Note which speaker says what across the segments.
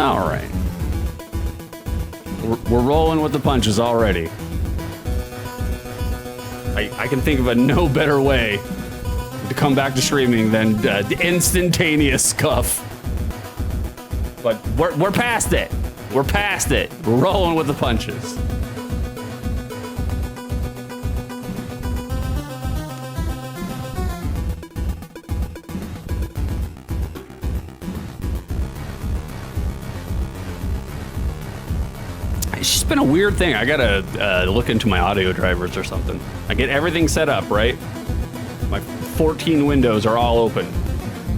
Speaker 1: All right. We're rolling with the punches already. I can think of a no better way to come back to streaming than the instantaneous scuff. But we're past it. We're past it. We're rolling with the punches. It's just been a weird thing. I gotta look into my audio drivers or something. I get everything set up, right? My 14 windows are all open.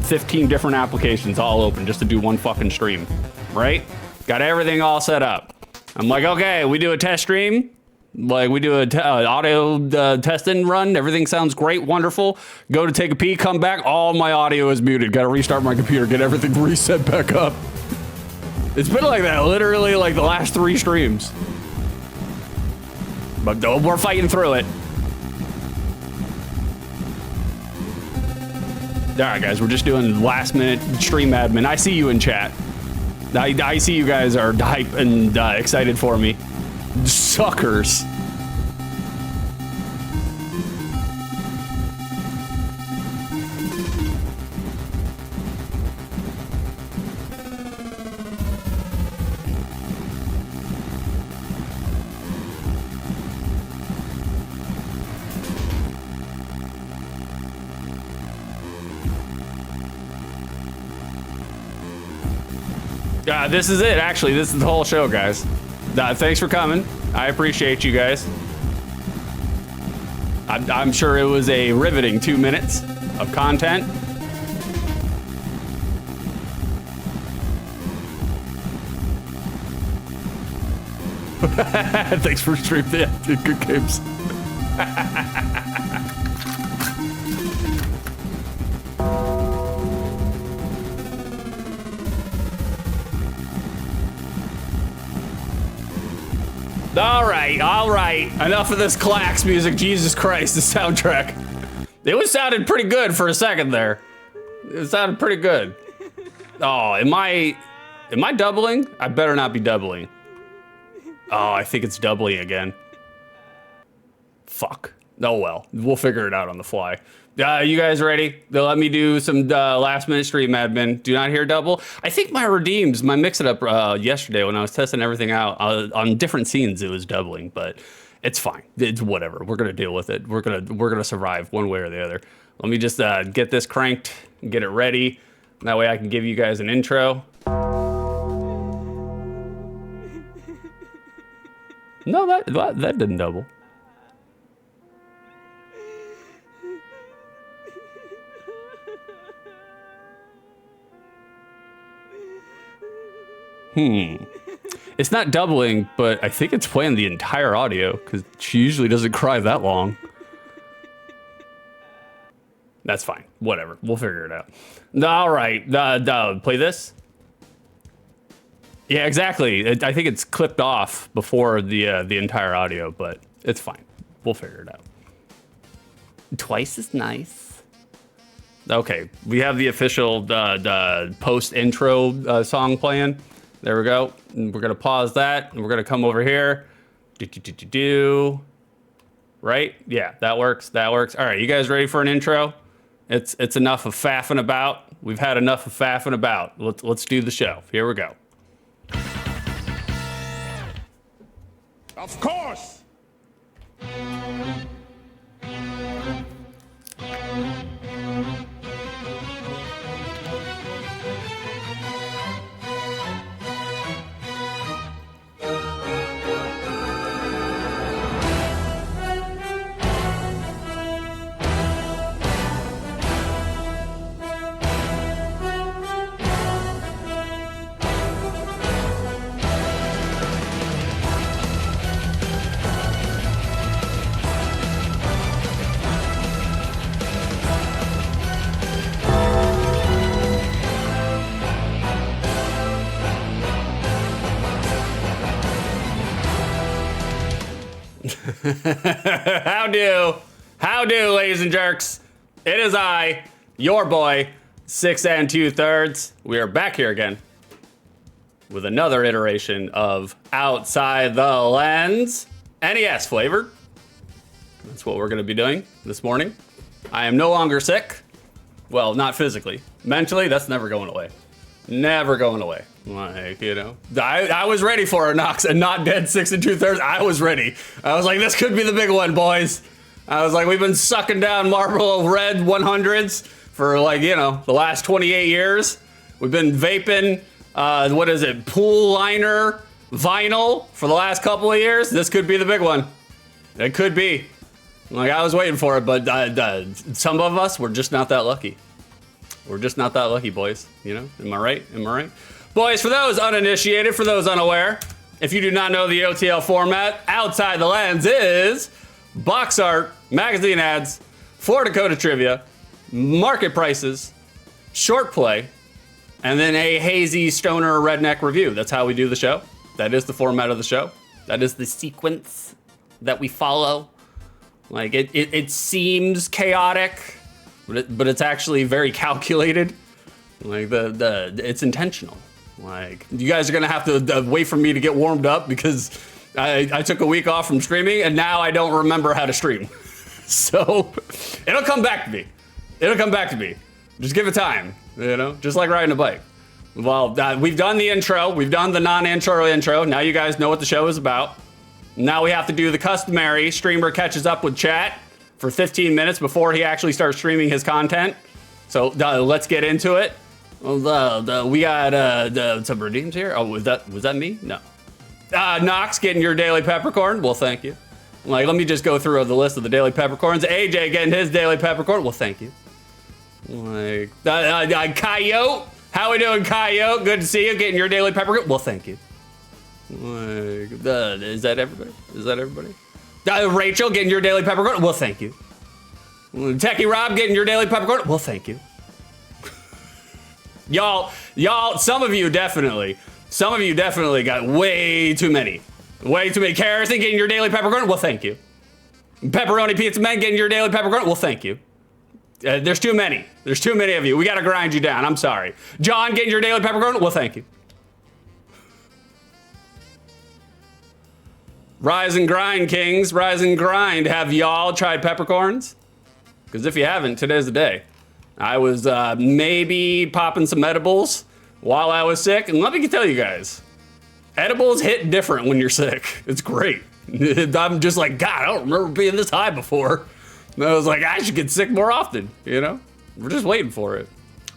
Speaker 1: 15 different applications all open just to do one fucking stream, right? Got everything all set up. I'm like, okay, we do a test stream. Like we do a audio test and run. Everything sounds great, wonderful. Go to take a pee, come back. All my audio is muted. Got to restart my computer, get everything reset back up. It's been like that literally like the last 3 streams. But we're fighting through it. All right, guys, we're just doing last minute stream admin. I see you in chat. I see you guys are hype and excited for me. Suckers. This is it, actually. This is the whole show, guys. Thanks for coming. I appreciate you guys. I'm sure it was a riveting 2 minutes of content. Thanks for streaming. Yeah, good games. All right. Enough of this Klax music. Jesus Christ, the soundtrack. It was sounded pretty good for a second there. It sounded pretty good. Oh, am I doubling? I better not be doubling. Oh, I think it's doubling again. Fuck. Oh well, we'll figure it out on the fly. You guys ready? They'll let me do some last minute stream admin. Do not hear double. I think my redeems, my mix it up yesterday when I was testing everything out on different scenes, it was doubling, but it's fine. It's whatever. We're gonna deal with it. We're gonna survive one way or the other. Let me just get this cranked, get it ready. That way I can give you guys an intro. No, that didn't double. It's not doubling, but I think it's playing the entire audio because she usually doesn't cry that long. That's fine. Whatever. We'll figure it out. All right. Play this. Yeah, exactly. I think it's clipped off before the entire audio, but it's fine. We'll figure it out. Twice as nice. Okay, we have the official post intro song playing. There we go. And we're gonna pause that, and we're gonna come over here. Right? Yeah, that works. That works. All right, you guys ready for an intro? It's enough of faffing about. We've had enough of faffing about. Let's do the show. Here we go.
Speaker 2: Of course. How do, ladies and jerks? It is I, your boy, 6 2/3. We are back here again.
Speaker 1: with another iteration of Outside the Lens, NES flavored. That's what we're going to be doing this morning. I am no longer sick. Well, not physically. Mentally, that's never going away. Never going away. Like, you know, I was ready for it, Knox, and not dead 6 2/3. I was ready. I was like, this could be the big one, boys. I was like, we've been sucking down Marlboro Red 100s for, like, you know, the last 28 years. We've been vaping, what is it, pool liner vinyl for the last couple of years. This could be the big one. It could be. Like, I was waiting for it, but some of us, we're just not that lucky. We're just not that lucky, boys. You know, am I right? Am I right? Boys, for those uninitiated, for those unaware, if you do not know the OTL format, Outside the Lens is box art, magazine ads, Florida Dakota trivia, market prices, short play, and then a hazy stoner redneck review. That's how we do the show. That is the format of the show. That is the sequence that we follow. Like, it seems chaotic, but it's actually very calculated. Like, it's intentional. Like, you guys are gonna have to wait for me to get warmed up because I took a week off from streaming and now I don't remember how to stream. So it'll come back to me. It'll come back to me. Just give it time, you know, just like riding a bike. Well, we've done the intro. We've done the non-intro intro. Now you guys know what the show is about. Now we have to do the customary streamer catches up with chat for 15 minutes before he actually starts streaming his content. So let's get into it. We got some redeems here. Oh, was that me? No. Knox getting your daily peppercorn. Well, thank you. Like, let me just go through the list of the daily peppercorns. AJ getting his daily peppercorn. Well, thank you. Like, Coyote. How we doing, Coyote? Good to see you. Getting your daily peppercorn. Well, thank you. Like, is that everybody? Is that everybody? Rachel getting your daily peppercorn. Well, thank you. Techie Rob getting your daily peppercorn. Well, thank you. Y'all, some of you definitely got way too many. Way too many. Harrison getting your daily peppercorn. Well, thank you. Pepperoni Pizza Man getting your daily peppercorn. Well, thank you. There's too many. There's too many of you. We got to grind you down. I'm sorry. John getting your daily peppercorn. Well, thank you. Rise and grind, kings. Rise and grind. Have y'all tried peppercorns? Because if you haven't, today's the day. I was maybe popping some edibles while I was sick. And let me tell you guys, edibles hit different when you're sick. It's great. I'm just like, God, I don't remember being this high before. And I was like, I should get sick more often, you know? We're just waiting for it.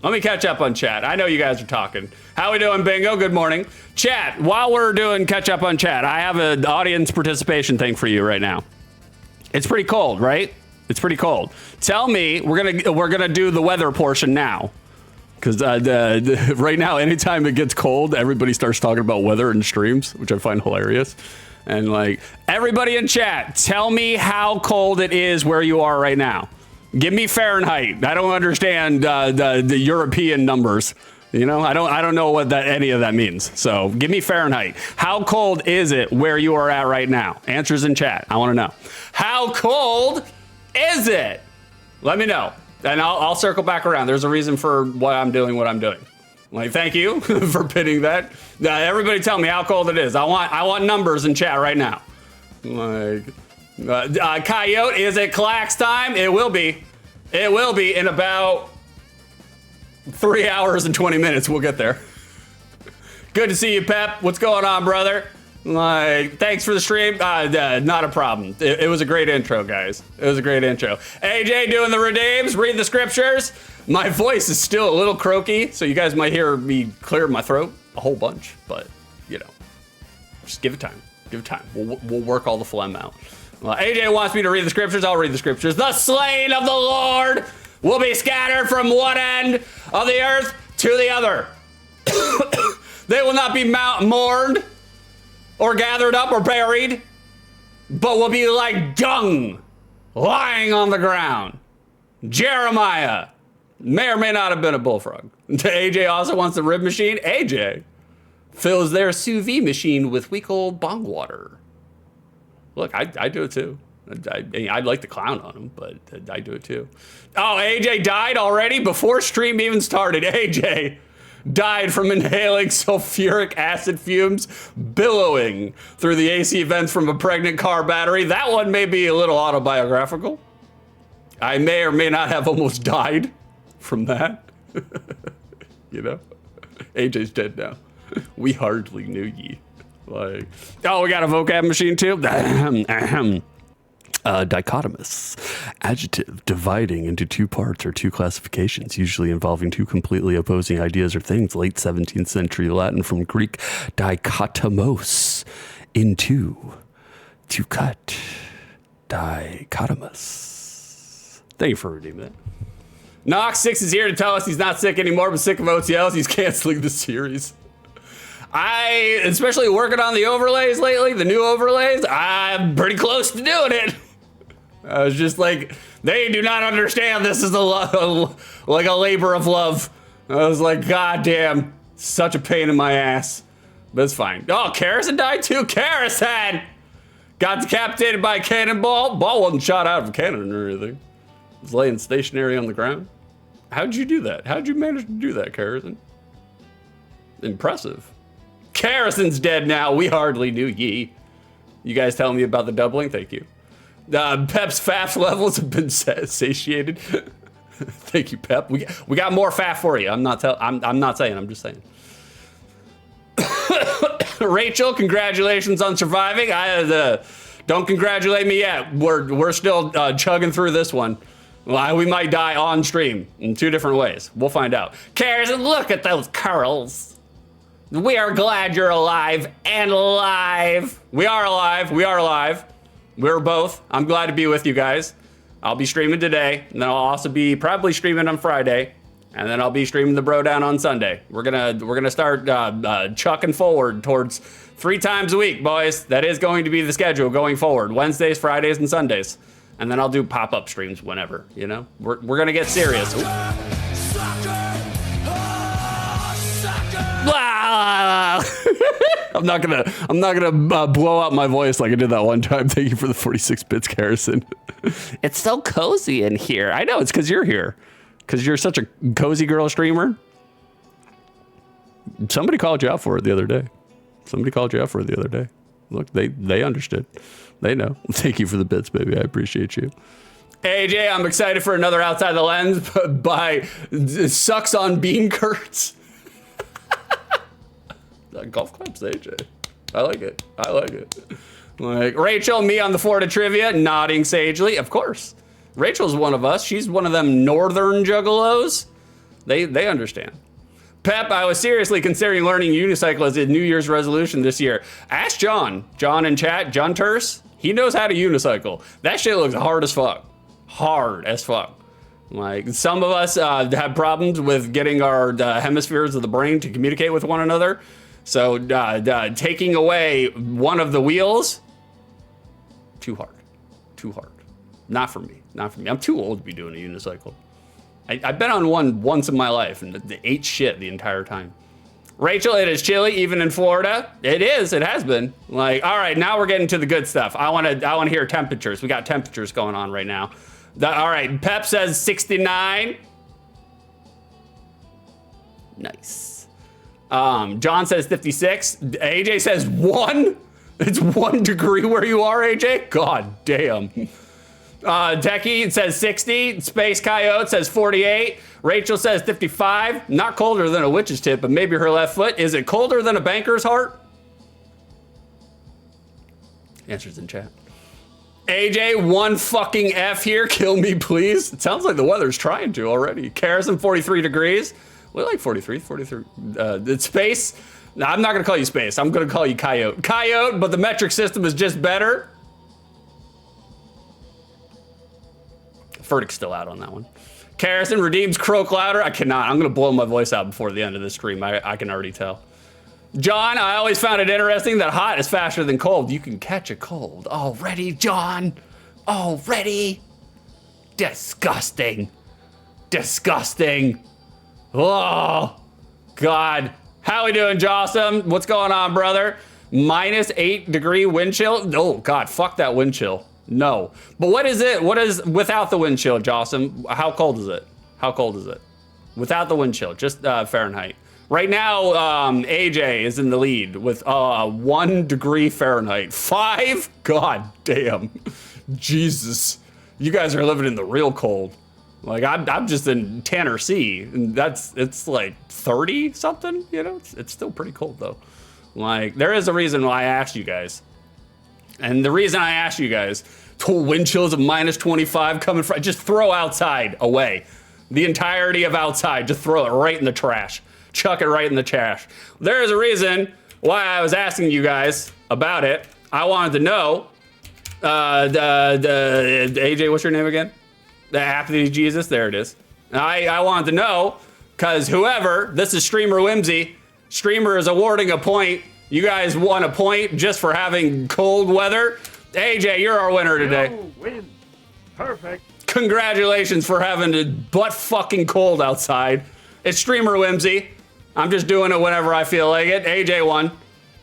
Speaker 1: Let me catch up on chat. I know you guys are talking. How we doing, Bingo? Good morning. Chat, while we're doing catch up on chat, I have an audience participation thing for you right now. It's pretty cold, right? It's pretty cold. Tell me, we're gonna do the weather portion now. Because right now, anytime it gets cold, everybody starts talking about weather in streams, which I find hilarious. And like, everybody in chat, tell me how cold it is where you are right now. Give me Fahrenheit. I don't understand the European numbers. You know, I don't know what any of that means. So give me Fahrenheit. How cold is it where you are at right now? Answers in chat. I want to know. How cold is it? Let me know. And I'll circle back around. There's a reason for what I'm doing. Like, thank you for pitting that. Everybody tell me how cold it is. I want numbers in chat right now. Like, Coyote, is it Klax time? It will be. It will be in about 3 hours and 20 minutes. We'll get there. Good to see you, Pep. What's going on, brother? Like, thanks for the stream. Not a problem. It was a great intro, guys. It was a great intro. AJ doing the redeems, read the scriptures. My voice is still a little croaky, so you guys might hear me clear my throat a whole bunch, but, you know, just give it time. Give it time. We'll work all the phlegm out. AJ wants me to read the scriptures. I'll read the scriptures. The slain of the Lord will be scattered from one end of the earth to the other. They will not be mourned or gathered up or buried, but will be like dung lying on the ground. Jeremiah may or may not have been a bullfrog. AJ also wants the rib machine. AJ fills their sous vide machine with week old bong water. Look, I do it too. I'd like to clown on him, but I do it too. Oh, AJ died already before stream even started. AJ, died from inhaling sulfuric acid fumes billowing through the AC vents from a pregnant car battery. That one may be a little autobiographical. I may or may not have almost died from that. You know? AJ's dead now. We hardly knew ye. Like, oh, we got a vocab machine too? Dichotomous. Adjective dividing into two parts or two classifications, usually involving two completely opposing ideas or things. Late 17th century Latin from Greek dichotomos, into, to cut. Dichotomous. Thank you for redeeming that. Nox 6 is here to tell us he's not sick anymore, but sick of OTLs. He's canceling the series. Especially working on the overlays lately, the new overlays, I'm pretty close to doing it. I was just like, they do not understand this is like a labor of love. I was like, God damn, such a pain in my ass. But it's fine. Oh, Karrison died too? Karrison! Got decapitated by a cannonball. Ball wasn't shot out of a cannon or anything. It was laying stationary on the ground. How'd you do that? How'd you manage to do that, Karrison? Impressive. Karrison's dead now. We hardly knew ye. You guys telling me about the doubling? Thank you. Pep's FAF levels have been satiated. Thank you, Pep. We got more FAF for you. I'm not saying. I'm just saying. Rachel, congratulations on surviving. Don't congratulate me yet. We're still chugging through this one. Well, we might die on stream in two different ways. We'll find out. Karrison, look at those curls. We are glad you're alive and alive. We are alive. We are alive. We're both. I'm glad to be with you guys. I'll be streaming today, and then I'll also be probably streaming on Friday, and then I'll be streaming the Bro Down on Sunday. We're gonna start chucking forward towards 3 times a week, boys. That is going to be the schedule going forward: Wednesdays, Fridays, and Sundays. And then I'll do pop-up streams whenever. You know, we're gonna get serious. I'm not gonna blow out my voice like I did that one time. Thank you for the 46 bits, Karrison. It's so cozy in here. I know, it's because you're here. Because you're such a cozy girl streamer. Somebody called you out for it the other day. Look, they understood. They know. Thank you for the bits, baby. I appreciate you. AJ, I'm excited for another Outside the Lens by Sucks on Bean Kurtz. Golf claps, AJ. I like it. Like, Rachel, me on the Florida trivia, nodding sagely. Of course. Rachel's one of us. She's one of them northern juggalos. They understand. Pep, I was seriously considering learning unicycle as a New Year's resolution this year. Ask John. John in chat, John Terse. He knows how to unicycle. That shit looks hard as fuck. Hard as fuck. Like, some of us have problems with getting our hemispheres of the brain to communicate with one another. So taking away one of the wheels, too hard. Not for me. I'm too old to be doing a unicycle. I've been on one once in my life and ate shit the entire time. Rachel, it is chilly even in Florida. It is. It has been. Like, all right, now we're getting to the good stuff. I want to hear temperatures. We got temperatures going on right now. All right, Pep says 69. Nice. John says 56. AJ says 1. It's 1 degree where you are, AJ? God damn. Techie says 60. Space Coyote says 48. Rachel says 55. Not colder than a witch's tit, but maybe her left foot. Is it colder than a banker's heart? Answers in chat. AJ, 1 fucking F here. Kill me, please. It sounds like the weather's trying to already. Karrison, 43 degrees. We like 43. It's Space. No, I'm not going to call you Space. I'm going to call you Coyote. Coyote, but the metric system is just better. Verdict's still out on that one. Karrison redeems Croak louder. I cannot. I'm going to blow my voice out before the end of this stream. I can already tell. John, I always found it interesting that hot is faster than cold. You can catch a cold. Already, John. Already. Disgusting. Oh, God. How we doing, Jossum? What's going on, brother? -8 degree wind chill? Oh, God, fuck that wind chill. No. But what is it? What is without the wind chill, Jossum? How cold is it? Without the wind chill, just Fahrenheit. Right now, AJ is in the lead with 1 degree Fahrenheit. 5? God damn. Jesus. You guys are living in the real cold. Like, I'm just in Tanner C, and it's like 30 something, you know? It's still pretty cold, though. Like, there is a reason why I asked you guys. And the reason I asked you guys, wind chills of minus 25 coming from, just throw outside away. The entirety of outside, just throw it right in the trash. Chuck it right in the trash. There is a reason why I was asking you guys about it. I wanted to know, AJ, what's your name again? The Apathy Jesus, there it is. I wanted to know, because whoever, this is Streamer Whimsy, Streamer is awarding a point. You guys won a point just for having cold weather. AJ, you're our winner today.
Speaker 3: Win. Perfect.
Speaker 1: Congratulations for having it butt fucking cold outside. It's Streamer Whimsy. I'm just doing it whenever I feel like it. AJ won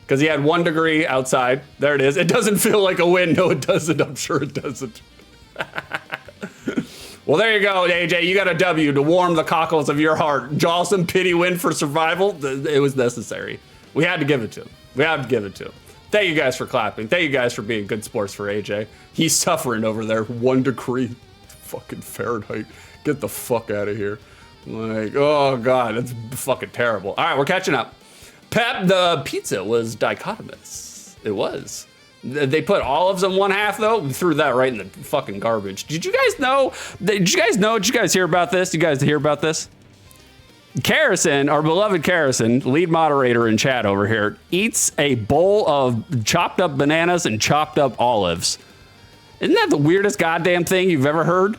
Speaker 1: because he had 1 degree outside. There it is. It doesn't feel like a win. No, it doesn't. I'm sure it doesn't. Well, there you go, AJ. You got a W to warm the cockles of your heart. Jawsome pity win for survival. It was necessary. We had to give it to him. We had to give it to him. Thank you guys for clapping. Thank you guys for being good sports for AJ. He's suffering over there. 1 degree fucking Fahrenheit. Get the fuck out of here. Like, oh God, that's fucking terrible. All right, we're catching up. Pep, the pizza was dichotomous. It was. They put olives in one half, though. We threw that right in the fucking garbage. Did you guys know? Did you guys hear about this? Did you guys hear about this? Carrison, our beloved Carrison, lead moderator in chat over here, eats a bowl of chopped up bananas and chopped up olives. Isn't that the weirdest goddamn thing you've ever heard?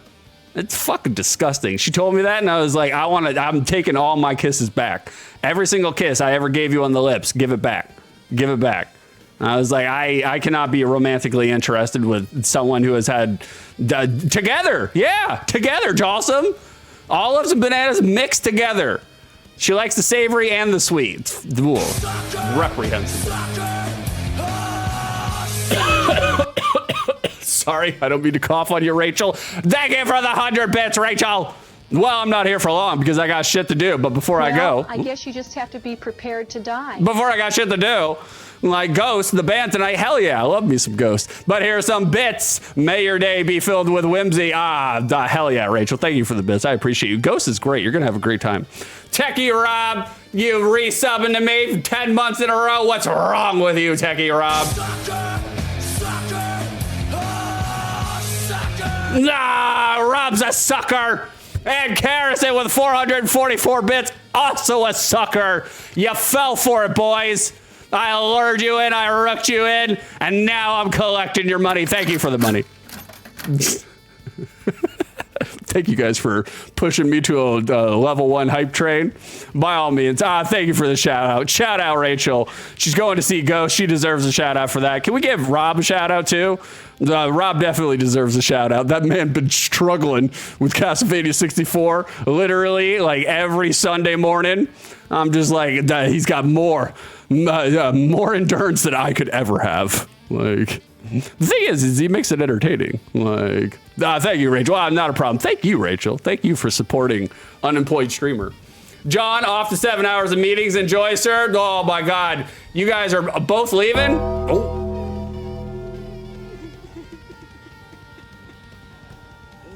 Speaker 1: It's fucking disgusting. She told me that, and I was like, I'm taking all my kisses back. Every single kiss I ever gave you on the lips, give it back. Give it back. And I was like, I cannot be romantically interested with someone who has had together. Yeah, together, Jawsome. Olives and bananas mixed together. She likes the savory and the sweet. It's reprehensible. Sorry, I don't mean to cough on you, Rachel. Thank you for the 100 bits, Rachel. Well, I'm not here for long because I got shit to do. But before I go,
Speaker 4: I guess you just have to be prepared to die.
Speaker 1: Before I got shit to do, like Ghost, the band tonight, hell yeah, I love me some Ghost. But here are some bits. May your day be filled with whimsy. Hell yeah, Rachel. Thank you for the bits. I appreciate you. Ghost is great. You're going to have a great time. Techie Rob, you resubbing to me 10 months in a row. What's wrong with you, Techie Rob? Rob's a sucker. And Carrison with 444 bits, also a sucker. You fell for it, boys. I lured you in, I rooked you in, and now I'm collecting your money. Thank you for the money. Thank you guys for pushing me to a level 1 hype train. By all means, thank you for the shout out. Shout out, Rachel. She's going to see Ghost. She deserves a shout out for that. Can we give Rob a shout out too? Rob definitely deserves a shout out. That man been struggling with Castlevania 64 literally like every Sunday morning. I'm just like, he's got more endurance than I could ever have. Like, the thing is he makes it entertaining. Like, thank you, Rachel. Not a problem. Thank you, Rachel. Thank you for supporting Unemployed Streamer. John, off to 7 hours of meetings. Enjoy, sir. Oh my God, you guys are both leaving. Oh.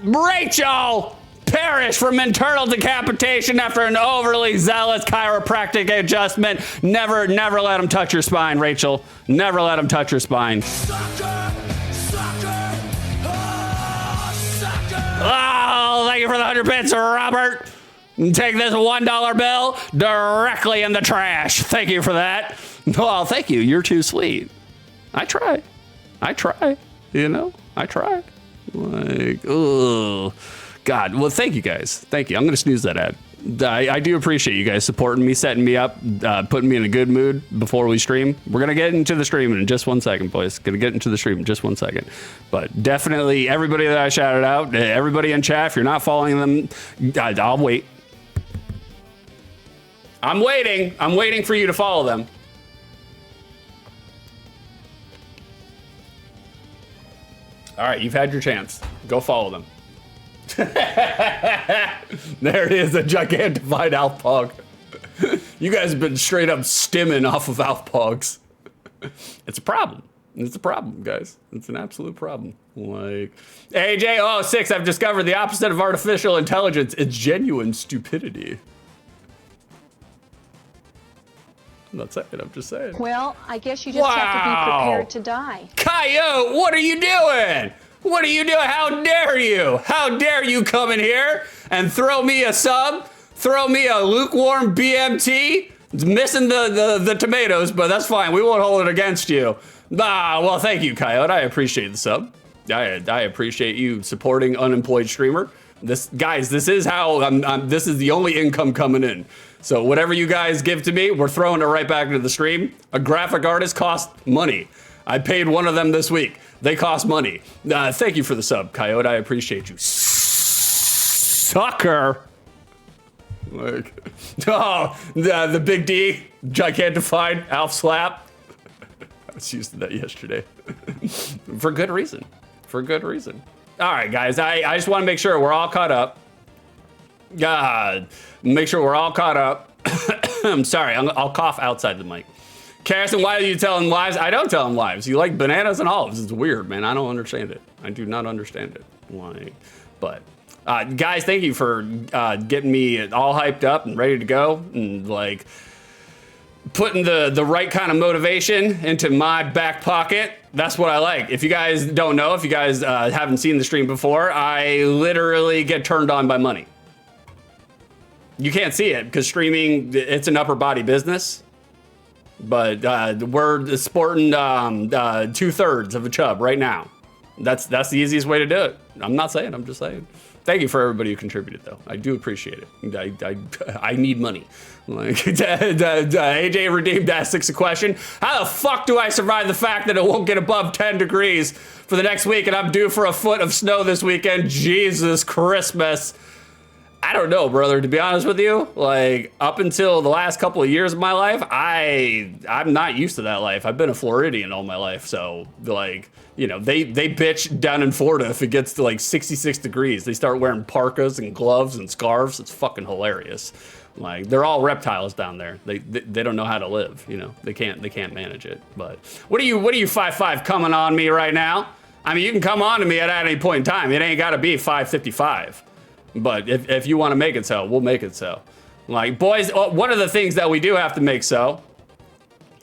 Speaker 1: Rachel perished from internal decapitation after an overly zealous chiropractic adjustment. Never let him touch your spine, Rachel. Never let him touch your spine. Oh, thank you for the 100 bits, Robert. Take this $1 bill directly in the trash. Thank you for that. Well, thank you. You're too sweet. I try. You know, I try. Like, oh, God. Well, thank you guys. Thank you. I'm going to snooze that ad. I do appreciate you guys supporting me, setting me up, putting me in a good mood before we stream. We're going to get into the stream in just 1 second, boys. Going to get into the stream in just 1 second. But definitely everybody that I shouted out, everybody in chat, if you're not following them, I'll wait. I'm waiting. I'm waiting for you to follow them. All right, you've had your chance. Go follow them. There it is, a gigantified Alpog. You guys have been straight up stimming off of Alphogs. It's a problem. It's a problem, guys. It's an absolute problem. Like, AJ06, I've discovered the opposite of artificial intelligence. It's genuine stupidity. I'm not saying, I'm just saying.
Speaker 4: Well, I guess you just have to be prepared to die.
Speaker 1: Coyote, what are you doing? What are you doing? How dare you? How dare you come in here and throw me a sub? Throw me a lukewarm BMT? It's missing the tomatoes, but that's fine. We won't hold it against you. Well, thank you, Coyote. I appreciate the sub. I appreciate you supporting unemployed streamer. Guys, this is how this is the only income coming in. So whatever you guys give to me, we're throwing it right back into the stream. A graphic artist costs money. I paid one of them this week. They cost money. Thank you for the sub, Coyote. I appreciate you. Sucker. Like, oh, the big D, gigantified, Alf slap. I was using that yesterday. For good reason. For good reason. All right, guys, I just want to make sure we're all caught up. Make sure we're all caught up. I'm sorry, I'll cough outside the mic. Carson, why are you telling lies? I don't tell them lies. You like bananas and olives. It's weird, man. I don't understand it. I do not understand it. Like, but guys, thank you for getting me all hyped up and ready to go, and like putting the right kind of motivation into my back pocket. That's what I like. If you guys don't know, if you guys haven't seen the stream before, I literally get turned on by money. You can't see it because streaming, it's an upper body business. But we're sporting 2/3 of a chub right now. That's the easiest way to do it. I'm not saying, I'm just saying. Thank you for everybody who contributed, though. I do appreciate it. I need money. Like, AJ Redeemed asks a question. How the fuck do I survive the fact that it won't get above 10 degrees for the next week and I'm due for a foot of snow this weekend? Jesus Christmas. I don't know, brother, to be honest with you. Like, up until the last couple of years of my life, I'm not used to that life. I've been a Floridian all my life, so, like, you know, they bitch down in Florida if it gets to, like, 66 degrees. They start wearing parkas and gloves and scarves. It's fucking hilarious. Like, they're all reptiles down there. They don't know how to live, you know. They can't manage it. But what are you 5'5" coming on me right now? I mean, you can come on to me at any point in time. It ain't got to be 5:55. But if you want to make it so, we'll make it so. Like, boys, one of the things that we do have to make so,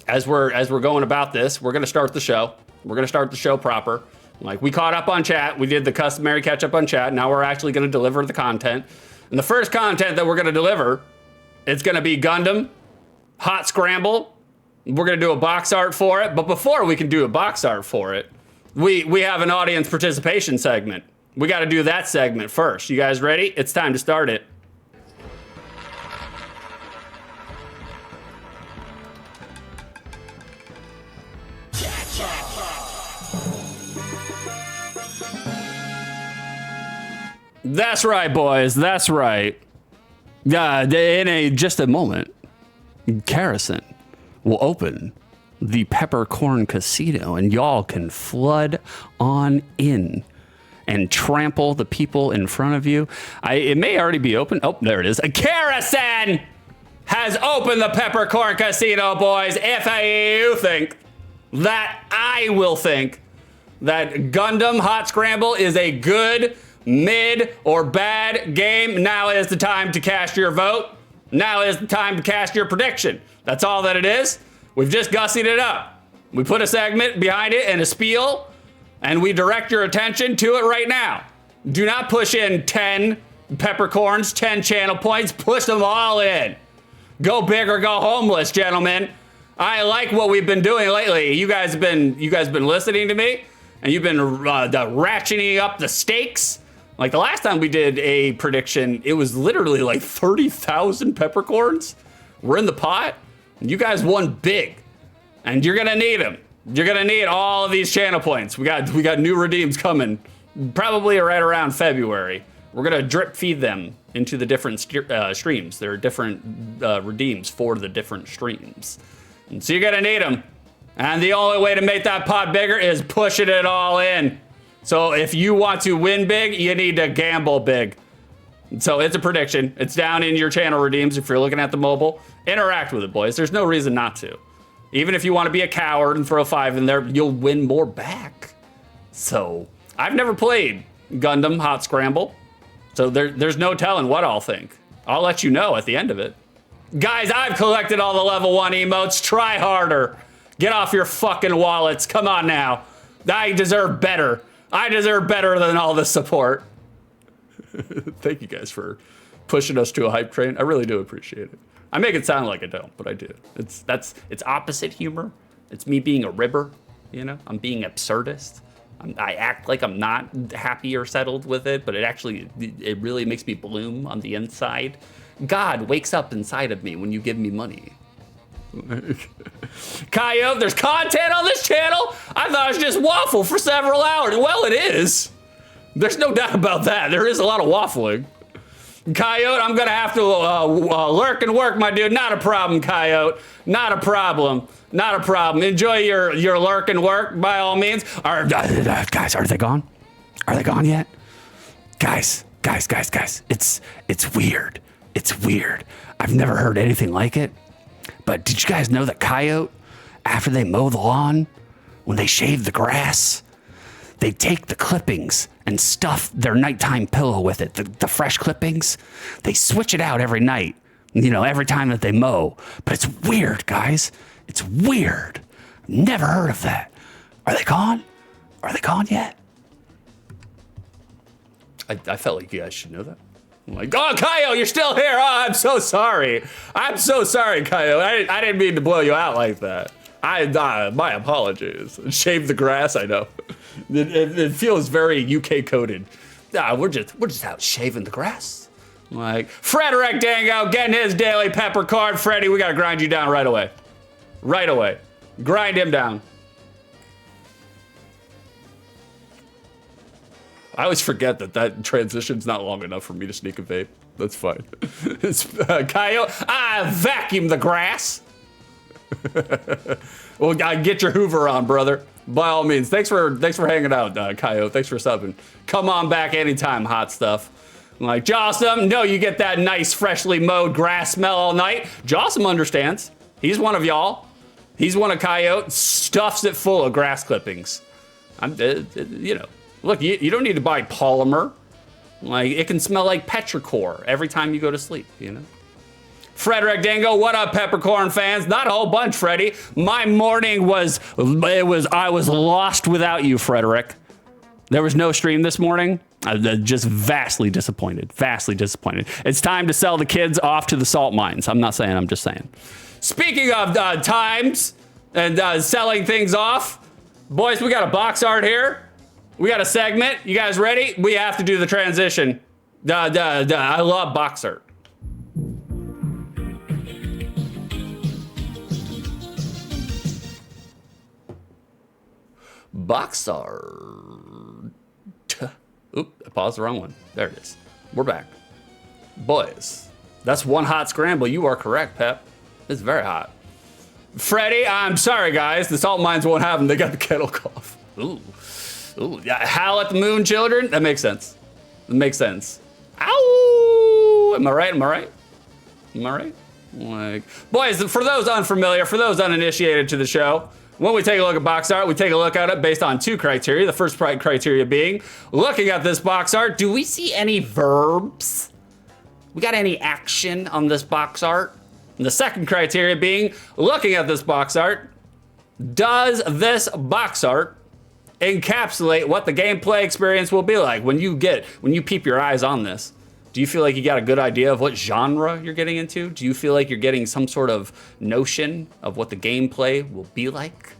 Speaker 1: as we're going about this, we're going to start the show. We're going to start the show proper. Like, we caught up on chat. We did the customary catch up on chat. Now we're actually going to deliver the content. And the first content that we're going to deliver, it's going to be Gundam, Hot Scramble. We're going to do a box art for it. But before we can do a box art for it, we have an audience participation segment. We got to do that segment first. You guys ready? It's time to start it. That's right, boys. That's right. In just a moment, Carrison will open the Peppercorn Casino, and y'all can flood on in and trample the people in front of you. It may already be open. Oh, there it is. Carrison has opened the Peppercorn Casino, boys. If you think that I will think that Gundam Hot Scramble is a good, mid, or bad game, now is the time to cast your vote. Now is the time to cast your prediction. That's all that it is. We've just gussied it up. We put a segment behind it and a spiel, and we direct your attention to it right now. Do not push in 10 peppercorns, 10 channel points. Push them all in. Go big or go homeless, gentlemen. I like what we've been doing lately. You guys have been listening to me, and you've been ratcheting up the stakes. Like the last time we did a prediction, it was literally like 30,000 peppercorns. We're in the pot. You guys won big, and you're gonna need them. You're gonna need all of these channel points. We got new redeems coming, probably right around February. We're gonna drip feed them into the different streams. There are different redeems for the different streams, and so you're gonna need them. And the only way to make that pot bigger is pushing it all in. So if you want to win big, you need to gamble big. So it's a prediction. It's down in your channel redeems if you're looking at the mobile. Interact with it, boys. There's no reason not to. Even if you want to be a coward and throw 5 in there, you'll win more back. So I've never played Gundam Hot Scramble. So there's no telling what I'll think. I'll let you know at the end of it. Guys, I've collected all the level 1 emotes. Try harder. Get off your fucking wallets. Come on now. I deserve better. I deserve better than all this support. Thank you guys for pushing us to a hype train. I really do appreciate it. I make it sound like I don't, but I do. It's opposite humor. It's me being a ribber, you know? I'm being absurdist. I act like I'm not happy or settled with it, but it really makes me bloom on the inside. God wakes up inside of me when you give me money. Coyote, there's content on this channel? I thought it was just waffle for several hours. Well, it is. There's no doubt about that. There is a lot of waffling. Coyote, I'm gonna have to lurk and work, my dude. Not a problem, Coyote. Not a problem. Not a problem. Enjoy your lurk and work, by all means. Guys, are they gone? Are they gone yet? Guys. It's weird. It's weird. I've never heard anything like it. But did you guys know that Coyote, after they mow the lawn, when they shave the grass, they take the clippings and stuff their nighttime pillow with it, the fresh clippings. They switch it out every night, you know, every time that they mow. But it's weird, guys. It's weird. Never heard of that. Are they gone? Are they gone yet? I felt like you guys should know that. I'm like, oh, Coyote, you're still here. Oh, I'm so sorry. I'm so sorry, Coyote. I didn't mean to blow you out like that. My apologies. Shave the grass, I know. It feels very UK coded. We're just out shaving the grass. Like, Frederick Dango getting his daily pepper card. Freddy, we gotta grind you down right away. Right away. Grind him down. I always forget that transition's not long enough for me to sneak a vape. That's fine. It's, Coyote, I vacuum the grass. Well, get your Hoover on, brother. By all means. Thanks for hanging out, Coyote. Thanks for subbing. Come on back anytime, hot stuff. I'm like, Jossum, no, you get that nice, freshly mowed grass smell all night. Jossum understands. He's one of y'all. He's one of Coyote. Stuffs it full of grass clippings. You know, look, you don't need to buy polymer. Like, it can smell like petrichor every time you go to sleep, you know? Frederick Dingo, what up, Peppercorn fans? Not a whole bunch, Freddy. My morning I was lost without you, Frederick. There was no stream this morning. I'm just vastly disappointed, It's time to sell the kids off to the salt mines. I'm not saying, I'm just saying. Speaking of times and selling things off, boys, we got a box art here. We got a segment. You guys ready? We have to do the transition. I love box art. Box art. Oop, I paused the wrong one. There it is. We're back. Boys, that's one hot scramble. You are correct, Pep. It's very hot. Freddy, I'm sorry, guys. The salt mines won't have them. They got the kettle cough. Ooh. Ooh, yeah, howl at the moon, children. That makes sense. That makes sense. Ow! Am I right? Am I right? Am I right? Like, boys, for those unfamiliar, for those uninitiated to the show, when we take a look at box art, we take a look at it based on 2 criteria. The first criteria being, looking at this box art, do we see any verbs? We got any action on this box art? And the second criteria being, looking at this box art, does this box art encapsulate what the gameplay experience will be like when you peep your eyes on this? Do you feel like you got a good idea of what genre you're getting into? Do you feel like you're getting some sort of notion of what the gameplay will be like?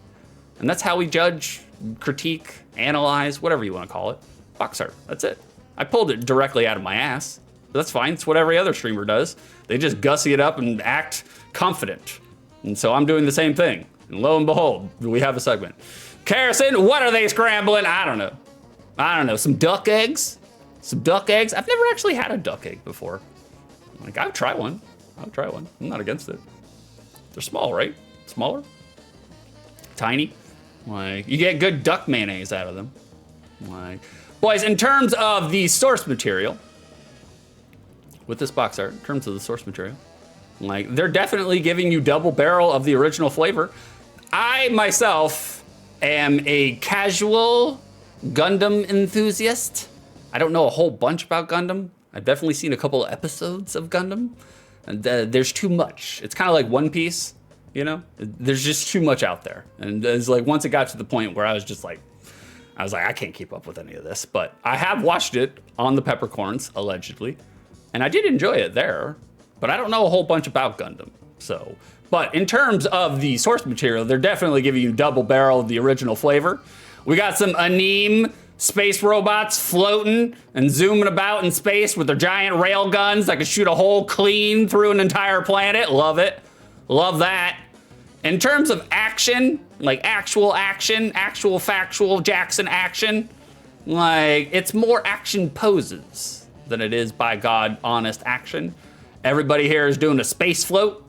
Speaker 1: And that's how we judge, critique, analyze, whatever you want to call it. Box art, that's it. I pulled it directly out of my ass. But that's fine, it's what every other streamer does. They just gussy it up and act confident. And so I'm doing the same thing. And lo and behold, we have a segment. Carrison, what are they scrambling? I don't know, some duck eggs? Some duck eggs? I've never actually had a duck egg before. Like, I'll try one. I'm not against it. They're small, right? Smaller? Tiny? Like, you get good duck mayonnaise out of them. Like, boys, in terms of the source material, with this box art in terms of the source material. Like, they're definitely giving you double barrel of the original flavor. I myself am a casual Gundam enthusiast. I don't know a whole bunch about Gundam. I've definitely seen a couple of episodes of Gundam. And there's too much. It's kind of like One Piece, you know? There's just too much out there. And it's like, once it got to the point where I was like, I can't keep up with any of this. But I have watched it on the Peppercorns, allegedly. And I did enjoy it there. But I don't know a whole bunch about Gundam. So, but in terms of the source material, they're definitely giving you double barrel of the original flavor. We got some anime space robots floating and zooming about in space with their giant rail guns that can shoot a hole clean through an entire planet. Love it. Love that. In terms of action, like actual action, actual factual Jackson action, like it's more action poses than it is, by God, honest action. Everybody here is doing a space float,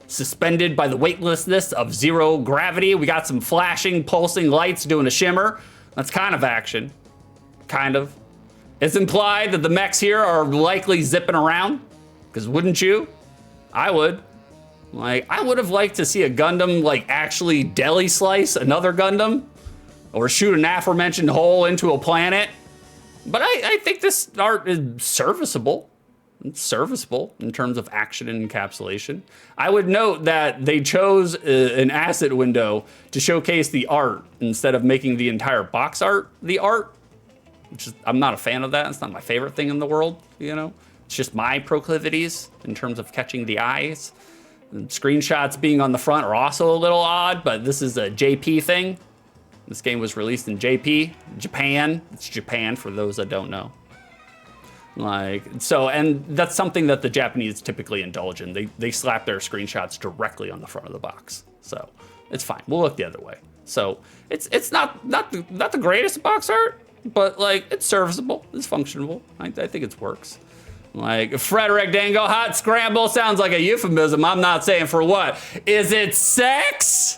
Speaker 1: suspended by the weightlessness of zero gravity. We got some flashing, pulsing lights doing a shimmer. That's kind of action. Kind of. It's implied that the mechs here are likely zipping around, because wouldn't you? I would. Like, I would have liked to see a Gundam, like, actually deli slice another Gundam, or shoot an aforementioned hole into a planet. But I think this art is serviceable. It's serviceable in terms of action and encapsulation. I would note that they chose an asset window to showcase the art instead of making the entire box art the art, which is, I'm not a fan of that. It's not my favorite thing in the world, you know? It's just my proclivities in terms of catching the eyes. And screenshots being on the front are also a little odd, but this is a JP thing. This game was released in Japan. It's Japan for those that don't know. Like, so, and that's something that the Japanese typically indulge in. They slap their screenshots directly on the front of the box. So it's fine. We'll look the other way. So it's not the greatest box art, but like it's serviceable. It's functional. I think it works. Like Frederick Dango, hot scramble sounds like a euphemism. I'm not saying for what. Is it sex?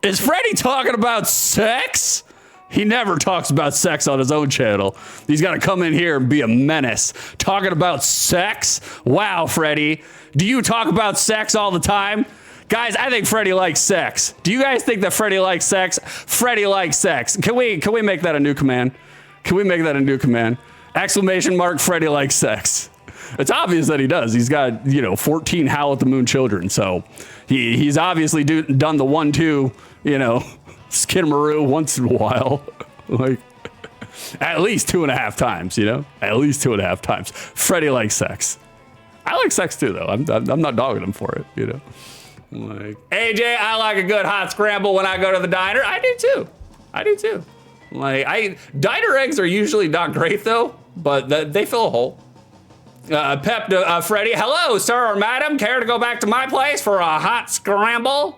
Speaker 1: Is Freddy talking about sex? He never talks about sex on his own channel. He's got to come in here and be a menace. Talking about sex? Wow, Freddy. Do you talk about sex all the time? Guys, I think Freddy likes sex. Do you guys think that Freddy likes sex? Freddy likes sex. Can we make that a new command? Can we make that a new command? Exclamation mark, Freddy likes sex. It's obvious that he does. He's got, 14 Howl at the Moon children. So he's obviously done the 1-2, skidmaroo once in a while. Like, at least 2.5 times, At least 2.5 times. Freddy likes sex. I like sex too, though. I'm not dogging him for it, Like, AJ, I like a good hot scramble when I go to the diner. I do too. Like, diner eggs are usually not great though, but they fill a hole. Pep to Freddy, hello, sir or madam. Care to go back to my place for a hot scramble?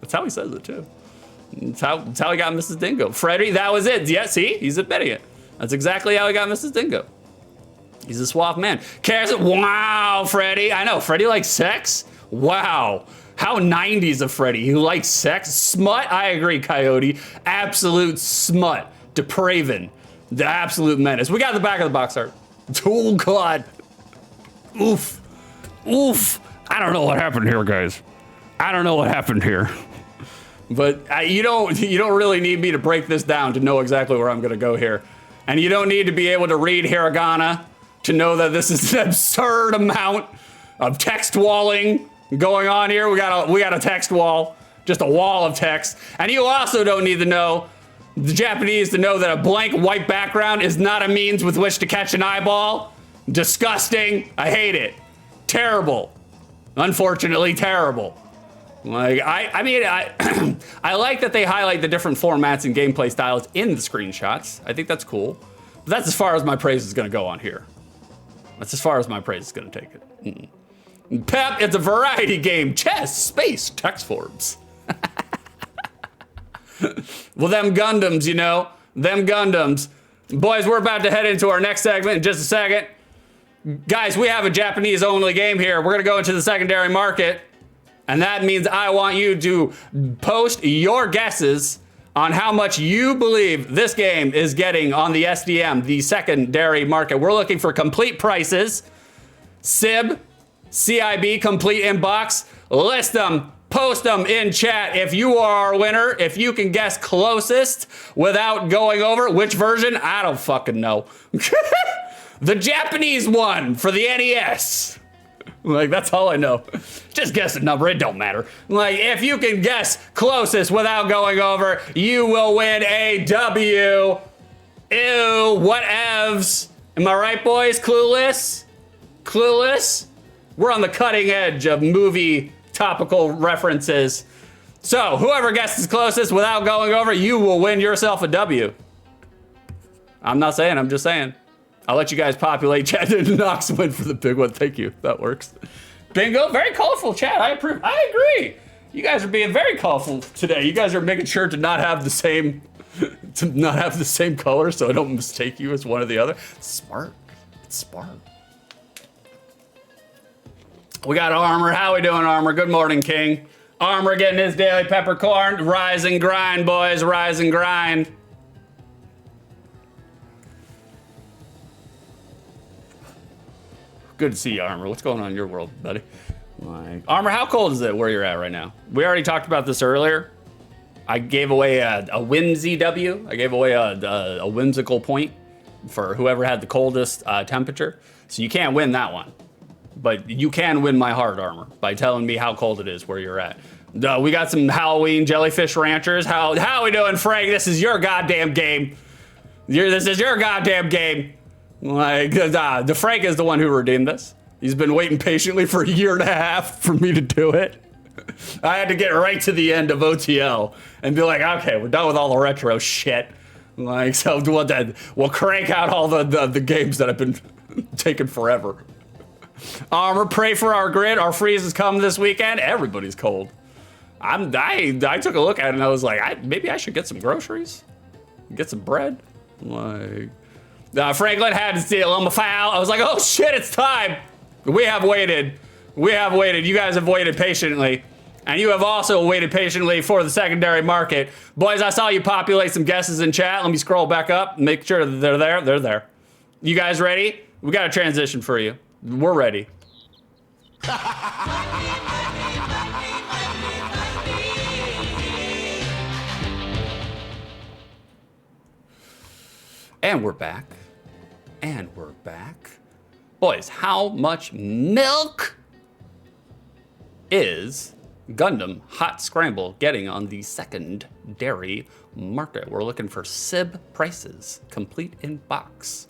Speaker 1: That's how he says it too. That's how he got Mrs. Dingo. Freddy, that was it. Yeah, see, he's admitting it. That's exactly how he got Mrs. Dingo. He's a suave man. Cares. Wow, Freddy. I know, Freddy likes sex? Wow. How 90s of Freddy. He likes sex? Smut? I agree, Coyote. Absolute smut. Depraven. The absolute menace. We got the back of the box art. Oh, God. Oof. Oof. I don't know what happened here, guys. I don't know what happened here. But you don't really need me to break this down to know exactly where I'm going to go here. And you don't need to be able to read hiragana to know that this is an absurd amount of text walling going on here. We got a text wall, just a wall of text. And you also don't need to know the Japanese to know that a blank white background is not a means with which to catch an eyeball. Disgusting. I hate it. Terrible. Unfortunately, terrible. Like, I mean, I like that they highlight the different formats and gameplay styles in the screenshots. I think that's cool. But that's as far as my praise is going to go on here. That's as far as my praise is going to take it. Pep, it's a variety game. Chess, space, text forms. Well, them Gundams, them Gundams. Boys, we're about to head into our next segment in just a second. Guys, we have a Japanese only game here. We're going to go into the secondary market. And that means I want you to post your guesses on how much you believe this game is getting on the SDM, the secondary market. We're looking for complete prices. CIB, complete inbox. List them, post them in chat if you are our winner. If you can guess closest without going over. Which version? I don't fucking know. The Japanese one for the NES. Like, that's all I know. Just guess a number, it don't matter. Like, if you can guess closest without going over, you will win a W. Ew, whatevs. Am I right, boys? Clueless? Clueless? We're on the cutting edge of movie topical references. So, whoever guesses closest without going over, you will win yourself a W. I'm not saying, I'm just saying. I'll let you guys populate chat. Knox win for the big one. Thank you. That works. Bingo. Very colorful chat. I approve. I agree. You guys are being very colorful today. You guys are making sure to not have the same, color, so I don't mistake you as one or the other. Smart. It's smart. We got Armor. How we doing, Armor? Good morning, King. Armor getting his daily peppercorn. Rise and grind, boys. Rise and grind. Good to see you, Armor. What's going on in your world, buddy? Like, Armor, how cold is it where you're at right now? We already talked about this earlier. I gave away a whimsy W. I gave away a whimsical point for whoever had the coldest temperature. So you can't win that one. But you can win my heart, Armor, by telling me how cold it is where you're at. We got some Halloween jellyfish ranchers. How we doing, Frank? This is your goddamn game. This is your goddamn game. Like, the Frank is the one who redeemed this. He's been waiting patiently for a year and a half for me to do it. I had to get right to the end of OTL and be like, okay, we're done with all the retro shit. Like, so we'll crank out all the games that have been taking forever. Armor, pray for our grid. Our freeze is coming this weekend. Everybody's cold. I took a look at it and I was like, maybe I should get some groceries, get some bread. Like, Franklin had to steal on my foul. I was like, oh shit, it's time. We have waited. We have waited. You guys have waited patiently. And you have also waited patiently for the secondary market. Boys, I saw you populate some guesses in chat. Let me scroll back up, make sure that they're there. They're there. You guys ready? We got a transition for you. We're ready. And we're back. And we're back. Boys, how much milk is Gundam Hot Scramble getting on the secondary market? We're looking for SIB prices, complete in box.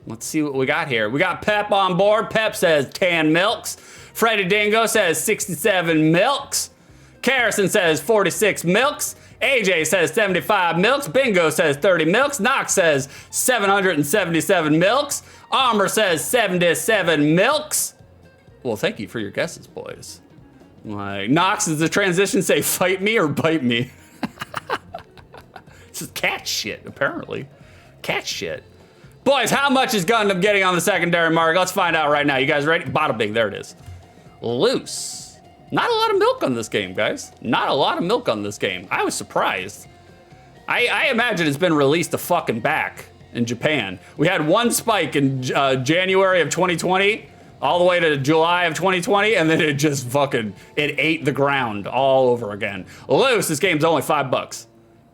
Speaker 1: Let's see what we got here. We got Pep on board. Pep says 10 milks. Freddy Dingo says 67 milks. Carrison says 46 milks. AJ says 75 milks. Bingo says 30 milks. Knox says 777 milks. Armor says 77 milks. Well, thank you for your guesses, boys. Like, Knox, does the transition say fight me or bite me? This is cat shit, apparently. Cat shit. Boys, how much is Gundam getting on the secondary market? Let's find out right now. You guys ready? Bada bing, there it is. Loose. Not a lot of milk on this game, guys. Not a lot of milk on this game. I was surprised. I imagine it's been released to fucking back in Japan. We had one spike in January of 2020, all the way to July of 2020, and then it just fucking, it ate the ground all over again. Loose, this game's only $5.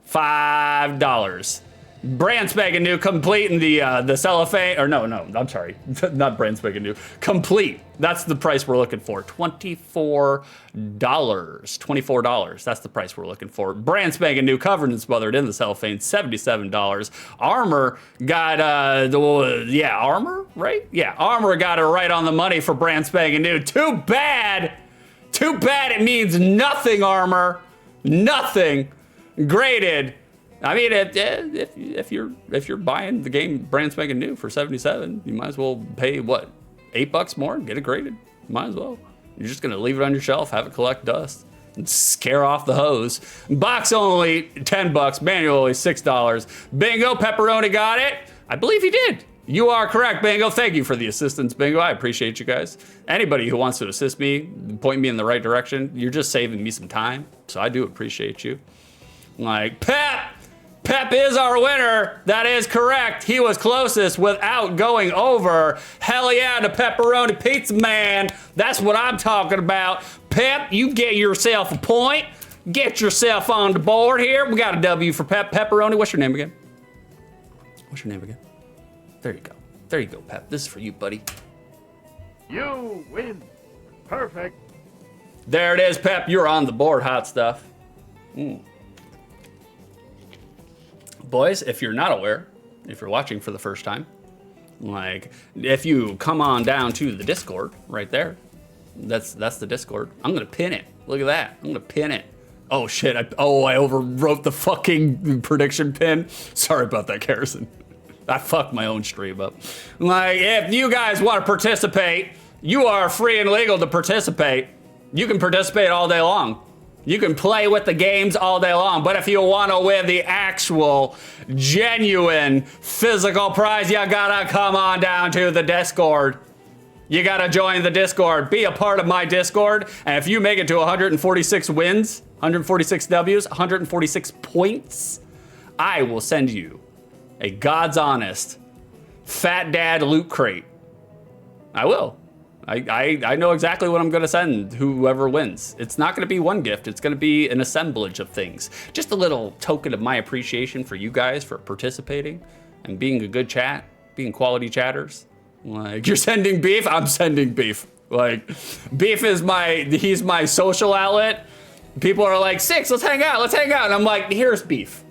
Speaker 1: $5. Brand spanking new, complete in the cellophane, or no, I'm sorry, not brand spanking new, complete. That's the price we're looking for, $24. $24, that's the price we're looking for. Brand spanking new, covered and smothered in the cellophane, $77. Armor got, Armor, right? Yeah, Armor got it right on the money for brand spanking new. Too bad it means nothing, Armor, nothing. Graded. I mean, if you're buying the game brand spanking new for $77, you might as well pay what, $8 more and get it graded. Might as well. You're just gonna leave it on your shelf, have it collect dust, and scare off the hose. Box only $10, manually $6. Bingo, Pepperoni got it. I believe he did. You are correct, Bingo. Thank you for the assistance, Bingo. I appreciate you guys. Anybody who wants to assist me, point me in the right direction, you're just saving me some time. So I do appreciate you. Like, Pep,
Speaker 2: Pep is our winner. That is correct. He was closest without going over. Hell yeah, the pepperoni pizza man. That's what I'm talking about. Pep, you get yourself a point. Get yourself on the board here. We got a W for Pep. Pepperoni, what's your name again? What's your name again? There you go. There you go, Pep. This is for you, buddy.
Speaker 3: You win. Perfect.
Speaker 2: There it is, Pep. You're on the board, hot stuff. Boys, if you're not aware, if you're watching for the first time, like, if you come on down to the Discord right there, that's the Discord. I'm gonna pin it. Look at that. I'm gonna pin it. Oh shit! I overwrote the fucking prediction pin. Sorry about that, Harrison. I fucked my own stream up. Like, if you guys want to participate, you are free and legal to participate. You can participate all day long. You can play with the games all day long, but if you want to win the actual, genuine, physical prize, you gotta come on down to the Discord. You gotta join the Discord, be a part of my Discord, and if you make it to 146 wins, 146 W's, 146 points, I will send you a God's honest Fat Dad loot crate. I will. I know exactly what I'm gonna send whoever wins. It's not gonna be one gift, it's gonna be an assemblage of things. Just a little token of my appreciation for you guys for participating and being a good chat, being quality chatters. Like, you're sending beef, I'm sending beef. Like, beef is he's my social outlet. People are like, Six, let's hang out. And I'm like, here's beef.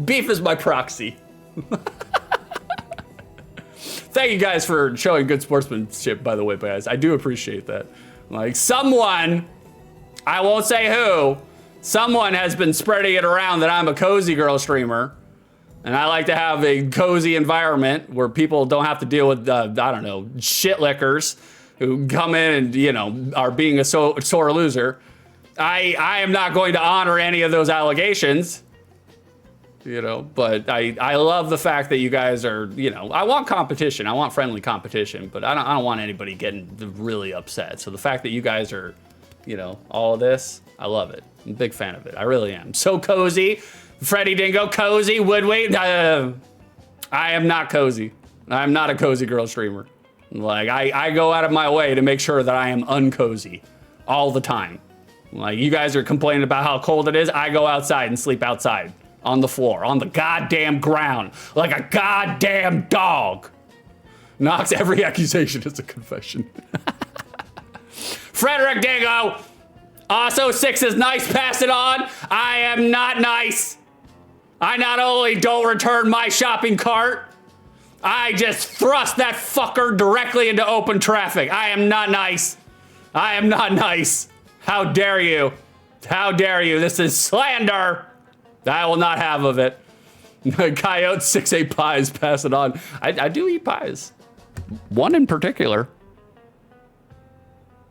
Speaker 2: Beef is my proxy. Thank you guys for showing good sportsmanship, by the way, guys. I do appreciate that. Like, someone, I won't say who, someone has been spreading it around that I'm a cozy girl streamer. And I like to have a cozy environment where people don't have to deal with, I don't know, shit lickers who come in and, you know, are being a sore loser. I am not going to honor any of those allegations. You know, but I love the fact that you guys are, you know, I want competition. I want friendly competition, but I don't want anybody getting really upset. So the fact that you guys are, you know, all of this, I love it. I'm a big fan of it. I really am. So cozy. Freddy Dingo, cozy, would we? I am not cozy. I'm not a cozy girl streamer. Like, I go out of my way to make sure that I am uncozy all the time. Like, you guys are complaining about how cold it is. I go outside and sleep outside. On the floor, on the goddamn ground, like a goddamn dog. Knocks every accusation as a confession. Frederick Dingo. Also, Six is nice, pass it on. I am not nice. I not only don't return my shopping cart, I just thrust that fucker directly into open traffic. I am not nice. I am not nice. How dare you? How dare you? This is slander. I will not have of it. Coyote 6-8 pies, pass it on. I do eat pies. One in particular.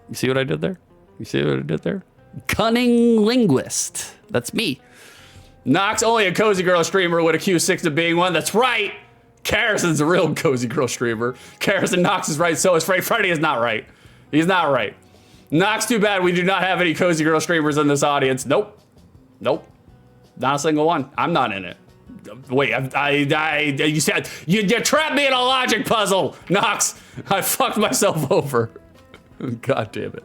Speaker 2: You see what I did there? You see what I did there? Cunning linguist. That's me. Knox, only a cozy girl streamer would accuse Six of being one. That's right. Harrison's a real cozy girl streamer. Harrison Knox is right, so is Freddy. Freddy is not right. He's not right. Knox, too bad we do not have any cozy girl streamers in this audience. Nope. Nope. Not a single one. I'm not in it. Wait, you said, you trapped me in a logic puzzle, Knox. I fucked myself over. God damn it.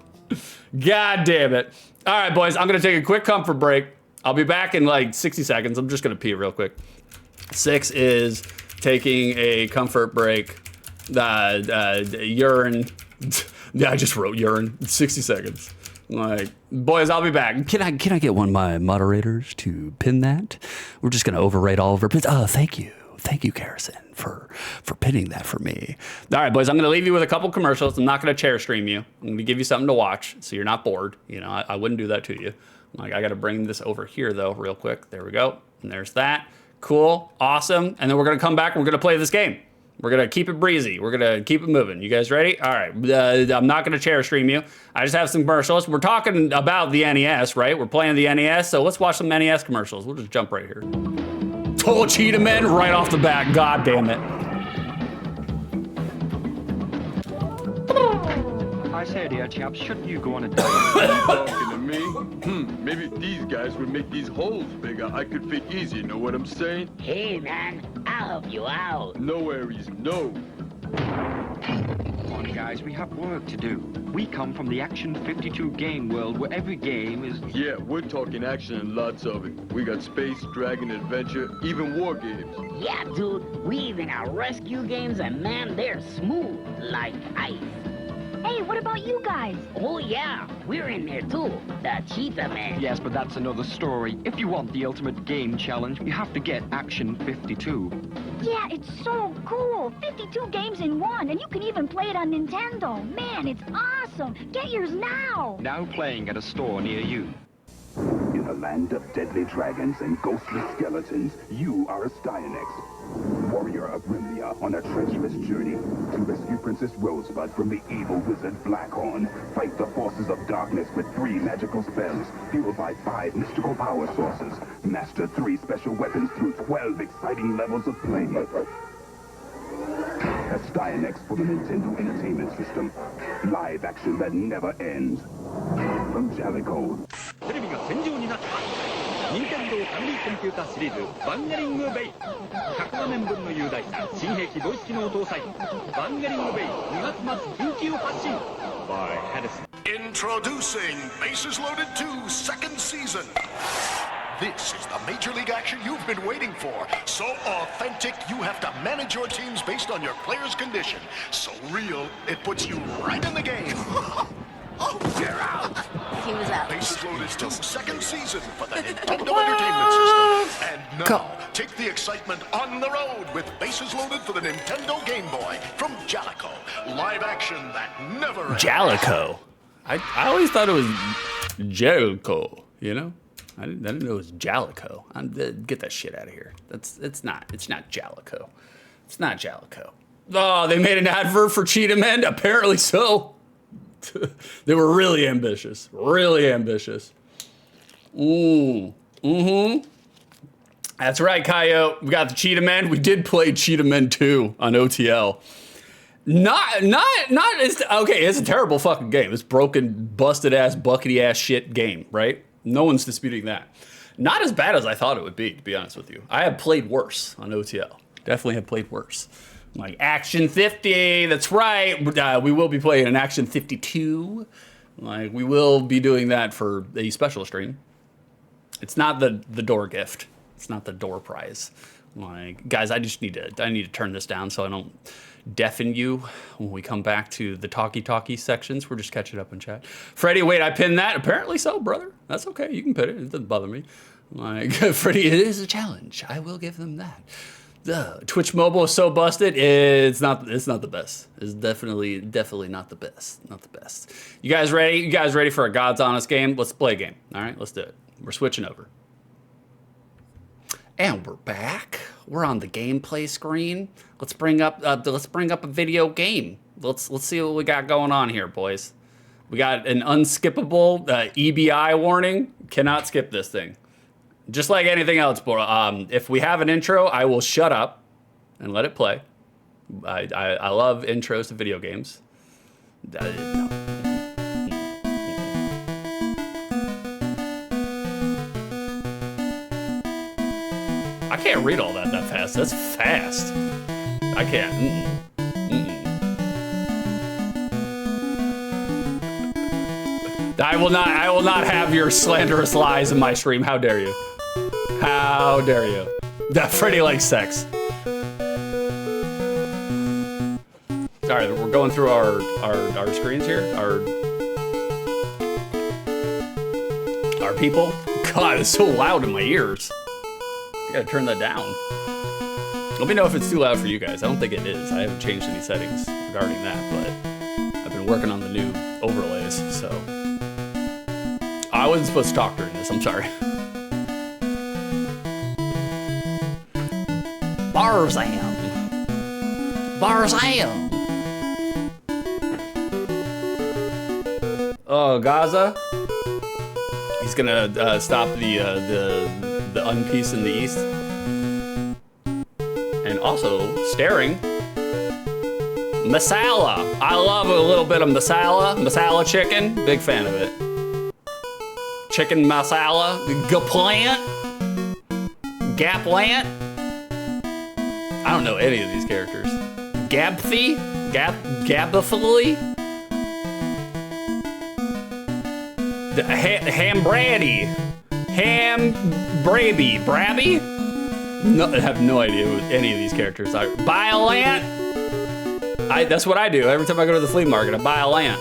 Speaker 2: God damn it. All right, boys, I'm gonna take a quick comfort break. I'll be back in like 60 seconds. I'm just gonna pee real quick. Six is taking a comfort break. Urine. Yeah, I just wrote urine. 60 seconds. Like, boys, I'll be back. Can I get one of my moderators to pin that? We're just gonna overwrite all of our pins. Oh, thank you, Garrison, for pinning that for me. All right, boys, I'm gonna leave you with a couple commercials. I'm not gonna chair stream you. I'm gonna give you something to watch so you're not bored. You know, I wouldn't do that to you. Like, I gotta bring this over here though, real quick. There we go. And there's that. Cool, awesome. And then we're gonna come back and we're gonna play this game. We're gonna keep it breezy. We're gonna keep it moving. You guys ready? All right, I'm not gonna chair stream you. I just have some commercials. We're talking about the NES, right? We're playing the NES, so let's watch some NES commercials. We'll just jump right here. Total Cheetah Men right off the bat, god damn it.
Speaker 5: I say, dear chap, shouldn't you go on a diet?
Speaker 6: Talking to me? Maybe if these guys would make these holes bigger, I could fit easy, know what I'm saying?
Speaker 7: Hey, man, I'll help you out.
Speaker 6: No worries, no.
Speaker 5: Come on, guys, we have work to do. We come from the Action 52 game world where every game is...
Speaker 6: Yeah, we're talking action and lots of it. We got space, dragon, adventure, even war games.
Speaker 7: Yeah, dude, we even have rescue games, and man, they're smooth like ice.
Speaker 8: Hey, what about you guys?
Speaker 7: Oh, yeah, we're in there too. The Cheetah Man.
Speaker 5: Yes, but that's another story. If you want the ultimate game challenge, you have to get Action 52.
Speaker 8: Yeah, it's so cool. 52 games in one, and you can even play it on Nintendo. Man, it's awesome. Get yours now.
Speaker 5: Now playing at a store near you.
Speaker 9: In the land of deadly dragons and ghostly skeletons, you are a Stionex, warrior of Rimlia on a treacherous journey to rescue Princess Rosebud from the evil wizard Blackhorn. Fight the forces of darkness with 3 magical spells, fueled by 5 mystical power sources. Master 3 special weapons through 12 exciting levels of play. A Stionex for the Nintendo Entertainment System. Live action that never ends. From Jalico.
Speaker 10: テレビが戦場になった任天堂ファミリーコンピュータシリーズバンガリングベイ100万年分の雄大新兵器ボイス機能搭載バンガリングベイ2月末緊急発進 by Hedison.
Speaker 11: Introducing Bases Loaded 2 second season. This is the Major League action you've been waiting for. So authentic, you have to manage your teams based on your player's condition. So real, it puts you right in the game. Oh, you're out.
Speaker 12: He was out.
Speaker 11: Bases Loaded 2 second season for the Nintendo Entertainment System. And now, take the excitement on the road with Bases Loaded for the Nintendo Game Boy from Jalico. Live action that never ends.
Speaker 2: Jalico. I always thought it was Jericho, you know? I didn't know it was Jalico. Get that shit out of here. It's not Jalico. It's not Jalico. Oh, they made an advert for Cheetah Men? Apparently so. They were really ambitious. Really ambitious. That's right, Coyote. We got the Cheetah Men. We did play Cheetah Men 2 on OTL. Okay, it's a terrible fucking game. It's broken, busted ass, buckety ass shit game, right? No one's disputing that. Not as bad as I thought it would be, to be honest with you. I have played worse on OTL. Definitely have played worse. Like Action 50, that's right. We will be playing an Action 52. Like we will be doing that for a special stream. It's not the door gift. It's not the door prize. Like guys, I need to turn this down so I don't deafen you when we come back to the talkie sections. We're just catching up in chat. Freddie, wait, I pinned that. Apparently so, brother. That's okay. You can pin it. It doesn't bother me. Like Freddie, it is a challenge. I will give them that. The Twitch mobile is so busted. It's not the best. It's definitely not the best. Not the best. You guys ready? You guys ready for a God's honest game? Let's play a game. All right, let's do it. We're switching over. And we're back. We're on the gameplay screen. Let's bring up a video game. Let's see what we got going on here, boys. We got an unskippable EBI warning. Cannot skip this thing. Just like anything else, if we have an intro, I will shut up and let it play. I love intros to video games. No. I can't read all that fast. That's fast. I can't. I will not have your slanderous lies in my stream. How dare you? How dare you? That Freddy likes sex. Sorry, we're going through our screens here. Our people. God, it's so loud in my ears. I gotta turn that down. Let me know if it's too loud for you guys. I don't think it is. I haven't changed any settings regarding that, but I've been working on the new overlays, so. I wasn't supposed to talk during this, I'm sorry. Barzam. Oh, Gaza. He's gonna stop the unpeace in the east. And also, staring Masala. I love a little bit of masala. Masala chicken. Big fan of it. Chicken masala. Gaplant. Gaplant. I don't know any of these characters. Gabthy? Gabathily? Hambrady. Brabby? No, I have no idea what any of these characters are. Biolant? That's what I do. Every time I go to the flea market, I buy a lamp.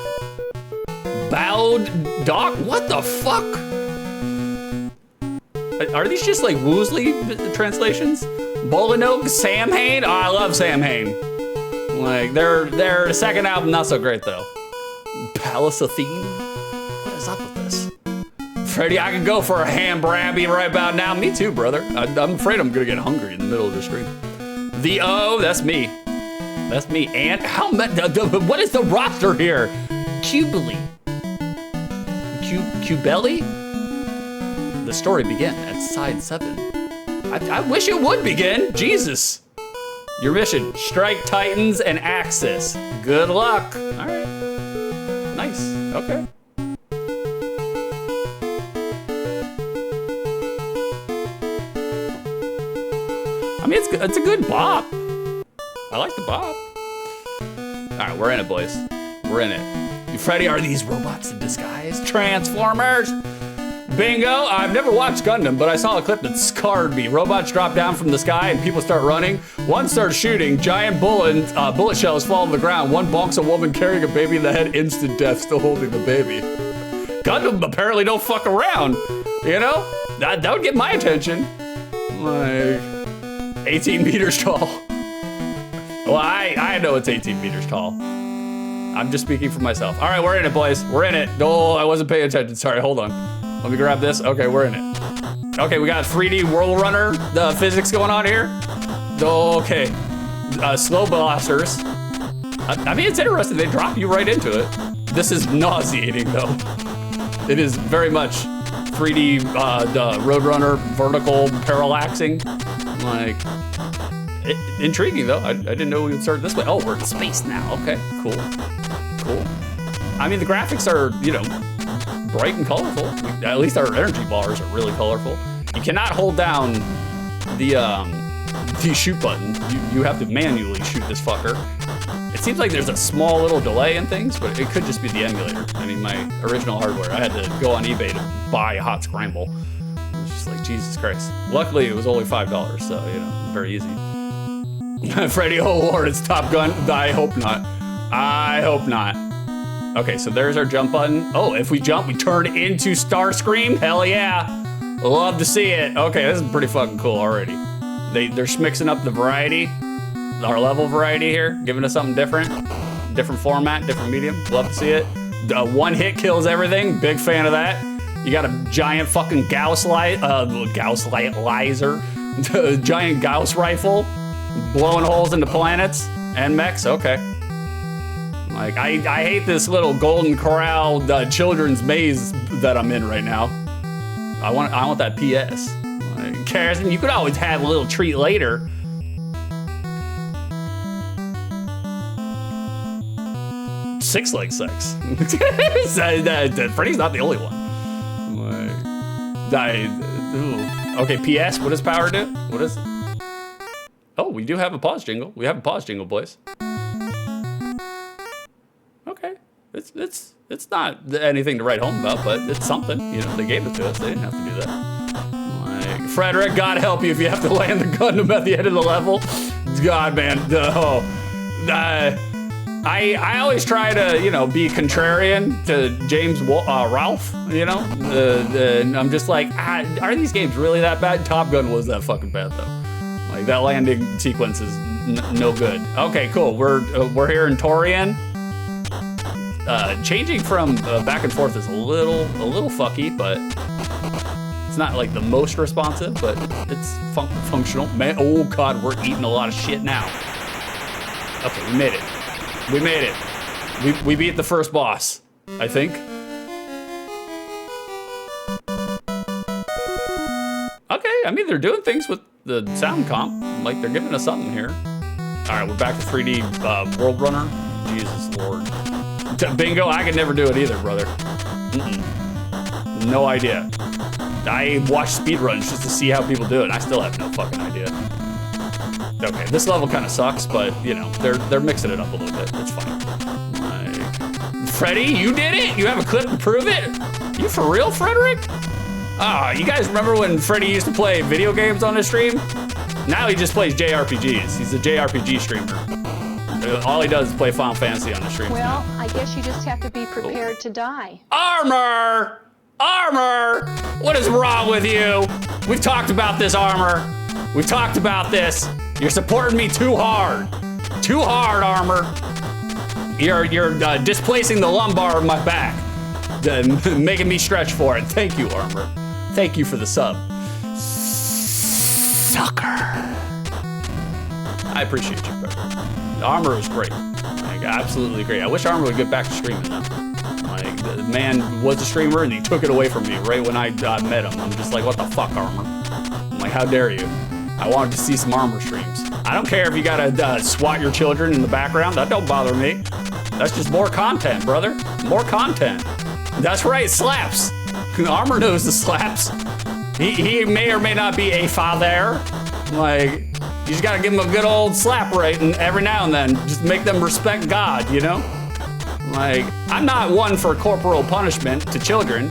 Speaker 2: Bowed Doc? What the fuck? Are these just like Woosley translations? Bolinogue, Sam Hain? Oh, I love Sam Hain. Like, their second album, not so great though. Palace Athene? What is up with this? Freddy, I can go for a ham brabby right about now. Me too, brother. I'm afraid I'm gonna get hungry in the middle of the stream. The O, that's me. That's me. And how much? What is the roster here? Cubely. Cubelli? The story began at side 7. I wish it would begin. Jesus. Your mission: strike Titans and Axis. Good luck. All right. Nice. Okay. I mean, it's a good bop. I like the bop. All right, we're in it, boys. We're in it. Freddy, are these robots in disguise? Transformers. Bingo. I've never watched Gundam, but I saw a clip that scarred me. Robots drop down from the sky and people start running. One starts shooting. Giant bullet shells fall on the ground. One bonks a woman carrying a baby in the head. Instant death, still holding the baby. Gundam apparently don't fuck around. You know? That would get my attention. Like, 18 meters tall. Well, I know it's 18 meters tall. I'm just speaking for myself. All right, we're in it, boys. We're in it. Oh, I wasn't paying attention. Sorry, hold on. Let me grab this. Okay, we're in it. Okay, we got 3D Whirl Runner, the physics going on here. Okay, slow blasters. I mean, it's interesting. They drop you right into it. This is nauseating, though. It is very much 3D Roadrunner, vertical parallaxing. Like, intriguing, though. I didn't know we would start this way. Oh, we're in space now. Okay, cool. Cool. I mean, the graphics are, you know, bright and colorful. At least our energy bars are really colorful. You cannot hold down the shoot button. You have to manually shoot this fucker. It seems like there's a small little delay in things, but it could just be the emulator. I mean, my original hardware, I had to go on eBay to buy a hot scramble. It was just like, Jesus Christ. Luckily, it was only $5, so, you know, very easy. Freddy, oh Lord, it's Top Gun. I hope not. I hope not. Okay, so there's our jump button. Oh, if we jump, we turn into Starscream? Hell yeah. Love to see it. Okay, this is pretty fucking cool already. They're mixing up the variety, our level variety here, giving us something different. Different format, different medium. Love to see it. One hit kills everything. Big fan of that. You got a giant fucking Gauss laser, giant Gauss rifle, blowing holes into planets and mechs. Okay. Like, I hate this little Golden Corral children's maze that I'm in right now. I want that PS. Like, Carson, you could always have a little treat later. Six-leg sex. Freddy's not the only one. Like, okay, PS, what does power do? What is it? Oh, we do have a pause jingle. We have a pause jingle, boys. Okay, it's not anything to write home about, but it's something. You know, they gave it to us. They didn't have to do that. Like, Frederick, God help you if you have to land the Gundam at the end of the level. God, man. Oh, I always try to, you know, be contrarian to James Ralph. You know, and I'm just like, are these games really that bad? Top Gun was that fucking bad though. Like, that landing sequence is no good. Okay, cool. We're here in Torian. Changing from back and forth is a little fucky, but it's not like the most responsive, but it's functional. Man, oh God, we're eating a lot of shit now. Okay, we made it. We made it. We beat the first boss, I think. Okay, I mean, they're doing things with the sound comp. Like, they're giving us something here. All right, we're back to 3D World Runner. Jesus Lord. Bingo, I could never do it either, brother. No idea. I watch speedruns just to see how people do it, and I still have no fucking idea. Okay, this level kind of sucks, but you know, they're mixing it up a little bit. It's fine. Like, Freddy, you did it? You have a clip to prove it? You for real, Frederick? Ah, you guys remember when Freddy used to play video games on his stream? Now he just plays JRPGs. He's a JRPG streamer. All he does is play Final Fantasy on the stream.
Speaker 4: Well, I guess you just have to be prepared to die.
Speaker 2: Armor! Armor! What is wrong with you? We've talked about this, Armor. We've talked about this. You're supporting me too hard. Too hard, Armor. You're displacing the lumbar of my back. Making me stretch for it. Thank you, Armor. Thank you for the sub. Sucker. I appreciate you, brother. Armor was great. Like, absolutely great. I wish Armor would get back to streaming though. Like, the man was a streamer and he took it away from me right when I met him. I'm just like, what the fuck, Armor? I'm like, how dare you? I wanted to see some Armor streams. I don't care if you gotta swat your children in the background. That don't bother me. That's just more content, brother. More content. That's right, slaps. Armor knows the slaps. He may or may not be a father. Like, you just gotta give him a good old slap right and every now and then. Just make them respect God, you know? Like, I'm not one for corporal punishment to children.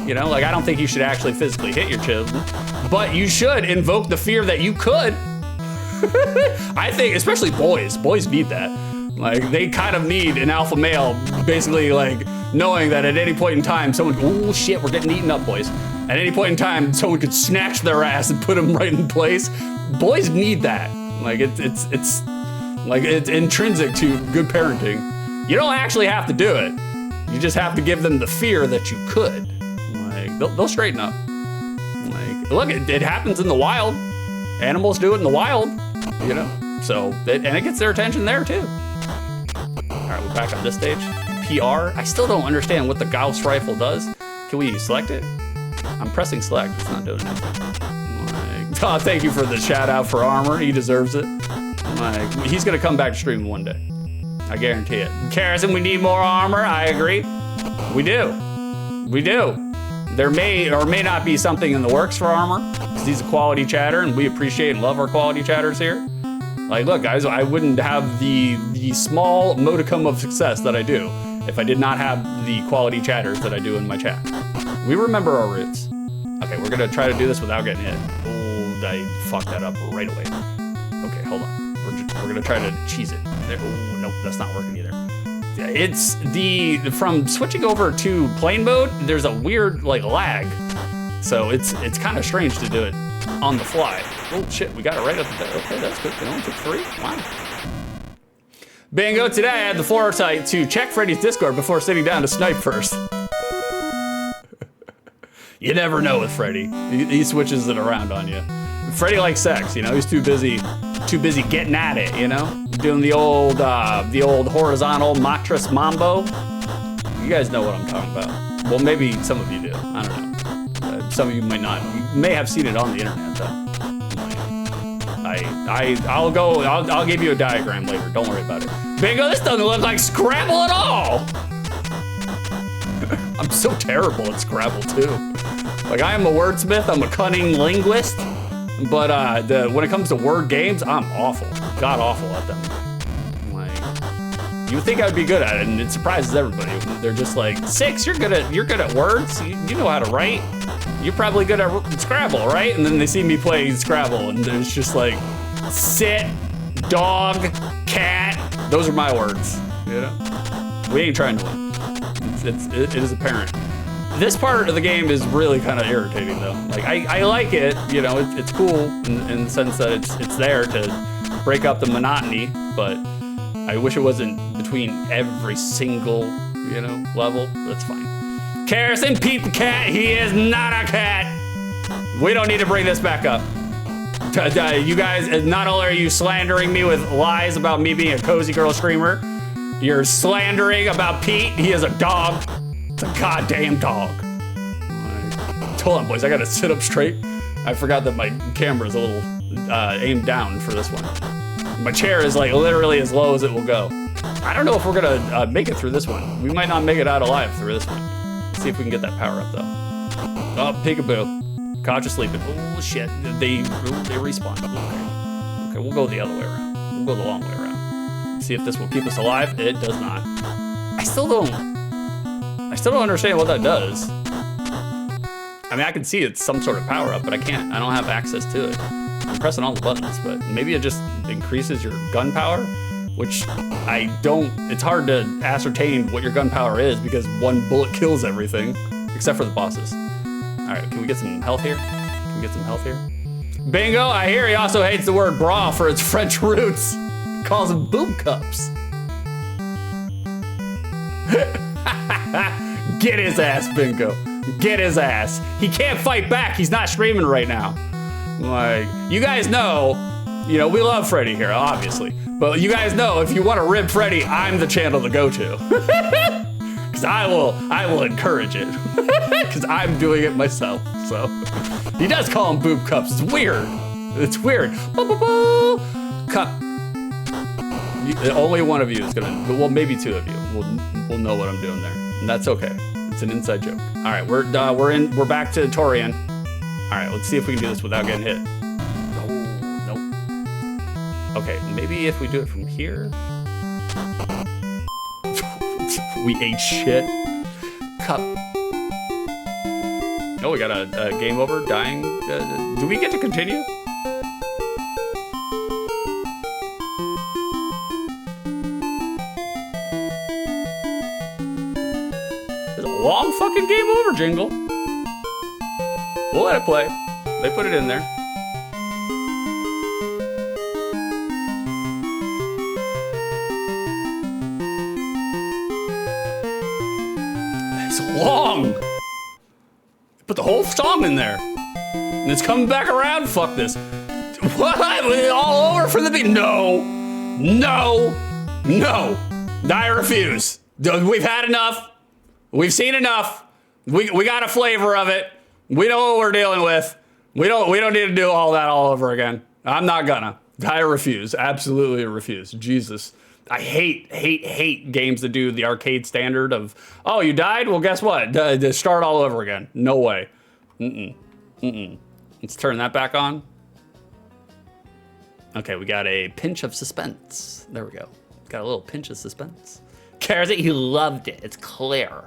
Speaker 2: You know, like, I don't think you should actually physically hit your children. But you should invoke the fear that you could. I think, especially boys. Boys need that. Like, they kind of need an alpha male, basically, like, knowing that at any point in time, someone, oh shit, we're getting eaten up, boys. At any point in time, someone could snatch their ass and put them right in place. Boys need that. Like, it's like, it's intrinsic to good parenting. You don't actually have to do it. You just have to give them the fear that you could. Like, they'll straighten up. Like, look, it happens in the wild. Animals do it in the wild, you know? So, and it gets their attention there too. All right, we're back on this stage. PR, I still don't understand what the Gauss rifle does. Can we select it? I'm pressing select, it's not doing anything. Like, oh, thank you for the shout out for Armor, he deserves it. Like, he's gonna come back to stream one day. I guarantee it. Carrison, we need more Armor, I agree. We do. We do. There may or may not be something in the works for Armor, because he's a quality chatter, and we appreciate and love our quality chatters here. Like, look, guys, I wouldn't have the small modicum of success that I do if I did not have the quality chatters that I do in my chat. We remember our roots. Okay, we're gonna try to do this without getting hit. Oh, I fucked that up right away. Okay, hold on. We're gonna try to cheese it. There. Oh, nope, that's not working either. It's from switching over to plane mode, there's a weird, like, lag. So it's kind of strange to do it on the fly. Oh shit, we got it right up there. Okay, that's good. It only took 3. Wow. Bingo, today I had the foresight to check Freddy's Discord before sitting down to snipe first. You never know with Freddy. He switches it around on you. Freddy likes sex, you know, he's too busy getting at it, you know? Doing the old horizontal mattress mambo. You guys know what I'm talking about. Well, maybe some of you do, I don't know. Some of you might not. You may have seen it on the internet though. I'll give you a diagram later. Don't worry about it. Bingo, this doesn't look like Scramble at all. I'm so terrible at Scrabble too. Like, I am a wordsmith, I'm a cunning linguist, but when it comes to word games, I'm awful. God awful at them. Like, you would think I would be good at it, and it surprises everybody. They're just like, 6, you're good at words? You know how to write? You're probably good at Scrabble, right? And then they see me play Scrabble, and it's just like, sit, dog, cat. Those are my words, you know? We ain't trying to win. It is apparent. This part of the game is really kind of irritating though. Like, I like it, you know, it's cool in the sense that it's there to break up the monotony, but I wish it wasn't between every single, you know, level. That's fine. Carrison, Pete the cat, he is not a cat. We don't need to bring this back up. You guys, not only are you slandering me with lies about me being a cozy girl streamer, you're slandering about Pete. He is a dog. It's a goddamn dog. Hold on, boys. I gotta sit up straight. I forgot that my camera's a little aimed down for this one. My chair is like literally as low as it will go. I don't know if we're gonna make it through this one. We might not make it out alive through this one. Let's see if we can get that power up though. Oh, peekaboo. Caught you sleeping. Oh shit, they respawn. Okay, we'll go the other way around. We'll go the long way around. See if this will keep us alive. It does not. I still don't understand what that does. I mean, I can see it's some sort of power up, but I don't have access to it. I'm pressing all the buttons, but maybe it just increases your gun power, which it's hard to ascertain what your gun power is because one bullet kills everything, except for the bosses. All right, can we get some health here? Bingo, I hear he also hates the word bra for its French roots. Calls them boob cups. Get his ass, Bingo. Get his ass. He can't fight back. He's not streaming right now. Like, you guys know, we love Freddy here, obviously. But you guys know if you want to rib Freddy, I'm the channel to go to. Because I will encourage it. Because I'm doing it myself. So he does call them boob cups. It's weird. Cup. Only one of you is gonna, well, maybe two of you will know what I'm doing there. And that's okay. It's an inside joke. All right, we're back to Torian. All right, let's see if we can do this without getting hit. Oh, nope. Okay, maybe if we do it from here. We ate shit. Cup. Oh, we got a game over, dying. Do we get to continue? Long fucking game over jingle. We'll let it play. They put it in there. It's long. Put the whole song in there. And it's coming back around. Fuck this. What? All over from the beginning? No. I refuse. We've had enough. We've seen enough. We got a flavor of it. We know what we're dealing with. We don't need to do all that all over again. I'm not gonna. I refuse. Absolutely refuse. Jesus. I hate games that do the arcade standard of, oh, you died? Well, guess what? Start all over again. No way. Let's turn that back on. Okay, we got a pinch of suspense. There we go. Got a little pinch of suspense. Cares it? He loved it. It's clear.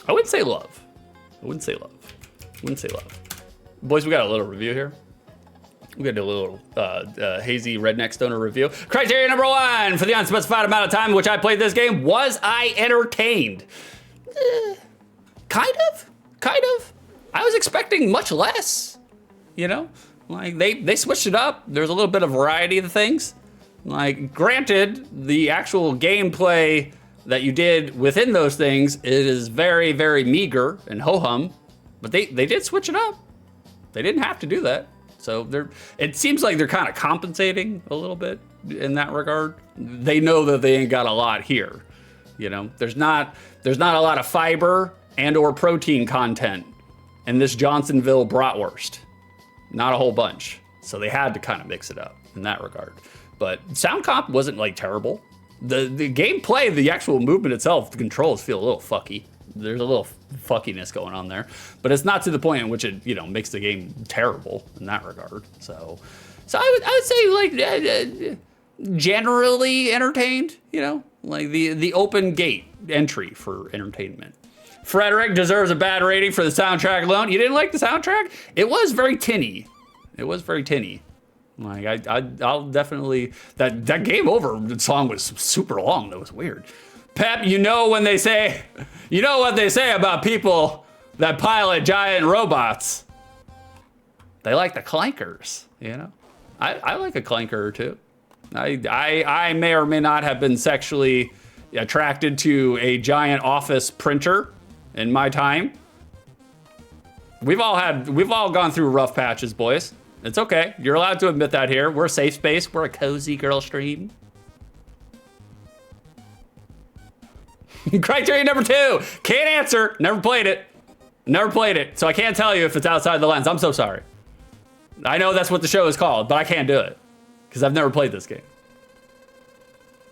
Speaker 2: I wouldn't say love. Boys, we got a little review here. We got to do a little hazy redneck stoner review. Criteria number 1 for the unspecified amount of time in which I played this game. Was I entertained? Kind of. I was expecting much less. Like they switched it up. There's a little bit of variety of the things. Like, granted, the actual gameplay that you did within those things, it is very, very meager and ho-hum, but they did switch it up. They didn't have to do that. So it seems like they're kind of compensating a little bit in that regard. They know that they ain't got a lot here. There's not a lot of fiber and or protein content in this Johnsonville bratwurst. Not a whole bunch. So they had to kind of mix it up in that regard. But sound comp wasn't like terrible. The gameplay, the actual movement itself, the controls feel a little fucky. There's a little fuckiness going on there, but it's not to the point in which it makes the game terrible in that regard. So I would say like generally entertained. Like the open gate entry for entertainment. Frederick deserves a bad rating for the soundtrack alone. You didn't like the soundtrack? It was very tinny. Like I'll definitely that game over song was super long. That was weird. Pep, you know what they say about people that pilot giant robots. They like the clankers, I like a clanker or two. I may or may not have been sexually attracted to a giant office printer in my time. We've all gone through rough patches, boys. It's okay. You're allowed to admit that here. We're a safe space. We're a cozy girl stream. Criteria number 2. Can't answer. Never played it. So I can't tell you if it's outside the lens. I'm so sorry. I know that's what the show is called, but I can't do it because I've never played this game.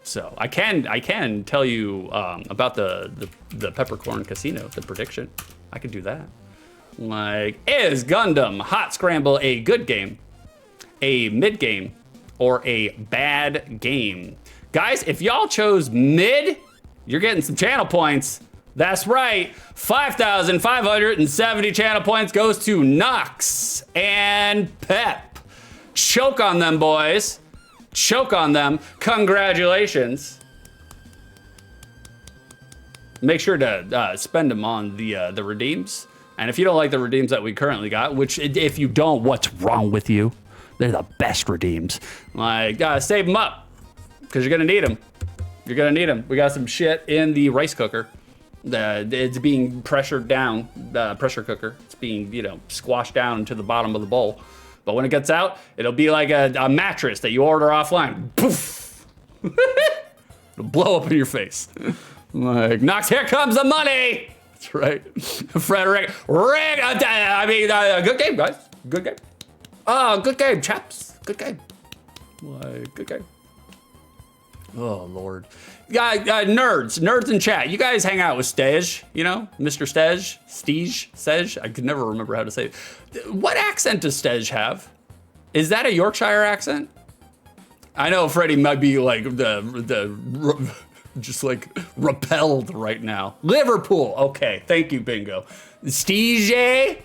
Speaker 2: So I can tell you about the Peppercorn Casino, the prediction. I can do that. Like, is Gundam Hot Scramble a good game, a mid game, or a bad game? Guys, if y'all chose mid, you're getting some channel points. That's right, 5,570 channel points goes to Nox and Pep. Choke on them, boys. Choke on them. Congratulations. Make sure to spend them on the redeems. And if you don't like the redeems that we currently got, which if you don't, what's wrong with you? They're the best redeems. Like, save them up because you're gonna need them. You're gonna need them. We got some shit in the rice cooker. It's being pressured down, the pressure cooker. It's being, squashed down into the bottom of the bowl. But when it gets out, it'll be like a mattress that you order offline. Poof! It'll blow up in your face. Like, Nox, here comes the money! That's right. Frederick, good game, guys. Good game. Good game, chaps. Good game. Like, good game. Oh, Lord. Nerds in chat. You guys hang out with Stej, Mr. Stej. I could never remember how to say it. What accent does Stej have? Is that a Yorkshire accent? I know Freddie might be like just like repelled right now. Liverpool. Okay, thank you, Bingo. Stej,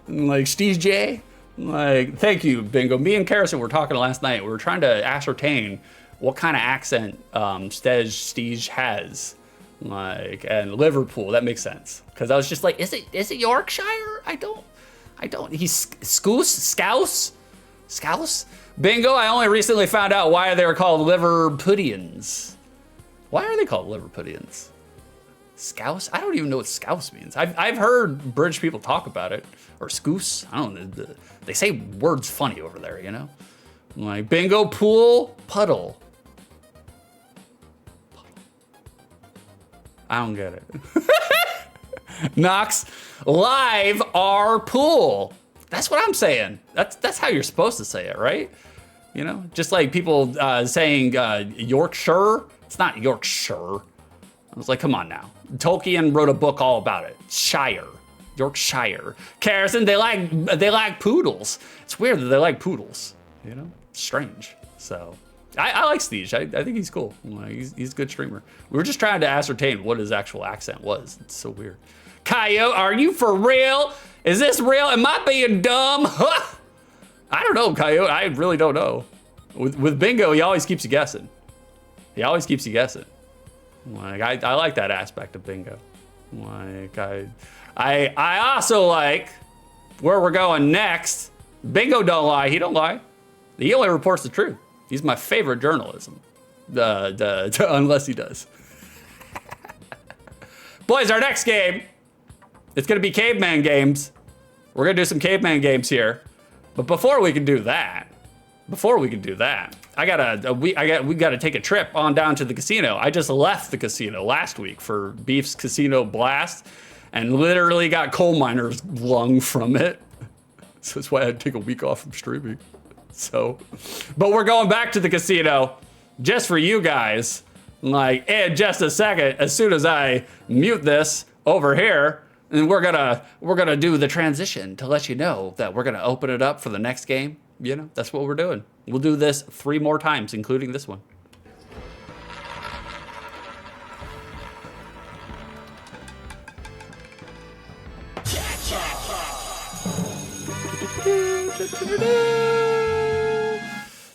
Speaker 2: like Stej. Like, thank you, Bingo. Me and Karison were talking last night. We were trying to ascertain what kind of accent Stej has. Like, and Liverpool, that makes sense. Because I was just like, is it Yorkshire? I don't. He's Scouse? Bingo, I only recently found out why they were called Liverpudlians. Why are they called Liverpudlians? Scouse? I don't even know what Scouse means. I've heard British people talk about it. Or Scouse. I don't know. They say words funny over there, Like, Bingo, pool, puddle. I don't get it. Nox, live our pool. That's what I'm saying. That's how you're supposed to say it, right? Just like people saying Yorkshire. It's not Yorkshire. I was like, come on now. Tolkien wrote a book all about it. Yorkshire. Karison, they like poodles. It's weird that they like poodles. Strange. So I like Stege. I think he's cool. Like, he's a good streamer. We were just trying to ascertain what his actual accent was. It's so weird. Coyote, are you for real? Is this real? Am I being dumb? I don't know, Coyote. I really don't know. With Bingo, he always keeps you guessing. Like, I like that aspect of Bingo. Like, I also like where we're going next. Bingo don't lie. He don't lie. He only reports the truth. He's my favorite journalism. Unless he does. Boys, our next game, it's gonna be Caveman Games. We're gonna do some Caveman Games here. But before we can do that, we gotta take a trip on down to the casino. I just left the casino last week for Beef's Casino Blast and literally got coal miner's lung from it. So that's why I had to take a week off from streaming. So, but we're going back to the casino just for you guys. Like, in just a second, as soon as I mute this over here, and we're gonna do the transition to let you know that we're gonna open it up for the next game. That's what we're doing. We'll do this 3 more times, including this one.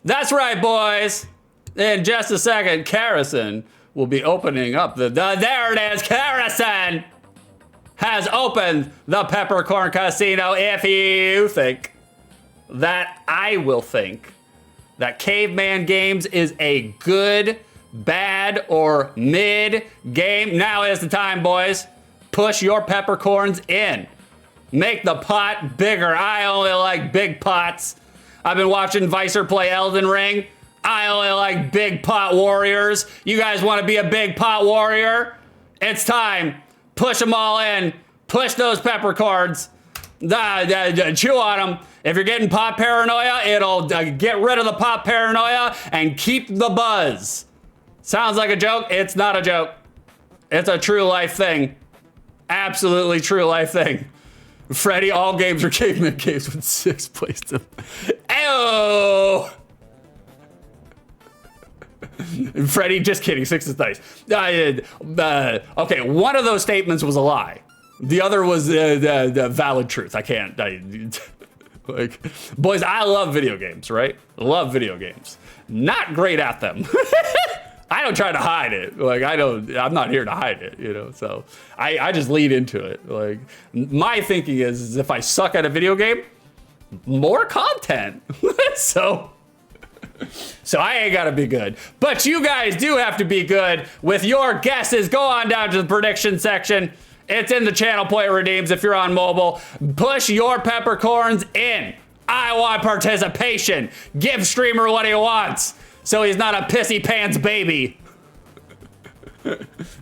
Speaker 2: That's right, boys. In just a second, Karison will be opening up there it is, Karison has opened the Peppercorn Casino. If you think that I will think that Caveman Games is a good, bad, or mid game, now is the time, boys. Push your peppercorns in. Make the pot bigger. I only like big pots. I've been watching Vicer play Elden Ring. I only like big pot warriors. You guys want to be a big pot warrior? It's time. Push them all in. Push those peppercorns. Chew on them. If you're getting pot paranoia, it'll get rid of the pot paranoia and keep the buzz. Sounds like a joke? It's not a joke. It's a true life thing. Absolutely true life thing. Freddy, all games are caveman games with 6 plays. Ew! Freddy, just kidding. 6 is nice. Okay, one of those statements was a lie. The other was the valid truth. I can't. Like, boys, I love video games, right? Love video games. Not great at them. I don't try to hide it. Like, I'm not here to hide it, you know? So I just lead into it. Like, my thinking is if I suck at a video game, more content. So I ain't gotta be good. But you guys do have to be good with your guesses. Go on down to the prediction section. It's in the channel Play Redeems if you're on mobile. Push your peppercorns in. I want participation. Give streamer what he wants so he's not a pissy pants baby.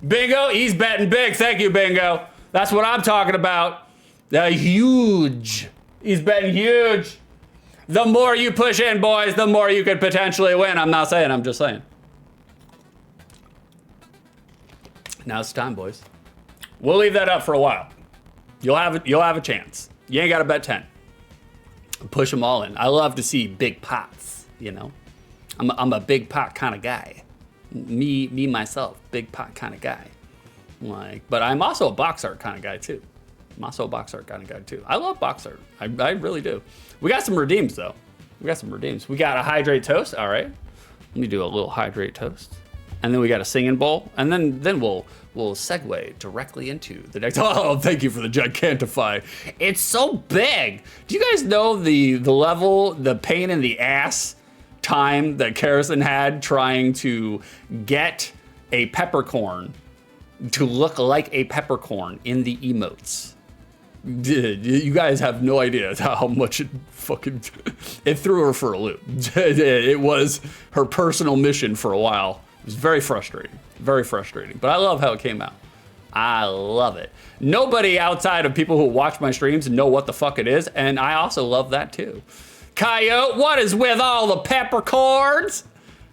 Speaker 2: Bingo, he's betting big. Thank you, Bingo. That's what I'm talking about. Huge. He's betting huge. The more you push in, boys, the more you could potentially win. I'm not saying, I'm just saying. Now it's time, boys. We'll leave that up for a while. You'll have a chance. You ain't got to bet 10. Push them all in. I love to see big pots, you know. I'm a big pot kind of guy. Me myself, big pot kind of guy. Like, but I'm also a box art kind of guy too. I love box art. I really do. We got some redeems though. We got a hydrate toast. All right. Let me do a little hydrate toast. And then we got a singing bowl. And then we'll segue directly into the next. Oh, thank you for the gigantify. It's so big. Do you guys know the level, the pain in the ass time that Karrison had trying to get a peppercorn to look like a peppercorn in the emotes? You guys have no idea how much it threw her for a loop. It was her personal mission for a while. It was very frustrating, but I love how it came out. I love it. Nobody outside of people who watch my streams know what the fuck it is, and I also love that too. Coyote, what is with all the peppercorns?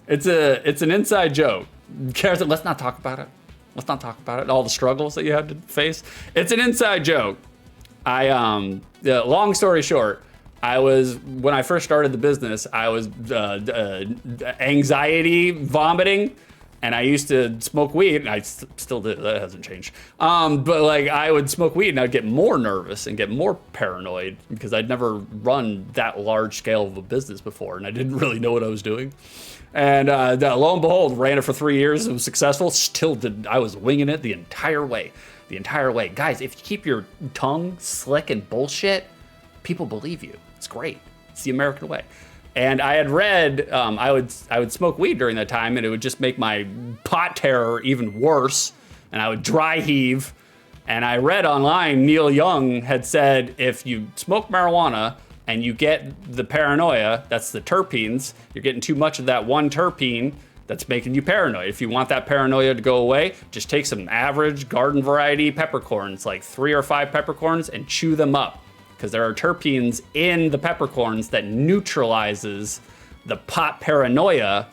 Speaker 2: It's an inside joke. Karrison, let's not talk about it. All the struggles that you had to face. It's an inside joke. Long story short, when I first started the business, I was anxiety vomiting, and I used to smoke weed, and I still do, that hasn't changed. But like, I would smoke weed and I'd get more nervous and get more paranoid because I'd never run that large scale of a business before, and I didn't really know what I was doing. And lo and behold, ran it for 3 years, it was successful, I was winging it the entire way. Guys, if you keep your tongue slick and bullshit, people believe you. It's great. It's the American way. And I had read, I would smoke weed during that time, and it would just make my pot terror even worse, and I would dry heave. And I read online, Neil Young had said, if you smoke marijuana and you get the paranoia, that's the terpenes, you're getting too much of that one terpene that's making you paranoid. If you want that paranoia to go away, just take some average garden variety peppercorns, like 3 or 5 peppercorns, and chew them up. Because there are terpenes in the peppercorns that neutralizes the pot paranoia,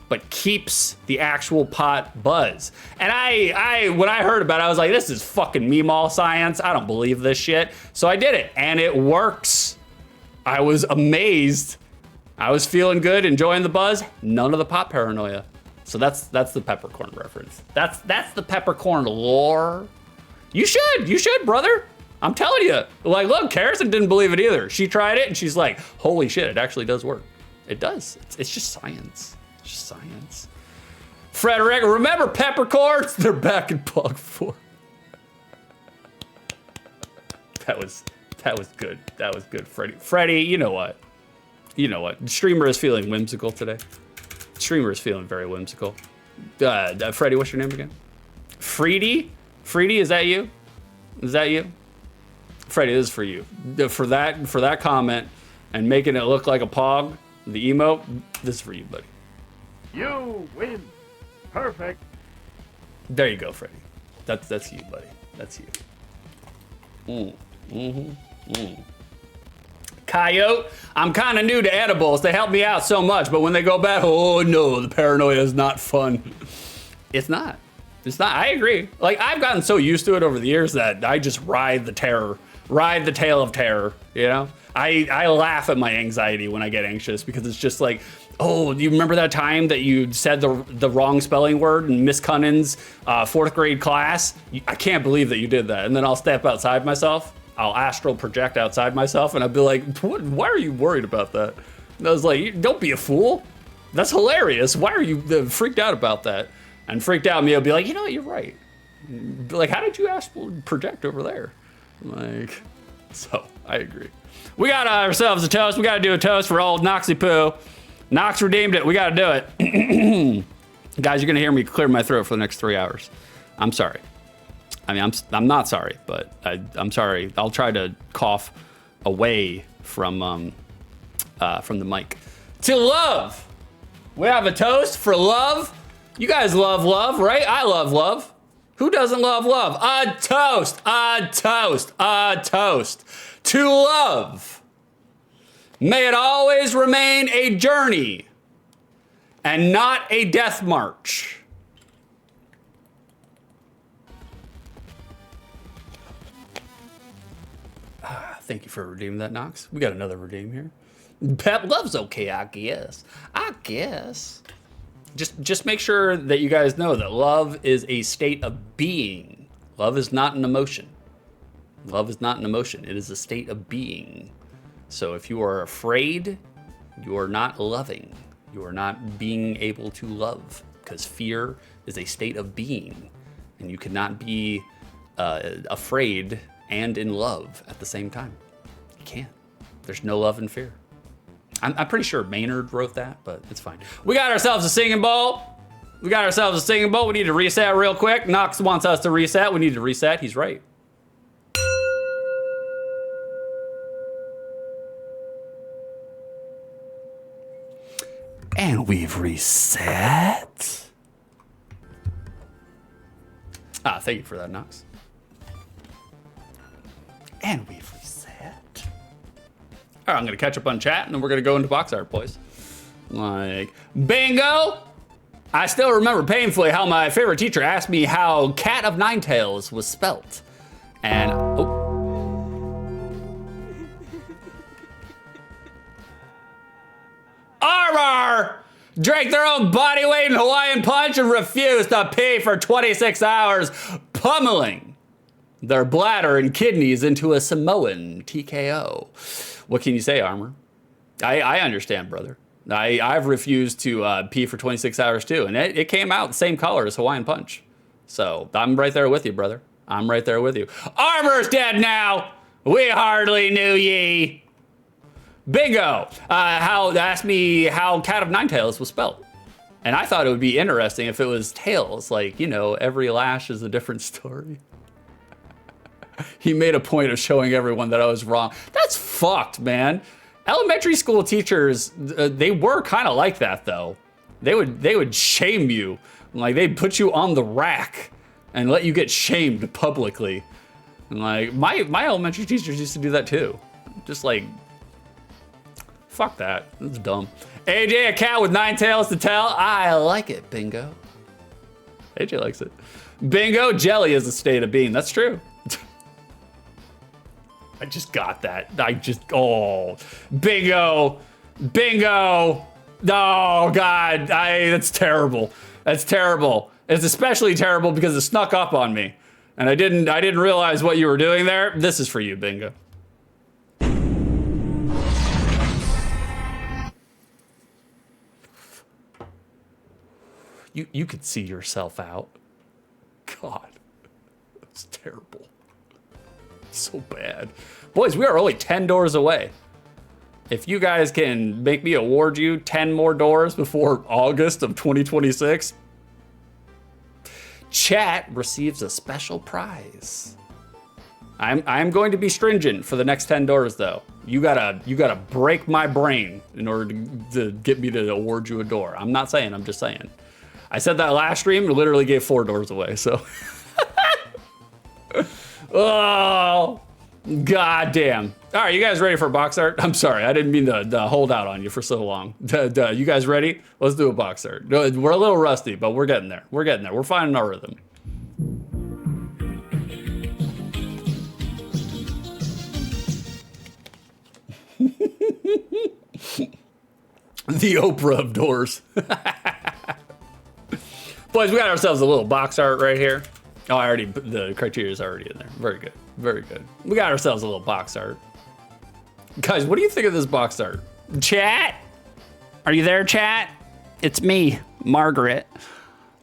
Speaker 2: but keeps the actual pot buzz. And when I heard about it, I was like, this is fucking meemaw science. I don't believe this shit. So I did it, and it works. I was amazed. I was feeling good, enjoying the buzz. None of the pot paranoia. So that's the peppercorn reference. That's the peppercorn lore. You should, brother. I'm telling you. Like, look, Karrison didn't believe it either. She tried it and she's like, holy shit, it actually does work. It does. It's just science. It's just science. Frederick, remember peppercorns? They're back in Pog 4. That was good. That was good, Freddie. Freddie, you know what? Streamer is feeling whimsical today. Streamer is feeling very whimsical. Freddie, what's your name again? Freedy? Freedy, is that you? Freddie, this is for you. For that comment and making it look like a pog, the emote, this is for you, buddy.
Speaker 3: You win. Perfect.
Speaker 2: There you go, Freddie. That's you, buddy. That's you. Mm-hmm. Coyote, I'm kind of new to edibles. They help me out so much, but when they go bad, oh no, the paranoia is not fun. It's not. It's not. I agree. Like, I've gotten so used to it over the years that I just ride the terror, ride the tail of terror, you know? I laugh at my anxiety when I get anxious because it's just like, oh, do you remember that time that you said the wrong spelling word in Miss Cunning's 4th grade class? I can't believe that you did that. And then I'll step outside myself. I'll astral project outside myself and I'll be like, why are you worried about that? And I was like, don't be a fool. That's hilarious. Why are you freaked out about that? And freaked out me, I'll be like, you know what, you're right. Be like, how did you astral project over there? Like, so I agree. We got ourselves a toast. We got to do a toast for old Noxy Poo. Nox redeemed it. We got to do it. Guys, you're going to hear me clear my throat for the next 3 hours. I'm sorry. I mean, I'm not sorry, but I'm sorry. I'll try to cough away from the mic. To love. We have a toast for love. You guys love love, right? I love love. Who doesn't love love? A toast, a toast, a toast. To love. May it always remain a journey and not a death march. Thank you for redeeming that, Nox. We got another redeem here. Pep love's okay, I guess. I guess. Just make sure that you guys know that love is a state of being. Love is not an emotion. Love is not an emotion. It is a state of being. So if you are afraid, you are not loving. You are not being able to love, because fear is a state of being, and you cannot be afraid and in love at the same time. You can't. There's no love and fear. I'm pretty sure Maynard wrote that, but it's fine. We got ourselves a singing bowl. We got ourselves a singing bowl. We need to reset real quick. Nox wants us to reset. We need to reset. He's right. And we've reset. Thank you for that, Nox. And we've reset. All right, I'm gonna catch up on chat and then we're gonna go into box art, boys. Like, bingo! I still remember painfully how my favorite teacher asked me how Cat of Nine Tails was spelt. And, Armor! Drank their own body weight in Hawaiian Punch and refused to pee for 26 hours, pummeling their bladder and kidneys into a Samoan TKO. What can you say, Armor? I understand, brother. I've refused to pee for 26 hours too, and it came out the same color as Hawaiian Punch. So I'm right there with you, brother. I'm right there with you. Armor's dead now. We hardly knew ye. Bingo. Asked me how Cat of Nine Tails was spelled. And I thought it would be interesting if it was tails, like, you know, every lash is a different story. He made a point of showing everyone that I was wrong. That's fucked, man. Elementary school teachers, they were kind of like that, though. They would shame you. Like, they'd put you on the rack and let you get shamed publicly. And like, my elementary teachers used to do that too. Just like, fuck that. That's dumb. AJ, a cat with 9 tails to tell. I like it, bingo. AJ likes it. Bingo, jelly is a state of being. That's true. I just got that. Bingo. Bingo. Oh, God. That's terrible. That's terrible. It's especially terrible because it snuck up on me. And I didn't realize what you were doing there. This is for you, bingo. You could see yourself out. God, that's terrible. So bad. Boys, we are only 10 doors away. If you guys can make me award you 10 more doors before August of 2026, chat receives a special prize. I'm going to be stringent for the next 10 doors though. You gotta break my brain in order to get me to award you a door. I'm not saying, I'm just saying. I said that last stream and literally gave 4 doors away, so. Oh, God damn. All right, you guys ready for box art? I'm sorry, I didn't mean to hold out on you for so long. You guys ready? Let's do a box art. We're a little rusty, but we're getting there. We're getting there. We're finding our rhythm. The Oprah of doors. Boys, we got ourselves a little box art right here. Oh, the criteria is already in there. Very good, very good. We got ourselves a little box art. Guys, what do you think of this box art? Chat? Are you there, chat? It's me, Margaret.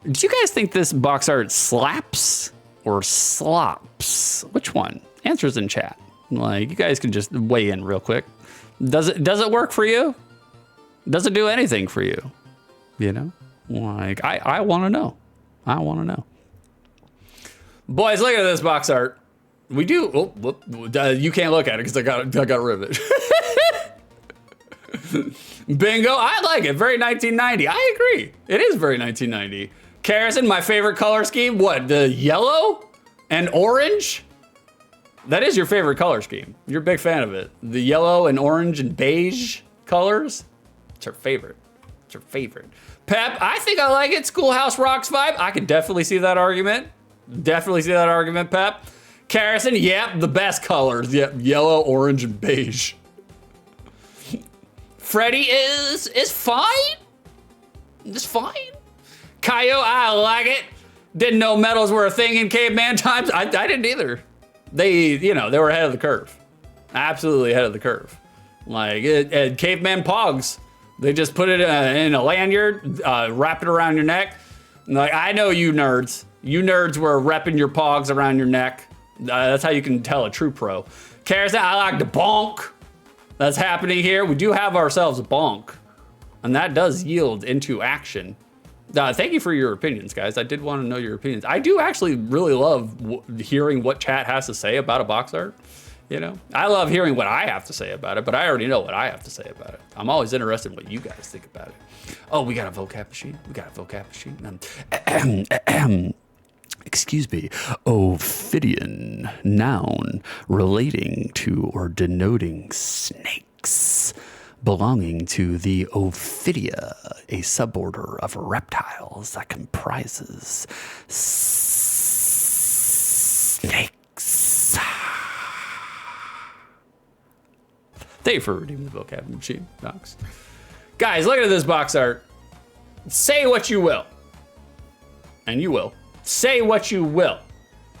Speaker 2: Do you guys think this box art slaps or slops? Which one? Answers in chat. Like, you guys can just weigh in real quick. Does it work for you? Does it do anything for you? You know? Like, I want to know. I want to know. Boys, look at this box art. We do. You can't look at it because I got rid of it. Bingo. I like it. Very 1990. I agree. It is very 1990. Karrison, my favorite color scheme. What? The yellow and orange? That is your favorite color scheme. You're a big fan of it. The yellow and orange and beige colors. It's her favorite. It's her favorite. Pep, I think I like it. Schoolhouse Rocks vibe. I could definitely see that argument. Definitely see that argument, Pep. Karrison, yep, the best colors. Yep, yellow, orange, and beige. Freddy is fine. It's fine. Kaio, I like it. Didn't know medals were a thing in caveman times. I didn't either. They were ahead of the curve. Absolutely ahead of the curve. Like, caveman pogs. They just put it in a lanyard, wrap it around your neck. Like, I know you nerds. You nerds were repping your pogs around your neck. That's how you can tell a true pro. Karrison, I like the bonk. That's happening here. We do have ourselves a bonk. And that does yield into action. Thank you for your opinions, guys. I did want to know your opinions. I do actually really love hearing what chat has to say about a box art. You know, I love hearing what I have to say about it, but I already know what I have to say about it. I'm always interested in what you guys think about it. Oh, we got a vocab machine. We got a vocab machine. Excuse me. Ophidian, noun, relating to or denoting snakes, belonging to the Ophidia, a suborder of reptiles that comprises snakes. Thank you for redeeming the vocab machine, Knox. Guys, look at this box art. Say what you will. And you will. Say what you will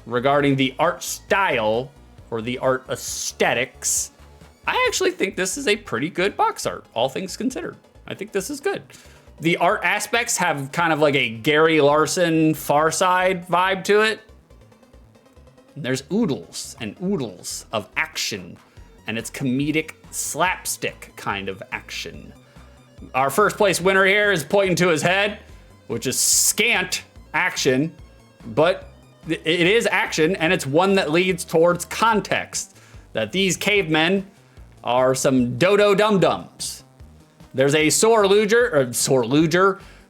Speaker 2: regarding the art style or the art aesthetics. I actually think this is a pretty good box art, all things considered. I think this is good. The art aspects have kind of like a Gary Larson Far Side vibe to it. And there's oodles and oodles of action, and it's comedic slapstick kind of action. Our first place winner here is pointing to his head, which is scant action, but it is action, and it's one that leads towards context, that these cavemen are some dodo dum-dums. There's a sore luger,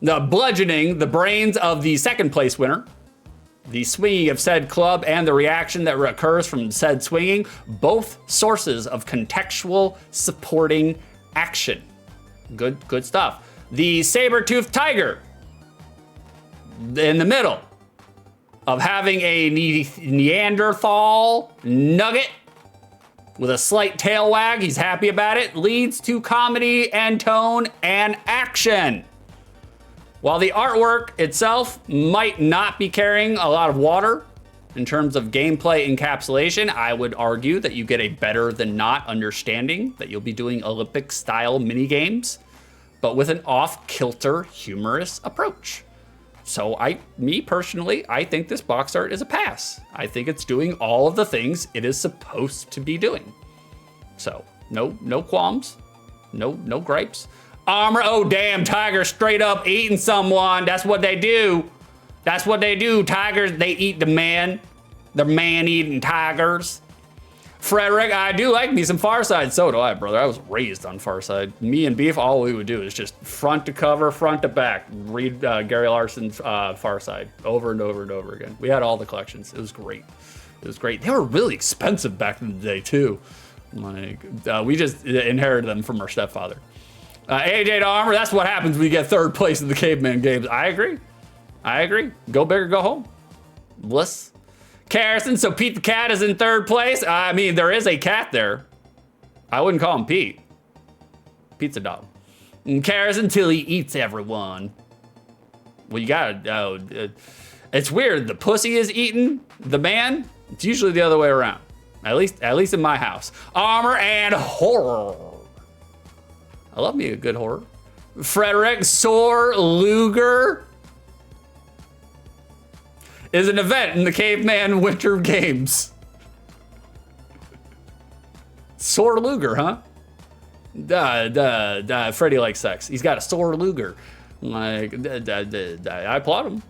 Speaker 2: the bludgeoning the brains of the second place winner, the swinging of said club, and the reaction that occurs from said swinging, both sources of contextual supporting action. Good stuff. The saber-toothed tiger in the middle of having a Neanderthal nugget with a slight tail wag, he's happy about it, leads to comedy and tone and action. While the artwork itself might not be carrying a lot of water in terms of gameplay encapsulation, I would argue that you get a better than not understanding that you'll be doing Olympic style mini games, but with an off-kilter humorous approach. So me personally, I think this box art is a pass. I think it's doing all of the things it is supposed to be doing. So no qualms, no gripes. Armor, oh damn, tiger straight up eating someone. That's what they do. That's what they do. Tigers, they eat the man. They're man-eating tigers. Frederick, I do like me some Far Side. So do I, brother. I was raised on Far Side. Me and Beef, all we would do is just front to cover, front to back, read Gary Larson's Far Side over and over and over again. We had all the collections. It was great. It was great. They were really expensive back in the day too. Like we just inherited them from our stepfather. AJ to Armor, that's what happens when you get third place in the Caveman Games. I agree. Go big or go home. Bliss. Carrison, so Pete the Cat is in third place. I mean, there is a cat there. I wouldn't call him Pete. Pete's a dog. And Carrison till he eats everyone. Well, you gotta, it's weird. The pussy is eating the man. It's usually the other way around. At least in my house. Armor and horror. I love me a good horror. Frederick Sore Luger is an event in the Caveman Winter Games. Sore Luger, huh? Freddy likes sex. He's got a sore Luger. Like, I applaud him.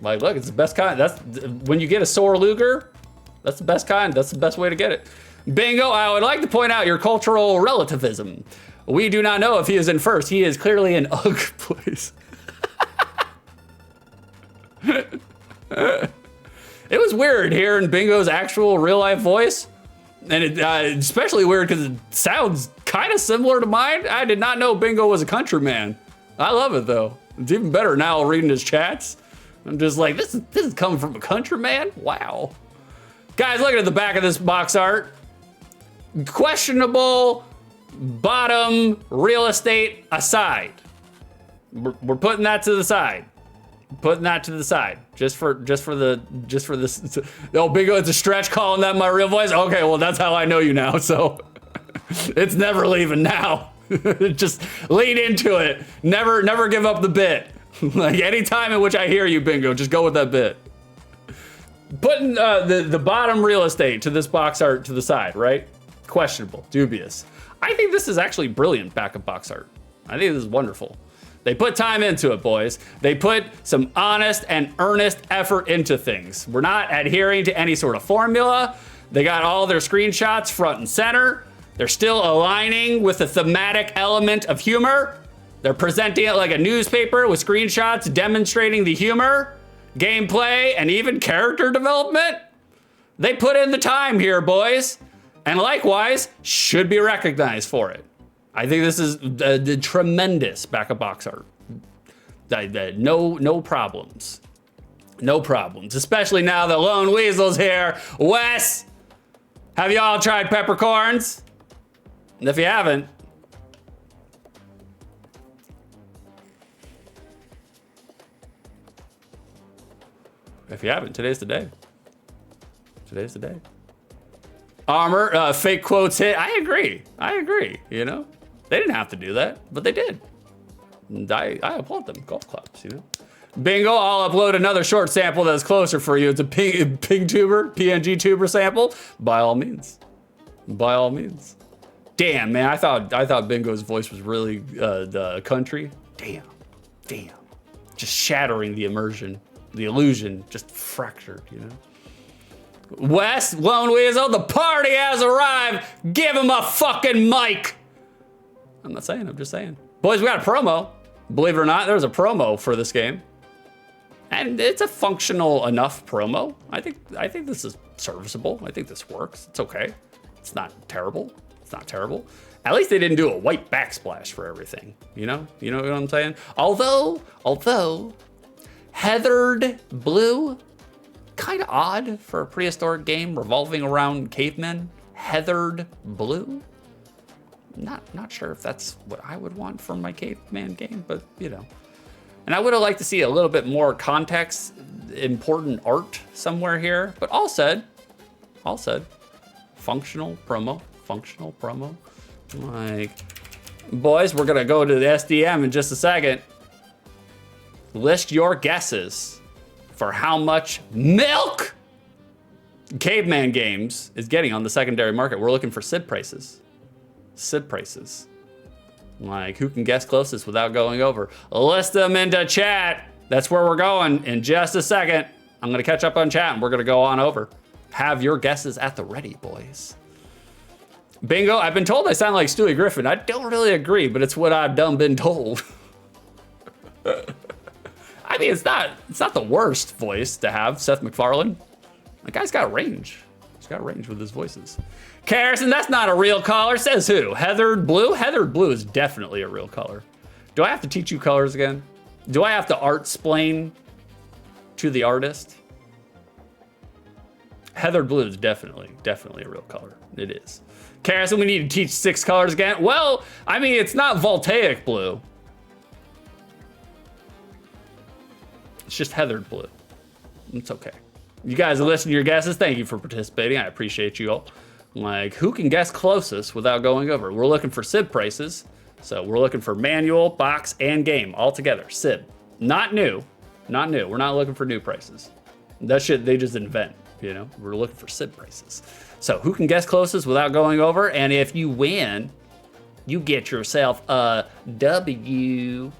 Speaker 2: Like, look, it's the best kind. That's when you get a sore Luger. That's the best kind. That's the best way to get it. Bingo, I would like to point out your cultural relativism. We do not know if he is in first. He is clearly in UGG place. It was weird hearing Bingo's actual real life voice. And it especially weird because it sounds kind of similar to mine. I did not know Bingo was a countryman. I love it though. It's even better now reading his chats. I'm just like, this is coming from a countryman? Wow. Guys, looking at the back of this box art. Questionable bottom real estate aside. We're putting that to the side. Just for this. Oh, Bingo, it's a stretch calling that my real voice. Okay, well, that's how I know you now. So it's never leaving now. Just lean into it. Never give up the bit. Like any time in which I hear you, Bingo, just go with that bit. Putting the bottom real estate to this box art to the side, right? Questionable, dubious. I think this is actually brilliant backup box art. I think this is wonderful. They put time into it, boys. They put some honest and earnest effort into things. We're not adhering to any sort of formula. They got all their screenshots front and center. They're still aligning with the thematic element of humor. They're presenting it like a newspaper with screenshots demonstrating the humor, gameplay, and even character development. They put in the time here, boys, and likewise should be recognized for it. I think this is the tremendous backup box art. No problems. No problems, especially now that Lone Weasel's here. Wes, have you all tried peppercorns? And if you haven't, today's the day. Today's the day. Armor, fake quotes hit. I agree, you know? They didn't have to do that, but they did. And I applaud them, golf claps, you know? Bingo, I'll upload another short sample that's closer for you. It's a PNG tuber sample. By all means. Damn, man, I thought Bingo's voice was really the country. Damn. Just shattering the immersion, the illusion, just fractured, you know? Wes, Lone Weasel, the party has arrived. Give him a fucking mic. I'm not saying, I'm just saying. Boys, we got a promo. Believe it or not, there's a promo for this game. And it's a functional enough promo. I think this is serviceable. I think this works. It's okay. It's not terrible. At least they didn't do a white backsplash for everything. You know what I'm saying? Although heathered blue, kind of odd for a prehistoric game revolving around cavemen. Heathered blue. Not sure if that's what I would want from my Caveman game, but you know. And I would have liked to see a little bit more context, important art somewhere here. But all said, functional promo. Like, boys, we're gonna go to the SDM in just a second. List your guesses for how much milk Caveman Games is getting on the secondary market. We're looking for SID prices. Like, who can guess closest without going over? List them into chat. That's where we're going in just a second. I'm gonna catch up on chat and we're gonna go on over. Have your guesses at the ready, boys. Bingo, I've been told I sound like Stewie Griffin. I don't really agree, but it's what I've been told. I mean, it's not the worst voice to have, Seth MacFarlane. The guy's got range. He's got range with his voices. Carrison, that's not a real color. Says who? Heathered blue? Heathered blue is definitely a real color. Do I have to teach you colors again? Do I have to art-splain to the artist? Heathered blue is definitely a real color. It is. Carrison, we need to teach 6 colors again. Well, I mean, it's not voltaic blue. It's just heathered blue. It's okay. You guys are listening to your guesses. Thank you for participating. I appreciate you all. Like, who can guess closest without going over? We're looking for SIB prices. So we're looking for manual, box, and game all together. SIB. Not new. Not new. We're not looking for new prices. That shit they just invent, you know? We're looking for SIB prices. So who can guess closest without going over? And if you win, you get yourself a W.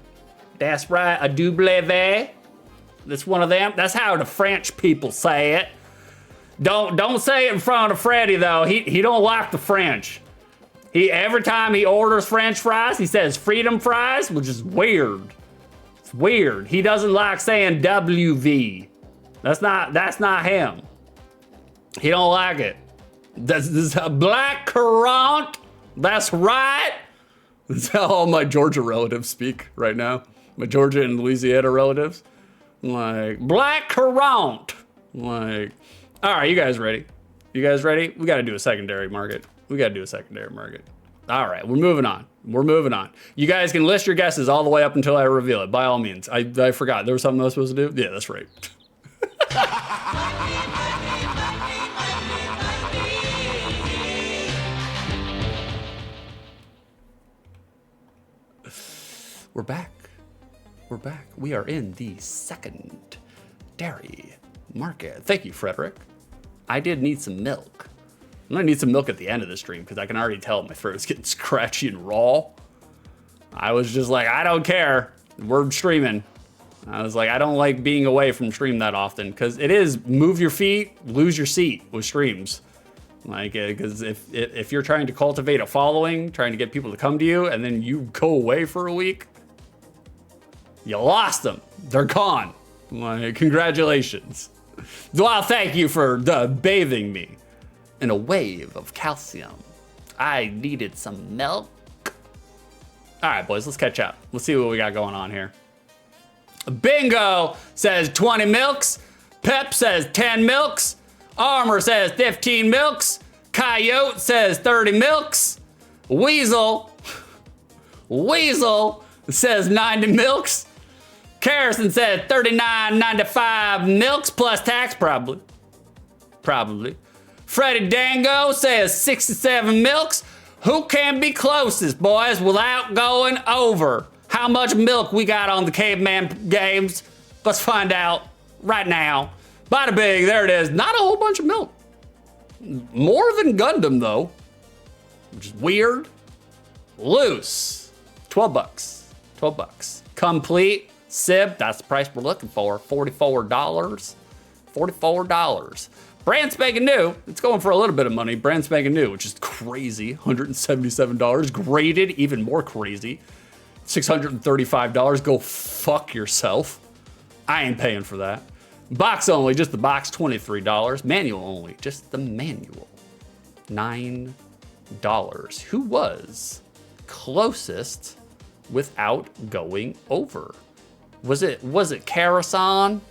Speaker 2: That's right, a double. That's one of them. That's how the French people say it. Don't say it in front of Freddie though. He don't like the French. Every time he orders French fries, he says freedom fries, which is weird. It's weird. He doesn't like saying WV. That's not him. He don't like it. This is a black currant. That's right. That's how all my Georgia relatives speak right now. My Georgia and Louisiana relatives. Like, black currant. Like, all right, you guys ready? You guys ready? We got to do a secondary market. We got to do a secondary market. All right, we're moving on. We're moving on. You guys can list your guesses all the way up until I reveal it, by all means. I forgot. There was something I was supposed to do? Yeah, that's right. We're back. We're back. We are in the secondary market. Thank you, Frederick. I did need some milk. I'm gonna need some milk at the end of the stream because I can already tell my throat's getting scratchy and raw. I was just like, I don't care. We're streaming. I was like, I don't like being away from stream that often because it is move your feet, lose your seat with streams. Like, because if you're trying to cultivate a following, trying to get people to come to you, and then you go away for a week, you lost them. They're gone. Like, congratulations. Well, thank you for bathing me in a wave of calcium. I needed some milk. All right, boys, let's catch up. Let's see what we got going on here. Bingo says 20 milks. Pep says 10 milks. Armor says 15 milks. Coyote says 30 milks. Weasel says 90 milks. Carrison says 39.95 milks plus tax, probably. Freddie Dango says 67 milks. Who can be closest, boys, without going over? How much milk we got on the Caveman Games? Let's find out right now. Bada bing, there it is. Not a whole bunch of milk. More than Gundam, though, which is weird. Loose, 12 bucks. 12 bucks. Complete. SIB, that's the price we're looking for, $44. $44. Brand spanking new, it's going for a little bit of money. Brand spanking new, which is crazy, $177. Graded, even more crazy, $635. Go fuck yourself. I ain't paying for that. Box only, just the box, $23. Manual only, just the manual, $9. Who was closest without going over? Was it Karasan?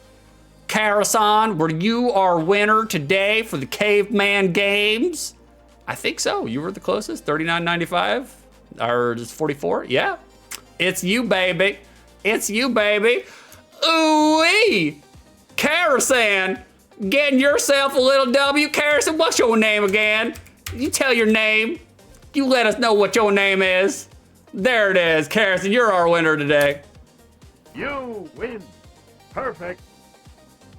Speaker 2: Karasan, were you our winner today for the Caveman Games? I think so. You were the closest, $39.95 or just 44? Yeah, it's you, baby. It's you, baby. Ooh-wee. Karasan, getting yourself a little W. Karasan, what's your name again? You tell your name. You let us know what your name is. There it is, Karasan, you're our winner today.
Speaker 3: You win. Perfect.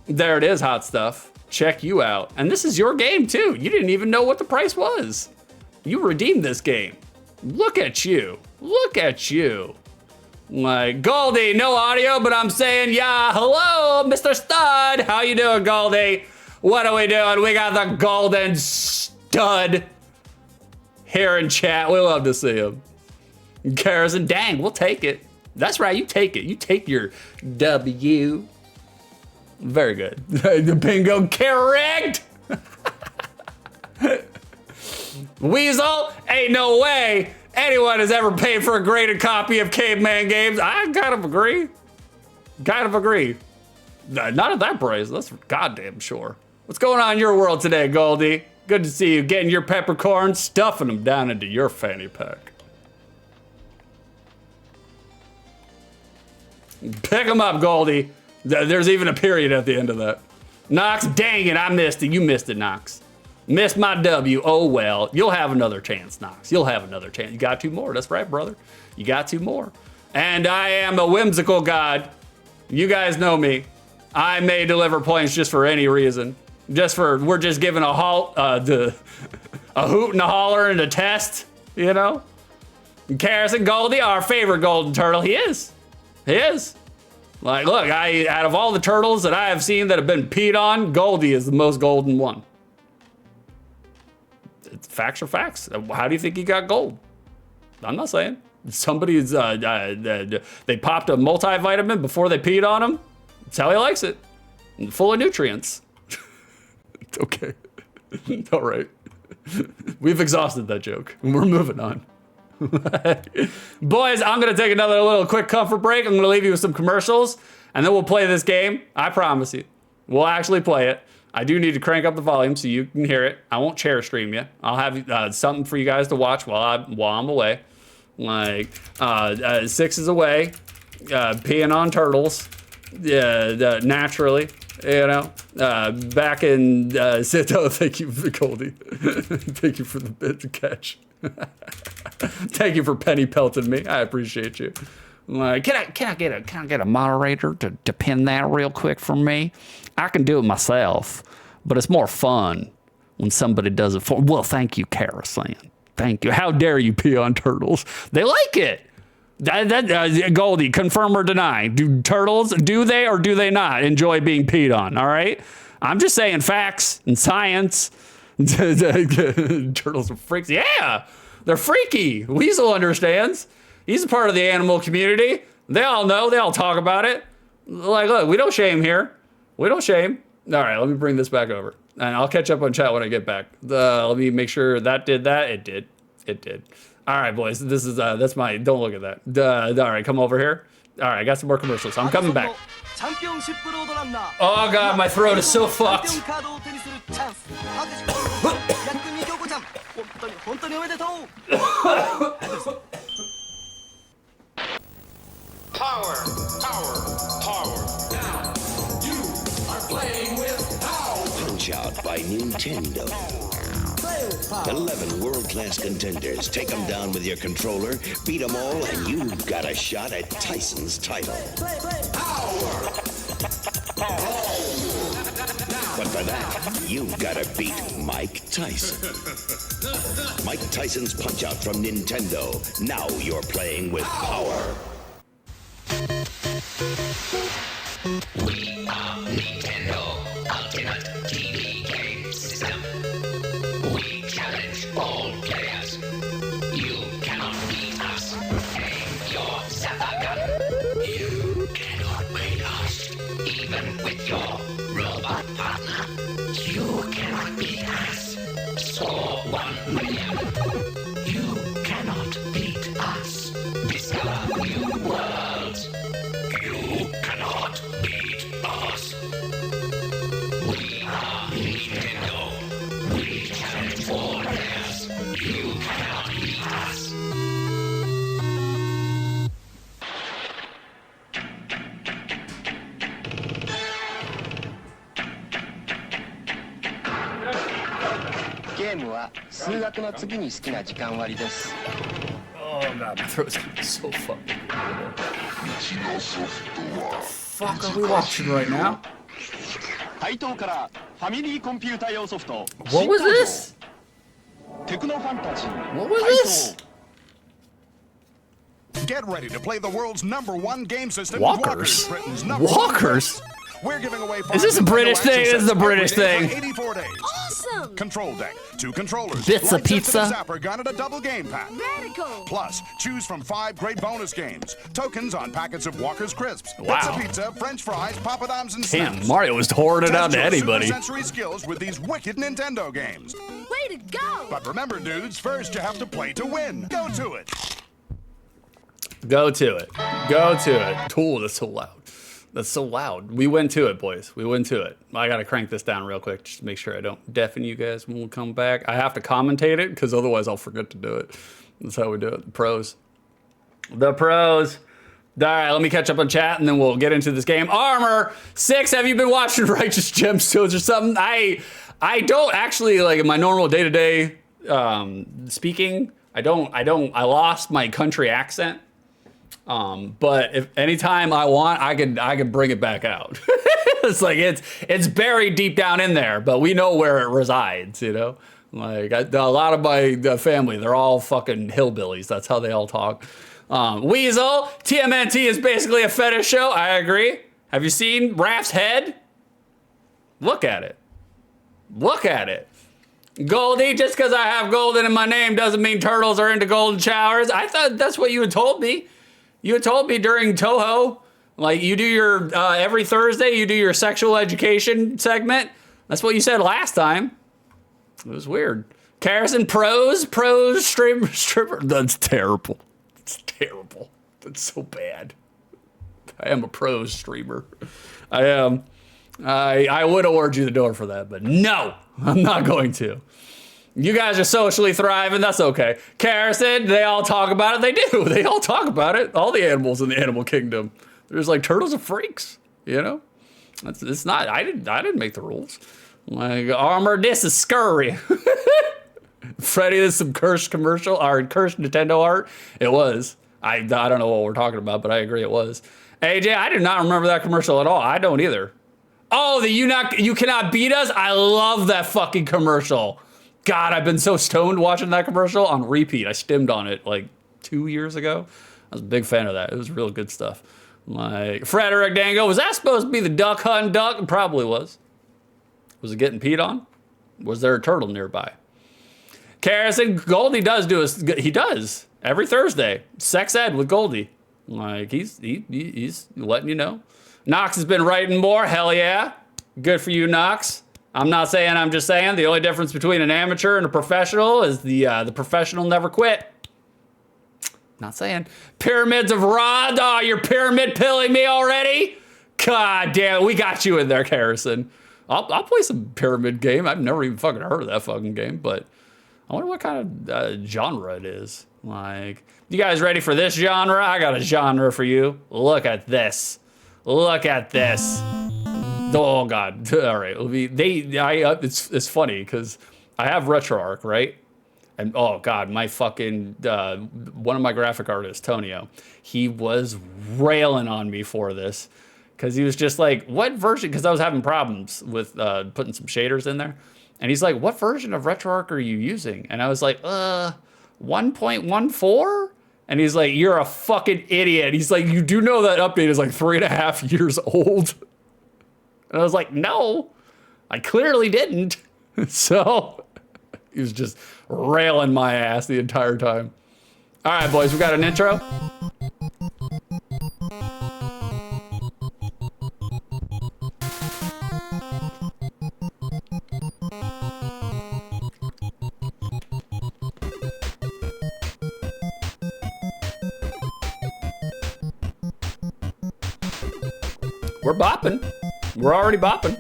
Speaker 2: There it is, hot stuff. Check you out. And this is your game too. You didn't even know what the price was. You redeemed this game. Look at you. Look at you. Like, Goldie, no audio, but I'm saying, yeah, hello, Mr. Stud. How you doing, Goldie? What are we doing? We got the Golden Stud here in chat. We love to see him. Karasan, dang, we'll take it. That's right, you take it. You take your W. Very good. The bingo, correct. Weasel, ain't no way anyone has ever paid for a graded copy of Caveman Games. I kind of agree. Not at that price, that's for goddamn sure. What's going on in your world today, Goldie? Good to see you getting your peppercorns, stuffing them down into your fanny pack. Pick them up, Goldie. There's even a period at the end of that. Knox, dang it, I missed it. You missed it, Knox. Missed my W. Oh well. You'll have another chance, Knox. You'll have another chance. You got 2 more. That's right, brother. You got 2 more. And I am a whimsical god. You guys know me. I may deliver points just for any reason. We're just giving a hoot and a holler and a test, you know? And Karis and Goldie, our favorite golden turtle. He is. Like, look, out of all the turtles that I have seen that have been peed on, Goldie is the most golden one. Facts are facts. How do you think he got gold? I'm not saying. Somebody's, they popped a multivitamin before they peed on him. That's how he likes it. And full of nutrients. Okay. All right. We've exhausted that joke. We're moving on. Boys, I'm going to take another little quick comfort break. I'm going to leave you with some commercials, and then we'll play this game. I promise you. We'll actually play it. I do need to crank up the volume so you can hear it. I won't chair stream you. I'll have something for you guys to watch while I'm away. Like 6 is away, peeing on turtles, naturally. You know, back in Sito. Thank you, Goldie. Thank you for the bit to catch. Thank you for penny pelting me. I appreciate you. Like, can I get a moderator to pin that real quick for me? I can do it myself, but it's more fun when somebody does it for. Well, thank you, Carousel. Thank you. How dare you pee on turtles? They like it. Goldie, confirm or deny. Do turtles, do they or do they not enjoy being peed on? All right. I'm just saying facts and science. Turtles are freaks. Yeah, they're freaky. Weasel understands. He's a part of the animal community. They all know. They all talk about it. Like, look, we don't shame here. We don't shame. All right, let me bring this back over. And I'll catch up on chat when I get back. Let me make sure that did that. It did. It did. All right, boys. This is that's my. Don't look at that. All right, come over here. All right, I got some more commercials. I'm coming back. Oh God, my throat is so fucked.
Speaker 11: Power, power, power. Now, you are playing with power.
Speaker 12: Punch Out by Nintendo. 11 world-class contenders. Take them down with your controller, beat them all, and you've got a shot at Tyson's title.
Speaker 11: Power.
Speaker 12: But for that, you've got to beat Mike Tyson. Mike Tyson's Punch Out from Nintendo. Now you're playing with power.
Speaker 11: We are Nintendo Ultimate TV Game System. We challenge all players. You cannot beat us. Aim your zapper gun. You cannot beat us. Even with your robot partner. You cannot beat us. Score 1 million. You cannot beat us. Discover new worlds. You cannot beat us. We are Nintendo. We challenge all players. You cannot beat us.
Speaker 2: Oh God, my throat's gonna be so fucking. What the fuck are we watching right now? What was this? What was this?
Speaker 11: Get ready to play the world's #1 game system.
Speaker 2: Walkers?
Speaker 11: Britain's
Speaker 2: Walkers?
Speaker 11: We're giving away.
Speaker 2: Is this a British thing? This is a British thing.
Speaker 11: 84 days.
Speaker 8: Awesome!
Speaker 13: Awesome!
Speaker 14: Control deck, 2 controllers,
Speaker 1: Bits of pizza,
Speaker 14: zapper gun, and a double game pack.
Speaker 13: Radical!
Speaker 14: Plus, choose from 5 great bonus games. Tokens on packets of Walker's Crisps.
Speaker 1: Wow.
Speaker 14: Bits of pizza, French fries, Papadums, and
Speaker 1: Damn,
Speaker 14: snacks.
Speaker 1: Mario was hoarding it out
Speaker 14: Test
Speaker 1: to
Speaker 14: your
Speaker 1: anybody.
Speaker 14: sensory skills with these wicked Nintendo games.
Speaker 13: Way to go!
Speaker 14: But remember, dudes, first you have to play to win. Go to it.
Speaker 1: Go to it. Go to it. Ooh, that's so loud. That's so loud. We went to it, boys. We went to it. I gotta crank this down real quick just to make sure I don't deafen you guys when we come back. I have to commentate it because otherwise I'll forget to do it. That's how we do it. The pros. The pros. All right, let me catch up on chat and then we'll get into this game. Armor 6. Have you been watching Righteous Gemstones or something? I don't actually, like, in my normal day-to-day speaking. I lost my country accent. But if anytime I want, I can bring it back out. It's like it's buried deep down in there, but we know where it resides, you know? Like a lot of my family, they're all fucking hillbillies. That's how they all talk. Weasel, TMNT is basically a fetish show. I agree. Have you seen Raph's head? Look at it. Look at it. Goldie, just because I have golden in my name doesn't mean turtles are into golden showers. I thought that's what you had told me. You had told me during Toho, like you do your, every Thursday, you do your sexual education segment. That's what you said last time. It was weird. Carrison, pros, stripper. That's terrible. It's terrible. That's so bad. I am a pros streamer. I am. I would award you the door for that, but no, I'm not going to. You guys are socially thriving. That's okay. Carrison, they all talk about it. They do. They all talk about it. All the animals in the animal kingdom. There's like turtles are freaks, you know? It's not, I didn't make the rules. Like, Armor, this is scurry. Freddy, this is some cursed commercial, or cursed Nintendo art. It was. I don't know what we're talking about, but I agree it was. AJ, I do not remember that commercial at all. I don't either. Oh, the you cannot beat us? I love that fucking commercial. God, I've been so stoned watching that commercial on repeat. I stimmed on it like 2 years ago. I was a big fan of that. It was real good stuff. Like, Frederick Dango, was that supposed to be the duck hunting duck? It probably was. Was it getting peed on? Was there a turtle nearby? Carrison, Goldie does he does every Thursday. Sex ed with Goldie. Like, he's letting you know. Knox has been writing more. Hell yeah. Good for you, Knox. I'm not saying, I'm just saying. The only difference between an amateur and a professional is the professional never quit. Not saying. Pyramids of Rod. Oh, you're pyramid pilling me already? God damn it. We got you in there, Harrison. I'll play some pyramid game. I've never even fucking heard of that fucking game, but I wonder what kind of genre it is. Like, you guys ready for this genre? I got a genre for you. Look at this. Look at this. Oh God! All right, it's funny because I have RetroArch, right? And oh God, my fucking one of my graphic artists, Tonio, he was railing on me for this because he was just like, "What version?" Because I was having problems with putting some shaders in there, and he's like, "What version of RetroArch are you using?" And I was like, 1.14." And he's like, "You're a fucking idiot." He's like, "You do know that update is like 3.5 years old." And I was like, no, I clearly didn't. So he was just railing my ass the entire time. All right, boys, we got an intro. We're bopping. We're already bopping.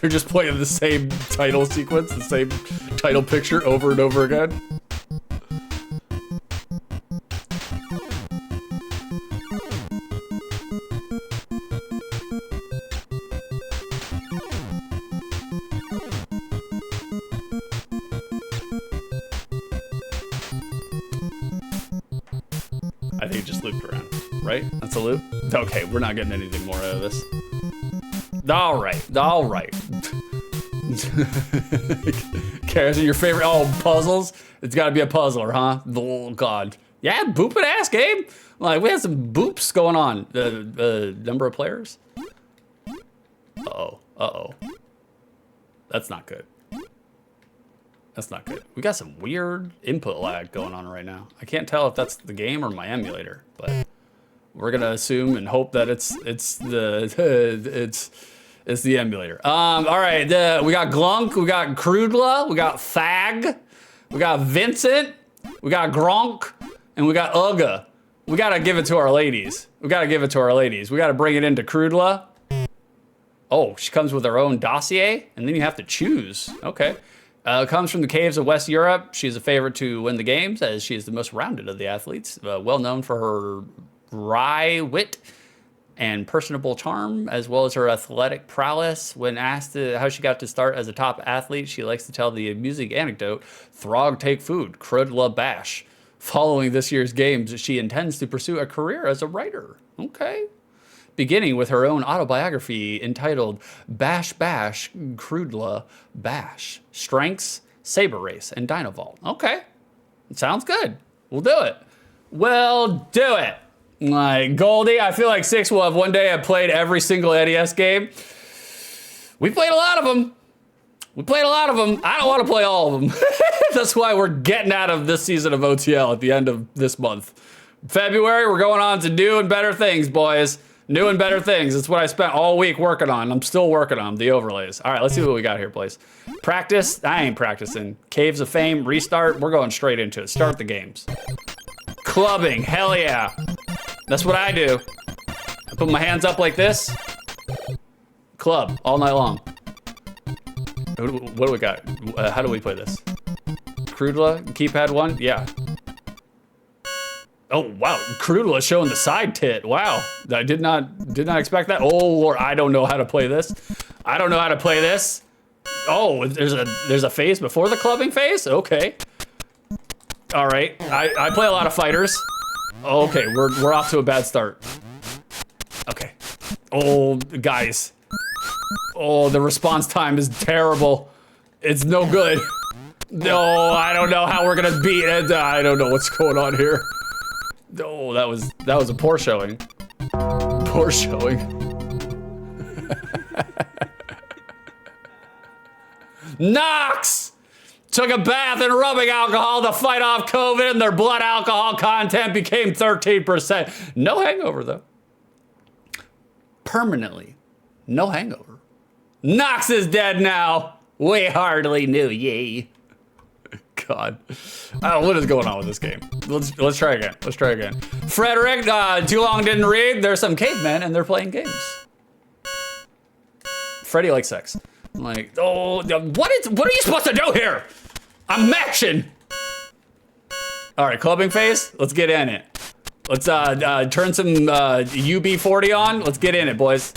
Speaker 1: They're just playing the same title sequence, the same title picture over and over again. I think it just looped around, right? That's a loop? Okay, we're not getting anything more out of this. All right. Karen, your favorite, puzzles? It's gotta be a puzzler, huh? Oh God,
Speaker 2: Yeah, booping ass game. Like, we had some boops going on. The number of players. Uh-oh. That's not good. That's not good. We got some weird input lag going on right now. I can't tell if that's the game or my emulator, but we're gonna assume and hope that it's the emulator. All right, we got Glunk, we got Crudla, we got Thag, we got Vincent, we got Gronk, and we got Uga. We gotta give it to our ladies. We gotta bring it into Crudla. Oh, she comes with her own dossier, and then you have to choose. Okay. Comes from the caves of West Europe. She's a favorite to win the games, as she is the most rounded of the athletes. Well known for her wry wit and personable charm, as well as her athletic prowess. When asked how she got to start as a top athlete, she likes to tell the amusing anecdote, Throg take food, Crudla bash. Following this year's games, she intends to pursue a career as a writer. Okay. Beginning with her own autobiography entitled Bash Bash Crudla Bash. Strengths, Saber Race, and Dynavolt. Okay, sounds good. We'll do it. We'll do it. Like, Goldie, I feel like Six will have one day have played every single NES game. We played a lot of them. I don't want to play all of them. That's why we're getting out of this season of OTL at the end of this month. February, we're going on to new and better things, boys. New and better things. That's what I spent all week working on. I'm still working on the overlays. All right, let's see what we got here, please. Practice. I ain't practicing. Caves of Fame, restart. We're going straight into it. Start the games. Clubbing. Hell yeah. That's what I do. I put my hands up like this. Club all night long. What do we got? How do we play this? Crudla, keypad 1? Yeah. Oh, wow. Crudla showing the side tit. Wow. I did not expect that. Oh, Lord. I don't know how to play this. Oh, there's a phase before the clubbing phase? Okay. All right. I play a lot of fighters. Okay, we're off to a bad start. Okay. Oh, guys. Oh, the response time is terrible. It's no good. No, I don't know how we're gonna beat it. I don't know what's going on here. Oh, that was a poor showing. Poor showing. Knox took a bath in rubbing alcohol to fight off COVID, and their blood alcohol content became 13%. No hangover, though. Permanently. No hangover. Knox is dead now. We hardly knew ye. God. What is going on with this game? Let's try again. Frederick, too long didn't read. There's some cavemen and they're playing games. Freddy likes sex. I'm like, oh, what are you supposed to do here? I'm mashing. All right, clubbing phase. Let's get in it. Let's turn some UB40 on. Let's get in it, boys.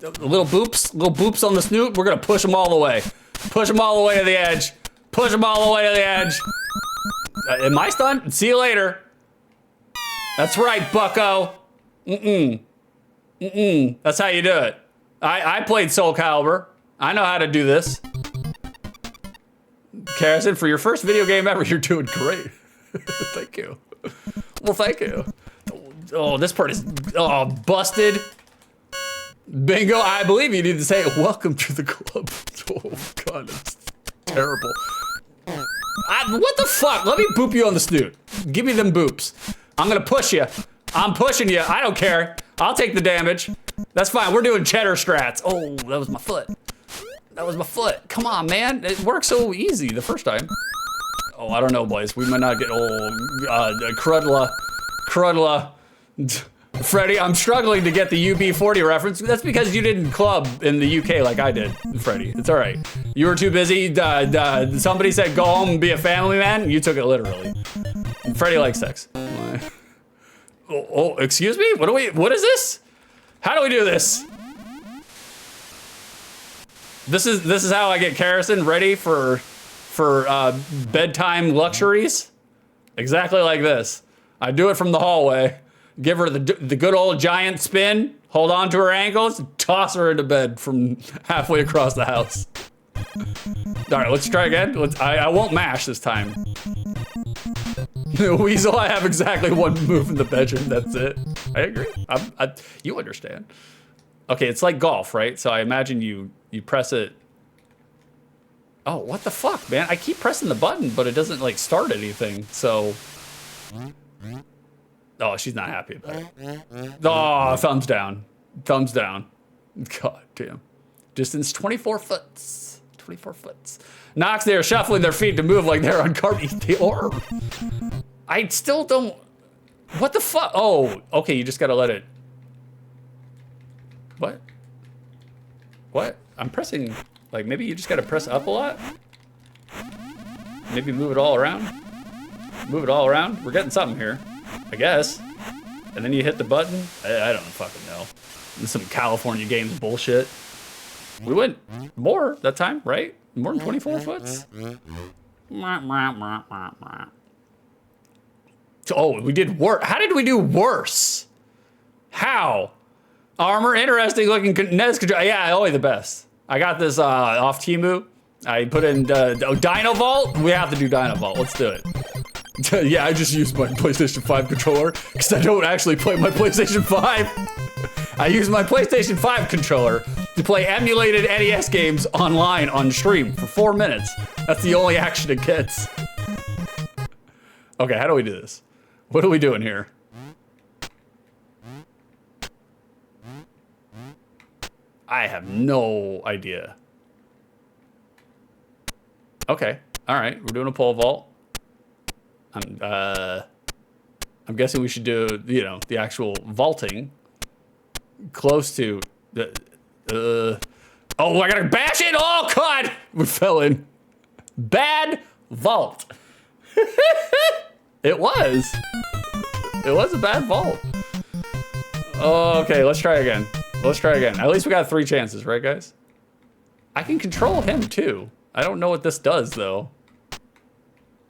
Speaker 2: Little boops on the snoot. We're gonna push them all the way. Push them all the way to the edge. Push them all the way to the edge. Am I stunned? See you later. That's right, bucko. That's how you do it. I played Soul Calibur. I know how to do this. Carson, for your first video game ever, you're doing great. Thank you. Well, thank you. Oh, this part is busted. Bingo. I believe you need to say, welcome to the club. Oh, God, that's terrible. What the fuck? Let me boop you on the snoot. Give me them boops. I'm gonna push you. I'm pushing you. I don't care. I'll take the damage. That's fine. We're doing cheddar strats. Oh, that was my foot. Come on, man. It worked so easy the first time. Oh, I don't know, boys. We might not get Crudla. Freddy, I'm struggling to get the UB40 reference. That's because you didn't club in the UK like I did, Freddy. It's all right. You were too busy. Somebody said go home and be a family man. You took it literally. Freddy likes sex. Oh, excuse me? What is this? How do we do this? This is how I get Karrison ready for bedtime luxuries. Exactly like this. I do it from the hallway. Give her the good old giant spin, hold on to her ankles, toss her into bed from halfway across the house. All right, let's try again. I won't mash this time. Weasel, I have exactly one move in the bedroom. That's it. I agree. You understand. Okay, it's like golf, right? So I imagine you press it. Oh, what the fuck, man? I keep pressing the button, but it doesn't like start anything. So. Oh, she's not happy about it. Oh, thumbs down. Thumbs down. God damn. Distance 24 foot. 24 foot. Nox, they are shuffling their feet to move like they're on cart. Eat the orb. I still don't. What the fuck? Oh, okay. You just gotta let it. What? What? I'm pressing. Like maybe you just gotta press up a lot. Maybe move it all around. Move it all around. We're getting something here, I guess. And then you hit the button. I don't fucking know. This is some California Games bullshit. We went more that time, right? More than 24 foot. Oh, we did worse. How did we do worse? How? Armor, interesting looking NES control. Yeah, only the best. I got this off Temu. I put in Dino Vault. We have to do Dino Vault. Let's do it. Yeah, I just used my PlayStation 5 controller because I don't actually play my PlayStation 5. I use my PlayStation 5 controller to play emulated NES games online on stream for 4 minutes. That's the only action it gets. Okay, how do we do this? What are we doing here? I have no idea. Okay, all right, we're doing a pole vault. I'm guessing we should do, you know, the actual vaulting close to the, oh, I gotta bash it. Oh, God, we fell in. Bad vault. It was a bad vault. Oh, okay, let's try again. Let's try again. At least we got 3 chances, right, guys? I can control him too. I don't know what this does though.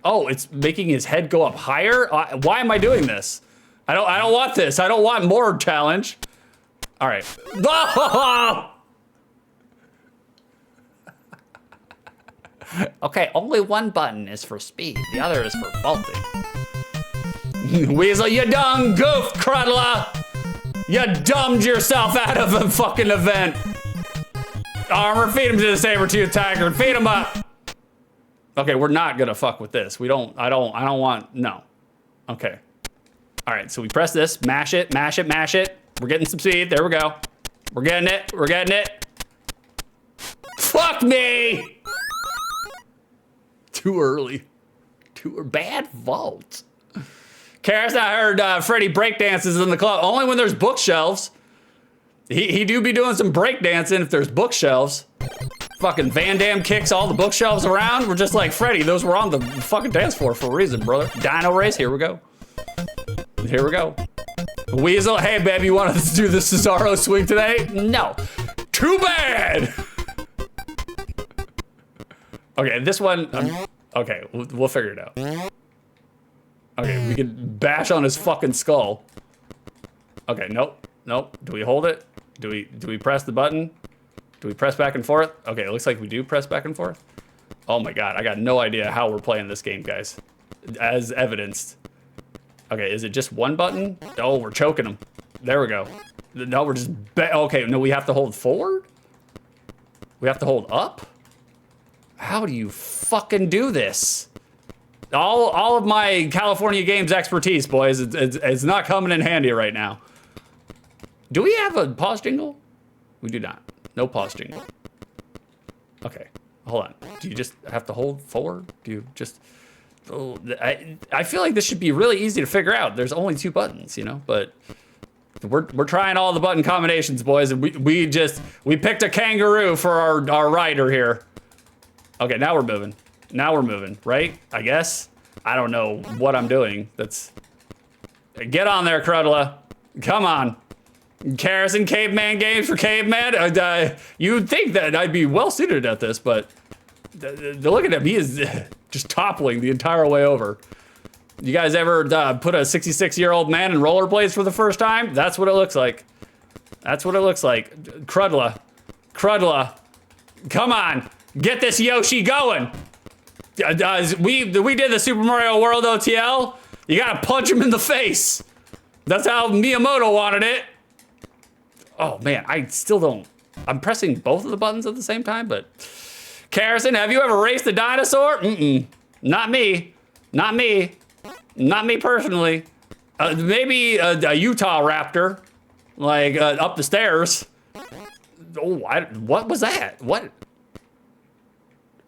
Speaker 2: Oh, it's making his head go up higher? Why am I doing this? I don't want this. I don't want more challenge. All right. Okay, only one button is for speed. The other is for vaulting. Weasel, you dumb goof, Cruddler. You dumbed yourself out of a fucking event. Armor, feed him to the saber-tooth tiger. Feed him up. Okay, we're not gonna fuck with this. I don't want, no. Okay. All right, so we press this, mash it, mash it, mash it. We're getting some speed, there we go. We're getting it, we're getting it. Fuck me! Too early. Bad vault. Karis, I heard Freddy breakdances in the club. Only when there's bookshelves. He do be doing some breakdancing if there's bookshelves. Fucking Van Damme kicks all the bookshelves around. We're just like, Freddy, those were on the fucking dance floor for a reason, brother. Dino race, here we go. Here we go. Weasel, hey, babe, you want to do the Cesaro swing today? No. Too bad! Okay, this one, okay, we'll figure it out. Okay, we can bash on his fucking skull. Okay, nope, nope. Do we hold it? Do we press the button? Do we press back and forth? Okay, it looks like we do press back and forth. Oh my God, I got no idea how we're playing this game, guys. As evidenced. Okay, is it just one button? Oh, we're choking him. There we go. No, we're just, okay, no, we have to hold forward? We have to hold up? How do you fucking do this? All of my California Games expertise, boys, it's not coming in handy right now. Do we have a pause jingle? We do not. No pause jingle. Okay, hold on. Do you just have to hold forward? Do you just... Oh, I feel like this should be really easy to figure out. There's only 2 buttons, you know, but we're trying all the button combinations, boys, and we picked a kangaroo for our rider here. Okay, now we're moving. Now we're moving, right? I guess. I don't know what I'm doing. Get on there, Cruddler. Come on. Karis and Caveman Games for Caveman. You'd think that I'd be well suited at this, but look at him. He is just toppling the entire way over. You guys ever put a 66-year-old man in rollerblades for the first time? That's what it looks like. That's what it looks like. Cruddler. Cruddler. Come on. Get this Yoshi going. We did the Super Mario World OTL. You gotta punch him in the face. That's how Miyamoto wanted it. Oh man, I still don't. I'm pressing both of the buttons at the same time, but. Carrison, have you ever raced a dinosaur? Mm-mm. Not me. Not me. Not me personally. Maybe a Utah raptor, like up the stairs. Oh, what was that? What?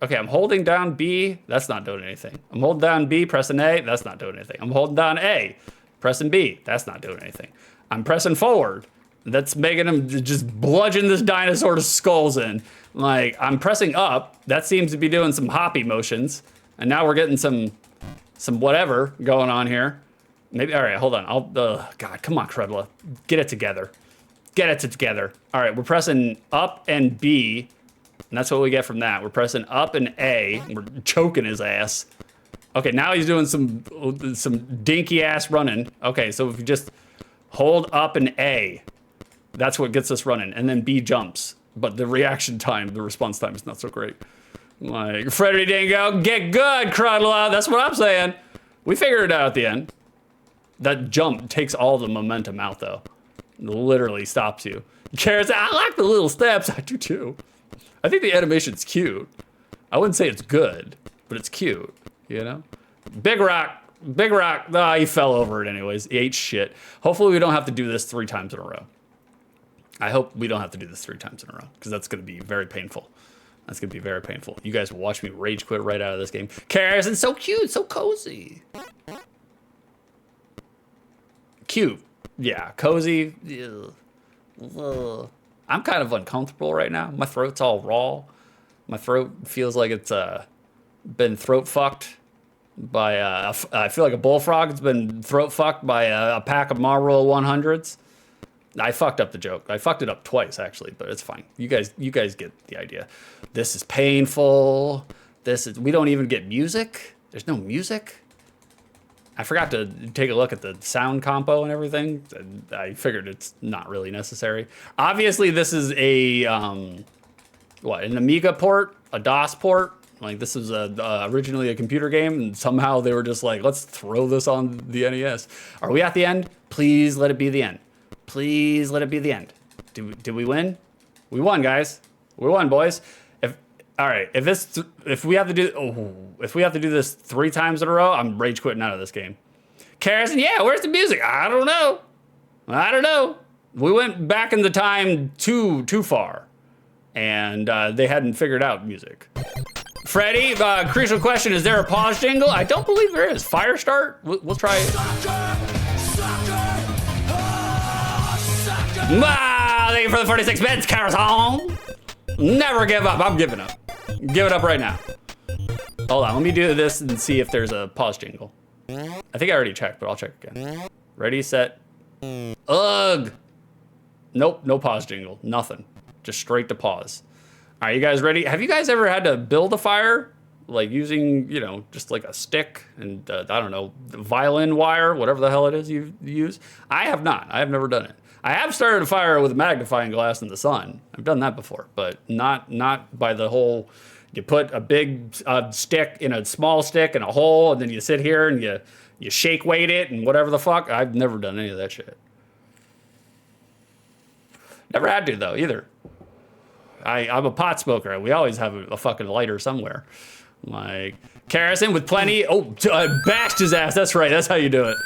Speaker 2: Okay, I'm holding down B. That's not doing anything. I'm holding down B, pressing A. That's not doing anything. I'm holding down A, pressing B. That's not doing anything. I'm pressing forward. That's making him just bludgeon this dinosaur's skulls in. Like, I'm pressing up. That seems to be doing some hoppy motions. And now we're getting some whatever going on here. Maybe, all right, hold on. God, come on, Crudla. Get it together. Get it together. All right, we're pressing up and B. And that's what we get from that. We're pressing up and A. We're choking his ass. Okay, now he's doing some dinky ass running. Okay, so if you just hold up and A, that's what gets us running. And then B jumps. But the reaction time, the response time is not so great. Like, Freddy Dingo, get good, Crudla. That's what I'm saying. We figured it out at the end. That jump takes all the momentum out, though. It literally stops you. Carrots, I like the little steps. I do, too. I think the animation's cute. I wouldn't say it's good, but it's cute, you know? Big Rock. He fell over it anyways. He ate shit. Hopefully we don't have to do this 3 times in a row. I hope we don't have to do this 3 times in a row, because that's going to be very painful. That's going to be very painful. You guys will watch me rage quit right out of this game. Carrison's so cute, so cozy. Cute. Yeah, cozy. Ugh. I'm kind of uncomfortable right now. My throat's all raw. My throat feels like it's been throat fucked by, I feel like a bullfrog has been throat fucked by a pack of Marlboro 100s. I fucked up the joke. I fucked it up twice, actually, but it's fine. You guys get the idea. This is painful. We don't even get music. There's no music. I forgot to take a look at the sound compo and everything. I figured it's not really necessary. Obviously, this is an Amiga port, a DOS port. Like, this was originally a computer game, and somehow they were just like, let's throw this on the NES. Are we at the end? Please let it be the end. Please let it be the end. Did we win? We won, guys. We won, boys. If we have to do this 3 times in a row, I'm rage quitting out of this game. Carrison, yeah, where's the music? I don't know. We went back in the time too far, and they hadn't figured out music. Freddy, crucial question: is there a pause jingle? I don't believe there is. Fire start. We'll try it. Wow, thank you for the 46 bits, Carrison. Never give up. I'm giving up. Give it up right now. Hold on, let me do this and see if there's a pause jingle. I think I already checked, but I'll check again. Ready, set. Ugh. Nope, no pause jingle. Nothing. Just straight to pause. All right, you guys ready? Have you guys ever had to build a fire? Like using, just like a stick and, I don't know, violin wire, whatever the hell it is you use? I have not. I have never done it. I have started a fire with a magnifying glass in the sun. I've done that before, but not by the whole, you put a big stick in a small stick in a hole, and then you sit here and you shake weight it and whatever the fuck. I've never done any of that shit. Never had to, though, either. I'm a pot smoker. We always have a fucking lighter somewhere. Like, Carrison with plenty. Oh, bashed his ass. That's right. That's how you do it.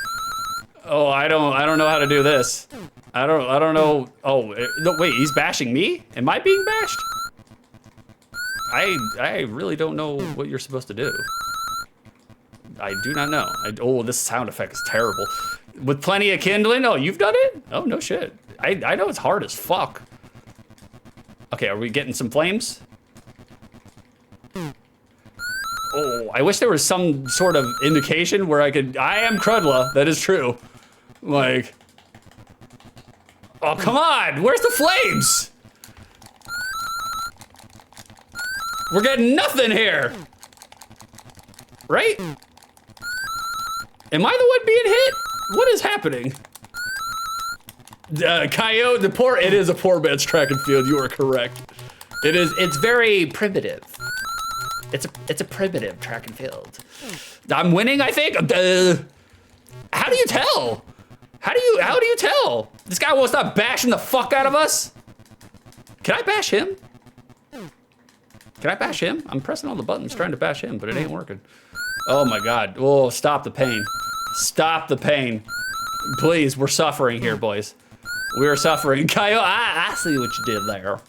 Speaker 2: Oh, I don't know how to do this. I don't know. Oh, no, wait, he's bashing me? Am I being bashed? I really don't know what you're supposed to do. I do not know. Oh, this sound effect is terrible. With plenty of kindling? Oh, you've done it? Oh, no shit. I know it's hard as fuck. Okay, are we getting some flames? Oh, I wish there was some sort of indication where I am Crudla, that is true. Like, oh, come on, where's the flames? We're getting nothing here. Right? Am I the one being hit? What is happening? Coyote, it is a poor man's track and field, you are correct. It's very primitive. It's a primitive track and field. I'm winning, I think. How do you tell? How do you tell? This guy won't stop bashing the fuck out of us. Can I bash him? Can I bash him? I'm pressing all the buttons trying to bash him, but it ain't working. Oh my God. Oh, stop the pain. Stop the pain. Please, we're suffering here, boys. We're suffering. Kyle, I see what you did there.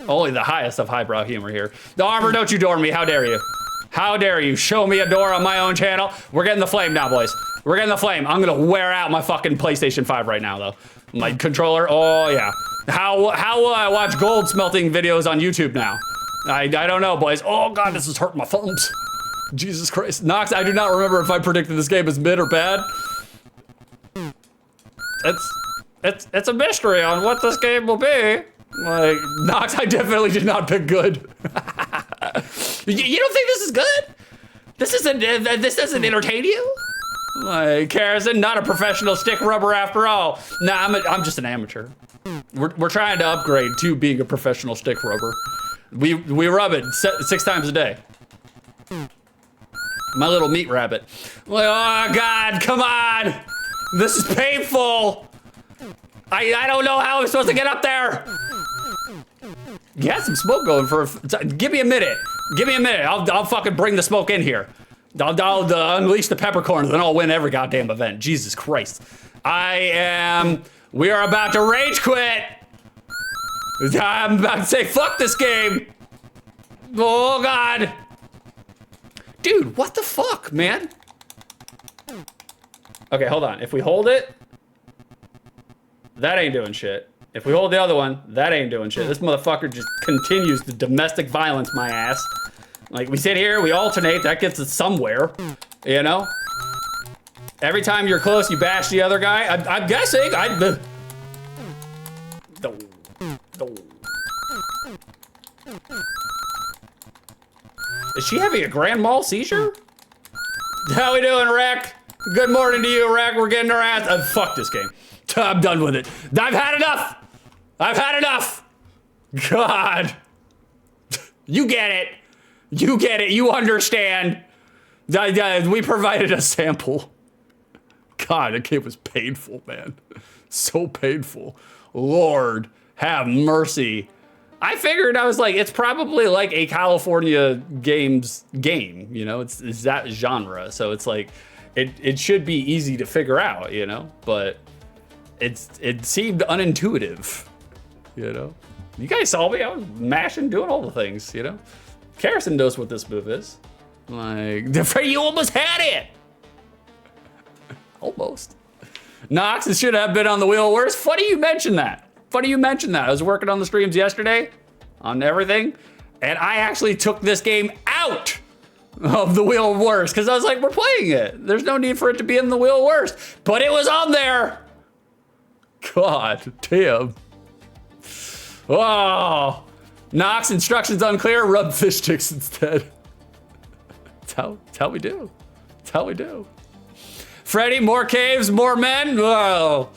Speaker 2: Only the highest of highbrow humor here. The armor, don't you door me. How dare you? How dare you show me a door on my own channel? We're getting the flame now, boys. We're getting the flame. I'm gonna wear out my fucking PlayStation 5 right now, though. My controller, oh yeah. How will I watch gold smelting videos on YouTube now? I don't know, boys. Oh God, this is hurting my thumbs. Jesus Christ. Nox, I do not remember if I predicted this game as mid or bad. It's a mystery on what this game will be. Like, Nox, I definitely did not pick good. You don't think this is good? This doesn't entertain you? Like, Harrison, not a professional stick rubber after all. Nah, I'm just an amateur. We're trying to upgrade to being a professional stick rubber. We rub it 6 times a day. My little meat rabbit. Like, oh God, come on. This is painful. I don't know how I'm supposed to get up there. You had some smoke going for give me a minute. Give me a minute. I'll fucking bring the smoke in here. I'll unleash the peppercorns and I'll win every goddamn event. Jesus Christ. We are about to rage quit. I'm about to say fuck this game. Oh God. Dude, what the fuck, man? Okay, hold on. If we hold it, that ain't doing shit. If we hold the other one, that ain't doing shit. This motherfucker just continues to domestic violence my ass. Like, we sit here, we alternate, that gets us somewhere, you know? Every time you're close, you bash the other guy. I'm guessing, Is she having a grand mal seizure? How we doing, Rec? Good morning to you, Rec. We're getting our ass. Fuck this game. I'm done with it. I've had enough. I've had enough. God. You get it. You get it. You understand. We provided a sample. God, that game was painful, man. So painful. Lord, have mercy. I figured, I was like, it's probably like a California Games game, you know? It's that genre. So it's like, it should be easy to figure out, you know? But it seemed unintuitive, you know? You guys saw me, I was mashing, doing all the things, you know? Harrison knows what this move is. Like, you almost had it! Almost. Nox, it should have been on the wheel worse. Funny you mentioned that. Funny you mentioned that. I was working on the streams yesterday, on everything, and I actually took this game out of the wheel of worse, because I was like, we're playing it. There's no need for it to be in the wheel of worse, but it was on there. God damn. Oh, Nox, instructions unclear, rub fish sticks instead. That's how we do. That's how we do. Freddy, more caves, more men. Whoa.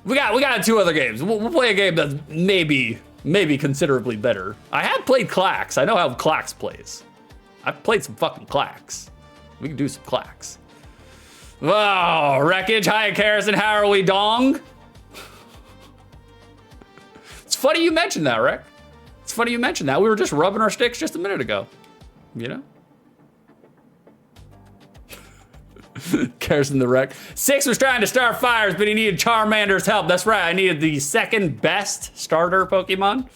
Speaker 2: We got 2 other games. We'll play a game that's maybe considerably better. I have played Klax. I know how Klax plays. I've played some fucking Klax. We can do some Klax. Oh, Wreckage. Hi, Harrison. How are we, dong? It's funny you mentioned that, Rick. It's funny you mentioned that. We were just rubbing our sticks just a minute ago. You know? Harrison the Wreck. 6 was trying to start fires, but he needed Charmander's help. That's right. I needed the second best starter Pokemon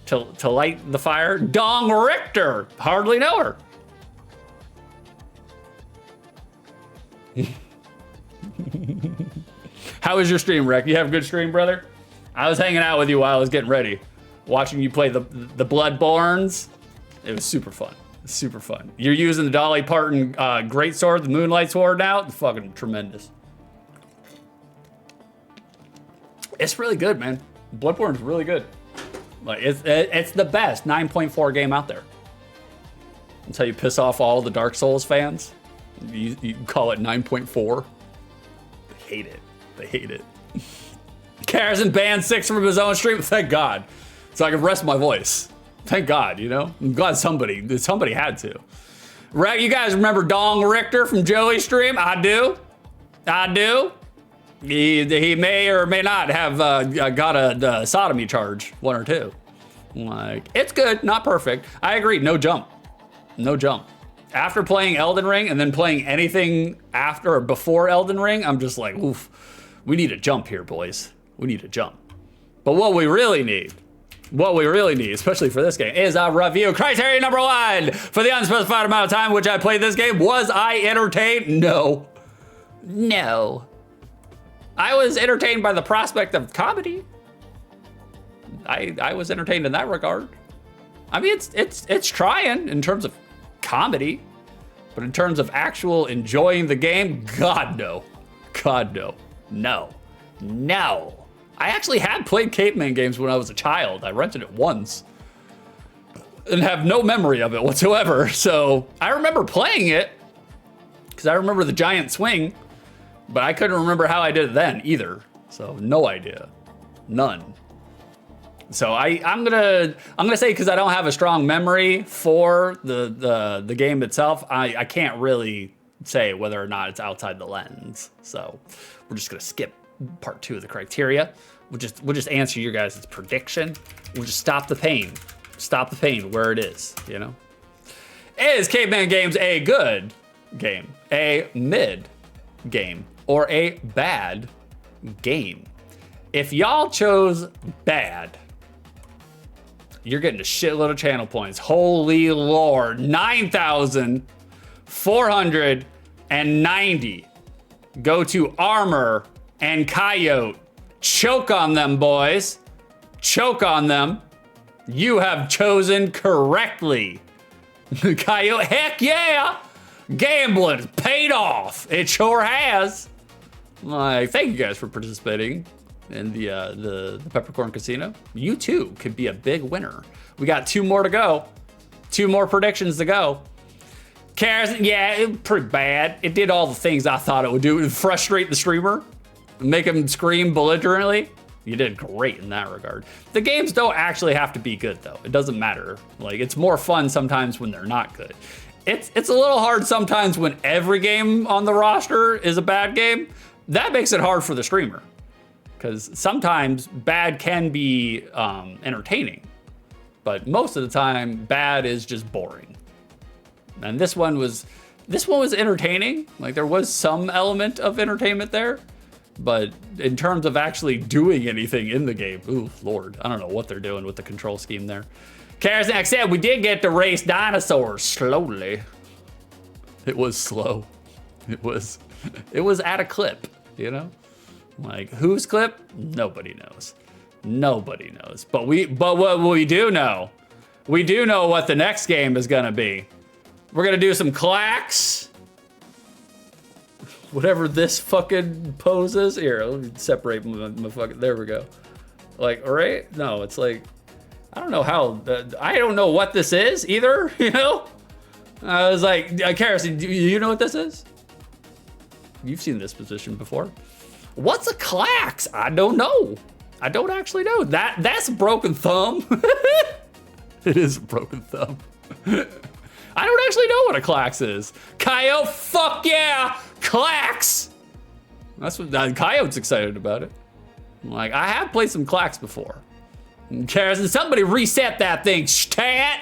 Speaker 2: to light the fire. Dong Richter. Hardly know her. How was your stream, Wreck? You have a good stream, brother? I was hanging out with you while I was getting ready, watching you play the Bloodborns. It was super fun. Super fun. You're using the Dolly Parton greatsword, the Moonlight Sword now. It's fucking tremendous. It's really good, man. Bloodborne's really good. Like it's the best 9.4 game out there. That's how you piss off all the Dark Souls fans. You call it 9.4. They hate it. They hate it. Harrison banned 6 from his own stream. Thank God. So I can rest my voice. Thank God, you know? I'm glad somebody had to. Right? You guys remember Dong Richter from Joey's stream? I do. He may or may not have got a sodomy charge, 1 or 2. Like, it's good, not perfect. I agree, no jump. After playing Elden Ring and then playing anything after or before Elden Ring, I'm just like, oof, we need a jump here, boys. We need a jump. But what we really need, especially for this game, is a review. Criteria number 1, for the unspecified amount of time which I played this game, was I entertained? No. I was entertained by the prospect of comedy. I was entertained in that regard. I mean, it's trying in terms of comedy, but in terms of actual enjoying the game, God no. I actually had played Caveman Games when I was a child. I rented it once and have no memory of it whatsoever. So I remember playing it because I remember the giant swing, but I couldn't remember how I did it then either. So no idea, none. So I'm gonna say, because I don't have a strong memory for the game itself, I can't really say whether or not it's outside the lens. So we're just gonna skip part 2 of the criteria. We'll just answer your guys' prediction. We'll just stop the pain where it is, you know? Is Caveman Games a good game, a mid game, or a bad game? If y'all chose bad, you're getting a shitload of channel points. Holy Lord, 9,490 go to Armor and Coyote. Choke on them, boys. Choke on them. You have chosen correctly. Coyote, heck yeah! Gambling paid off. It sure has. Like, thank you guys for participating in the Peppercorn Casino. You too could be a big winner. We got 2 more to go. 2 more predictions to go. Karis, yeah, it was pretty bad. It did all the things I thought it would do. It would frustrate the streamer, make him scream belligerently. You did great in that regard. The games don't actually have to be good though. It doesn't matter. Like, it's more fun sometimes when they're not good. It's a little hard sometimes when every game on the roster is a bad game. That makes it hard for the streamer, because sometimes bad can be entertaining, but most of the time bad is just boring. And this one was entertaining. Like, there was some element of entertainment there, but in terms of actually doing anything in the game, ooh, Lord, I don't know what they're doing with the control scheme there. Karaznak said we did get to race dinosaurs slowly. It was slow. It was at a clip, you know? Like, whose clip? Nobody knows. Nobody knows. But what we do know what the next game is gonna be. We're gonna do some Klax. Whatever this fucking pose is. Here, let me separate my fucking, there we go. Like, all right? No, it's like, I don't know how, I don't know what this is either, you know? I was like, Karis, do you know what this is? You've seen this position before. What's a Klax? I don't know. I don't actually know. That's a broken thumb. It is a broken thumb. I don't actually know what a Klax is. Coyote, fuck yeah, Klax. That's what Coyote's excited about it. Like, I have played some Klax before. Karis, somebody reset that thing, stat.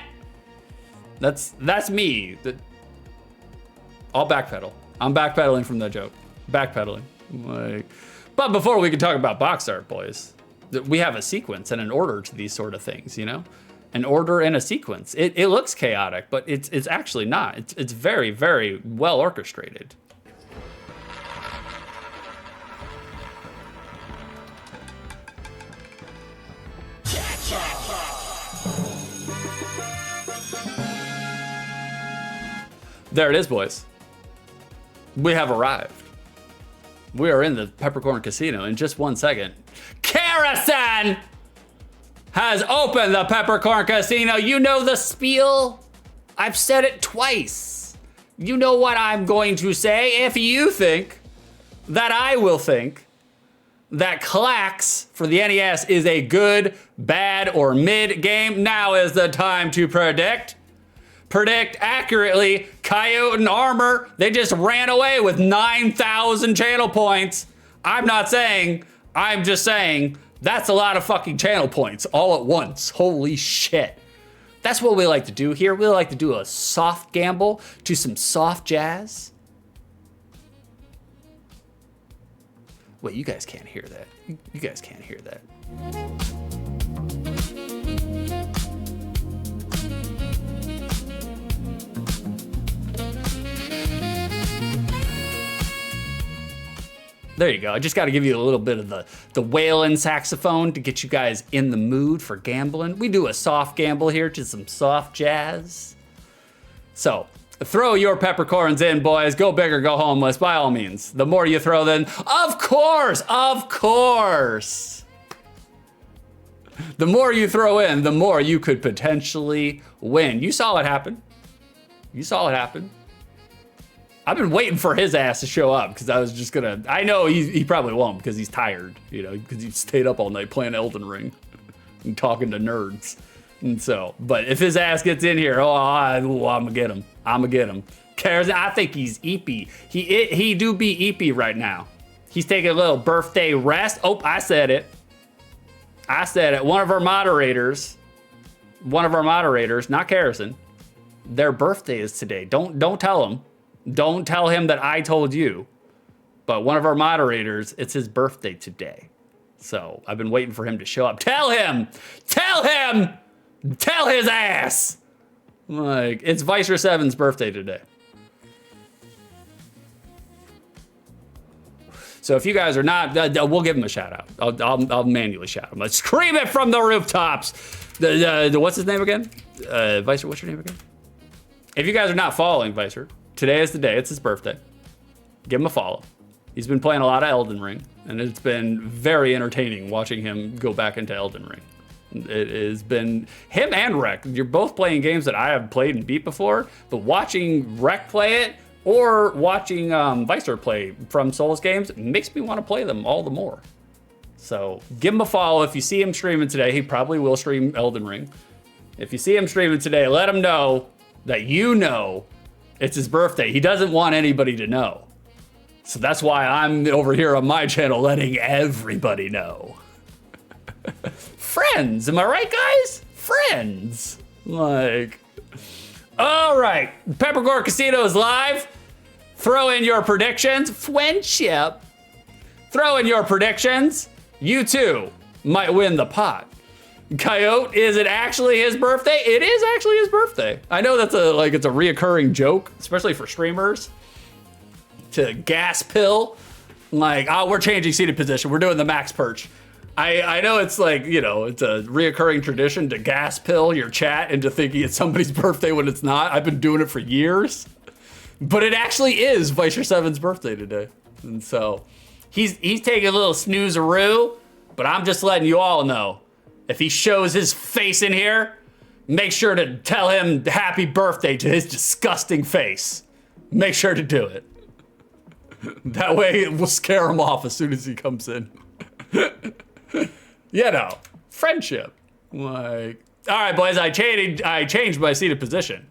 Speaker 2: That's me. I'll backpedal. I'm backpedaling from that joke. Backpedaling. Like, but before we can talk about box art, boys, we have a sequence and an order to these sort of things, you know? An order and a sequence. It looks chaotic, but it's actually not. It's very, very well orchestrated. There it is, boys. We have arrived. We are in the Peppercorn Casino in just 1 second. Karasan has opened the Peppercorn Casino. You know the spiel. I've said it twice. You know what I'm going to say. If you think that I will think that Klax for the NES is a good, bad, or mid game, now is the time to predict. predict accurately. Coyote and Armor, they just ran away with 9,000 channel points. I'm not saying, I'm just saying that's a lot of fucking channel points all at once. Holy shit. That's what we like to do here. We like to do a soft gamble to some soft jazz. Wait, you guys can't hear that. You guys can't hear that. There you go. I just got to give you a little bit of the wailing saxophone to get you guys in the mood for gambling. We do a soft gamble here to some soft jazz. So throw your peppercorns in, boys. Go big or go homeless, by all means. The more you throw, then, of course. The more you throw in, the more you could potentially win. You saw it happen. I've been waiting for his ass to show up because I was just gonna, I know he probably won't because he's tired, you know, because he stayed up all night playing Elden Ring and talking to nerds. And so, but if his ass gets in here, I'm gonna get him. Cares, I think he's eepy. He do be eepy right now. He's taking a little birthday rest. Oh, I said it. One of our moderators, not Carrison, their birthday is today. Don't tell him. Don't tell him that I told you, but one of our moderators, it's his birthday today. So I've been waiting for him to show up. Tell his ass. Like, it's Vicer 7's birthday today. So if you guys are not, we'll give him a shout out. I'll manually shout him. Let's scream it from the rooftops. What's his name again? Vicer, what's your name again? If you guys are not following Vicer, today is the day, it's his birthday. Give him a follow. He's been playing a lot of Elden Ring, and it's been very entertaining watching him go back into Elden Ring. It has been, him and Rec, you're both playing games that I have played and beat before, but watching Rec play it, or watching Vicer play from Souls games, makes me want to play them all the more. So give him a follow. If you see him streaming today, he probably will stream Elden Ring. If you see him streaming today, let him know that you know it's his birthday. He doesn't want anybody to know. So that's why I'm over here on my channel letting everybody know. Friends, am I right, guys? Friends. Like, all right. Peppercorn Casino is live. Throw in your predictions. Friendship. Throw in your predictions. You too might win the pot. Coyote, is it actually his birthday? It is actually his birthday. I know that's it's a reoccurring joke, especially for streamers, to gas pill. Like, oh, we're changing seated position. We're doing the max perch. I know it's like, you know, it's a reoccurring tradition to gas pill your chat into thinking it's somebody's birthday when it's not. I've been doing it for years. But it actually is Vicer 7's birthday today. And so he's taking a little snooze-a-roo, but I'm just letting you all know. If he shows his face in here, make sure to tell him happy birthday to his disgusting face. Make sure to do it. That way it will scare him off as soon as he comes in. You know, friendship. Like, all right, boys, I changed my seated position.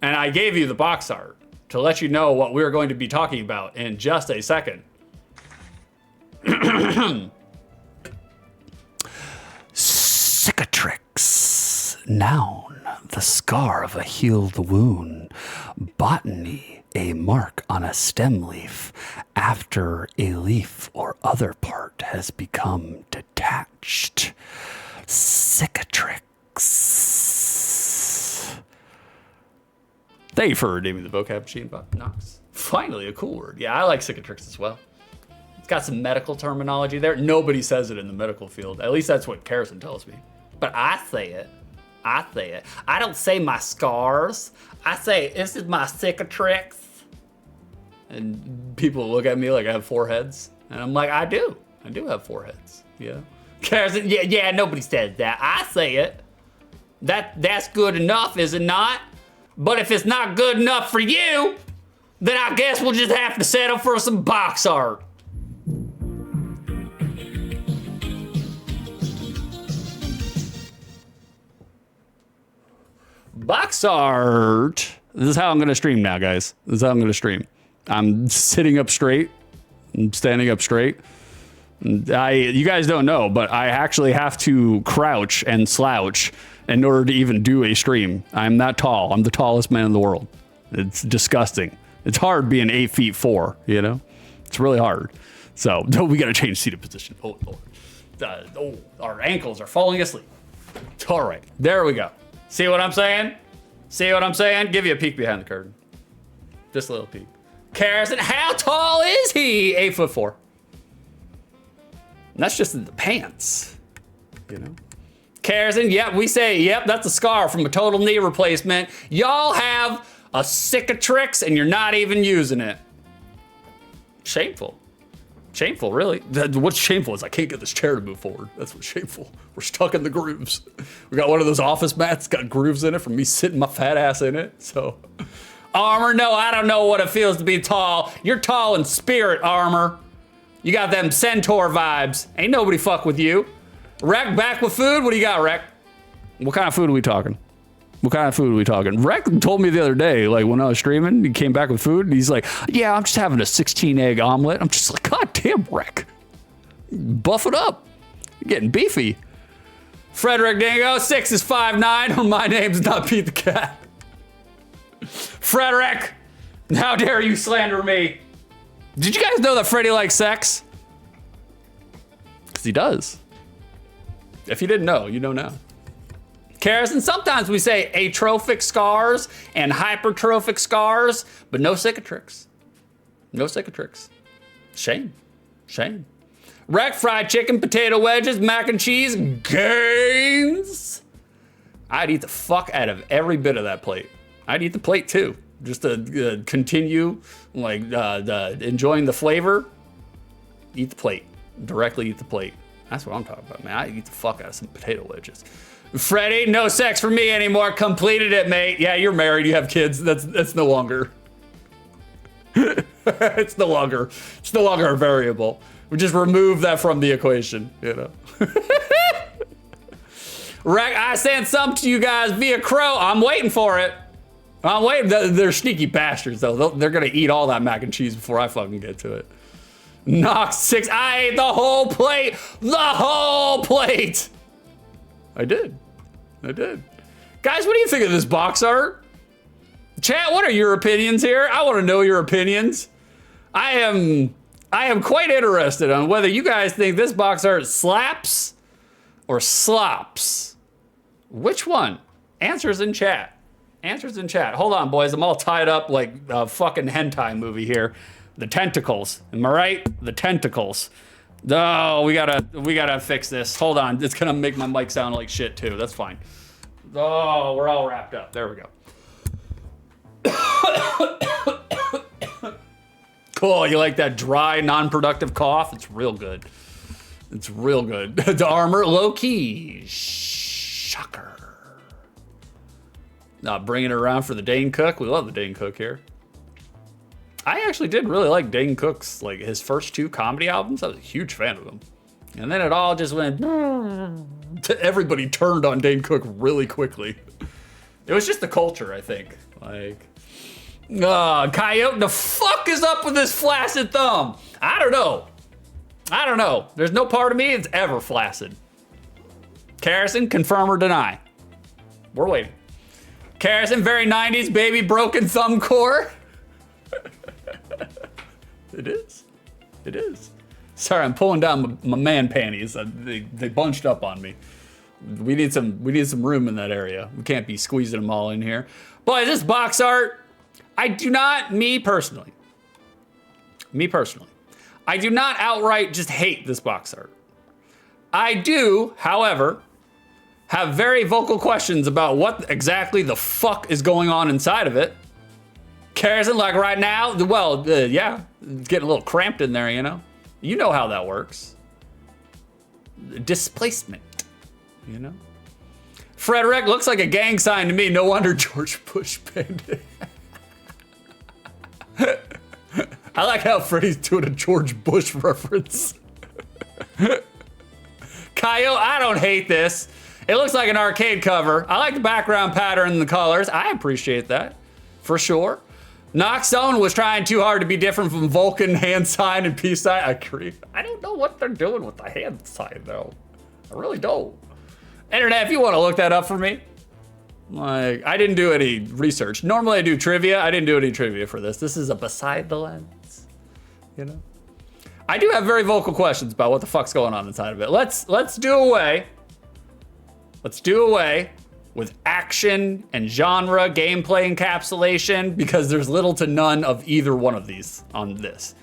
Speaker 2: And I gave you the box art to let you know what we're going to be talking about in just a second. Cicatrix. Noun, the scar of a healed wound. Botany, a mark on a stem leaf after a leaf or other part has become detached. Cicatrix. Thank you for redeeming the vocab machine, Bob Knox. Finally, a cool word. Yeah, I like cicatrix as well. It's got some medical terminology there. Nobody says it in the medical field. At least that's what Carrison tells me. But I say it. I don't say my scars. I say, this is my cicatrix. And people look at me like I have 4 heads. And I'm like, I do. I do have 4 heads. Yeah. Carrison, yeah, nobody says that. I say it. That's good enough, is it not? But if it's not good enough for you, then I guess we'll just have to settle for some box art.
Speaker 1: Box art. This is how I'm gonna stream now, guys. This is how I'm gonna stream. I'm sitting up straight. I'm standing up straight. You guys don't know, but I actually have to crouch and slouch in order to even do a stream. I'm that tall. I'm the tallest man in the world. It's disgusting. It's hard being 8'4", you know? It's really hard. So we gotta change seated position. Oh, Lord. Our ankles are falling asleep. All right, there we go. See what I'm saying? See what I'm saying? Give you a peek behind the curtain. Just a little peek. Carson, how tall is he? 8'4". And that's just in the pants, you know? Carson, yep, we say, yep, that's a scar from a total knee replacement. Y'all have a cicatrix and you're not even using it. Shameful. Shameful, really. What's shameful is I can't get this chair to move forward. That's what's shameful. We're stuck in the grooves. We got one of those office mats, got grooves in it from me sitting my fat ass in it, so. Armor, no, I don't know what it feels to be tall. You're tall in spirit, Armor. You got them centaur vibes. Ain't nobody fuck with you. Rec, back with food? What do you got, Rec? What kind of food are we talking? What kind of food are we talking? Rec told me the other day, like when I was streaming, he came back with food and he's like, yeah, I'm just having a 16 egg omelet. I'm just like, God damn, Rec. Buff it up. You're getting beefy. Frederick Dingo, 6 is 5'9", or my name's not Pete the Cat. Frederick, how dare you slander me? Did you guys know that Freddy likes sex? Because he does. If you didn't know, you know now. Carson, sometimes we say atrophic scars and hypertrophic scars, but no cicatrix. No cicatrix. Shame. Shame. Wreck, fried chicken, potato wedges, mac and cheese, gains. I'd eat the fuck out of every bit of that plate. I'd eat the plate too, just to continue like enjoying the flavor. Eat the plate. Directly eat the plate. That's what I'm talking about, man. I'd eat the fuck out of some potato wedges. Freddie, no sex for me anymore. Completed it, mate. Yeah, you're married. You have kids. That's no longer. It's no longer a variable. We just remove that from the equation, you know. I sent some to you guys via Crow. I'm waiting for it. I'm waiting. They're sneaky bastards, though. They're gonna eat all that mac and cheese before I fucking get to it. Knox 6. I ate the whole plate. The whole plate. I did. Guys, what do you think of this box art? Chat, what are your opinions here? I want to know your opinions. I am quite interested on whether you guys think this box art slaps or slops. Which one? Answers in chat. Answers in chat. Hold on, boys. I'm all tied up like a fucking hentai movie here. The tentacles. Am I right? The tentacles. Oh, we gotta fix this. Hold on. It's gonna make my mic sound like shit too. That's fine. Oh, we're all wrapped up. There we go. Cool. You like that dry, non-productive cough? It's real good. It's real good. The armor, low key. Shocker. Not bringing it around for the Dane Cook. We love the Dane Cook here. I actually did really like Dane Cook's, like his first 2 comedy albums. I was a huge fan of them. And then it all just went, everybody turned on Dane Cook really quickly. It was just the culture, I think. Like, Coyote, the fuck is up with this flaccid thumb? I don't know. There's no part of me that's ever flaccid. Carson, confirm or deny? We're waiting. Carson, very 90s, baby broken thumb core. It is. Sorry, I'm pulling down my man panties. They bunched up on me. We need some room in that area. We can't be squeezing them all in here. Boy, this box art, me personally, I do not outright just hate this box art. I do, however, have very vocal questions about what exactly the fuck is going on inside of it. Carson, like right now, yeah, it's getting a little cramped in there, you know? You know how that works. Displacement, you know? Frederick looks like a gang sign to me. No wonder George Bush banned it. I like how Freddy's doing a George Bush reference. Kyle, I don't hate this.
Speaker 2: It looks like an arcade cover. I like the background pattern and the colors. I appreciate that, for sure. Knockstone was trying too hard to be different from Vulcan hand sign and peace sign. I agree. I don't know what they're doing with the hand sign, though. I really don't. Internet, if you want to look that up for me. Like, I didn't do any research. Normally I do trivia. I didn't do any trivia for this. This is a beside the lens, you know? I do have very vocal questions about what the fuck's going on inside of it. Let's do away with action and genre gameplay encapsulation because there's little to none of either one of these on this.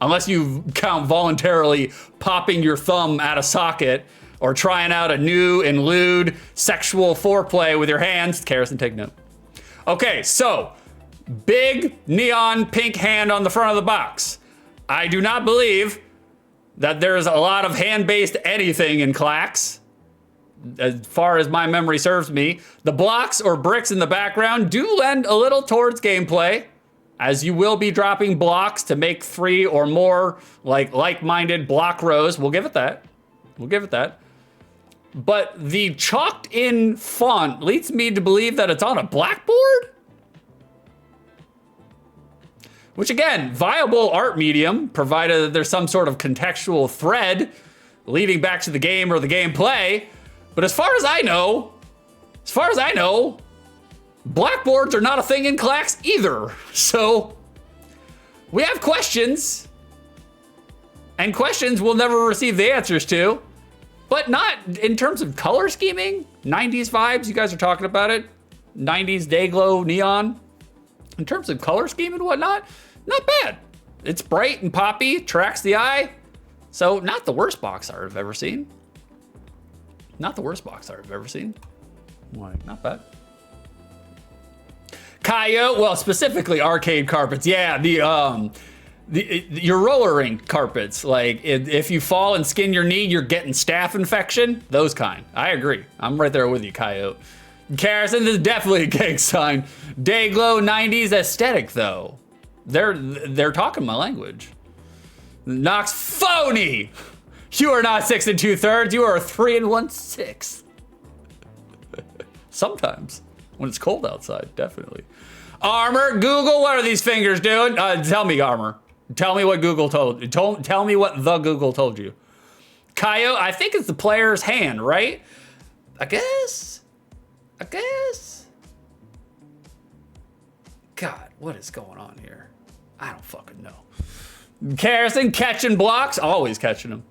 Speaker 2: Unless you count voluntarily popping your thumb out of socket or trying out a new and lewd sexual foreplay with your hands. Harrison, take note. Okay, so big neon pink hand on the front of the box. I do not believe that there's a lot of hand-based anything in Klax. As far as my memory serves me, the blocks or bricks in the background do lend a little towards gameplay, as you will be dropping blocks to make 3 or more like-minded block rows. We'll give it that. We'll give it that. But the chalked in font leads me to believe that it's on a blackboard? Which again, viable art medium, provided that there's some sort of contextual thread leading back to the game or the gameplay. But as far as I know, blackboards are not a thing in Klax either. So we have questions, and questions we'll never receive the answers to. But not in terms of color scheming, 90s vibes, you guys are talking about it. 90s day glow neon. In terms of color scheme and whatnot, not bad. It's bright and poppy, tracks the eye. So not the worst box art I've ever seen. Not the worst box art I've ever seen. Like, not bad. Coyote, well, specifically arcade carpets. Yeah, your roller rink carpets, like if you fall and skin your knee, you're getting staph infection. Those kind. I agree. I'm right there with you, Coyote. Harrison, this is definitely a gang sign. Dayglow 90s aesthetic, though. They're talking my language. Knox phony. You are not 6 2/3. You are 3 1/6. Sometimes when it's cold outside, definitely. Armor, Google, what are these fingers doing? Tell me, Armor. Tell me what Google told you. Tell me what the Google told you. Coyote, I think it's the player's hand, right? I guess. God, what is going on here? I don't fucking know. Harrison, catching blocks, always catching them.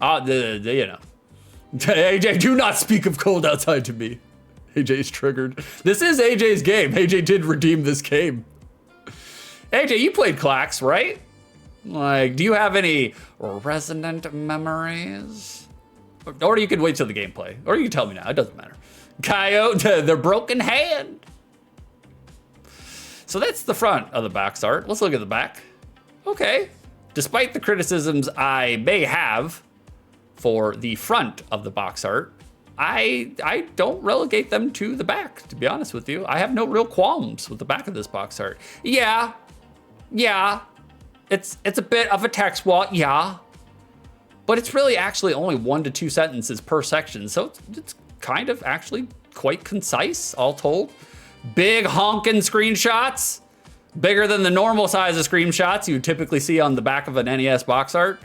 Speaker 2: You know. AJ, do not speak of cold outside to me. AJ's triggered. This is AJ's game. AJ did redeem this game. AJ, you played Klax, right? Like, do you have any resonant memories? Or you can wait till the gameplay. Or you can tell me now, it doesn't matter. Coyote, the broken hand. So that's the front of the box art. Let's look at the back. Okay. Despite the criticisms I may have for the front of the box art, I don't relegate them to the back, to be honest with you. I have no real qualms with the back of this box art. Yeah, it's a bit of a text wall, yeah. But it's really actually only 1 to 2 sentences per section, so it's kind of actually quite concise, all told. Big honking screenshots, bigger than the normal size of screenshots you typically see on the back of an NES box art.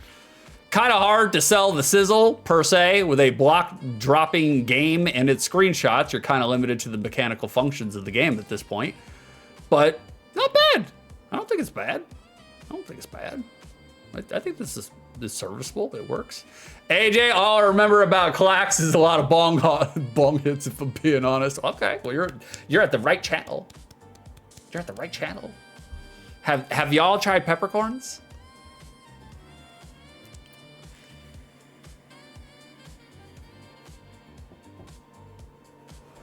Speaker 2: Kind of hard to sell the sizzle, per se, with a block-dropping game and its screenshots. You're kind of limited to the mechanical functions of the game at this point. But not bad. I don't think it's bad. I think this is serviceable. It works. AJ, all I remember about Klax is a lot of bong hits, if I'm being honest. Okay, well, you're at the right channel. You're at the right channel. Have y'all tried peppercorns?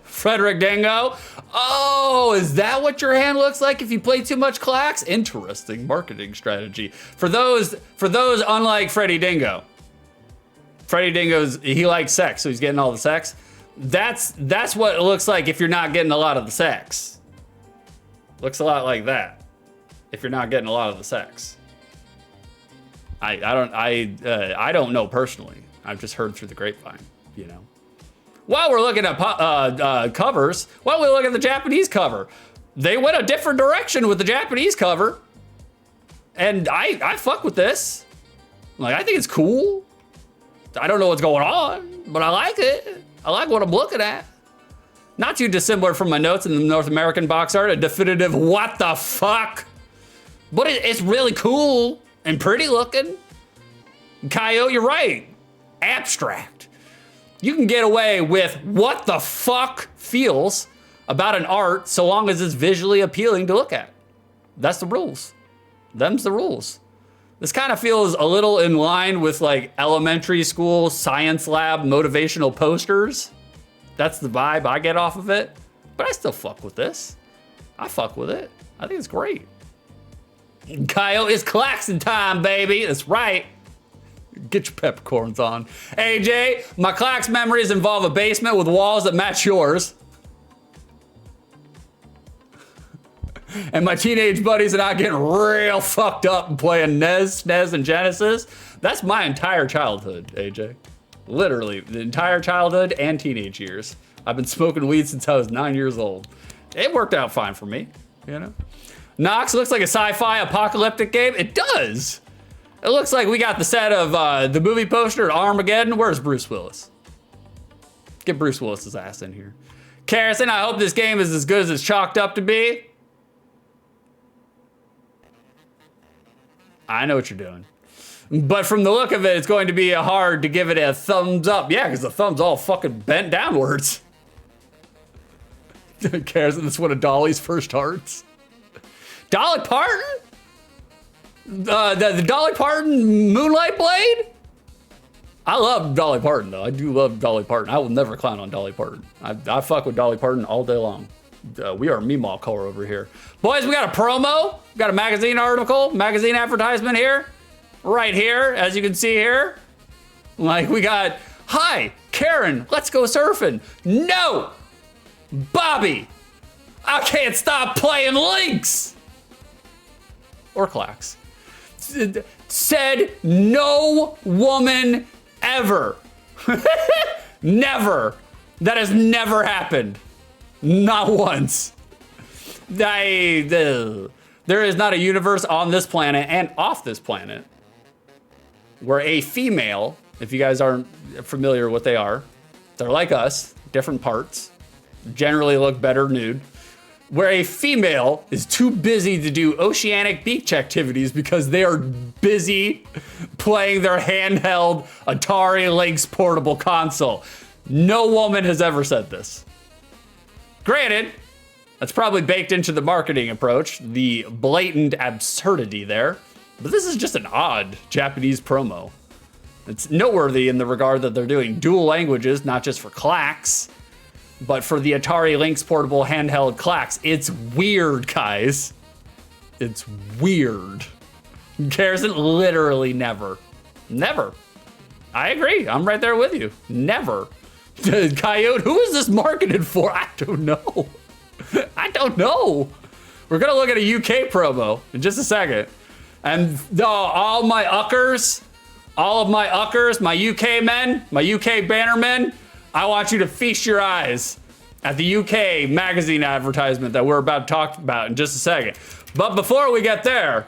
Speaker 2: Frederick Dango. Oh, is that what your hand looks like if you play too much Klax? Interesting marketing strategy. For those unlike Freddy Dingo. Freddy Dingo's, he likes sex, so he's getting all the sex. That's what it looks like if you're not getting a lot of the sex. Looks a lot like that if you're not getting a lot of the sex. I don't know personally. I've just heard through the grapevine, you know. While we're looking at covers, while we look at the Japanese cover, they went a different direction with the Japanese cover. And I fuck with this. Like, I think it's cool. I don't know what's going on, but I like it. I like what I'm looking at. Not too dissimilar from my notes in the North American box art, a definitive what the fuck. But it's really cool and pretty looking. Coyote, you're right. Abstract. You can get away with what the fuck feels about an art so long as it's visually appealing to look at. That's the rules. Them's the rules. This kind of feels a little in line with like elementary school science lab motivational posters. That's the vibe I get off of it. But I still fuck with this. I fuck with it. I think it's great. Coyote, it's Klaxon time, baby. That's right. Get your peppercorns on. AJ, my Klax memories involve a basement with walls that match yours. And my teenage buddies and I getting real fucked up and playing NES, SNES, and Genesis. That's my entire childhood, AJ. Literally, the entire childhood and teenage years. I've been smoking weed since I was 9 years old. It worked out fine for me, you know? Nox looks like a sci-fi apocalyptic game. It does. It looks like we got the set of the movie poster at Armageddon. Where's Bruce Willis? Get Bruce Willis's ass in here. Carrison, I hope this game is as good as it's chalked up to be. I know what you're doing. But from the look of it, it's going to be hard to give it a thumbs up. Yeah, because the thumb's all fucking bent downwards. Carrison, this is one of Dolly's first hearts. Dolly Parton? The Dolly Parton Moonlight Blade? I love Dolly Parton, though. I do love Dolly Parton. I will never clown on Dolly Parton. I fuck with Dolly Parton all day long. We are Meemaw core over here. Boys, we got a promo. We got a magazine article, magazine advertisement here. Right here, as you can see here. Like, we got, hi, Karen, let's go surfing. No! Bobby, I can't stop playing Lynx. Or Klax. Said no woman ever. Never. That has never happened. Not once. There is not a universe on this planet and off this planet where a female, if you guys aren't familiar with what they are, they're like us, different parts, generally look better nude, where a female is too busy to do oceanic beach activities because they are busy playing their handheld Atari Lynx portable console. No woman has ever said this. Granted, that's probably baked into the marketing approach, the blatant absurdity there, but this is just an odd Japanese promo. It's noteworthy in the regard that they're doing dual languages, not just for Klax, but for the Atari Lynx portable handheld Klax. It's weird, guys. It's weird. Garrison, literally never. Never. I agree. I'm right there with you. Never. Coyote, who is this marketed for? I don't know. I don't know. We're gonna look at a UK promo in just a second. And all my uckers, my UK men, my UK bannermen, I want you to feast your eyes at the UK magazine advertisement that we're about to talk about in just a second. But before we get there,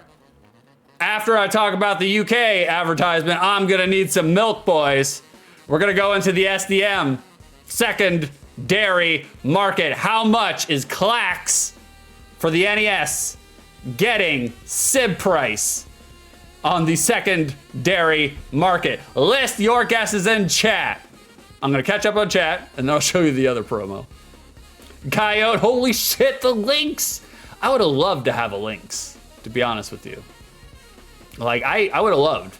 Speaker 2: after I talk about the UK advertisement, I'm gonna need some milk, boys. We're gonna go into the SDM, secondary market. How much is Klax for the NES getting SIB price on the secondary market? List your guesses in chat. I'm gonna catch up on chat and then I'll show you the other promo. Coyote, holy shit, the Lynx. I would have loved to have a Lynx, to be honest with you. Like, I would have loved.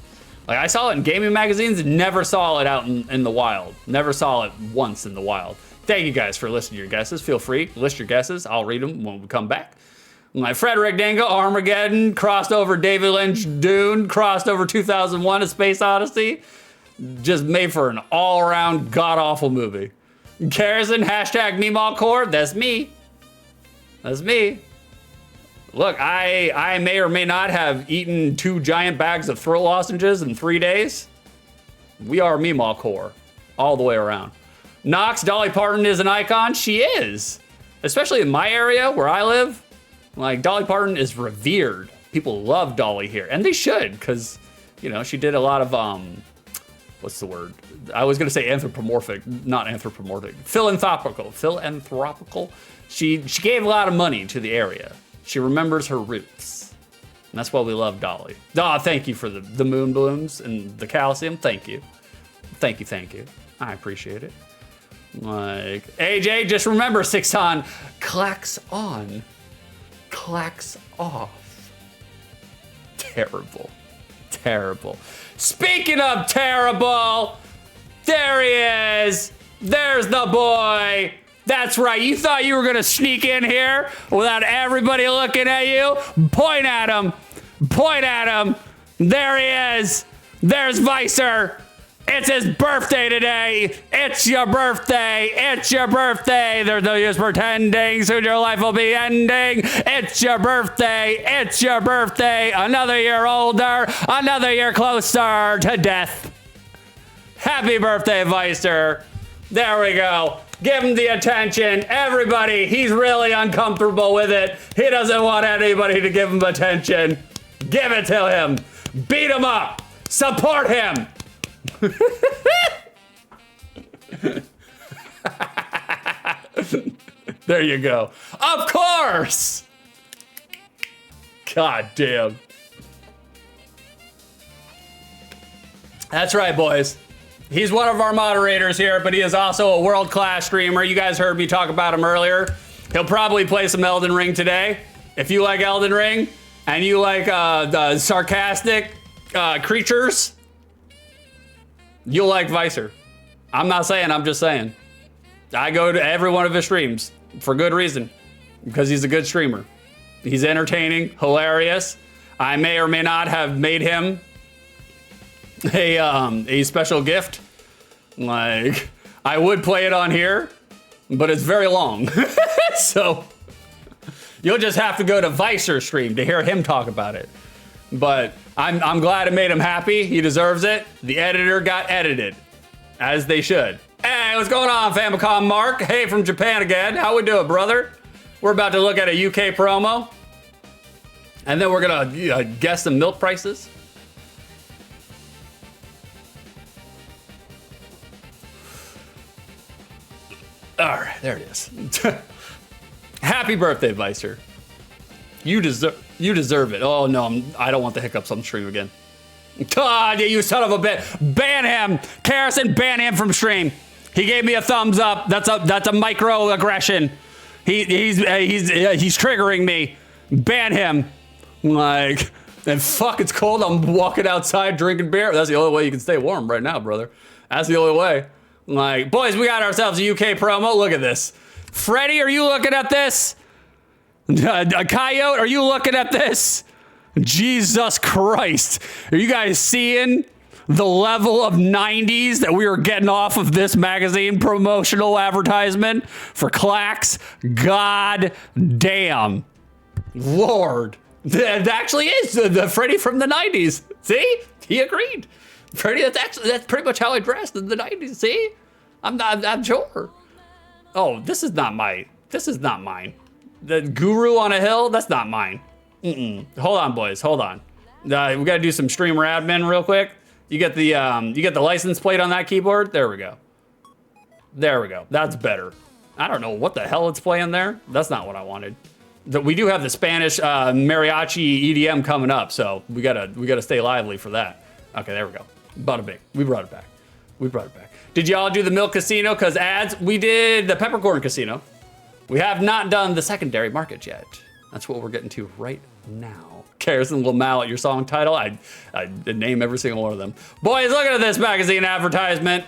Speaker 2: Like, I saw it in gaming magazines and never saw it out in the wild. Never saw it once in the wild. Thank you guys for listening to your guesses. Feel free, list your guesses. I'll read them when we come back. My Frederick Dango, Armageddon, crossed over David Lynch, Dune, crossed over 2001, A Space Odyssey. Just made for an all-around god-awful movie. Carrison, hashtag MeMallCore, that's me. That's me. Look, I may or may not have eaten 2 giant bags of throat lozenges in 3 days. We are MeMallCore all the way around. Knox, Dolly Parton is an icon. She is. Especially in my area where I live. Like, Dolly Parton is revered. People love Dolly here. And they should, because, you know, she did a lot of, what's the word? I was going to say anthropomorphic, not anthropomorphic. Philanthropical. She gave a lot of money to the area. She remembers her roots. And that's why we love Dolly. Oh, thank you for the moon blooms and the calcium. Thank you. Thank you. I appreciate it. Like, AJ, just remember, Sixon, Klax on, Klax off. Terrible. Speaking of terrible, there he is. There's the boy. That's right. You thought you were going to sneak in here without everybody looking at you? Point at him. There he is. There's Vicer. It's his birthday today. It's your birthday. There's no use pretending. Soon your life will be ending. It's your birthday. Another year older. Another year closer to death. Happy birthday, Vicer. There we go. Give him the attention. Everybody, he's really uncomfortable with it. He doesn't want anybody to give him attention. Give it to him. Beat him up. Support him. There you go. Of course. God damn. That's right, boys. He's one of our moderators here, but he is also a world-class streamer. You guys heard me talk about him earlier. He'll probably play some Elden Ring today. If you like Elden Ring and you like the sarcastic creatures, you'll like Vicer. I'm not saying, I'm just saying. I go to every one of his streams for good reason, because he's a good streamer. He's entertaining, hilarious. I may or may not have made him a special gift. Like, I would play it on here, but it's very long. So you'll just have to go to Vicer's stream to hear him talk about it. But I'm glad it made him happy. He deserves it. The editor got edited, as they should. Hey, what's going on, Famicom Mark? Hey, from Japan again. How we doing, brother? We're about to look at a UK promo, and then we're gonna guess the milk prices. All right, there it is. Happy birthday, Vicer. You deserve it. Oh no, I don't want the hiccups on stream again. God, you son of a bitch! Ban him, Carrison. Ban him from stream. He gave me a thumbs up. That's a microaggression. He's triggering me. Ban him. Like, and fuck, it's cold. I'm walking outside drinking beer. That's the only way you can stay warm right now, brother. That's the only way. Like, boys, we got ourselves a UK promo. Look at this. Freddie, are you looking at this? Coyote, are you looking at this? Jesus Christ. Are you guys seeing the level of 90s that we were getting off of this magazine promotional advertisement for Klax? God damn. Lord. That actually is the Freddie from the 90s. See? He agreed. Freddie, that's pretty much how I dressed in the 90s. See? I'm sure. Oh, this is not mine. The Guru on a Hill, that's not mine. Hold on, boys. Hold on. We gotta do some streamer admin real quick. You get the license plate on that keyboard. There we go. That's better. I don't know what the hell it's playing there. That's not what I wanted. We do have the Spanish mariachi EDM coming up, so we gotta stay lively for that. Okay, there we go. Bada bing. We brought it back. Did y'all do the Milk Casino? Cause ads. We did the Peppercorn Casino. We have not done the secondary market yet. That's what we're getting to right now. Carrison Lamal at your song title. I name every single one of them. Boys, look at this magazine advertisement.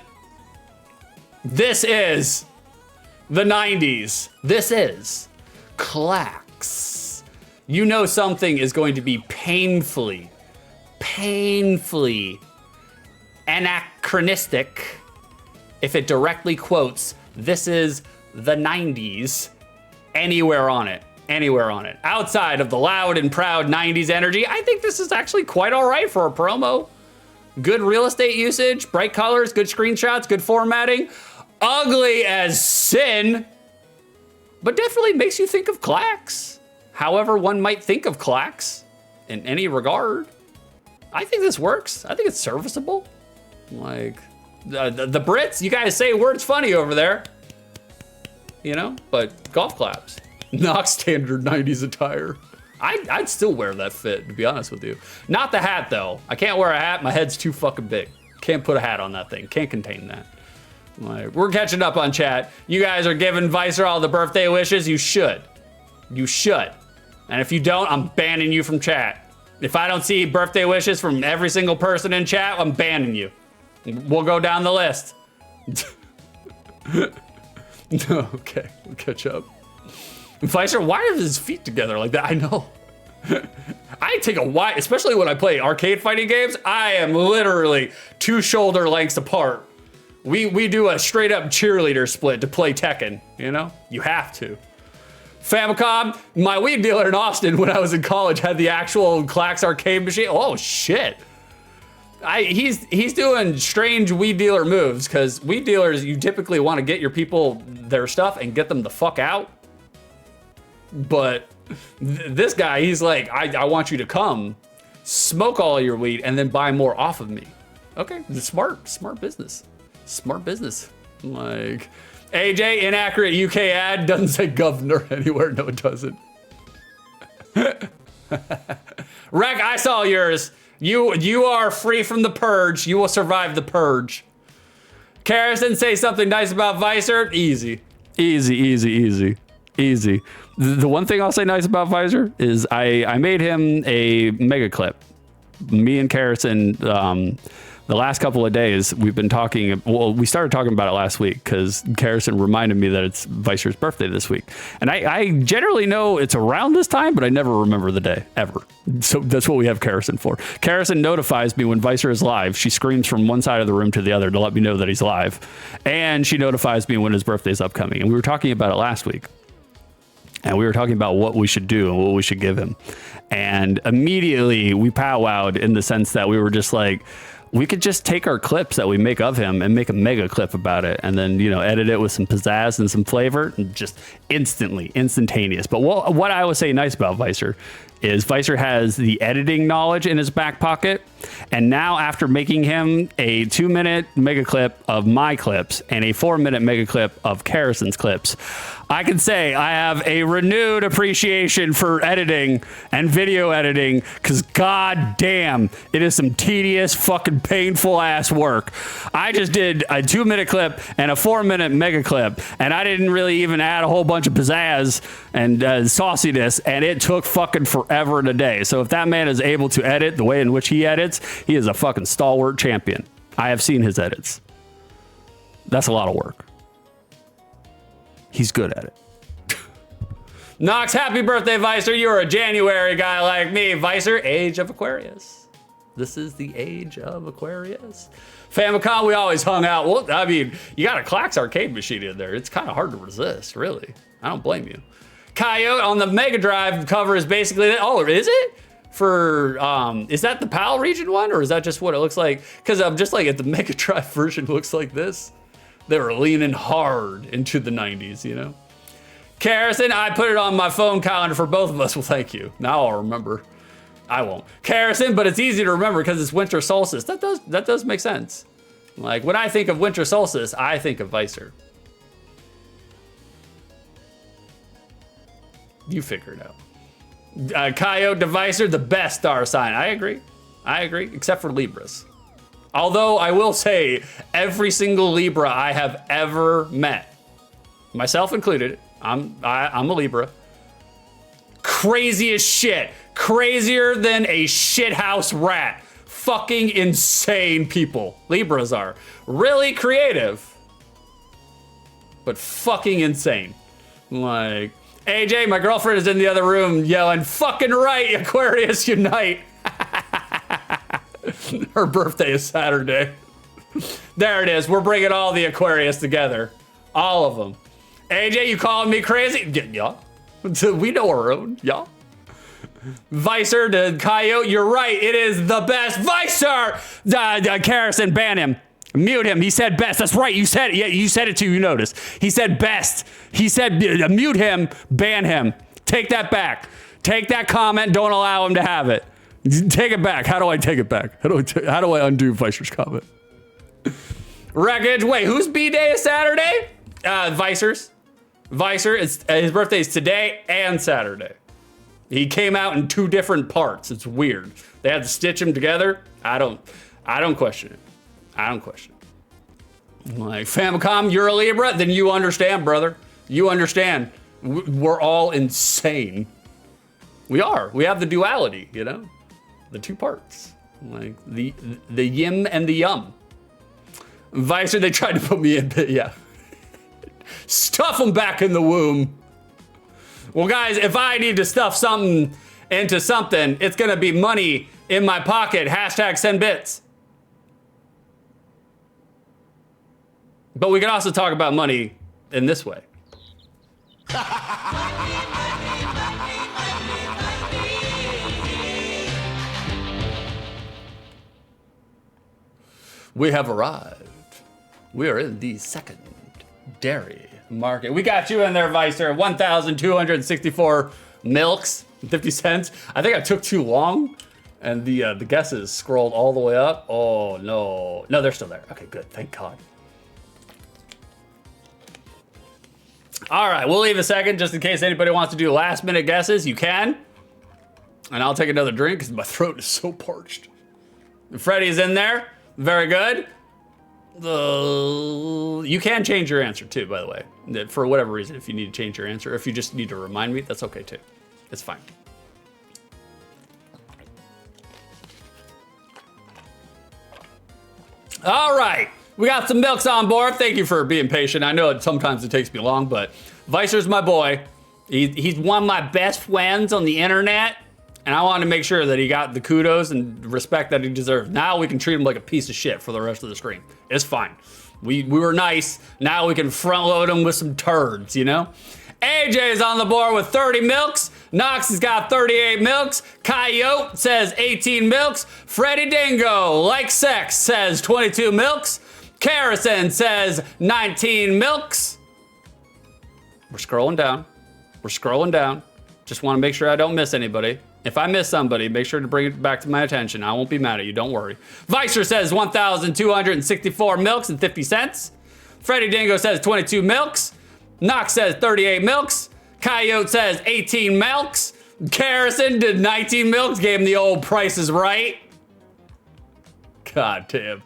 Speaker 2: This is the 90s. This is Klax. You know something is going to be painfully anachronistic if it directly quotes, "This is the 90s," anywhere on it. Outside of the loud and proud 90s energy, I think this is actually quite all right for a promo. Good real estate usage, bright colors, good screenshots, good formatting. ugly as sin, but definitely makes you think of Klax. However one might think of Klax in any regard. I think this works. I think it's serviceable. Like, the Brits, you guys say words funny over there. You know, but golf claps. Not standard 90s attire. I'd still wear that fit, to be honest with you. Not the hat, though. I can't wear a hat. My head's too fucking big. Can't put a hat on that thing. Can't contain that. Like, we're catching up on chat. You guys are giving Vicer all the birthday wishes. You should. You should. And if you don't, I'm banning you from chat. If I don't see birthday wishes from every single person in chat, I'm banning you. We'll go down the list. Okay, we'll catch up. Vicer, why are his feet together like that? I know. I take a wide, especially when I play arcade fighting games, I am literally 2 shoulder lengths apart. We do a straight up cheerleader split to play Tekken, you know? You have to. Famicom, my weed dealer in Austin when I was in college had the actual Klax arcade machine. Oh shit. He's doing strange weed dealer moves because weed dealers, you typically want to get your people their stuff and get them the fuck out. But this guy, he's like, I want you to come, smoke all your weed, and then buy more off of me. Okay, smart business. Smart business. Like, AJ, inaccurate UK ad, doesn't say governor anywhere. No, it doesn't. Rec, I saw yours. You are free from the purge. You will survive the purge. Carrison, say something nice about Vicer. Easy. The one thing I'll say nice about Vicer is I made him a mega clip. Me and Carrison, the last couple of days, we've been talking. Well, we started talking about it last week because Carrison reminded me that it's Vicer's birthday this week. And I generally know it's around this time, but I never remember the day, ever. So that's what we have Carrison for. Carrison notifies me when Vicer is live. She screams from one side of the room to the other to let me know that he's live. And she notifies me when his birthday is upcoming. And we were talking about it last week. And we were talking about what we should do and what we should give him. And immediately we powwowed in the sense that we were just like, we could just take our clips that we make of him and make a mega clip about it. And then, you know, edit it with some pizzazz and some flavor and just instantaneous. But what I would say nice about Vicer is Vicer has the editing knowledge in his back pocket. And now after making him a 2-minute mega clip of my clips and a 4-minute mega clip of Carrison's clips, I can say I have a renewed appreciation for editing and video editing because god damn, it is some tedious, fucking painful ass work. I just did a 2-minute clip and a 4-minute mega clip, and I didn't really even add a whole bunch of pizzazz and sauciness, and it took fucking forever and a day. So if that man is able to edit the way in which he edits, he is a fucking stalwart champion. I have seen his edits. That's a lot of work. He's good at it. Knox, happy birthday, Vicer. You're a January guy like me. Vicer, age of Aquarius. This is the age of Aquarius. Famicom, we always hung out. Well, I mean, you got a Klax arcade machine in there. It's kind of hard to resist, really. I don't blame you. Coyote on the Mega Drive cover is basically that. Oh, is it? For, is that the PAL region one? Or is that just what it looks like? Because I'm just like, if the Mega Drive version looks like this, they were leaning hard into the 90s, you know? Carrison, I put it on my phone calendar for both of us. Well, thank you. Now I'll remember. I won't. Carrison, but it's easy to remember because it's winter solstice. That does make sense. Like, when I think of winter solstice, I think of Vicer. You figure it out. Coyote to Vicer, the best star sign. I agree, except for Libras. Although I will say, every single Libra I have ever met, myself included, I'm a Libra, crazy as shit, crazier than a shithouse rat, fucking insane people. Libras are really creative, but fucking insane. Like, AJ, my girlfriend is in the other room yelling, fucking right, Aquarius unite. Her birthday is Saturday. There it is. We're bringing all the Aquarius together. All of them. AJ, you calling me crazy? Yeah. We know our own. Yeah. Vicer to Coyote, you're right. It is the best. Vicer! Carrison, ban him.
Speaker 1: Mute him. He said best. That's right. You said it. Yeah, you said it too. You noticed. He said best. He said mute him, ban him. Take that back. Take that comment. Don't allow him to have it. Take it back. How do I take it back? How do I undo Vicer's comment? Wreckage. Wait, whose B-Day is Saturday? Vicer's. Vicer, his birthday is today and Saturday. He came out in 2 different parts. It's weird. They had to stitch him together. I don't question it. I don't question it. Like, Famicom, you're a Libra? Then you understand, brother. You understand. We're all insane. We are. We have the duality, you know? The 2 parts. Like, the yim and the yum. Vicer, they tried to put me in, yeah. Stuff him back in the womb. Well, guys, if I need to stuff something into something, it's gonna be money in my pocket. Hashtag send bits. But we can also talk about money in this way. We have arrived. We are in the secondary market. We got you in there, Vicer. 1,264 milks, 50 cents. I think I took too long, and the guesses scrolled all the way up. Oh, no. No, they're still there. Okay, good. Thank God. All right, we'll leave a second just in case anybody wants to do last-minute guesses. You can. And I'll take another drink because my throat is so parched. Freddy's in there. Very good. You can change your answer too, by the way. For whatever reason, if you need to change your answer, if you just need to remind me, that's okay too. It's fine. All right, we got some milks on board. Thank you for being patient. I know sometimes it takes me long, but Vicer's my boy. He's one of my best friends on the internet. And I wanted to make sure that he got the kudos and respect that he deserves. Now we can treat him like a piece of shit for the rest of the stream. It's fine. We were nice. Now we can front load him with some turds, you know? AJ's on the board with 30 milks. Knox has got 38 milks. Coyote says 18 milks. Freddy Dingo, like sex, says 22 milks. Carrison says 19 milks. We're scrolling down. We're scrolling down. Just want to make sure I don't miss anybody. If I miss somebody, make sure to bring it back to my attention. I won't be mad at you, don't worry. Vicer says 1,264 milks and 50 cents. Freddy Dingo says 22 milks. Knox says 38 milks. Coyote says 18 milks. Carrison did 19 milks, gave him the old Price is Right. God damn.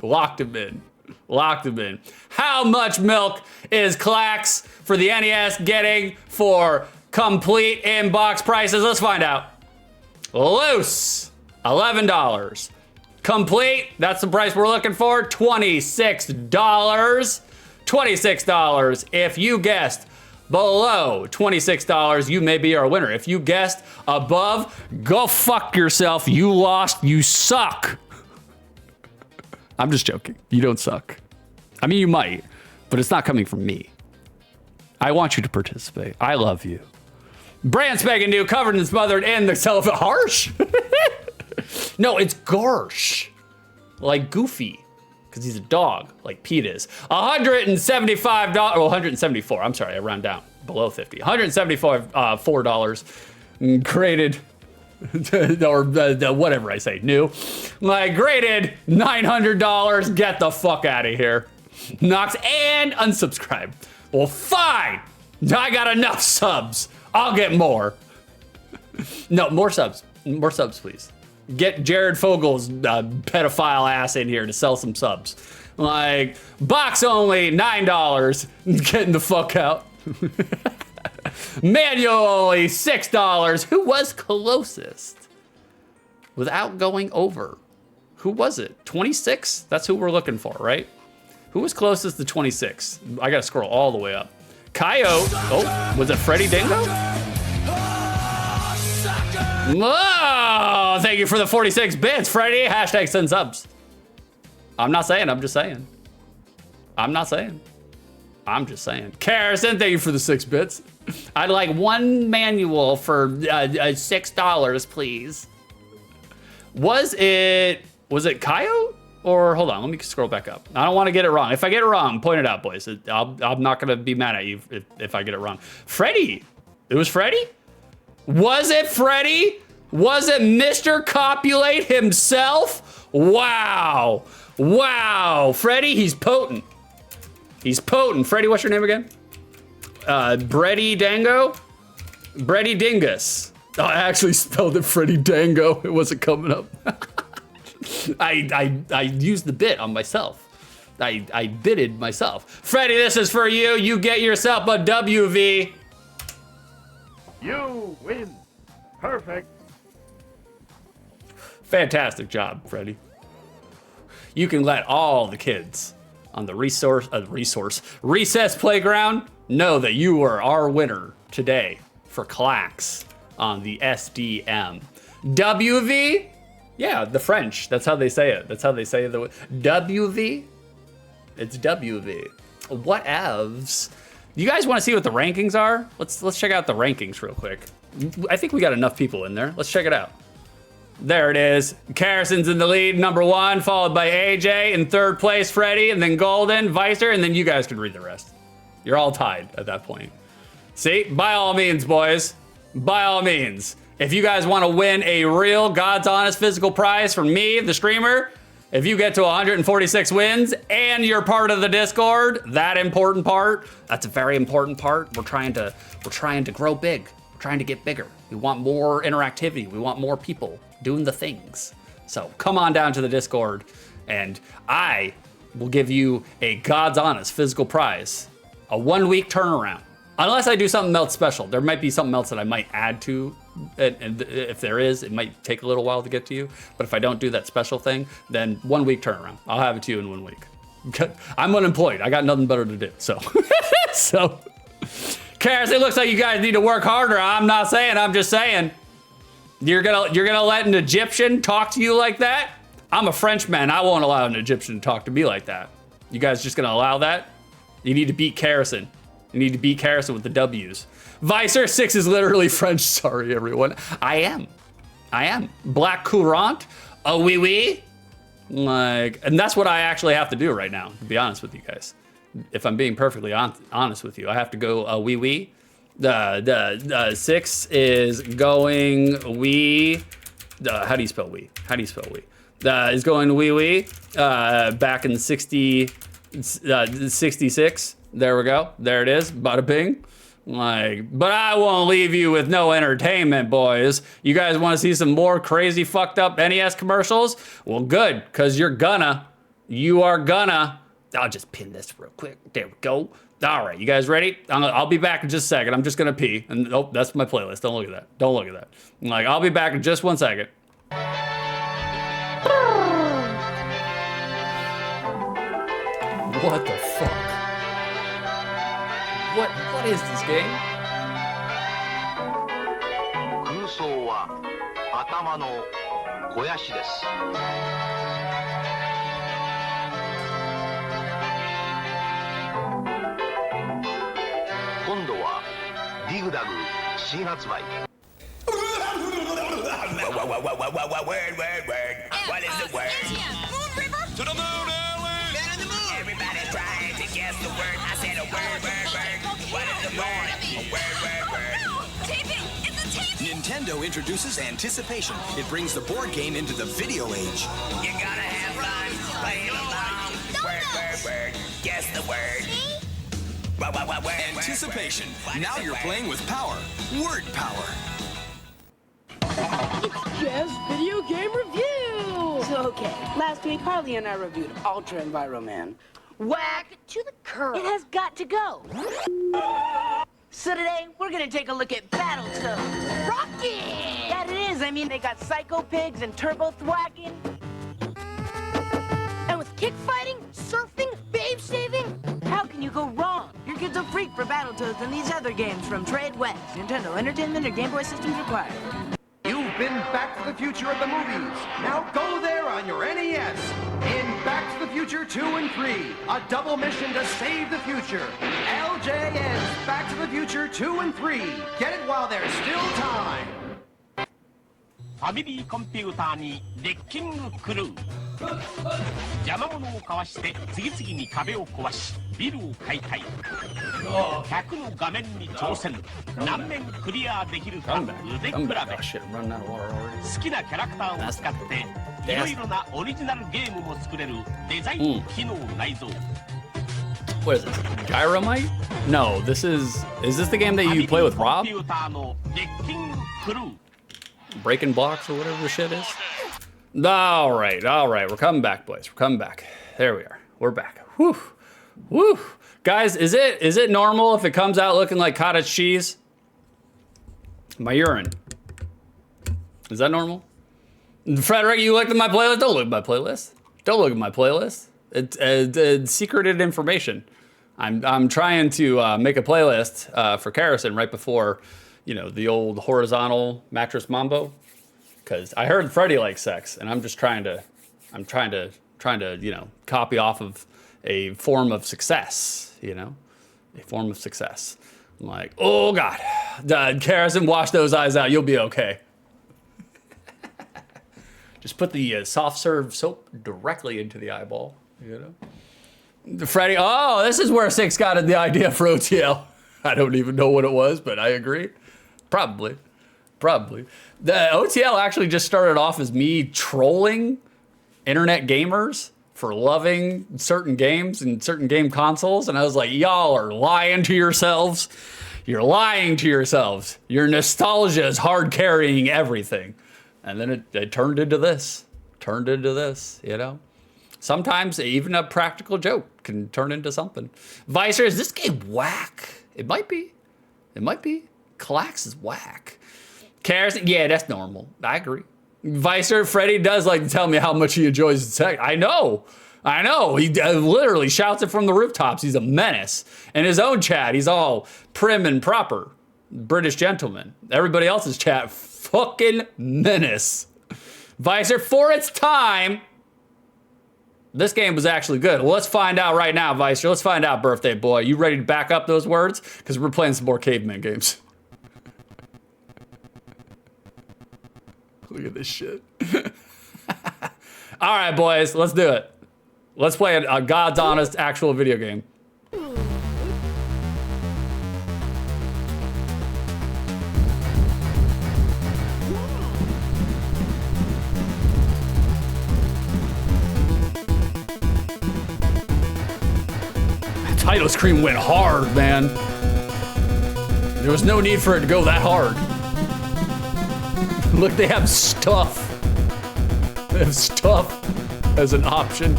Speaker 1: Locked him in. Locked him in. How much milk is Klax for the NES getting for complete inbox prices? Let's find out. Loose, $11. Complete, that's the price we're looking for, $26. $26. If you guessed below $26, you may be our winner. If you guessed above, go fuck yourself. You lost, you suck. I'm just joking. You don't suck. I mean, you might, but it's not coming from me. I want you to participate. I love you. Brand spanking new, covered and smothered in the cellophane. Harsh? No, it's Garsh. Like Goofy. Because he's a dog, like Pete is. $175, well, 174. I'm sorry, I round down. Below 50. $174 graded, or whatever I say, new. Like, graded $900. Get the fuck out of here. Knox and unsubscribe. Well, fine. I got enough subs. I'll get more. No, more subs. More subs, please. Get Jared Fogel's pedophile ass in here to sell some subs. Like, box only, $9. Getting the fuck out. Manual only, $6. Who was closest? Without going over. Who was it? 26? That's who we're looking for, right? Who was closest to 26? I gotta scroll all the way up. Coyote. Oh, was it Freddy Dingo? Oh, thank you for the 46 bits, Freddy. Hashtag send subs. I'm not saying, I'm just saying. I'm not saying. I'm just saying. Carrison, thank you for the 6 bits. I'd like one manual for $6, please. Was it Coyote
Speaker 2: Or hold on, let me scroll back up. I don't want to get it wrong. If I get it wrong, point it out, boys. I'm not gonna be mad at you if I get it wrong. Freddy. It was Freddy? Was it Freddy? Was it Mr. Copulate himself? Wow. Wow. Freddy, he's potent. He's potent. Freddy, what's your name again? Breddy Dango? Breddy Dingus. Oh, I actually spelled it Freddy Dango. It wasn't coming up. I used the bit on myself. I bitted myself. Freddy, this is for you. You get yourself a WV.
Speaker 3: You win. Perfect.
Speaker 2: Fantastic job, Freddy. You can let all the kids on the recess playground know that you are our winner today for Klax on the SDM. WV? Yeah, the French. That's how they say it. That's how they say the WV. It's WV. What evs? You guys want to see what the rankings are? Let's check out the rankings real quick. I think we got enough people in there. Let's check it out. There it is. Carrison's in the lead, #1, followed by AJ. In third place, Freddy, and then Golden, Vicer, and then you guys can read the rest. You're all tied at that point. See, by all means, boys, by all means, if you guys want to win a real God's honest physical prize from me, the streamer, if you get to 146 wins and you're part of the Discord, that important part, that's a very important part. We're trying to grow big. We're trying to get bigger. We want more interactivity. We want more people doing the things. So come on down to the Discord and I will give you a God's honest physical prize, a 1-week turnaround. Unless I do something else special. There might be something else that I might add to, and if there is, it might take a little while to get to you. But if I don't do that special thing, then 1-week turnaround. I'll have it to you in 1 week. I'm unemployed. I got nothing better to do. So, Karis, it looks like you guys need to work harder. I'm not saying. I'm just saying. You're gonna let an Egyptian talk to you like that? I'm a Frenchman. I won't allow an Egyptian to talk to me like that. You guys just gonna allow that? You need to beat Carrison. You need to beat Carrison with the W's. Vicer 6 is literally French. Sorry, everyone. I am. Black Courant. Oh, oui, oui. Like, and that's what I actually have to do right now, to be honest with you guys. If I'm being perfectly honest with you, I have to go oui, oui. The 6 is going oui. How do you spell oui? How do you spell oui? Is going oui, oui. Back in 66. There we go. There it is. Bada bing. Like, but I won't leave you with no entertainment, boys. You guys want to see some more crazy fucked up NES commercials? Well, good, because you are gonna. I'll just pin this real quick. There we go. All right, you guys ready? I'll be back in just a second. I'm just gonna pee. And oh, that's my playlist. Don't look at that. Don't look at that. Like, I'll be back in just 1 second. What the fuck? What is this game?
Speaker 13: 空想は頭の肥やしです。今度はディグダグ新発売。
Speaker 12: What is the word? To the moon, Ellen! Man in the moon! Everybody's trying to guess the word. I said a word. What is the word? A word.
Speaker 15: Taping! It's a taping!
Speaker 16: Nintendo introduces Anticipation. It brings the board game into the video age.
Speaker 12: You gotta have fun, play along. Word. Guess the word. Word.
Speaker 16: Anticipation. Now you're playing with power. Word power.
Speaker 17: It's just video game reviews! Okay, last week Harley and I reviewed Ultra Enviroman. Whack to the curb. It has got to go. So today, we're gonna take a look at Battletoads. Rocket! That it is, I mean, they got Psycho Pigs and Turbo Thwacking. And with kick fighting, surfing, babe saving, how can you go wrong? Your kid's a freak for Battletoads and these other games from Trade West. Nintendo Entertainment or Game Boy systems required.
Speaker 18: You've been Back to the Future at the movies. Now go there on your NES. In Back to the Future 2 and 3, a double mission to save the future. LJN's Back to the Future 2 and 3. Get it while there's still time.
Speaker 10: ファミリーコンピューターにレッキングクルー。邪魔者をかわして次々に壁を壊しビルを解体。100の画面に挑戦。何面クリアできるか腕比べ。好きなキャラクターを使っていろいろなオリジナルゲームも作れるデザイン機能内蔵。
Speaker 1: What is this? Gyromite? No, this is this the game that you play with Rob? Breaking blocks or whatever the shit is? All right, we're coming back, boys. We're coming back. There we are. We're back. Whew, whew. Guys, is it normal if it comes out looking like cottage cheese? My urine. Is that normal? Frederick, you looked at my playlist? Don't look at my playlist. Don't look at my playlist. It's secreted information. I'm trying to make a playlist for Karrison right before, you know, the old horizontal mattress mambo, because I heard Freddie likes sex, and I'm just trying to, you know, copy off of a form of success, you know, a form of success. I'm like, oh God, Karrison, wash those eyes out. You'll be okay. Just put the soft serve soap directly into the eyeball, you know. Freddie, oh, this is where Six got the idea for OTL. I don't even know what it was, but I agree. Probably. The OTL actually just started off as me trolling internet gamers for loving certain games and certain game consoles. And I was like, y'all are lying to yourselves. You're lying to yourselves. Your nostalgia is hard carrying everything. And then it turned into this. You know? Sometimes even a practical joke can turn into something. Vicer, is this game whack? It might be. Klax is whack. Karrison, yeah, that's normal. I agree. Vicer, Freddie does like to tell me how much he enjoys sex. I know. He literally shouts it from the rooftops. He's a menace. In his own chat, he's all prim and proper. British gentleman. Everybody else's chat, fucking menace. Vicer, for its time, this game was actually good. Well, let's find out right now, Vicer. Let's find out, birthday boy. You ready to back up those words? Because we're playing some more Caveman Games. Look at this shit. All right, boys, let's do it. Let's play a God's honest actual video game. Title screen went hard, man. There was no need for it to go that hard. Look, they have stuff. They have stuff as an option.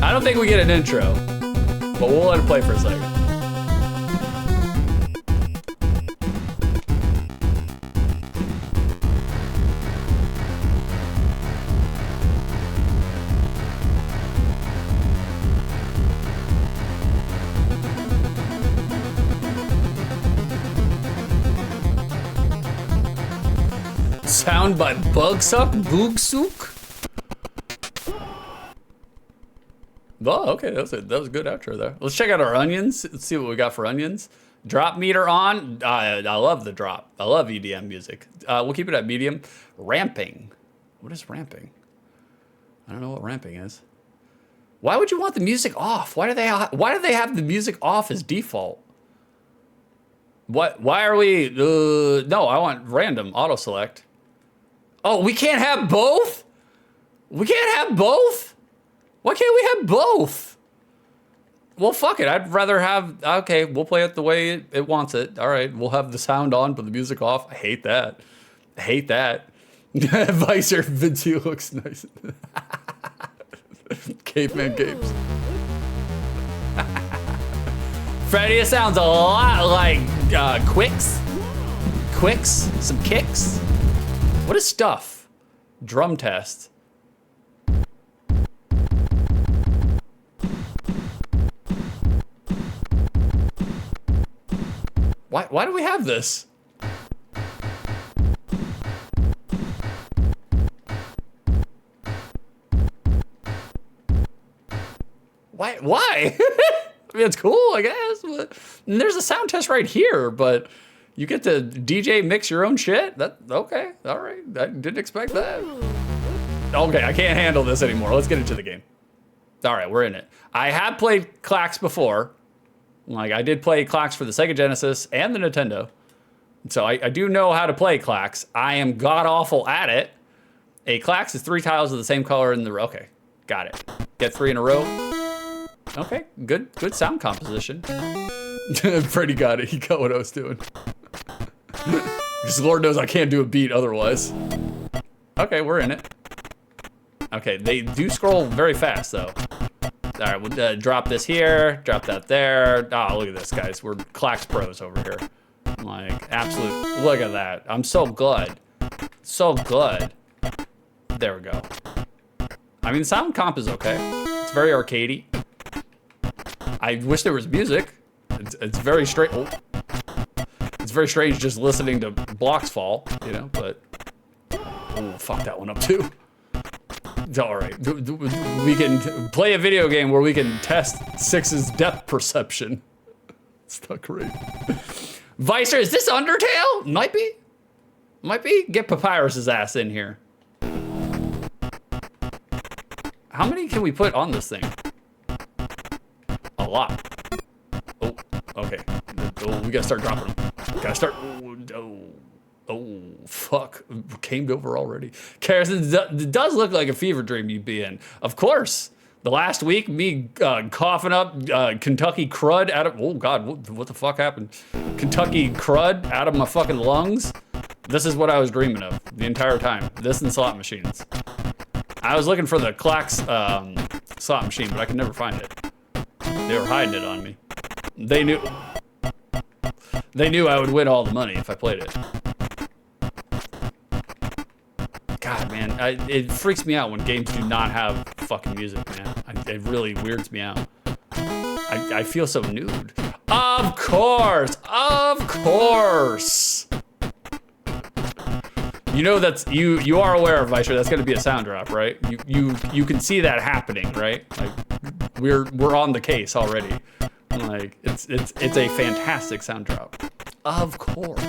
Speaker 1: I don't think we get an intro, but we'll let it play for a second. Sound by Boogsuk. Oh, okay, that was a good outro there. Let's check out our onions. Let's see what we got for onions. Drop meter on. I love the drop. I love EDM music. We'll keep it at medium. Ramping. What is ramping? I don't know what ramping is. Why would you want the music off? Why do they have the music off as default? What? Why are we? No, I want random auto select. Oh, we can't have both? We can't have both? Why can't we have both? Well, fuck it. I'd rather have, okay, we'll play it the way it wants it. All right, we'll have the sound on, but the music off. I hate that. Vicer video looks nice. Caveman Games. Freddy, it sounds a lot like Quicks. Some kicks. What is stuff? Drum test. Why do we have this? Why? I mean, it's cool, I guess. But, and there's a sound test right here, but
Speaker 2: You get to DJ mix your own shit? Okay, all right. I didn't expect that. Okay, I can't handle this anymore. Let's get into the game. All right, we're in it. I have played Klax before. Like, I did play Klax for the Sega Genesis and the Nintendo. So I do know how to play Klax. I am god-awful at it. A Klax is 3 tiles of the same color in the row. Okay, got it. Get 3 in a row. Okay, good sound composition. Freddie got it. He got what I was doing. Because Lord knows I can't do a beat otherwise. Okay, we're in it. Okay, they do scroll very fast, though. All right, we'll drop this here, drop that there. Oh, look at this, guys. We're Klax pros over here. Like, absolute, look at that. I'm so good. So good. There we go. I mean, the sound comp is okay. It's very arcadey. I wish there was music. It's very straight. Oh. It's very strange just listening to blocks fall, you know, but oh, fuck that one up too. It's all right. We can play a video game where we can test Six's depth perception. It's not great. Vicer, is this Undertale? Might be. Might be. Get Papyrus's ass in here. How many can we put on this thing? A lot. Oh, okay. Oh, we gotta start dropping them. Gotta start. Oh, fuck. Camed over already. Karis, it does look like a fever dream you'd be in. Of course. The last week, me coughing up Kentucky crud out of, oh God, what the fuck happened? Kentucky crud out of my fucking lungs. This is what I was dreaming of the entire time. This and slot machines. I was looking for the Klax slot machine, but I could never find it. They were hiding it on me. They knew I would win all the money if I played it. God, man, it freaks me out when games do not have fucking music, man. It really weirds me out. I feel so nude. Of course, of course. You know you are aware of Vicer. That's going to be a sound drop, right? You can see that happening, right? Like we're on the case already. Like it's a fantastic sound drop. Of course.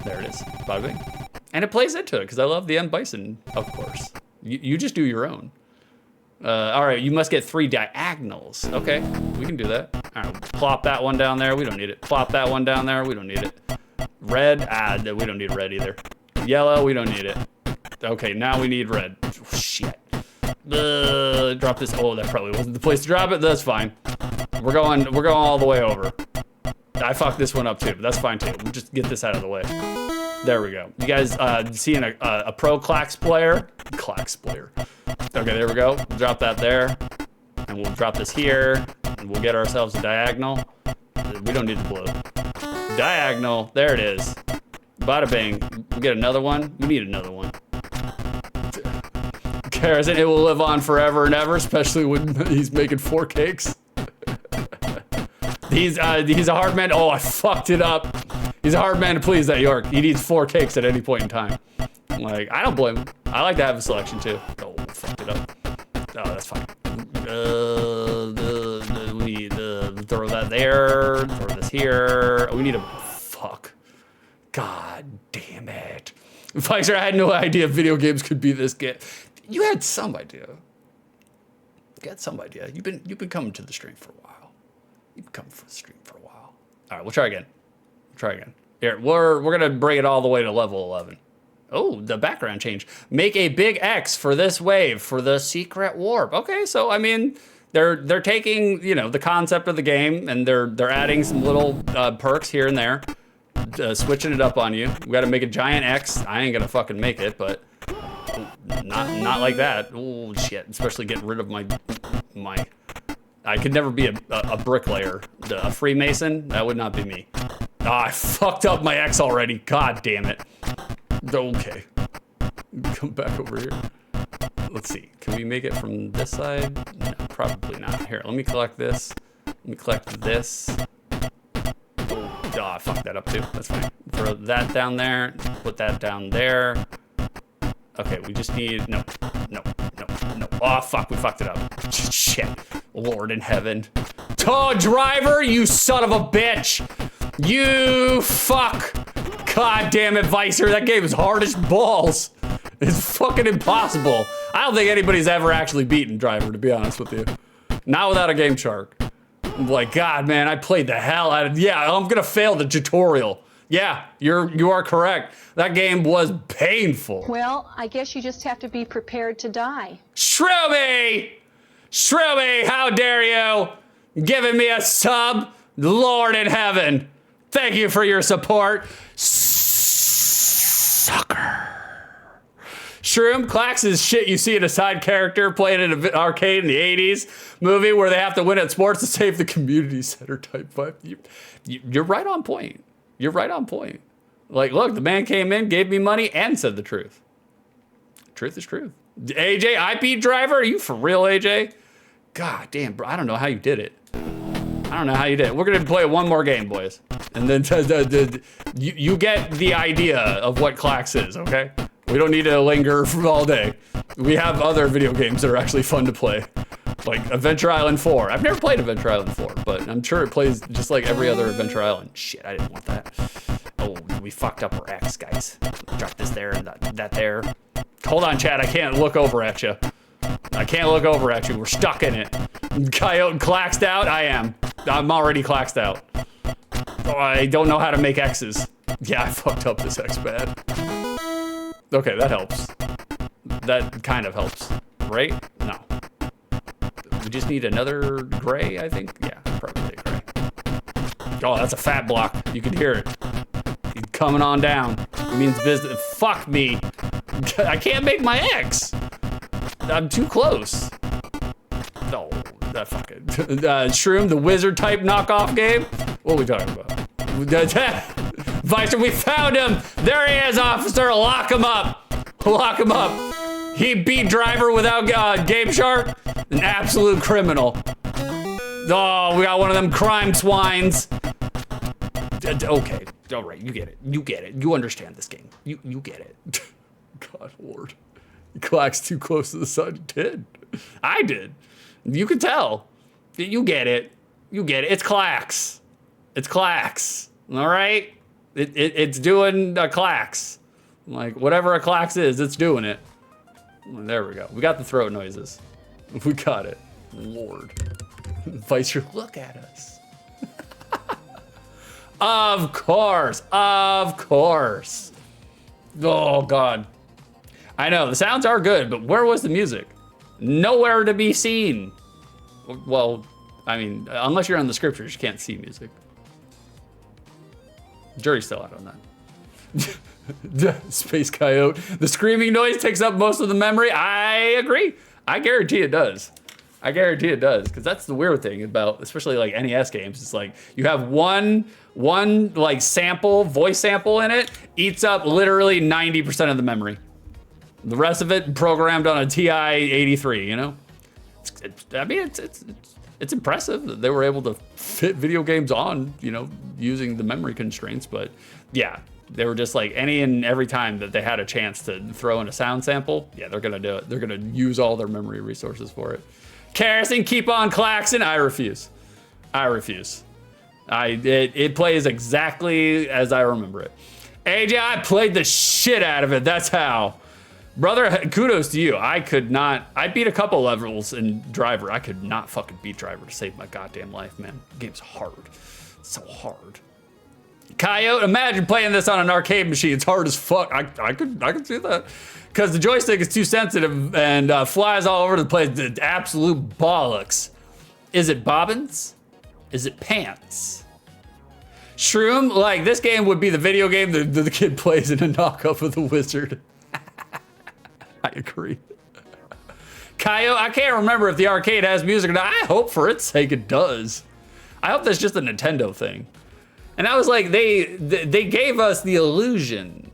Speaker 2: There it is. Bada bing. And it plays into it because I love the M Bison, of course. You just do your own. All right, you must get 3 diagonals. Okay, we can do that. All right, plop that one down there. We don't need it. Plop that one down there. We don't need it. Red, we don't need red either. Yellow, we don't need it. Okay, now we need red. Oh, shit. Drop this. Oh, that probably wasn't the place to drop it. That's fine. We're going all the way over. I fucked this one up too, but that's fine too. We'll just get this out of the way. There we go. You guys seeing a pro Klax player? Klax player. Okay, there we go. We'll drop that there. And we'll drop this here. And we'll get ourselves a diagonal. We don't need the blue. Diagonal. There it is. Bada bing. We'll get another one. We need another one. Cares it will live on forever and ever, especially when he's making 4 cakes. He's a hard man. Oh, I fucked it up. He's a hard man to please, that York. He needs 4 cakes at any point in time. Like, I don't blame him. I like to have a selection too. Oh, fucked it up. Oh, that's fine. We need throw that there. Throw this here. We need a fuck. God damn it. Vicer, I had no idea video games could be this good. You had some idea. You had some idea. You've been coming to the stream for a while. You've been coming to the stream for a while. All right, we'll try again. Try again. Here, we're gonna bring it all the way to level 11. Oh, the background change. Make a big X for this wave for the secret warp. Okay, so I mean, they're taking, you know, the concept of the game and they're adding some little perks here and there, switching it up on you. We got to make a giant X. I ain't gonna fucking make it, but not like that. Oh shit! Especially getting rid of my. I could never be a bricklayer, a Freemason. That would not be me. Ah, I fucked up my X already. God damn it. Okay. Come back over here. Let's see. Can we make it from this side? No, probably not. Here, let me collect this. Let me collect this. Oh, I fucked that up too. That's fine. Throw that down there. Put that down there. Okay, we just need... No. Oh, fuck. We fucked it up. Shit. Lord in heaven. Oh, driver, you son of a bitch. You fuck. God damn it, Vicer. That game is hard as balls. It's fucking impossible. I don't think anybody's ever actually beaten Driver, to be honest with you. Not without a Game Shark. I'm like, God, man, I played the hell out of. Yeah, I'm gonna fail the tutorial. Yeah, you are correct. That game was painful.
Speaker 4: Well, I guess you just have to be prepared to die.
Speaker 2: Shroomy! Shroomy, how dare you? Giving me a sub? Lord in heaven. Thank you for your support. Sucker. Shroom, Klax is shit you see in a side character playing in an arcade in the 80s movie where they have to win at sports to save the community center type vibe. You're right on point. You're right on point. Like, look, the man came in, gave me money, and said the truth. Truth is truth. AJ, IP driver? Are you for real, AJ? God damn, bro. I don't know how you did it. I don't know how you did it. We're going to play one more game, boys. And then you get the idea of what Klax is, okay? We don't need to linger for all day. We have other video games that are actually fun to play. Like Adventure Island 4. I've never played Adventure Island 4, but I'm sure it plays just like every other Adventure Island. Shit, I didn't want that. Oh, we fucked up our X, guys. Drop this there and that there. Hold on, Chad. I can't look over at you. I can't look over at you. We're stuck in it. Coyote Klaxed out? I am. I'm already Klaxed out. Oh, I don't know how to make X's. Yeah, I fucked up this X bad. Okay, that helps. That kind of helps, right? No. We just need another gray, I think. Yeah, probably gray. Oh, that's a fat block. You can hear it. He's coming on down. It means business. Fuck me. I can't make my X. I'm too close. No, that fucking Shroom, the wizard type knockoff game. What are we talking about? Vicer, we found him. There he is, officer. Lock him up. Lock him up. He beat Driver without Game Shark. An absolute criminal. Oh, we got one of them crime swines. Okay, all right, you get it. You get it. You understand this game. You get it. God, Lord. Klax too close to the sun. You did. I did. You could tell. You get it. You get it. It's Klax. It's Klax. All right? It's doing a Klax. Like, whatever a Klax is, it's doing it. There we go. We got the throat noises. We got it. Lord. Vicer, look at us. Of course. Of course. Oh, God. I know, the sounds are good, but where was the music? Nowhere to be seen. Well, I mean, unless you're on the scriptures, you can't see music. Jury's still out on that. Space Coyote. The screaming noise takes up most of the memory. I agree. I guarantee it does. I guarantee it does, because that's the weird thing about, especially like NES games. It's like you have one like sample, voice sample in it, eats up literally 90% of the memory. The rest of it programmed on a TI-83, you know? I mean, it's impressive that they were able to fit video games on, you know, using the memory constraints. But yeah, they were just like any and every time that they had a chance to throw in a sound sample, yeah, they're gonna do it. They're gonna use all their memory resources for it. Kerosene, keep on Klaxing. I refuse. I refuse. It plays exactly as I remember it. AJ, I played the shit out of it. That's how. Brother, kudos to you. I could not, I beat a couple levels in Driver. I could not fucking beat Driver to save my goddamn life, man. The game's hard. It's so hard. Coyote, imagine playing this on an arcade machine. It's hard as fuck. I could see that. Because the joystick is too sensitive and flies all over the place. The absolute bollocks. Is it bobbins? Is it pants? Shroom, like this game would be the video game that the kid plays in a knockoff of the Wizard. I agree. Coyote, I can't remember if the arcade has music or not. I hope for its sake it does. I hope that's just a Nintendo thing. And I was like, they gave us the illusion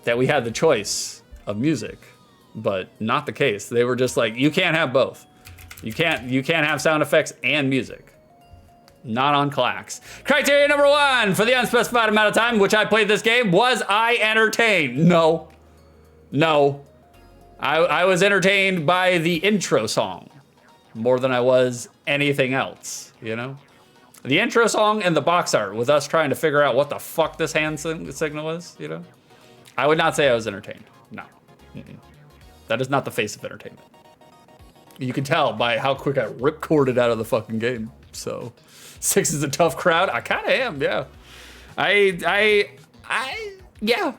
Speaker 2: that we had the choice of music, but not the case. They were just like, you can't have both. You can't have sound effects and music. Not on Klax. Criteria number 1 for the unspecified amount of time which I played this game, was I entertained? No. No. I was entertained by the intro song more than I was anything else, you know? The intro song and the box art with us trying to figure out what the fuck this hand signal is, you know? I would not say I was entertained. No. That is not the face of entertainment. You can tell by how quick I ripcorded out of the fucking game. So 6 is a tough crowd. I kind of am, yeah. Yeah.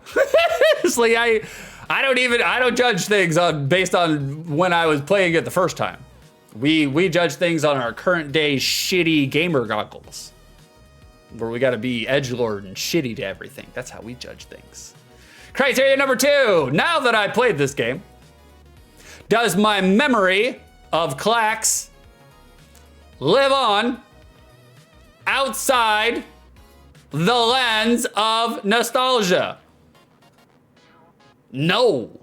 Speaker 2: It's like I don't judge things based on when I was playing it the first time. We judge things on our current day shitty gamer goggles, where we got to be edgelord and shitty to everything. That's how we judge things. Criteria number 2. Now that I played this game, does my memory of Klax live on outside the lens of nostalgia? No,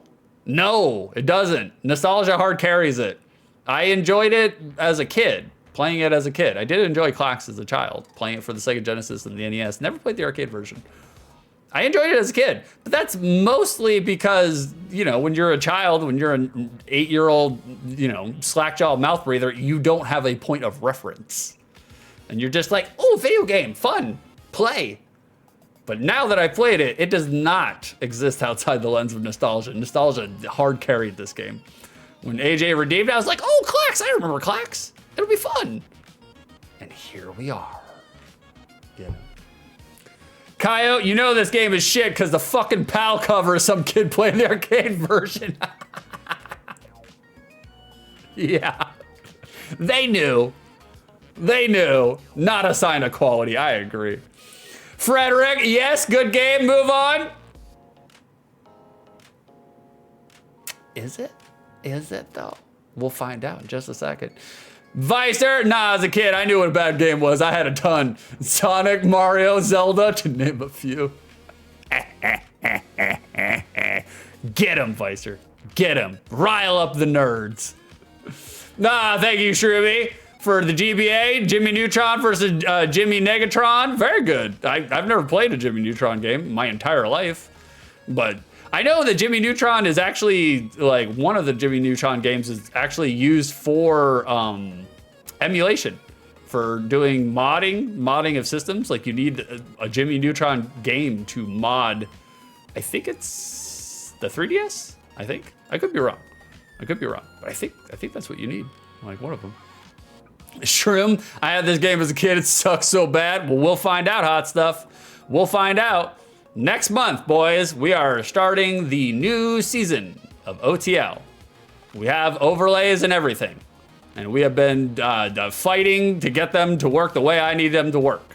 Speaker 2: it doesn't. Nostalgia hard carries it. I enjoyed it as a kid, playing it as a kid. I did enjoy Klax as a child, playing it for the Sega Genesis and the NES. Never played the arcade version. I enjoyed it as a kid, but that's mostly because, you know, when you're a child, when you're an 8-year-old, you know, slack-jawed mouth breather, you don't have a point of reference. And you're just like, oh, video game, fun, play. But now that I played it, it does not exist outside the lens of nostalgia. Nostalgia hard carried this game. When AJ redeemed, I was like, oh, Klax, I remember Klax. It'll be fun. And here we are. Yeah. Coyote, you know this game is shit because the fucking PAL cover is some kid playing the arcade version. Yeah. They knew. Not a sign of quality, I agree. Frederick, yes, good game, move on. Is it? Is it though? We'll find out in just a second. Vicer, nah, as a kid, I knew what a bad game was. I had a ton. Sonic, Mario, Zelda, to name a few. Get him, Vicer. Get him. Rile up the nerds. Nah, thank you, Shroomy. For the GBA, Jimmy Neutron versus Jimmy Negatron. Very good. I've never played a Jimmy Neutron game my entire life, but I know that Jimmy Neutron is actually, like, one of the Jimmy Neutron games is actually used for emulation, for doing modding of systems. Like, you need a Jimmy Neutron game to mod, I think it's the 3DS, I think. I could be wrong, but I think that's what you need, like one of them. Shroom, I had this game as a kid, it sucks so bad. Well, we'll find out, hot stuff. We'll find out. Next month, boys, we are starting the new season of OTL. We have overlays and everything. And we have been fighting to get them to work the way I need them to work.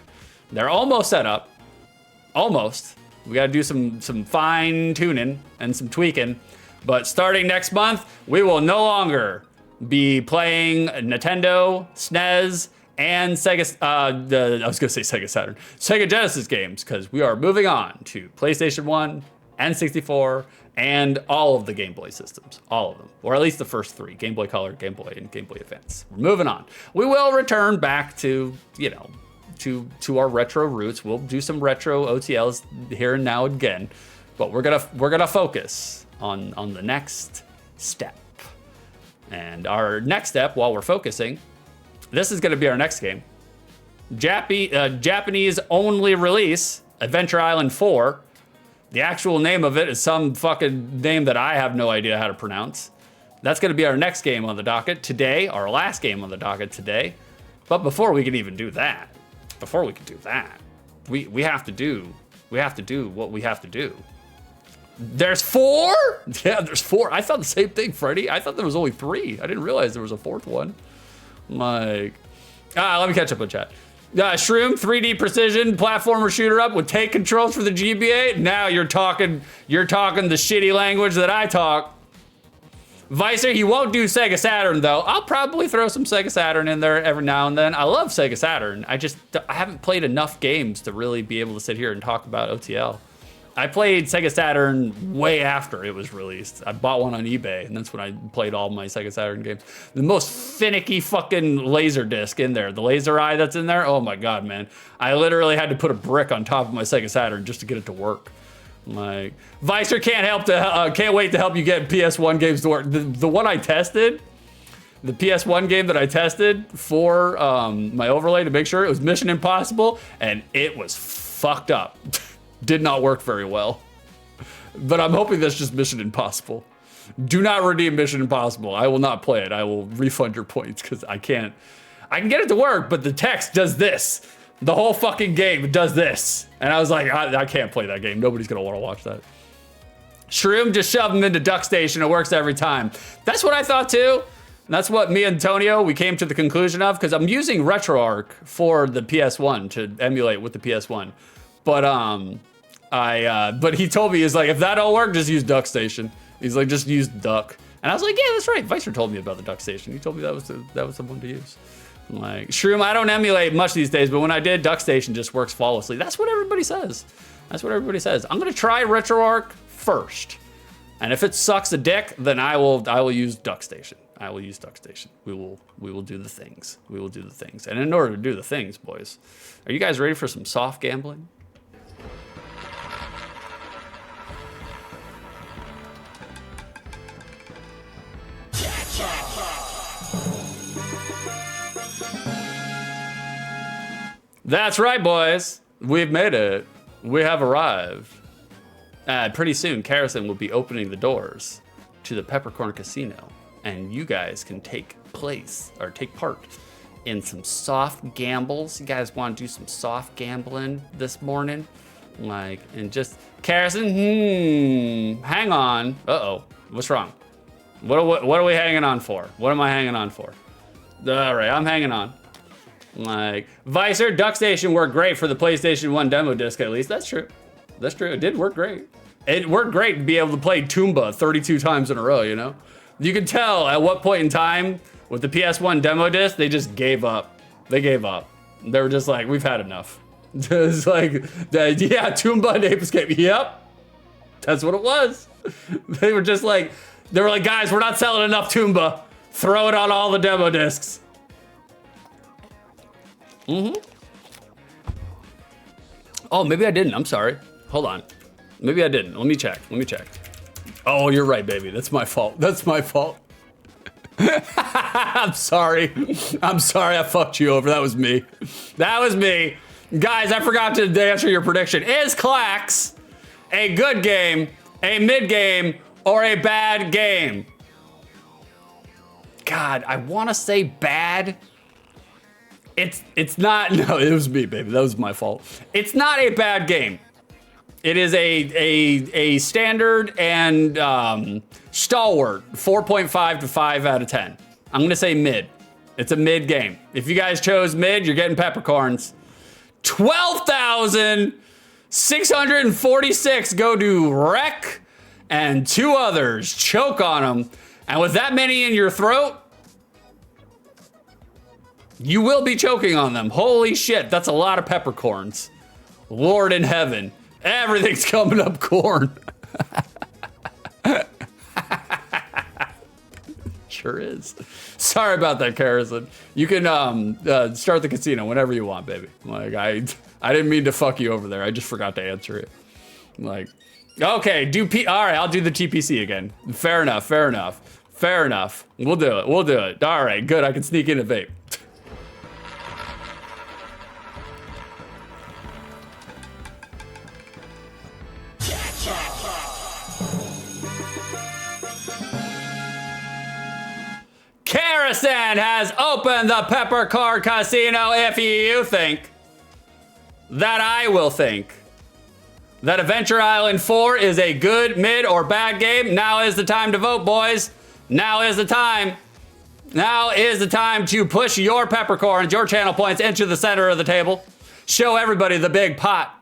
Speaker 2: They're almost set up. Almost. We got to do some fine tuning and some tweaking. But starting next month, we will no longer be playing Nintendo, SNES, and Sega, I was gonna say Sega Saturn, Sega Genesis games, because we are moving on to PlayStation 1, N64, and all of the Game Boy systems, all of them, or at least the first 3, Game Boy Color, Game Boy, and Game Boy Advance. We're moving on. We will return back to, you know, to our retro roots. We'll do some retro OTLs here and now again, but we're gonna focus on the next step. And our next step, while we're focusing, this is going to be our next game. Japanese only release, Adventure Island 4. The actual name of it is some fucking name that I have no idea how to pronounce. That's going to be our next game on the docket today, our last game on the docket today. But before we can even do that, we have to do what we have to do. There's 4? Yeah, there's 4. I thought the same thing, Freddy. I thought there was only 3. I didn't realize there was a 4th one. Like, let me catch up on chat. Shroom, 3D precision platformer shooter up with take controls for the GBA. Now you're talking the shitty language that I talk. Vicer, he won't do Sega Saturn though. I'll probably throw some Sega Saturn in there every now and then. I love Sega Saturn. I haven't played enough games to really be able to sit here and talk about OTL. I played Sega Saturn way after it was released. I bought one on eBay, and that's when I played all my Sega Saturn games. The most finicky fucking laser disc in there, the laser eye that's in there, oh my god, man. I literally had to put a brick on top of my Sega Saturn just to get it to work. Like, Vicer can't wait to help you get PS1 games to work. The one I tested, the PS1 game that I tested for my overlay to make sure it was Mission Impossible, and it was fucked up. Did not work very well. But I'm hoping that's just Mission Impossible. Do not redeem Mission Impossible. I will not play it. I will refund your points because I can't. I can get it to work, but the text does this. The whole fucking game does this. And I was like, I can't play that game. Nobody's gonna want to watch that. Shroom, just shove them into Duck Station. It works every time. That's what I thought too. And that's what me and Antonio, we came to the conclusion of, because I'm using RetroArch for the PS1 to emulate with the PS1. But but he told me, he's like, if that don't work, just use Duck Station. He's like, just use Duck. And I was like, yeah, that's right. Vicer told me about the Duck Station. He told me that was the one to use. I'm like, Shroom, I don't emulate much these days, but when I did, Duck Station just works flawlessly. That's what everybody says. That's what everybody says. I'm gonna try RetroArch first. And if it sucks a dick, then I will use Duck Station. I will use Duck Station. We will do the things. We will do the things. And in order to do the things, boys, are you guys ready for some soft gambling? That's right, boys. We've made it. We have arrived. Pretty soon, Karrison will be opening the doors to the Peppercorn Casino, and you guys can take part in some soft gambles. You guys want to do some soft gambling this morning? Like, and just, Karrison, hang on. Uh-oh, what's wrong? What are we hanging on for? What am I hanging on for? All right, I'm hanging on. Like, Vicer, Duck Station worked great for the PlayStation 1 demo disc, at least. That's true. That's true. It did work great. It worked great to be able to play Toomba 32 times in a row, you know? You can tell at what point in time with the PS1 demo disc, they just gave up. They gave up. They were just like, we've had enough. It's like, yeah, Toomba and Ape Escape. Yep. That's what it was. They were just like, guys, we're not selling enough Toomba. Throw it on all the demo discs. Oh, maybe I didn't. I'm sorry. Hold on. Maybe I didn't. Let me check. Oh, you're right, baby. That's my fault. That's my fault. I'm sorry. I'm sorry I fucked you over. That was me. That was me. Guys, I forgot to answer your prediction. Is Klax a good game, a mid game, or a bad game? God, I want to say bad. It's not. No, it was me, baby. That was my fault. It's not a bad game. It is a standard and stalwart 4.5 to 5 out of 10. I'm gonna say mid. It's a mid game. If you guys chose mid, you're getting peppercorns. 12,646 go to Wreck and 2 others. Choke on them. And with that many in your throat, you will be choking on them. Holy shit, that's a lot of peppercorns. Lord in heaven. Everything's coming up corn. Sure is. Sorry about that, Karrison. You can start the casino whenever you want, baby. Like, I didn't mean to fuck you over there. I just forgot to answer it. Like, okay, all right, I'll do the TPC again. Fair enough. We'll do it. All right, good, I can sneak in a vape. Karrison has opened the Peppercorn Casino. If you think that I will think that Adventure Island 4 is a good, mid, or bad game, now is the time to vote, boys. Now is the time. Now is the time to push your peppercorns, your channel points into the center of the table. Show everybody the big pot.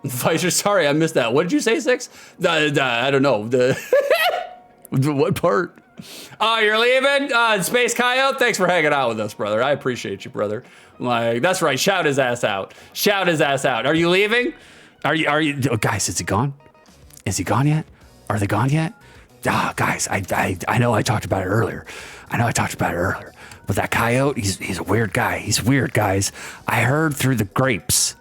Speaker 2: Vicer, sorry, I missed that. What did you say, 6? I don't know. What part? Oh, you're leaving? Space Coyote? Thanks for hanging out with us, brother. I appreciate you, brother. Like, that's right. Shout his ass out. Shout his ass out. Are you leaving? Are you? Oh, guys, is he gone? Is he gone yet? Are they gone yet? Guys, I know I talked about it earlier. But that coyote, he's a weird guy. He's weird, guys. I heard through the grapes.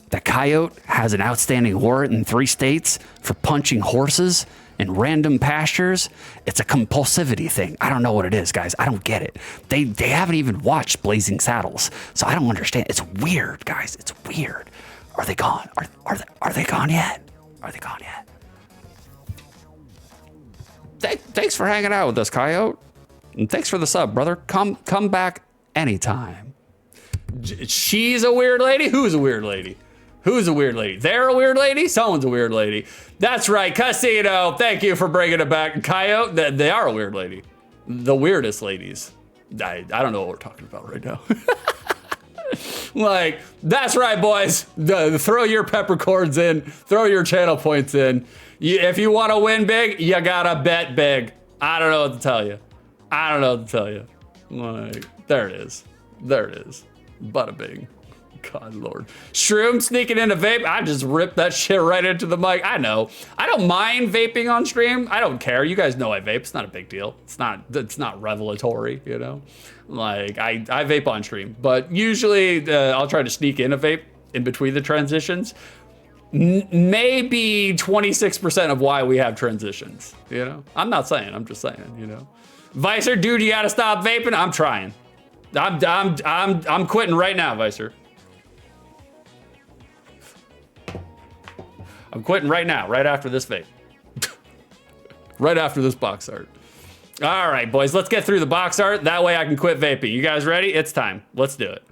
Speaker 2: That coyote has an outstanding warrant in 3 states for punching horses
Speaker 1: in random pastures, it's a compulsivity thing. I don't know what it is, guys. I don't get it. They haven't even watched Blazing Saddles, so I don't understand. It's weird, guys. It's weird. Are they gone? Are they gone yet? Are they gone yet? Thanks for hanging out with us, Coyote. And thanks for the sub, brother. Come back anytime. She's a weird lady? Who's a weird lady? Who's a weird lady? They're a weird lady? Someone's a weird lady. That's right, Casino. Thank you for bringing it back. Coyote, they are a weird lady. The weirdest ladies. I don't know what we're talking about right now. Like, that's right, boys. Throw your peppercorns in. Throw your channel points in. If you want to win big, you gotta bet big. I don't know what to tell you. I don't know what to tell you. Like, there it is. There it is. Bada bing. God Lord. Shroom sneaking in a vape. I just ripped that shit right into the mic. I know. I don't mind vaping on stream. I don't care. You guys know I vape. It's not a big deal. It's not revelatory, you know? Like, I vape on stream. But usually I'll try to sneak in a vape in between the transitions. Maybe 26% of why we have transitions, you know? I'm not saying, I'm just saying, you know? Vicer, dude, you gotta stop vaping. I'm trying. I'm quitting right now, Vicer. I'm quitting right now, right after this vape. Right after this box art. All right, boys, let's get through the box art. That way I can quit vaping. You guys ready? It's time. Let's do it.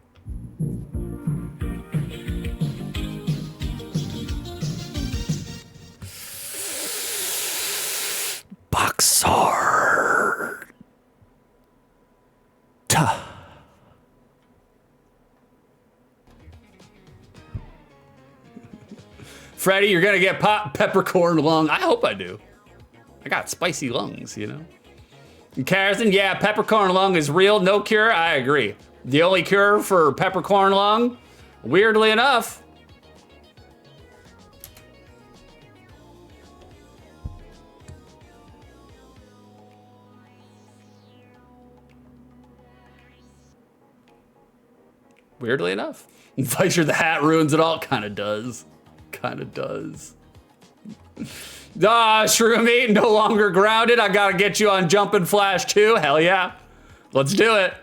Speaker 1: Box art. Freddy, you're gonna get peppercorn lung. I hope I do. I got spicy lungs, you know? And Carson, yeah, peppercorn lung is real. No cure, I agree. The only cure for peppercorn lung, weirdly enough, Vicer the hat ruins it all. Kind of does. Kind of does. Shroom no longer grounded. I gotta get you on Jumpin' Flash too. Hell yeah. Let's do it.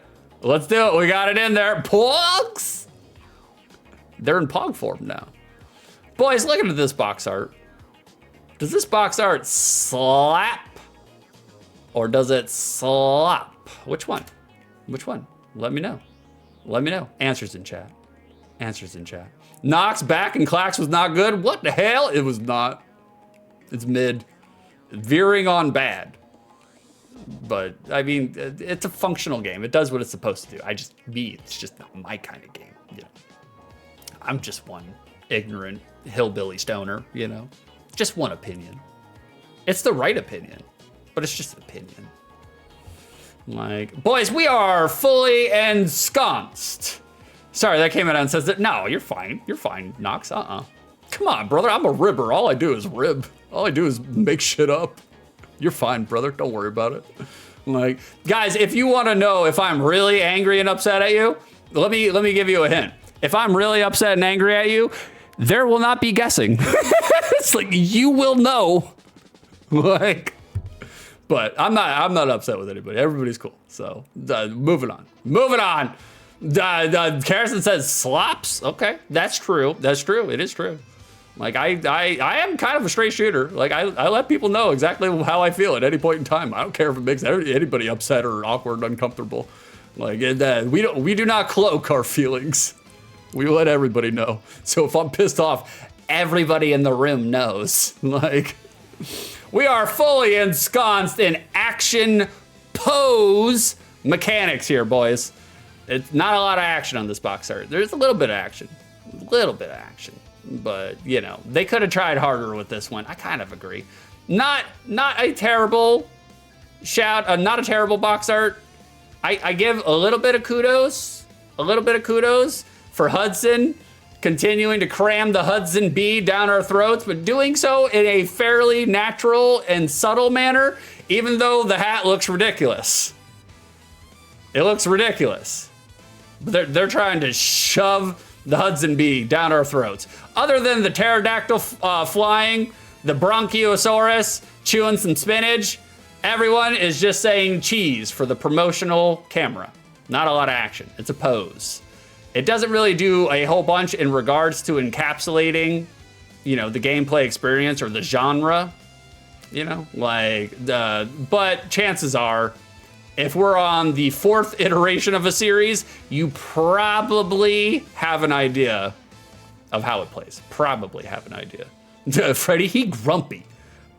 Speaker 1: Let's do it. We got it in there. Pogs! They're in Pog form now. Boys, look at this box art. Does this box art slap? Or does it slop? Which one? Which one? Let me know. Let me know. Answers in chat. Answers in chat. Nox back and Klax was not good. What the hell? It was not. It's mid. Veering on bad. But, I mean, it's a functional game. It does what it's supposed to do. It's just not my kind of game. You know? I'm just one ignorant hillbilly stoner, you know? Just one opinion. It's the right opinion, but it's just an opinion. Like, boys, we are fully ensconced. Sorry, that came out and says that. No, you're fine. You're fine, Nox. Come on, brother. I'm a ribber. All I do is rib. All I do is make shit up. You're fine, brother. Don't worry about it. Like, guys, if you want to know if I'm really angry and upset at you, let me give you a hint. If I'm really upset and angry at you, there will not be guessing. It's like you will know. Like, but I'm not upset with anybody. Everybody's cool. So moving on. Moving on. Carson says slops. Okay, that's true. That's true. It is true. Like I am kind of a straight shooter. Like I let people know exactly how I feel at any point in time. I don't care if it makes anybody upset or awkward, uncomfortable. Like we do not cloak our feelings. We let everybody know. So if I'm pissed off, everybody in the room knows. Like we are fully ensconced in action pose mechanics here, boys. It's not a lot of action on this box art. There's a little bit of action. But, you know, they could have tried harder with this one. I kind of agree. Not a terrible shout, not a terrible box art. I give a little bit of kudos for Hudson continuing to cram the Hudson B down our throats, but doing so in a fairly natural and subtle manner, even though the hat looks ridiculous. It looks ridiculous. They're trying to shove the Hudson B down our throats. Other than the pterodactyl flying,
Speaker 2: the Bronchiosaurus chewing some spinach. Everyone is just saying cheese for the promotional camera. Not a lot of action. It's a pose. It doesn't really do a whole bunch in regards to encapsulating, you know, the gameplay experience or the genre, you know, like, but chances are, if we're on the 4th iteration of a series, you probably have an idea of how it plays. Probably have an idea. Freddy, he grumpy.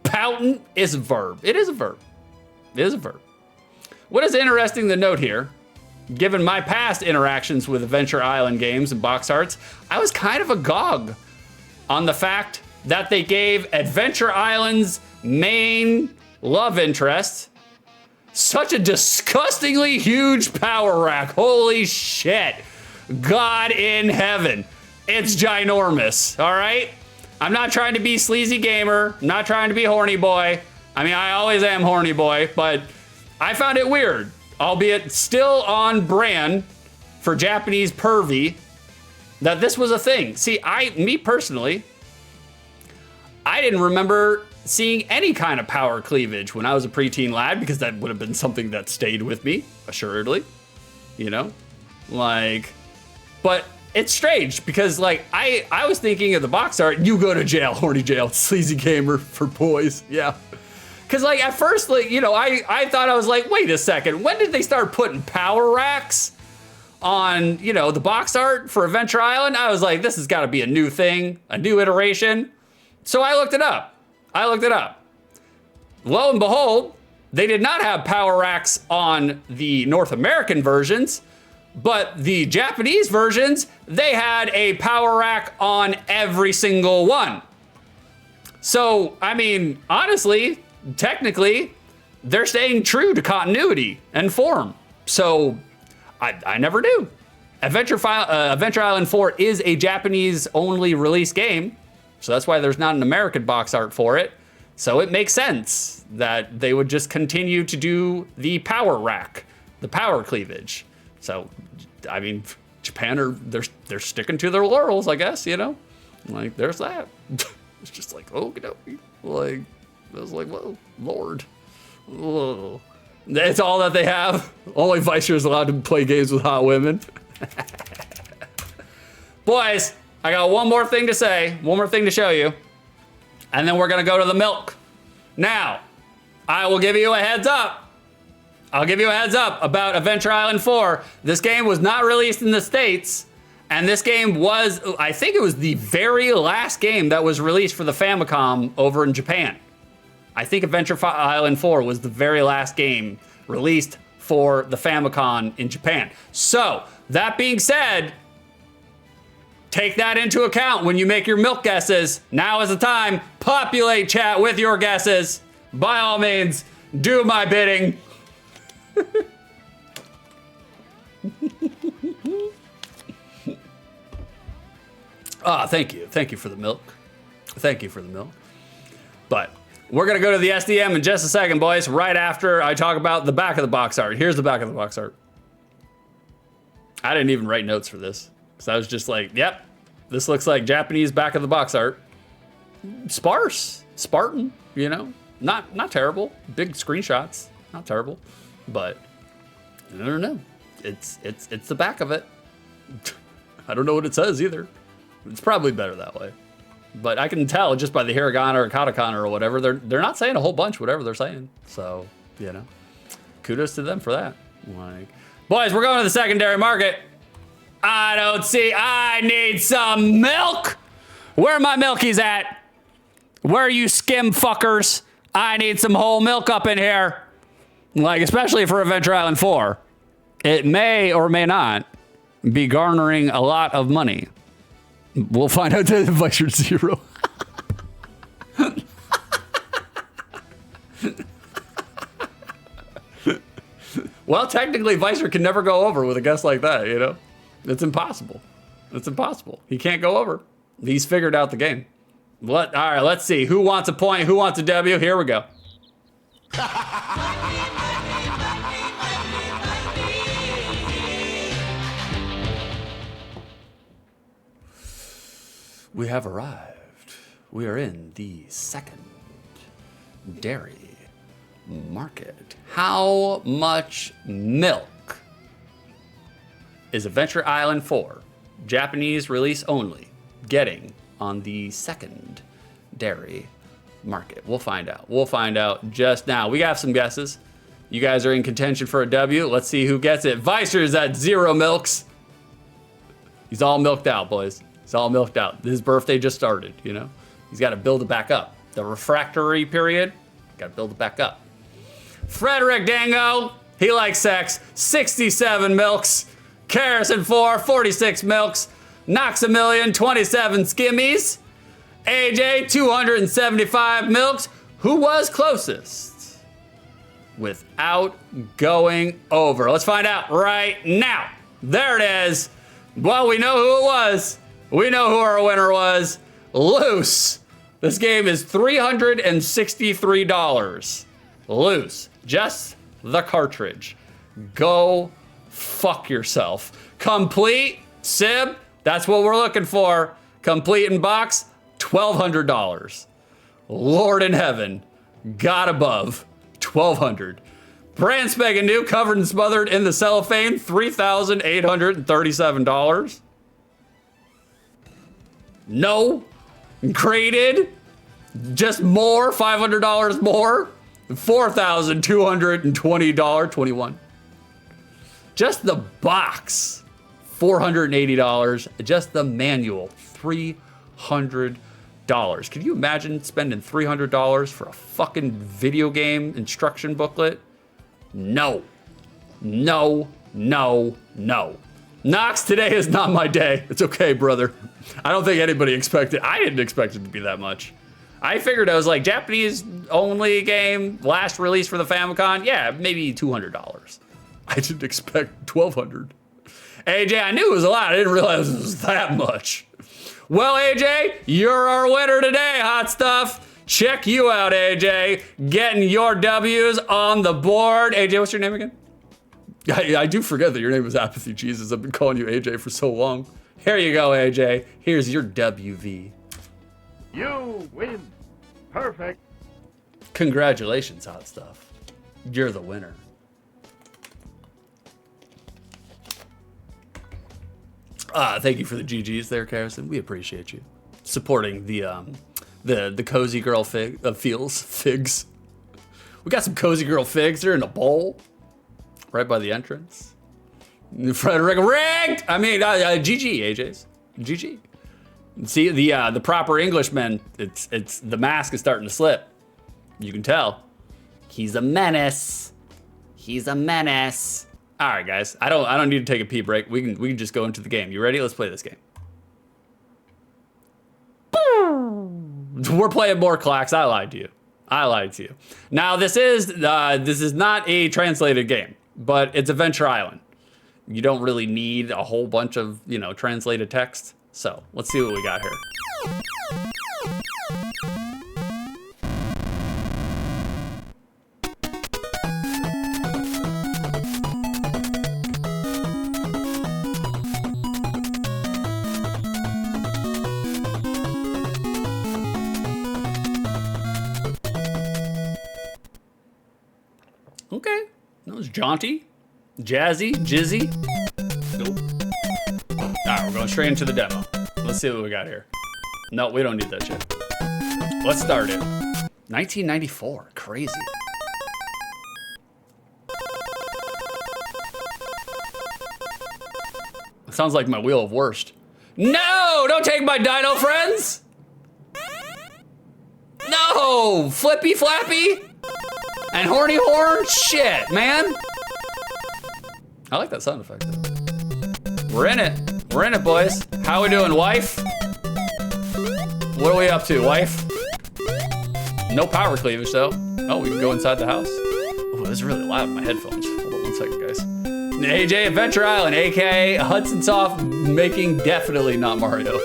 Speaker 2: Pouting is a verb. It is a verb. It is a verb. What is interesting to note here, given my past interactions with Adventure Island games and box arts, I was kind of agog on the fact that they gave Adventure Island's main love interest such a disgustingly huge power rack. Holy shit. God in heaven. It's ginormous, all right? I'm not trying to be sleazy gamer. I'm not trying to be horny boy. I mean, I always am horny boy, but I found it weird, albeit still on brand for Japanese pervy, that this was a thing. See, me personally, I didn't remember seeing any kind of power cleavage when I was a preteen lad, because that would have been something that stayed with me, assuredly, you know? Like, but it's strange because, like, I was thinking of the box art, you go to jail, horny jail, sleazy gamer for boys, yeah. Because, like, at first, like, you know, I thought, I was like, wait a second, when did they start putting power racks on, you know, the box art for Adventure Island? I was like, this has got to be a new thing, a new iteration. So I looked it up. Lo and behold, they did not have power racks on the North American versions, but the Japanese versions, they had a power rack on every single one. So, I mean, honestly, technically, they're staying true to continuity and form. So, I never knew. Adventure Island 4 is a Japanese-only release game, so that's why there's not an American box art for it. So it makes sense that they would just continue to do the power rack, the power cleavage. So, I mean, Japan they're sticking to their laurels, I guess, you know? Like, there's that. It's just like, oh, you know, like, I was like, whoa, Lord. Whoa. That's all that they have. Only Vicer is allowed to play games with hot women. Boys, I got one more thing to say, one more thing to show you, and then we're gonna go to the milk. Now, I will give you a heads up. I'll give you a heads up about Adventure Island 4. This game was not released in the States, and this game was, I think it was the very last game that was released for the Famicom over in Japan. I think Adventure Island 4 was the very last game released for the Famicom in Japan. So, that being said, take that into account when you make your milk guesses. Now is the time. Populate chat with your guesses. By all means, do my bidding. Thank you. Thank you for the milk. Thank you for the milk. But we're going to go to the SDM in just a second, boys, right after I talk about the back of the box art. Here's the back of the box art. I didn't even write notes for this, because I was just like, yep, this looks like Japanese back of the box art. Sparse, Spartan, you know, not terrible. Big screenshots, not terrible, but I don't know. It's the back of it. I don't know what it says either. It's probably better that way, but I can tell just by the hiragana or katakana or whatever. They're not saying a whole bunch, whatever they're saying. So, you know, kudos to them for that. Like, boys, we're going to the secondary market. I need some milk. Where are my milkies at? Where are you skim fuckers? I need some whole milk up in here. Like, especially for Adventure Island 4. It may or may not be garnering a lot of money. We'll find out the Vicer 0. Well, technically, Vicer can never go over with a guess like that, you know? It's impossible. It's impossible. He can't go over. He's figured out the game. All right, let's see. Who wants a point? Who wants a W? Here we go. We have arrived. We are in the secondary market. How much milk is Adventure Island 4, Japanese release only, getting on the secondary market? We'll find out. We'll find out just now. We got some guesses. You guys are in contention for a W. Let's see who gets it. Vicer's at 0 milks. He's all milked out, boys. He's all milked out. His birthday just started, you know? He's got to build it back up. The refractory period, got to build it back up. Frederick Dango, he likes sex, 67 milks. Carrison 4, 46 milks. Noxamillion, 27 skimmies. AJ, 275 milks. Who was closest without going over? Let's find out right now. There it is. Well, we know who it was. We know who our winner was. Loose. This game is $363. Loose. Just the cartridge. Go fuck yourself. Complete, Sib, that's what we're looking for. Complete in box, $1,200. Lord in heaven, God above, $1,200. Brand spanking new, covered and smothered in the cellophane, $3,837. No. Graded, just more, $500 more, $4,220, 21. Just the box, $480. Just the manual, $300. Can you imagine spending $300 for a fucking video game instruction booklet? No, no, no, no. Knox, today is not my day. It's okay, brother. I don't think anybody expected. I didn't expect it to be that much. I figured I was like, Japanese only game, last release for the Famicom. Yeah, maybe $200. I didn't expect $1,200. AJ, I knew it was a lot. I didn't realize it was that much. Well, AJ, you're our winner today, hot stuff. Check you out, AJ. Getting your W's on the board. AJ, what's your name again? I do forget that your name is Apathy Jesus. I've been calling you AJ for so long. Here you go, AJ. Here's your WV.
Speaker 3: You win. Perfect.
Speaker 2: Congratulations, hot stuff. You're the winner. Thank you for the GGs there, Carrison. We appreciate you supporting the cozy girl figs. We got some cozy girl figs. They're in a bowl right by the entrance. Frederick rigged. I mean, GG, AJ's. GG. See the proper Englishman. It's the mask is starting to slip. You can tell. He's a menace. He's a menace. All right, guys. I don't need to take a pee break. We can just go into the game. You ready? Let's play this game. We're playing more Klax. I lied to you. I lied to you. Now this is not a translated game, but it's Adventure Island. You don't really need a whole bunch of, translated text. So let's see what we got here. Okay, that was jaunty, jazzy, jizzy. Nope. All right, we're going straight into the demo. Let's see what we got here. No, we don't need that shit. Let's start it. 1994, crazy. It sounds like my wheel of worst. No, don't take my dino friends. No, Flippy Flappy. And horny horn? Shit, man. I like that sound effect though. We're in it. We're in it, boys. How we doing, wife? What are we up to, wife? No power cleavage though. Oh, we can go inside the house. Oh, this is really loud in my headphones. Hold on 1 second, guys. AJ Adventure Island, aka Hudson Soft, making definitely not Mario.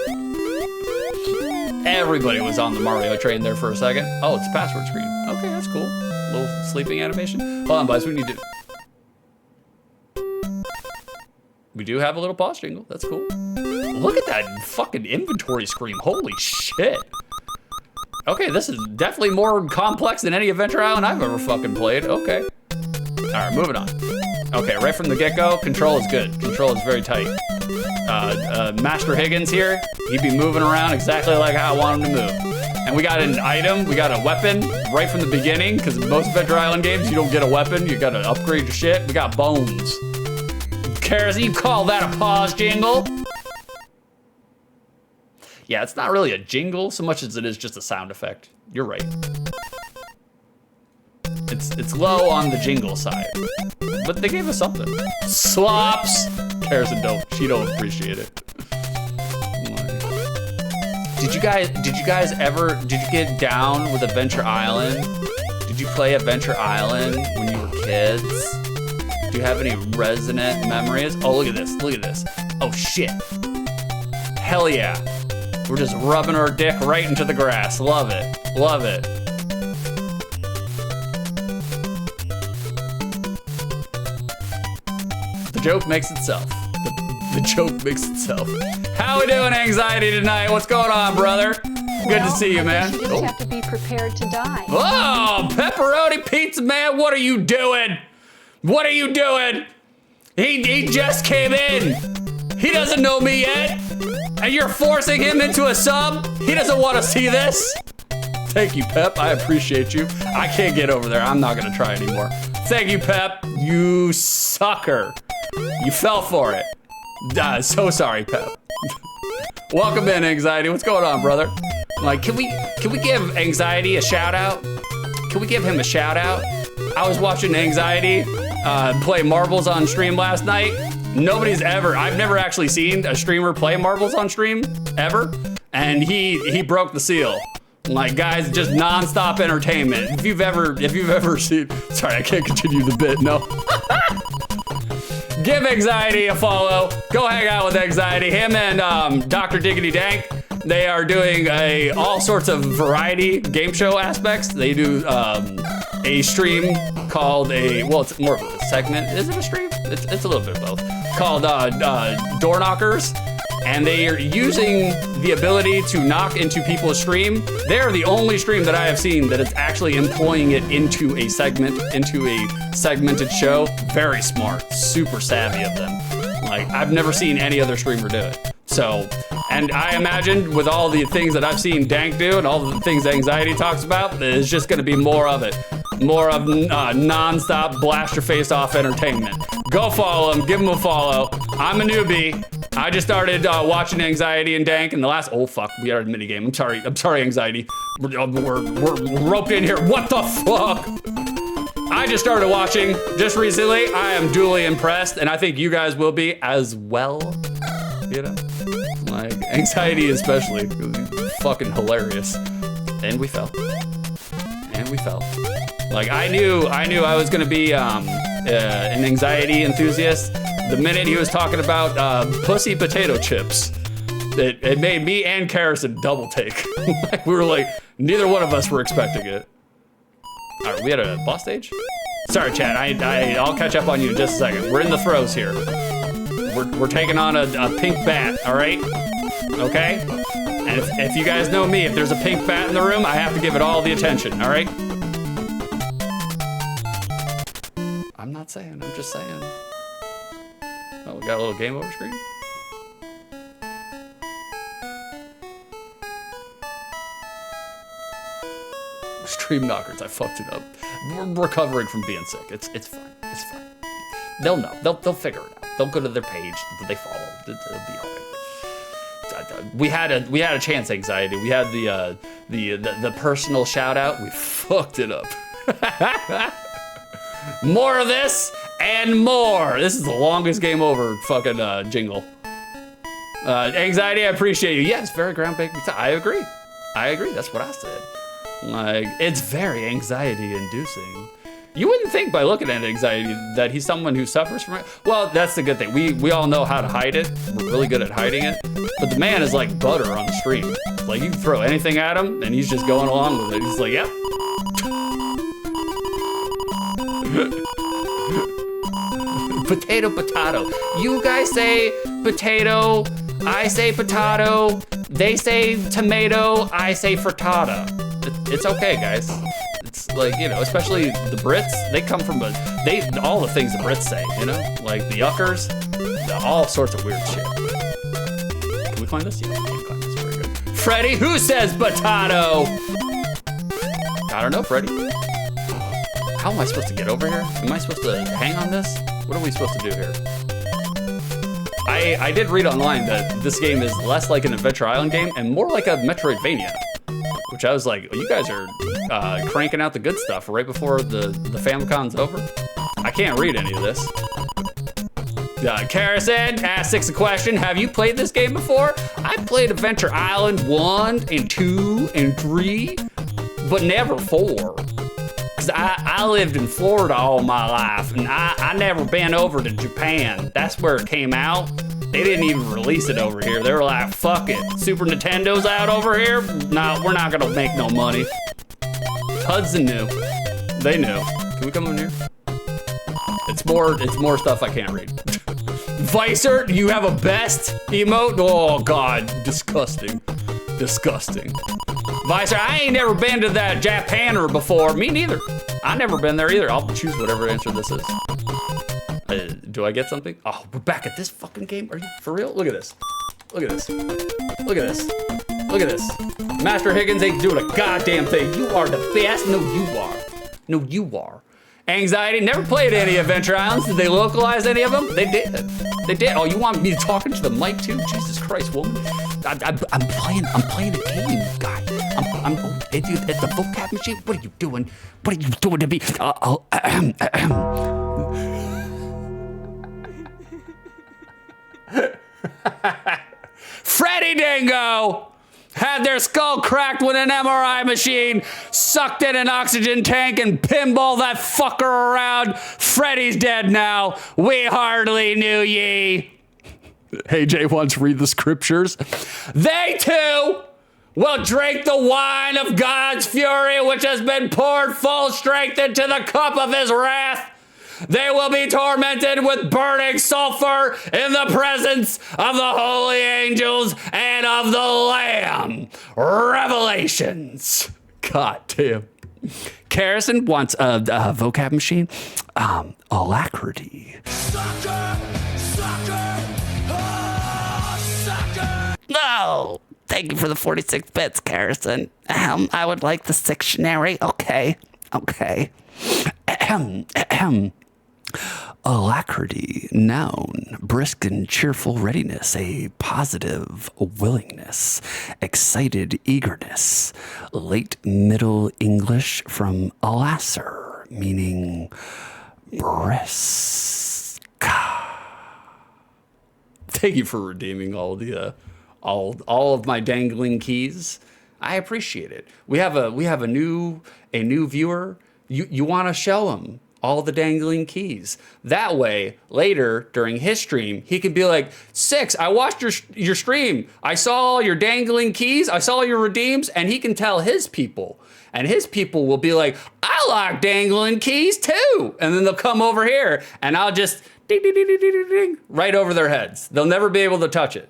Speaker 2: Everybody was on the Mario train there for a second. Oh, it's a password screen. Okay, that's cool. Little sleeping animation. Hold on, boys. We do have a little pause jingle. That's cool. Look at that fucking inventory screen. Holy shit. Okay, this is definitely more complex than any Adventure Island I've ever fucking played. Okay. All right, moving on. Okay, right from the get-go, control is good. Control is very tight. Master Higgins here, he'd be moving around exactly like how I want him to move. And we got an item, we got a weapon right from the beginning, because in most Adventure Island games, you don't get a weapon, you gotta upgrade your shit. We got bones. Karas, you call that a pause jingle? Yeah, it's not really a jingle so much as it is just a sound effect. You're right. It's low on the jingle side, but they gave us something. Slops. Karas she don't appreciate it. Did you guys get down with Adventure Island? Did you play Adventure Island when you were kids? Do you have any resonant memories? Oh, look at this, look at this. Oh shit. Hell yeah. We're just rubbing our dick right into the grass. Love it, love it. The joke makes itself. The joke makes itself. How we doing, Anxiety, tonight? What's going on, brother? Good to see you, man.
Speaker 4: You just have to be prepared to die.
Speaker 2: Oh, pepperoni pizza, man, what are you doing? What are you doing? He just came in. He doesn't know me yet. And you're forcing him into a sub? He doesn't want to see this. Thank you, Pep, I appreciate you. I can't get over there, I'm not gonna try anymore. Thank you, Pep, you sucker. You fell for it. So sorry, Pep. Welcome in, Anxiety. What's going on, brother? Like, can we give Anxiety a shout out? Can we give him a shout out? I was watching Anxiety play marbles on stream last night. I've never actually seen a streamer play marbles on stream, ever. And he broke the seal. Like, guys, just non-stop entertainment. If you've ever seen, sorry, I can't continue the bit, no. Give Anxiety a follow. Go hang out with Anxiety. Him and Dr. Diggity Dank, they are doing all sorts of variety game show aspects. They do a stream called well, it's more of a segment. Is it a stream? It's a little bit of both. Called Door Knockers. And they are using the ability to knock into people's stream. They're the only stream that I have seen that is actually employing it into a segmented show. Very smart, super savvy of them. Like, I've never seen any other streamer do it. So, and I imagine with all the things that I've seen Dank do and all the things Anxiety talks about, there's just gonna be more of it. More of non-stop blast your face off entertainment. Go follow him, give him a follow. I'm a newbie. I just started watching Anxiety and Dank in the last, oh fuck, we are a mini game. I'm sorry, Anxiety. We're roped in here, what the fuck? I just started watching just recently. I am duly impressed, and I think you guys will be as well. You know, like Anxiety especially, fucking hilarious. And we fell. Like I knew I was gonna be an Anxiety enthusiast the minute he was talking about pussy potato chips. It made me and Karas double take. Like, we were like, neither one of us were expecting it. All right, we had a boss stage? Sorry, chat, I'll catch up on you in just a second. We're in the throes here. We're taking on a pink bat, all right? Okay? And if you guys know me, if there's a pink bat in the room, I have to give it all the attention, all right? I'm not saying, I'm just saying. Oh, we got a little game over screen? Stream knockers, I fucked it up. We're recovering from being sick. It's fine. It's fine. They'll know. They'll figure it out. They'll go to their page that they follow. It'll be all right. We had a chance, Anxiety. We had the personal shout out. We fucked it up. More of this and more. This is the longest game over fucking jingle. Anxiety, I appreciate you. Yes, very groundbreaking. I agree. That's what I said. Like, it's very anxiety inducing. You wouldn't think by looking at Anxiety that he's someone who suffers from it. Well, that's the good thing. We all know how to hide it. We're really good at hiding it. But the man is like butter on the stream. Like, you can throw anything at him and he's just going along with it. He's like, yep. Potato. You guys say potato, I say potato, they say tomato, I say frittata. It's okay, guys. It's like, you know, especially the Brits, they come from all the things the Brits say, you know? Like the yuckers, all sorts of weird shit. Can we climb this? Yeah, we can climb this. Very good. Freddy, who says potato? I don't know, Freddy. How am I supposed to get over here? Am I supposed to hang on this? What are we supposed to do here? I did read online that this game is less like an Adventure Island game and more like a Metroidvania. Which I was like, you guys are cranking out the good stuff right before the Famicom's over. I can't read any of this. Karison asks a question. Have you played this game before? I played Adventure Island 1 and 2 and 3, but never 4. Cause I lived in Florida all my life and I never been over to Japan. That's where it came out. They didn't even release it over here. They were like, fuck it. Super Nintendo's out over here? No, we're not gonna make no money. Hudson knew. They knew. Can we come in here? It's more stuff I can't read. Vicer, you have a best emote? Oh God, disgusting. Disgusting. Vicer, I ain't never been to that Japaner before. Me neither. I never been there either. I'll choose whatever answer this is. Do I get something? Oh, we're back at this fucking game? Are you for real? Look at this. Look at this. Look at this. Look at this. Master Higgins ain't doing a goddamn thing. You are the best. No, you are. No, you are. Anxiety, never played any Adventure Islands. Did they localize any of them? They did. They did. Oh, you want me talking to the mic too? Jesus Christ, woman. I'm playing a game, guy. I'm at the vocab machine. What are you doing? What are you doing to me? Freddy Dingo had their skull cracked with an MRI machine, sucked in an oxygen tank, and pinball that fucker around. Freddy's dead now. We hardly knew ye. AJ wants to read the scriptures. They too will drink the wine of God's fury, which has been poured full strength into the cup of his wrath. They will be tormented with burning sulfur in the presence of the holy angels and of the Lamb. Revelations. God damn. Karison wants a vocab machine. Alacrity.
Speaker 15: Sucker! Sucker! Oh, sucker!
Speaker 2: No. Thank you for the 46 bits, Karison. I would like the dictionary. Okay. Alacrity, noun, brisk and cheerful readiness, a positive willingness, excited eagerness, late Middle English from alasser, meaning brisk. Thank you for redeeming all of my dangling keys. I appreciate it. We have a new viewer. You want to show him all the dangling keys. That way, later during his stream, he can be like, Six, I watched your stream. I saw all your dangling keys. I saw your redeems, and he can tell his people. And his people will be like, I like dangling keys too. And then they'll come over here, and I'll just ding, ding, ding, ding, ding, ding, right over their heads. They'll never be able to touch it.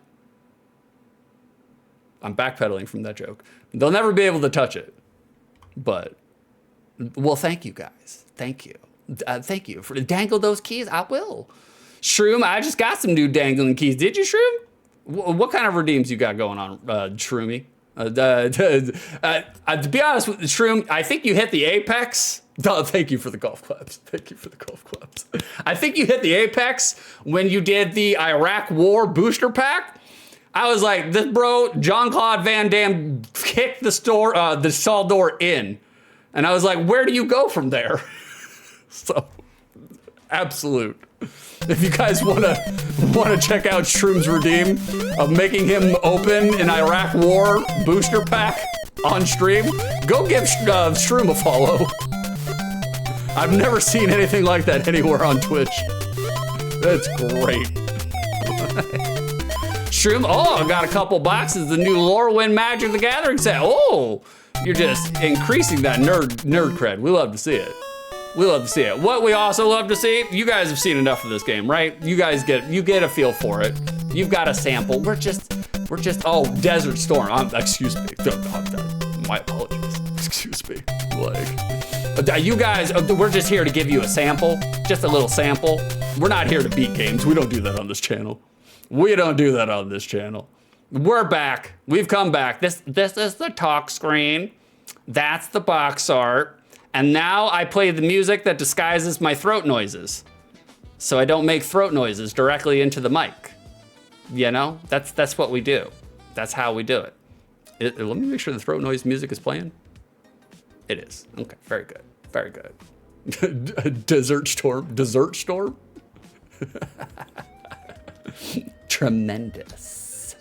Speaker 2: I'm backpedaling from that joke. They'll never be able to touch it. But, well, thank you guys. Thank you. Thank you for dangle those keys. I will. Shroom, I just got some new dangling keys. Did you, Shroom? What kind of redeems you got going on, Shroomy? To be honest with Shroom, I think you hit the apex. Oh, thank you for the golf clubs. Thank you for the golf clubs. I think you hit the apex when you did the Iraq War booster pack. I was like, this bro, Jean-Claude Van Damme kicked the stall door in. And I was like, where do you go from there? So, absolute. If you guys want to check out Shroom's redeem of making him open an Iraq War booster pack on stream, go give Shroom a follow. I've never seen anything like that anywhere on Twitch. That's great. Shroom, I got a couple boxes of the new Lorwyn Magic the Gathering set. Oh, you're just increasing that nerd cred. We love to see it. We love to see it. What we also love to see, you guys have seen enough of this game, right? You get a feel for it. You've got a sample. We're just Desert Storm. Excuse me. My apologies. Excuse me. Like, you guys, we're just here to give you a sample, just a little sample. We're not here to beat games. We don't do that on this channel. We don't do that on this channel. We're back. We've come back. This is the talk screen. That's the box art. And now I play the music that disguises my throat noises, so I don't make throat noises directly into the mic. You know, that's what we do. That's how we do it. Let me make sure the throat noise music is playing. It is. Okay, very good. Very good. Desert storm. Desert storm? Tremendous.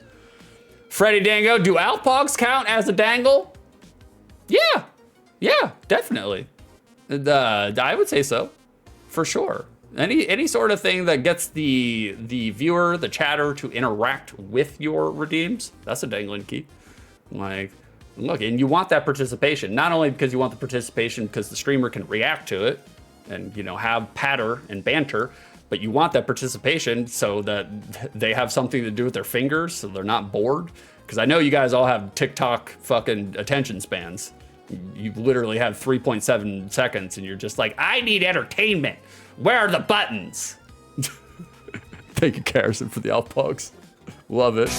Speaker 2: Freddy Dango, do Alpogs count as a dangle? Yeah, definitely. I would say so, for sure. Any sort of thing that gets the viewer, the chatter, to interact with your redeems, that's a dangling key. Like, look, and you want that participation, not only because you want the participation because the streamer can react to it and, you know, have patter and banter, but you want that participation so that they have something to do with their fingers, so they're not bored. Because I know you guys all have TikTok fucking attention spans. You literally have 3.7 seconds and you're just like, I need entertainment. Where are the buttons? Thank you, Carson, for the Alpogs. Love it.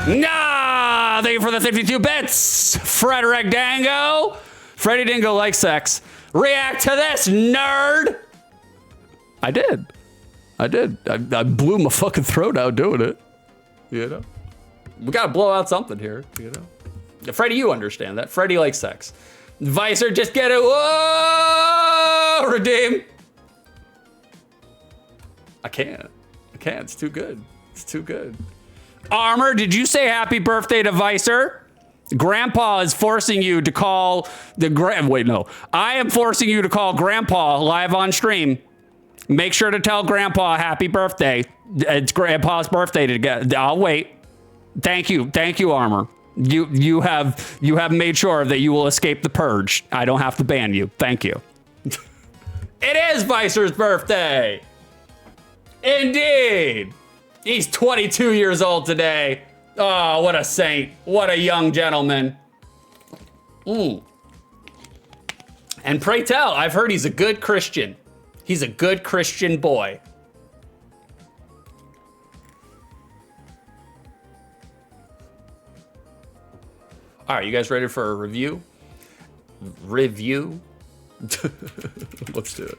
Speaker 2: Nah, thank you for the 52 bits. Frederick Dango. Freddy Dango likes sex. React to this, nerd. I did. I blew my fucking throat out doing it. You know? We gotta blow out something here, you know? Freddy, you understand that. Freddy likes sex. Vicer, just get it. Whoa! Redeem. I can't. It's too good. It's too good. Armor, did you say happy birthday to Vicer? Grandpa is forcing you to call wait, no. I am forcing you to call Grandpa live on stream. Make sure to tell Grandpa happy birthday. It's Grandpa's birthday today. I'll wait. Thank you, Armor. You have made sure that you will escape the purge. I don't have to ban you. Thank you. It is Vicer's birthday. Indeed. He's 22 years old today. Oh, what a saint. What a young gentleman. And pray tell, I've heard he's a good Christian. He's a good Christian boy. All right, you guys ready for a review? Let's do it.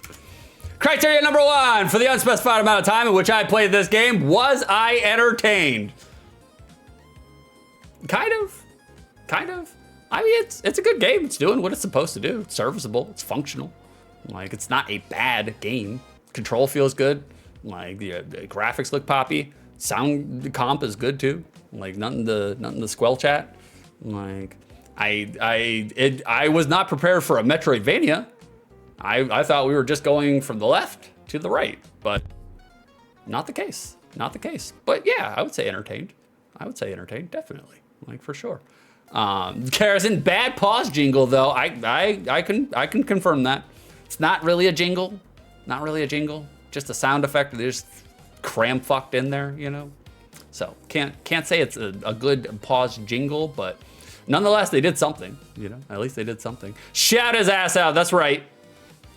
Speaker 2: Criteria number 1 for the unspecified amount of time in which I played this game: was I entertained? Kind of. I mean, it's a good game. It's doing what it's supposed to do. It's serviceable. It's functional. Like, it's not a bad game. Control feels good. Like, the graphics look poppy. Sound comp is good too. Like, nothing to squelch at. Like, I was not prepared for a Metroidvania. I thought we were just going from the left to the right, but not the case. But yeah, I would say entertained. Definitely. Like, for sure. Carrison, bad pause jingle though. I can confirm that. It's not really a jingle. Just a sound effect that is cram fucked in there, you know? So can't say it's a good pause jingle, but nonetheless, they did something, you know? At least they did something. Shout his ass out, that's right.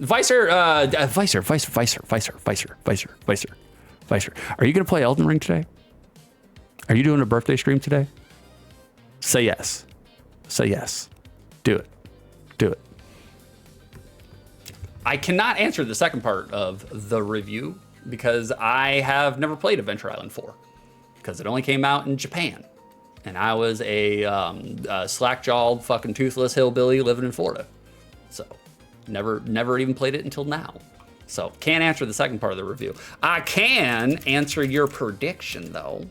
Speaker 2: Vicer. Are you gonna play Elden Ring today? Are you doing a birthday stream today? Say yes. Do it. I cannot answer the second part of the review because I have never played Adventure Island 4 because it only came out in Japan. And I was a slack-jawed fucking toothless hillbilly living in Florida. So never even played it until now. So can't answer the second part of the review. I can answer your prediction though.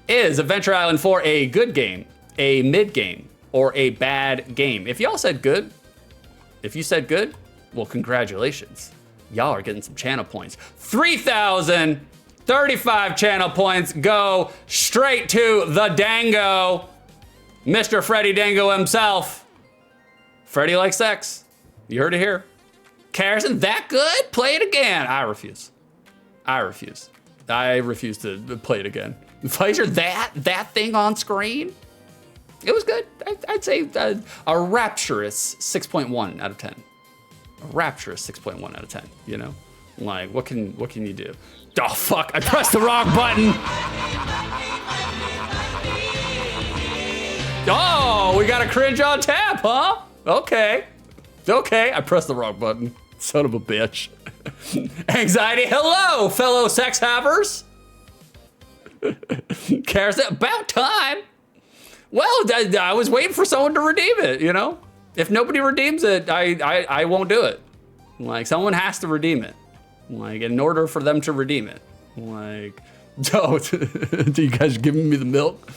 Speaker 2: Is Adventure Island 4 a good game, a mid game, or a bad game? If y'all said good, well, congratulations. Y'all are getting some channel points. 3,035 channel points go straight to the Dango, Mr. Freddy Dango himself. Freddy likes sex. You heard it here. Carrison, that good? Play it again. I refuse. I refuse to play it again. Vicer, that thing on screen, it was good. I'd say a rapturous 6.1 out of 10. A rapturous 6.1 out of 10, you know? Like, what can you do? Oh, fuck, I pressed the wrong button. Oh, we got a cringe on tap, huh? Okay, I pressed the wrong button. Son of a bitch. Anxiety, hello, fellow sex havers. Cares about time. Well, I was waiting for someone to redeem it, you know? If nobody redeems it, I won't do it. Like, someone has to redeem it. Like, in order for them to redeem it. Like, oh, do you guys giving me the milk?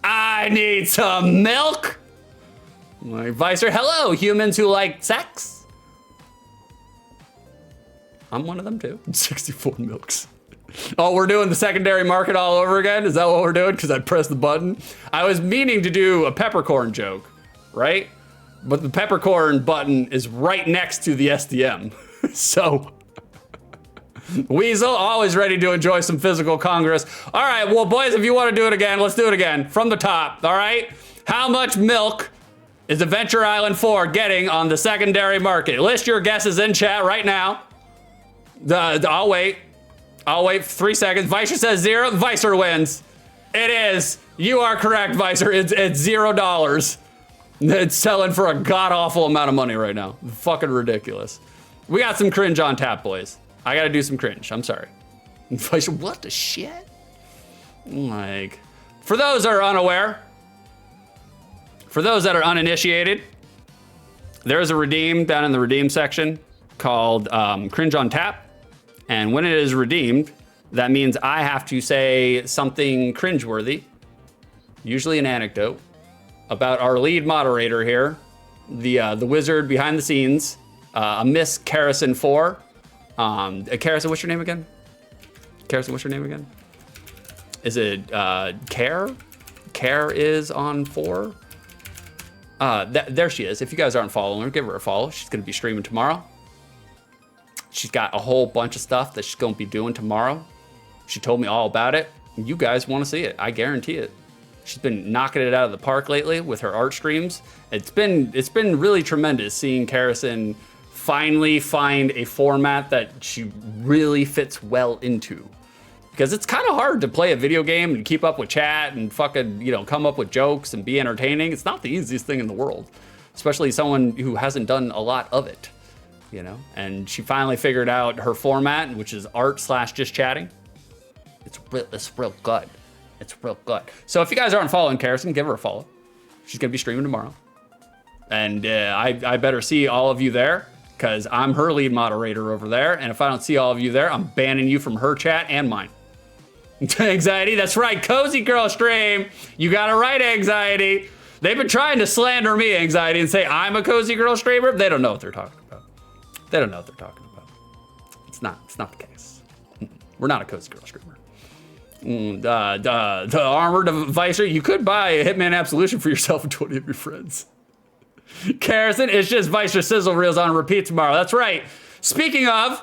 Speaker 2: I need some milk. Like, Vicer, hello, humans who like sex. I'm one of them too. 64 milks. Oh, we're doing the secondary market all over again? Is that what we're doing? Because I pressed the button. I was meaning to do a peppercorn joke, right? But the peppercorn button is right next to the SDM. So, Weasel, always ready to enjoy some physical congress. All right, well, boys, if you want to do it again, let's do it again. From the top, all right? How much milk is Adventure Island 4 getting on the secondary market? List your guesses in chat right now. I'll wait. 3 seconds. Vicer says 0. Vicer wins. It is. You are correct, Vicer. It's $0. It's selling for a god-awful amount of money right now. Fucking ridiculous. We got some cringe on tap, boys. I gotta do some cringe. I'm sorry. Vicer, what the shit? Like, for those that are unaware, for those that are uninitiated, there's a redeem down in the redeem section called cringe on tap. And when it is redeemed, that means I have to say something cringeworthy, usually an anecdote, about our lead moderator here, the wizard behind the scenes, a Miss Carrison 4. Carrison, what's your name again? Carrison, what's your name again? Is it Care? Care is on 4. There she is. If you guys aren't following her, give her a follow. She's gonna be streaming tomorrow. She's got a whole bunch of stuff that she's gonna be doing tomorrow. She told me all about it. You guys wanna see it, I guarantee it. She's been knocking it out of the park lately with her art streams. It's been really tremendous seeing Carrison finally find a format that she really fits well into. Because it's kind of hard to play a video game and keep up with chat and fucking, you know, come up with jokes and be entertaining. It's not the easiest thing in the world, especially someone who hasn't done a lot of it, you know? And she finally figured out her format, which is art/just chatting. It's real good. It's real good. So if you guys aren't following Carrison, give her a follow. She's gonna be streaming tomorrow. And I better see all of you there, because I'm her lead moderator over there. And if I don't see all of you there, I'm banning you from her chat and mine. Anxiety, that's right, Cozy Girl stream. You got it right, Anxiety. They've been trying to slander me, Anxiety, and say I'm a Cozy Girl streamer. They don't know what they're talking about. They don't know what they're talking about. It's not the case. We're not a Cozy Girl streamer. The armored Vicer, you could buy a Hitman Absolution for yourself and 20 of your friends. Carrison, it's just Vicer sizzle reels on repeat tomorrow. That's right. Speaking of,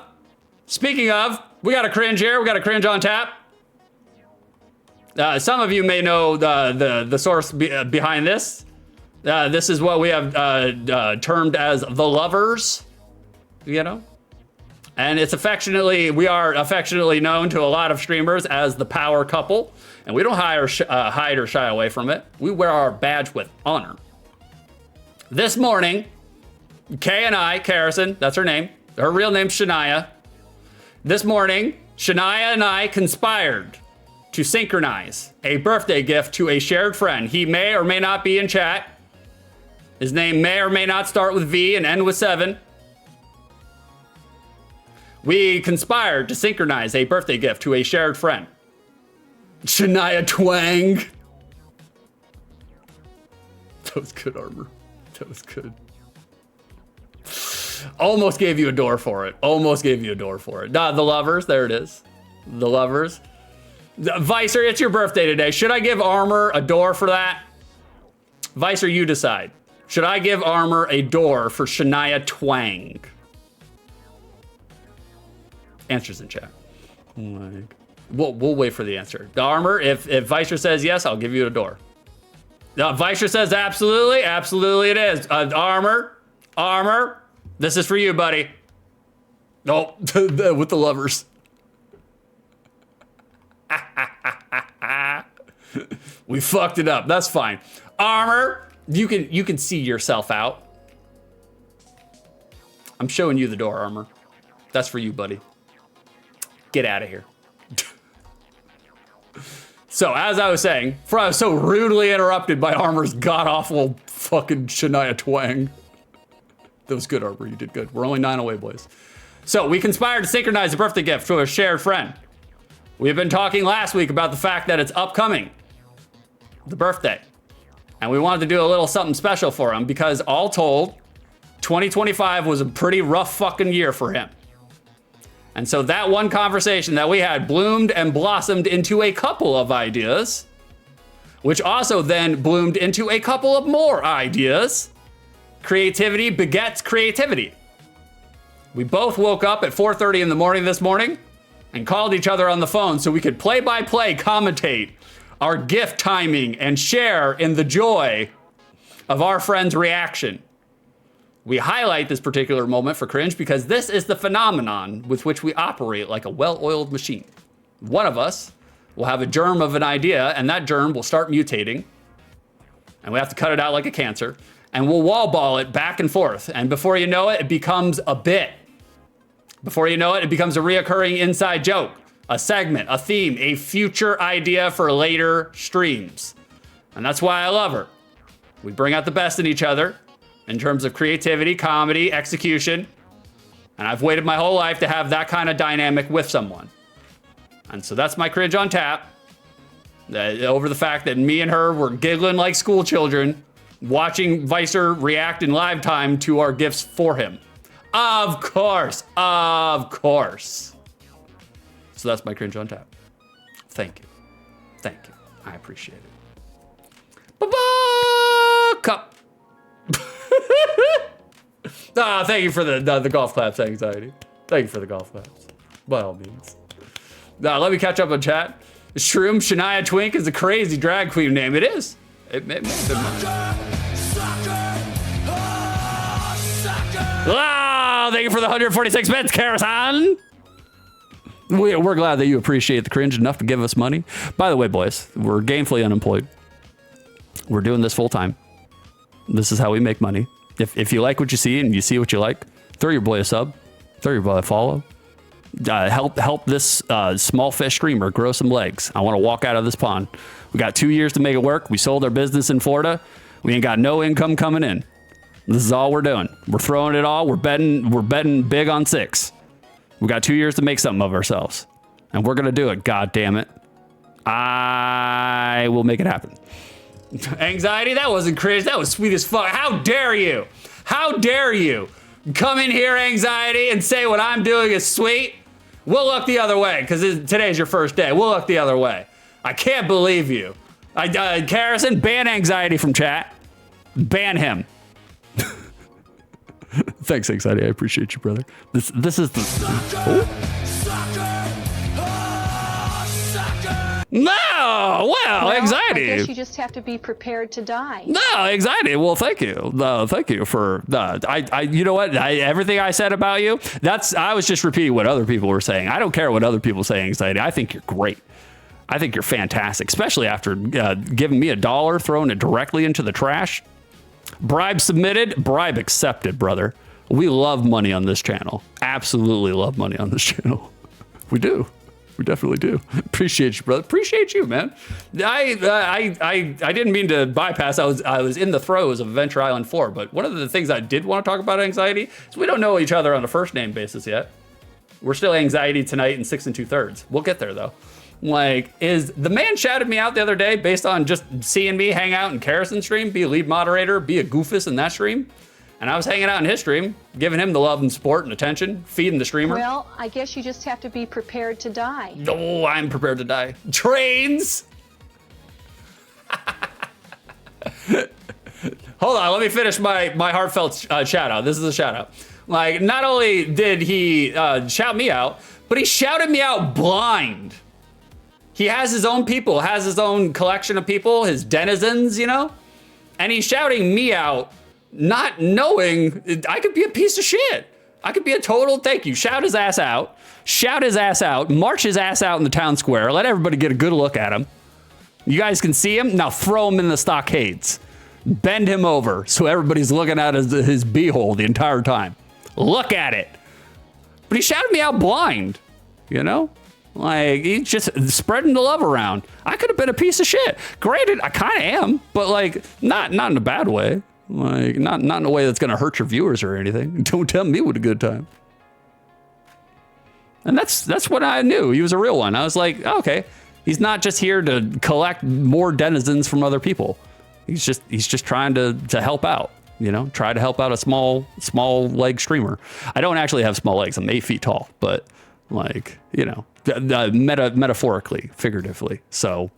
Speaker 2: we got a cringe here. We got a cringe on tap. Some of you may know the source behind this. This is what we have termed as the lovers, you know? And it's we are affectionately known to a lot of streamers as the power couple. And we don't hide or shy away from it. We wear our badge with honor. This morning, Kay and I, Carrison, that's her name. Her real name's Shania. This morning, Shania and I conspired to synchronize a birthday gift to a shared friend. He may or may not be in chat. His name may or may not start with V and end with 7. We conspired to synchronize a birthday gift to a shared friend. Shania Twang. That was good, Armor. That was good. Almost gave you a door for it. Nah, the lovers, there it is. The lovers. Vicer, it's your birthday today. Should I give Armor a door for that? Vicer, you decide. Should I give Armor a door for Shania Twang? Answers in chat. Like, We'll wait for the answer. The armor, if Vicer says yes, I'll give you a door. Vicer says absolutely, absolutely it is. Armor, this is for you, buddy. Nope, with the lovers. We fucked it up. That's fine. Armor, you can see yourself out. I'm showing you the door, Armor. That's for you, buddy. Get out of here. So, as I was saying, before I was so rudely interrupted by Armor's god-awful fucking Shania twang. That was good, Armor. You did good. We're only 9 away, boys. So, we conspired to synchronize a birthday gift to a shared friend. We've been talking last week about the fact that it's upcoming. The birthday. And we wanted to do a little something special for him because all told, 2025 was a pretty rough fucking year for him. And so that one conversation that we had bloomed and blossomed into a couple of ideas, which also then bloomed into a couple of more ideas. Creativity begets creativity. We both woke up at 4:30 in the morning this morning and called each other on the phone so we could play-by-play commentate our gift timing and share in the joy of our friend's reaction. We highlight this particular moment for cringe because this is the phenomenon with which we operate like a well-oiled machine. One of us will have a germ of an idea, and that germ will start mutating, and we have to cut it out like a cancer, and we'll wall ball it back and forth, and before you know it, it becomes a bit. Before you know it, it becomes a reoccurring inside joke, a segment, a theme, a future idea for later streams. And that's why I love her. We bring out the best in each other, in terms of creativity, comedy, execution. And I've waited my whole life to have that kind of dynamic with someone. And so that's my cringe on tap. Over the fact that me and her were giggling like school children, watching Vicer react in live time to our gifts for him. Of course. So that's my cringe on tap. Thank you. I appreciate it. Ba-ba! Cup. Thank you for the golf claps, Anxiety. Thank you for the golf claps. By all means. Let me catch up on chat. Shroom Shania Twink is a crazy drag queen name. It is. It may have been mine. Thank you for the 146 bits, Karasan. We're glad that you appreciate the cringe enough to give us money. By the way, boys, we're gainfully unemployed. We're doing this full time. This is how we make money. If you like what you see and you see what you like, throw your boy a sub, throw your boy a follow. Help this small fish streamer grow some legs. I want to walk out of this pond. We got 2 years to make it work. We sold our business in Florida. We ain't got no income coming in. This is all we're doing. We're throwing it all. We're betting big on 6. We got 2 years to make something of ourselves, and we're gonna do it. God damn it! I will make it happen. Anxiety, that wasn't cringe. That was sweet as fuck. How dare you? How dare you come in here, Anxiety, and say what I'm doing is sweet? We'll look the other way because today's your first day. We'll look the other way. I can't believe you. Karrison, ban Anxiety from chat. Ban him. Thanks, Anxiety. I appreciate you, brother. This is the. No, well, Anxiety.
Speaker 4: I guess you just have to be prepared to die.
Speaker 2: No, Anxiety. Well, thank you. Thank you for you know what? Everything I said about you, I was just repeating what other people were saying. I don't care what other people say, Anxiety. I think you're great. I think you're fantastic, especially after giving me $1, throwing it directly into the trash. Bribe submitted, bribe accepted, brother. We love money on this channel. Absolutely love money on this channel. We do. We definitely do. Appreciate you, brother. Appreciate you, man. I didn't mean to bypass. I was in the throes of Adventure Island 4, but one of the things I did want to talk about, Anxiety, is we don't know each other on a first name basis yet. We're still Anxiety tonight in 6 2/3. We'll get there though. Is the man shouted me out the other day based on just seeing me hang out in Karrison's stream, be a lead moderator, be a goofus in that stream? And I was hanging out in his stream, giving him the love and support and attention, feeding the streamer.
Speaker 4: Well, I guess you just have to be prepared to die.
Speaker 2: No, I'm prepared to die. Trains! Hold on, let me finish my heartfelt shout out. This is a shout out. Not only did he shout me out, but he shouted me out blind. He has his own people, has his own collection of people, his denizens, you know? And he's shouting me out, not knowing I could be a piece of shit. I could be a total thank you. Shout his ass out, march his ass out in the town square, let everybody get a good look at him. You guys can see him, now throw him in the stockades. Bend him over so everybody's looking at his beehole the entire time. Look at it. But he shouted me out blind, you know? Like, he's just spreading the love around. I could have been a piece of shit. Granted, I kind of am, but like, not in a bad way. Like, not in a way that's going to hurt your viewers or anything. Don't tell me what a good time. And that's what I knew. He was a real one. I was like, okay, he's not just here to collect more denizens from other people. He's just trying to help out, you know, try to help out a small leg streamer. I don't actually have small legs. I'm 8 feet tall, but like, you know, metaphorically, figuratively. So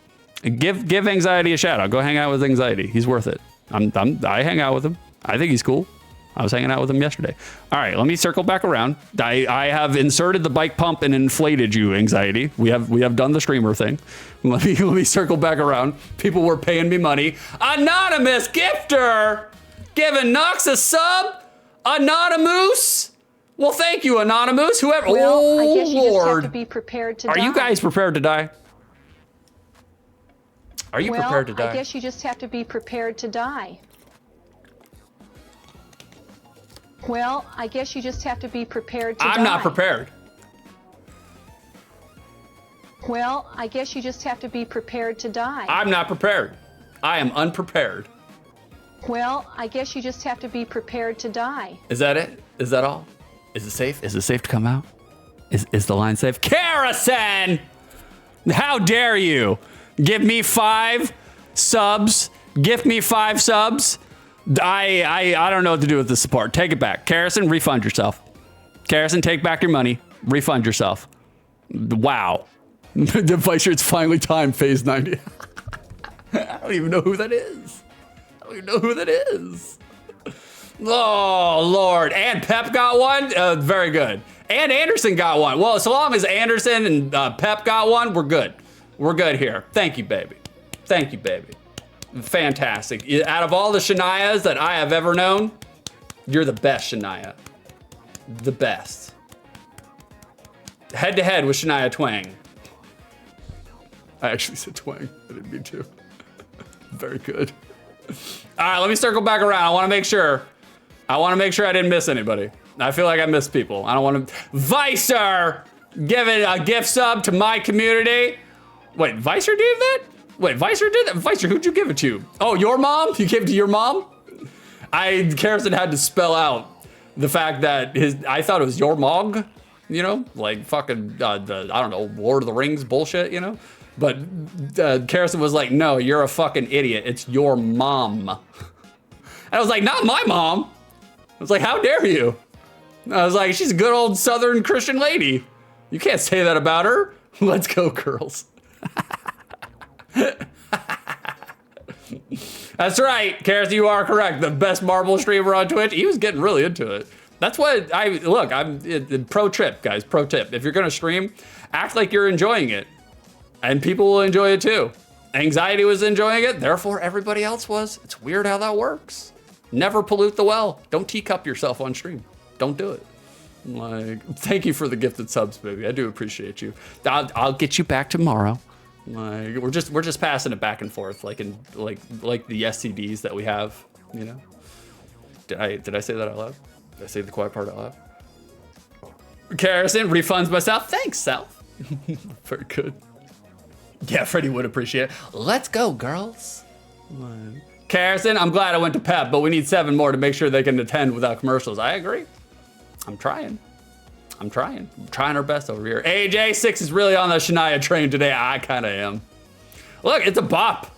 Speaker 2: give Anxiety a shout out. Go hang out with Anxiety. He's worth it. I hang out with him. I think he's cool. I was hanging out with him yesterday. All right, let me circle back around. I have inserted the bike pump and inflated you, Anxiety. We have done the streamer thing. Let me circle back around. People were paying me money. Anonymous gifter giving Nox a sub. Anonymous. Well, thank you, Anonymous. Whoever.
Speaker 4: Well,
Speaker 2: oh
Speaker 4: I guess you
Speaker 2: Lord.
Speaker 4: just have to be prepared to die.
Speaker 2: Are you guys prepared to die? Are you prepared to die?
Speaker 4: I guess you just have to be prepared to die. Well, I guess you just have to be prepared to die.
Speaker 2: I'm not prepared.
Speaker 4: Well, I guess you just have to be prepared to die.
Speaker 2: I'm not prepared. I am unprepared.
Speaker 4: Well, I guess you just have to be prepared to die.
Speaker 2: Is that it? Is that all? Is it safe? Is it safe to come out? Is the line safe? Karisen! How dare you? Give me 5 subs. Gift me 5 subs. I don't know what to do with this support. Take it back. Karisen, refund yourself. Karisen, take back your money. Refund yourself. Wow. The Vicer, it's finally time, phase 90. I don't even know who that is. Oh, Lord. And Pep got one? Very good. And Anderson got one. Well, so long as Anderson and Pep got one, we're good. We're good here. Thank you, baby. Thank you, baby. Fantastic. Out of all the Shanias that I have ever known, you're the best Shania. The best. Head to head with Shania Twang. I actually said Twang. I didn't mean to. Very good. All right, let me circle back around. I want to make sure I didn't miss anybody. I feel like I missed people. I don't want to. Vicer, giving a gift sub to my community. Wait, Vicer did that? Wait, Vicer did that? Vicer, who'd you give it to? Oh, your mom? You gave it to your mom? Karisen had to spell out the fact that I thought it was your mog, you know? Like fucking, I don't know, Lord of the Rings bullshit, you know? But Karisen was like, no, you're a fucking idiot. It's your mom. And I was like, not my mom. I was like, how dare you? I was like, she's a good old Southern Christian lady. You can't say that about her. Let's go, girls. That's right, Karisen, you are correct. The best marble streamer on Twitch. He was getting really into it. That's what I'm pro tip, guys, pro tip. If you're gonna stream, act like you're enjoying it. And people will enjoy it too. Anxiety was enjoying it, therefore everybody else was. It's weird how that works. Never pollute the well. Don't teacup yourself on stream. Don't do it. Like, thank you for the gifted subs, baby. I do appreciate you. I'll get you back tomorrow. Like, we're just passing it back and forth, like in like the SCDs that we have, you know. Did I say that out loud? Did I say the quiet part out loud? Karisen refunds myself. Thanks, Self. Very good. Yeah, Freddie would appreciate it. Let's go, girls. Karisen, I'm glad I went to Pep, but we need 7 more to make sure they can attend without commercials. I agree. I'm trying our best over here. AJ6 is really on the Shania train today. I kind of am. Look, it's a bop.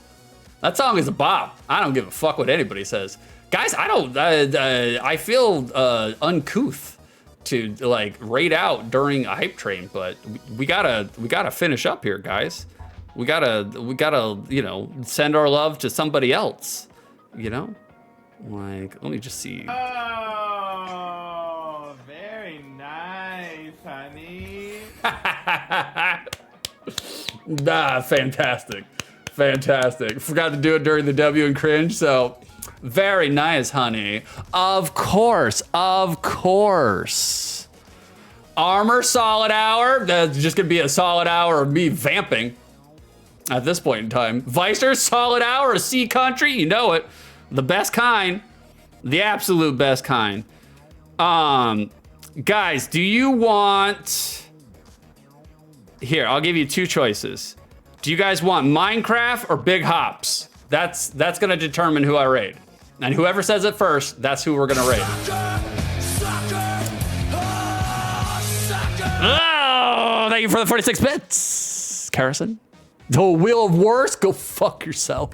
Speaker 2: That song is a bop. I don't give a fuck what anybody says. Guys, I feel uncouth to like raid out during a hype train, but we gotta finish up here, guys. We gotta, you know, send our love to somebody else, you know? Like, let me just see.
Speaker 19: Oh, very nice, honey.
Speaker 2: Fantastic. Fantastic. Forgot to do it during the W and cringe, so very nice, honey. Of course, of course. Armor, solid hour. That's just gonna be a solid hour of me vamping at this point in time. Vicer, solid hour of Sea Country, you know it. The best kind. The absolute best kind. Guys, do you want... Here, I'll give you two choices. Do you guys want Minecraft or Big Hops? That's gonna determine who I raid. And whoever says it first, that's who we're gonna raid. Oh, thank you for the 46 bits, Carrison. The Wheel of Worst, go fuck yourself.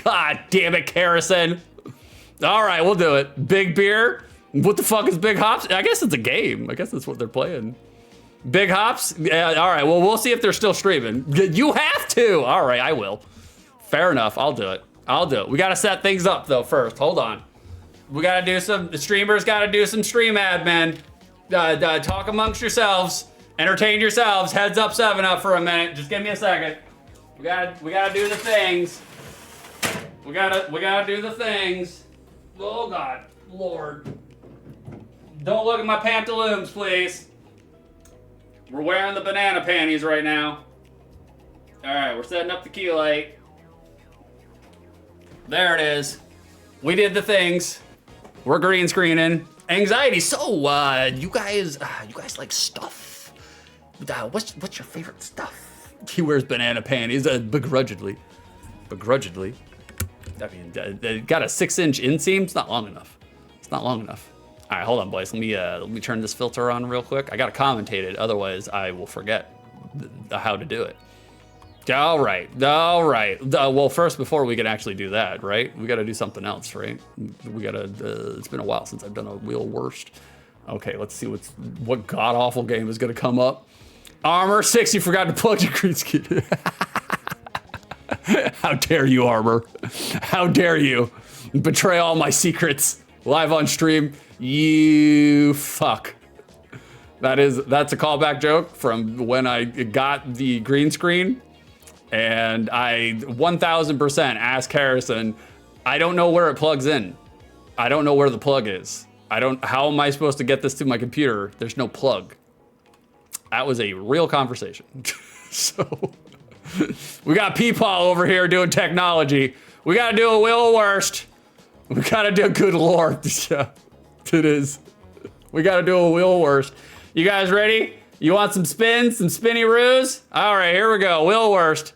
Speaker 2: God damn it, Carrison. All right, we'll do it. Big Beer. What the fuck is Big Hops? I guess it's a game. I guess that's what they're playing. Big Hops? Yeah, all right, well, we'll see if they're still streaming. You have to. All right, I will. Fair enough, I'll do it. I'll do it. We gotta set things up though first, hold on. We gotta do some, the streamers gotta do some stream admin. Talk amongst yourselves, entertain yourselves. Heads up 7-Up for a minute, just give me a second. We gotta do the things. We gotta do the things. Oh God, Lord. Don't look at my pantaloons, please. We're wearing the banana panties right now. All right, we're setting up the key light. There it is. We did the things. We're green screening. Anxiety. So, you guys like stuff? What's your favorite stuff? He wears banana panties, begrudgingly. Begrudgingly. I mean, they got a 6-inch inseam. It's not long enough. It's not long enough. All right, hold on, boys. Let me turn this filter on real quick. I gotta commentate it, otherwise I will forget how to do it. All right. Well, first, before we can actually do that, right? We gotta do something else, right? We gotta. It's been a while since I've done a real worst. Okay, let's see what god awful game is gonna come up. Armor 6, you forgot to plug your green skin. How dare you, Armor? How dare you betray all my secrets live on stream? You fuck. That's a callback joke from when I got the green screen, and I 1000% asked Harrison, I don't know where it plugs in. I don't know where the plug is. How am I supposed to get this to my computer? There's no plug. That was a real conversation. So we got Peepaw over here doing technology. We gotta do a Will Worst. We gotta do, good Lord. Yeah, it is. We gotta do a Will Worst. You guys ready? You want some spins, some spinny roos? All right, here we go. Will Worst.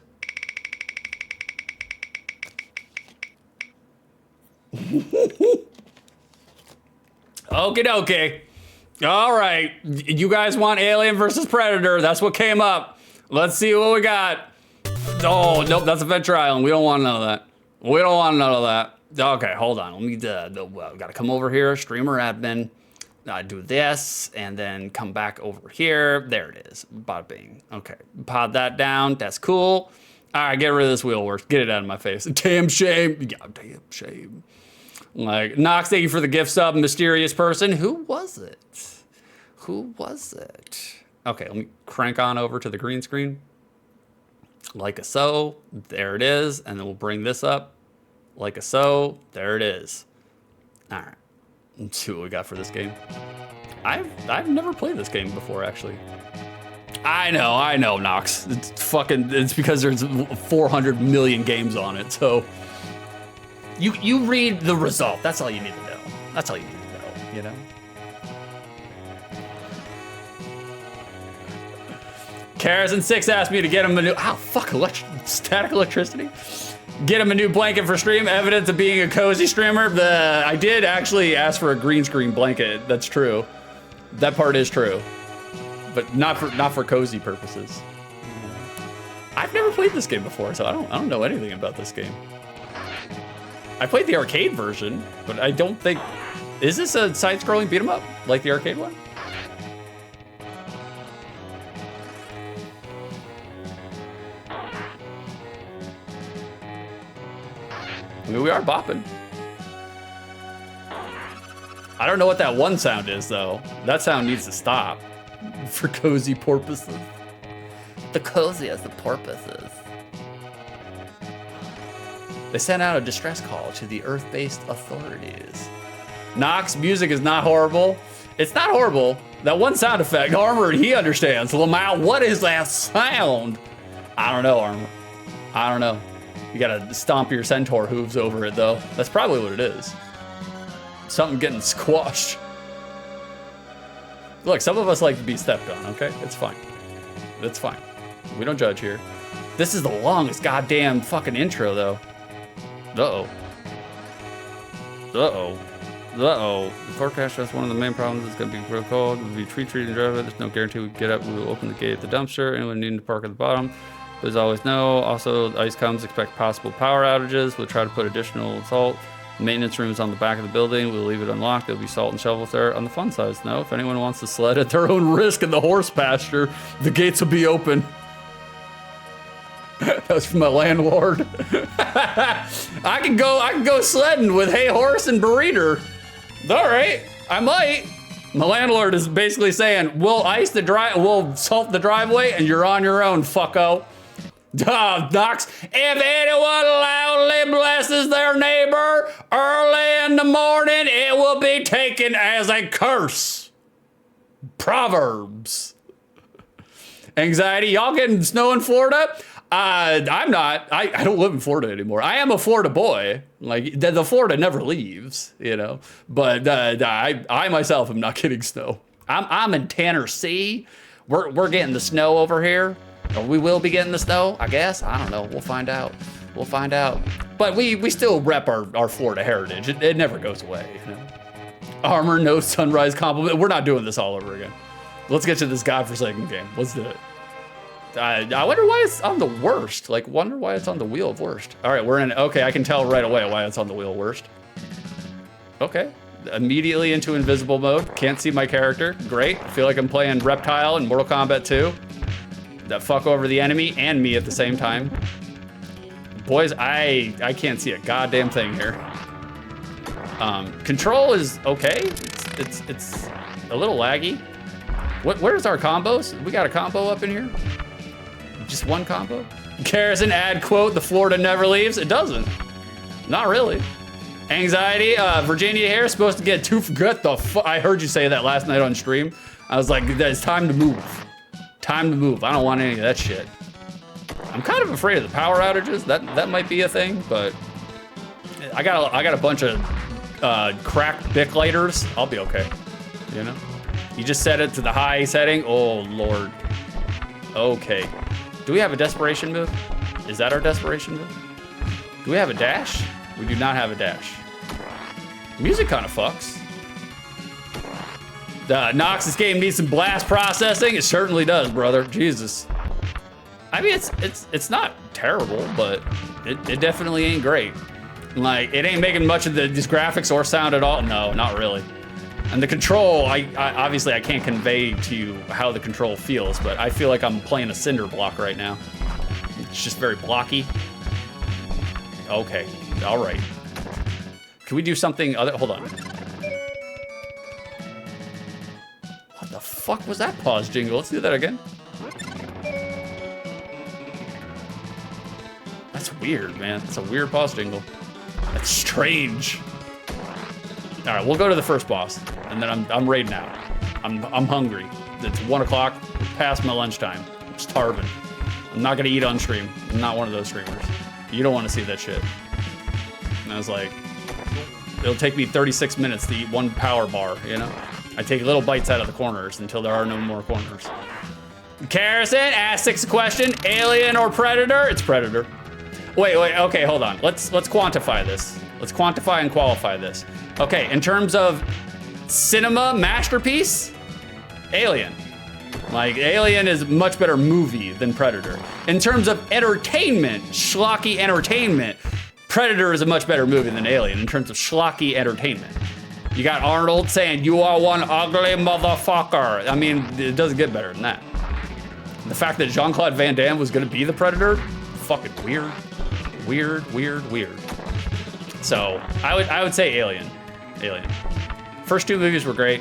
Speaker 2: Okie dokie. All right, you guys want Alien versus Predator. That's what came up. Let's see what we got. Oh, nope, that's Adventure Island. We don't want none of that. We don't want none of that. Okay, hold on. Let me, gotta come over here, streamer admin. Do this, and then come back over here. There it is, bada bing. Okay, pod that down, that's cool. All right, get rid of this wheel work. Get it out of my face. Damn shame. Yeah, damn shame. Like, Knox, thank you for the gift sub, mysterious person. Who was it? Who was it? Okay, let me crank on over to the green screen. Like a so, there it is. And then we'll bring this up. Like a so, there it is. All right, let's see what we got for this game. I've never played this game before, actually. I know, Knox. It's because there's 400 million games on it, so. You read the result. That's all you need to know. That's all you need to know, you know? Karazin6 asked me to get him a new, static electricity? Get him a new blanket for stream, evidence of being a cozy streamer. I did actually ask for a green screen blanket, that's true. That part is true. But not for cozy purposes. I've never played this game before, so I don't know anything about this game. I played the arcade version, but I don't think... Is this a side-scrolling beat 'em up, like the arcade one? I mean, we are bopping. I don't know what that one sound is, though. That sound needs to stop for cozy purposes. The cozy as the porpoises. They sent out a distress call to the Earth-based authorities. Nox, music is not horrible. It's not horrible. That one sound effect, Armor, he understands. Lamau, what is that sound? I don't know, Armor. I don't know. You gotta stomp your centaur hooves over it, though. That's probably what it is. Something getting squashed. Look, some of us like to be stepped on, okay? It's fine. It's fine. We don't judge here. This is the longest goddamn fucking intro, though. Uh-oh. Uh-oh. Uh-oh. The forecast shows one of the main problems is going to be real cold. It will be treating driver. There's no guarantee we get up. We will open the gate at the dumpster. Anyone needing to park at the bottom. But as always, no. Also, the ice comes. Expect possible power outages. We'll try to put additional salt. Maintenance rooms on the back of the building. We'll leave it unlocked. There'll be salt and shovels there. On the fun side, no. If anyone wants to sled at their own risk in the horse pasture, the gates will be open. That was from my landlord. I can go sledding with Hey Horse and Burrito. All right, I might. My landlord is basically saying, we'll we'll salt the driveway and you're on your own, fucko. Nox, if anyone loudly blesses their neighbor early in the morning, it will be taken as a curse. Proverbs. Anxiety, y'all getting snow in Florida? I'm not. I don't live in Florida anymore. I am a Florida boy. Like, the Florida never leaves, you know. But I myself am not getting snow. I'm in Tennessee. We're getting the snow over here. Or we will be getting the snow, I guess. I don't know. We'll find out. We'll find out. But we still rep our Florida heritage. It never goes away, you know. Armor, no sunrise compliment. We're not doing this all over again. Let's get to this godforsaken game. Let's do it. I wonder why it's on the worst. Like, wonder why it's on the wheel of worst. All right, we're in. Okay, I can tell right away why it's on the wheel of worst. Okay, immediately into invisible mode. Can't see my character. Great. Feel like I'm playing Reptile in Mortal Kombat 2. That fuck over the enemy and me at the same time. Boys, I can't see a goddamn thing here. Control is okay. It's a little laggy. Where's our combos? We got a combo up in here? Just one combo? Garrison, add quote, the Florida never leaves. It doesn't. Not really. Anxiety, Virginia here is supposed to get get the fuck. I heard you say that last night on stream. I was like, it's time to move. Time to move. I don't want any of that shit. I'm kind of afraid of the power outages. That might be a thing, but I got a bunch of cracked Bic lighters. I'll be okay. You know? You just set it to the high setting. Oh, Lord. Okay. Do we have a desperation move? Is that our desperation move? Do we have a dash? We do not have a dash. Music kind of fucks. Nox, this game needs some blast processing. It certainly does, brother. Jesus. I mean, it's not terrible, but it definitely ain't great. Like, it ain't making much of these graphics or sound at all. No, not really. And the control, I obviously I can't convey to you how the control feels, but I feel like I'm playing a cinder block right now. It's just very blocky. Okay, all right. Can we do something other? Hold on. What the fuck was that pause jingle? Let's do that again. That's weird, man. That's a weird pause jingle. That's strange. All right, we'll go to the first boss, and then I'm raiding out. I'm hungry. It's 1 o'clock, past my lunchtime. I'm starving. I'm not gonna eat on stream. I'm not one of those streamers. You don't want to see that shit. And I was like, it'll take me 36 minutes to eat one power bar, you know? I take little bites out of the corners until there are no more corners. Carrison asks a question, alien or predator? It's predator. Wait, okay, hold on. Let's quantify this. Let's quantify and qualify this. Okay, in terms of cinema masterpiece, Alien. Like, Alien is a much better movie than Predator. In terms of entertainment, schlocky entertainment, Predator is a much better movie than Alien in terms of schlocky entertainment. You got Arnold saying, "You are one ugly motherfucker." I mean, it doesn't get better than that. The fact that Jean-Claude Van Damme was gonna be the Predator, fucking weird. Weird. So, I would say Alien. Alien. First two movies were great.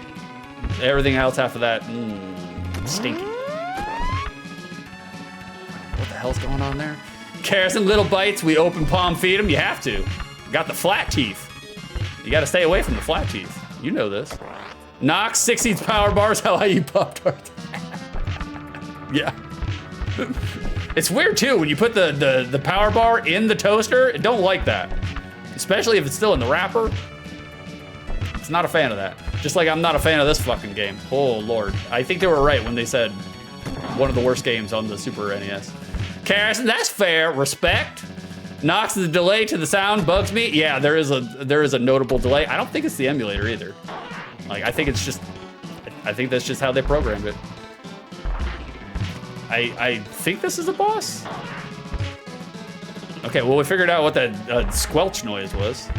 Speaker 2: Everything else after that, stinky. hell's going on there? Carrots and little bites, we open palm feed them. You have to. Got the flat teeth. You got to stay away from the flat teeth. You know this. Knox, 16 power bars, how I eat Pop-Tarts. Yeah. It's weird too, when you put the power bar in the toaster, I don't like that. Especially if it's still in the wrapper. It's not a fan of that. Just like I'm not a fan of this fucking game. Oh Lord. I think they were right when they said one of the worst games on the Super NES. Carrison, that's fair, respect. Knox, the delay to the sound bugs me. Yeah, there is a notable delay. I don't think it's the emulator either. Like, I think that's just how they programmed it. I think this is a boss. Okay, well, we figured out what that squelch noise was.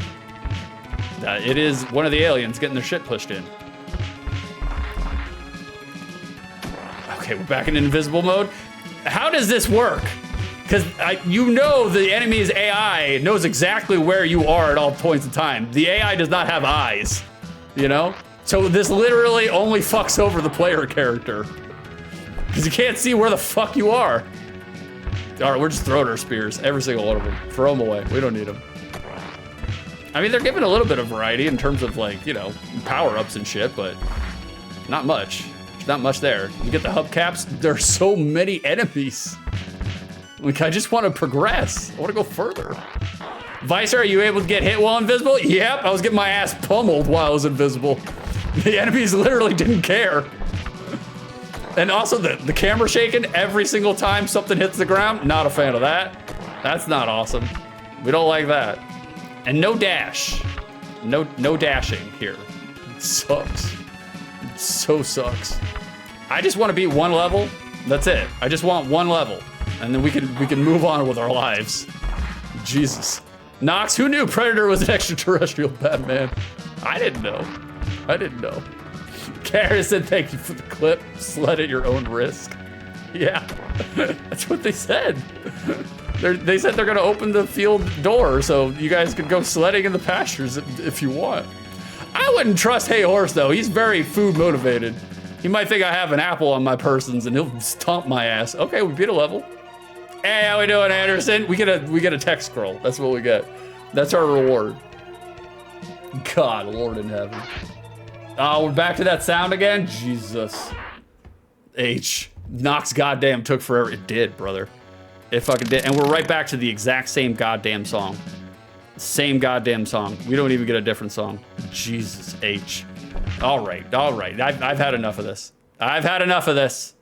Speaker 2: It is one of the aliens getting their shit pushed in. Okay, we're back in invisible mode. How does this work? Because you know the enemy's AI knows exactly where you are at all points in time. The AI does not have eyes, you know? So this literally only fucks over the player character. Because you can't see where the fuck you are. All right, we're just throwing our spears, every single one of them. Throw them away, we don't need them. I mean, they're giving a little bit of variety in terms of like, you know, power-ups and shit, but not much. There's not much there. You get the hubcaps, there's so many enemies. Like, I just want to progress. I want to go further. Vicer, are you able to get hit while invisible? Yep, I was getting my ass pummeled while I was invisible. The enemies literally didn't care. And also the camera shaking every single time something hits the ground. Not a fan of that. That's not awesome. We don't like that. And no dash. No dashing here. It sucks. It so sucks. I just want to beat one level. That's it. I just want one level. And then we can move on with our lives. Jesus. Knox, who knew Predator was an extraterrestrial Batman? I didn't know. I didn't know. Kara said thank you for the clip. Sled at your own risk. Yeah, that's what they said. They said they're gonna open the field door so you guys could go sledding in the pastures if you want. I wouldn't trust Hey Horse though. He's very food motivated. He might think I have an apple on my persons and he'll stomp my ass. Okay, we beat a level. Hey, how we doing, Anderson? We get a text scroll. That's what we get. That's our reward. God, Lord in heaven. Oh, we're back to that sound again? Jesus. H. Knox goddamn took forever. It did, brother. It fucking did. And we're right back to the exact same goddamn song. Same goddamn song. We don't even get a different song. Jesus, H. All right, all right. I've had enough of this. I've had enough of this.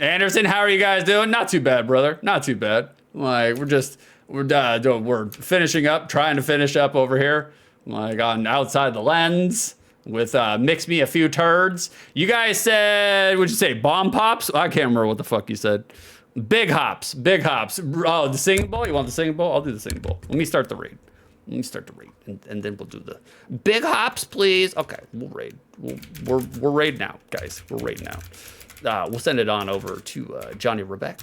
Speaker 2: Anderson, how are you guys doing? Not too bad, brother. Not too bad. Like, we're finishing up, trying to finish up over here. Like, on Outside the Lens with Mix Me a Few Turds. You guys said, what'd you say, bomb pops? I can't remember what the fuck you said. Big hops, big hops. Oh, the singing bowl? You want the singing bowl? I'll do the singing bowl. Let me start the raid. And then we'll do the big hops, please. Okay, we'll raid. We're raid now, guys. We're raid now. We'll send it on over to Johnny Rebeck.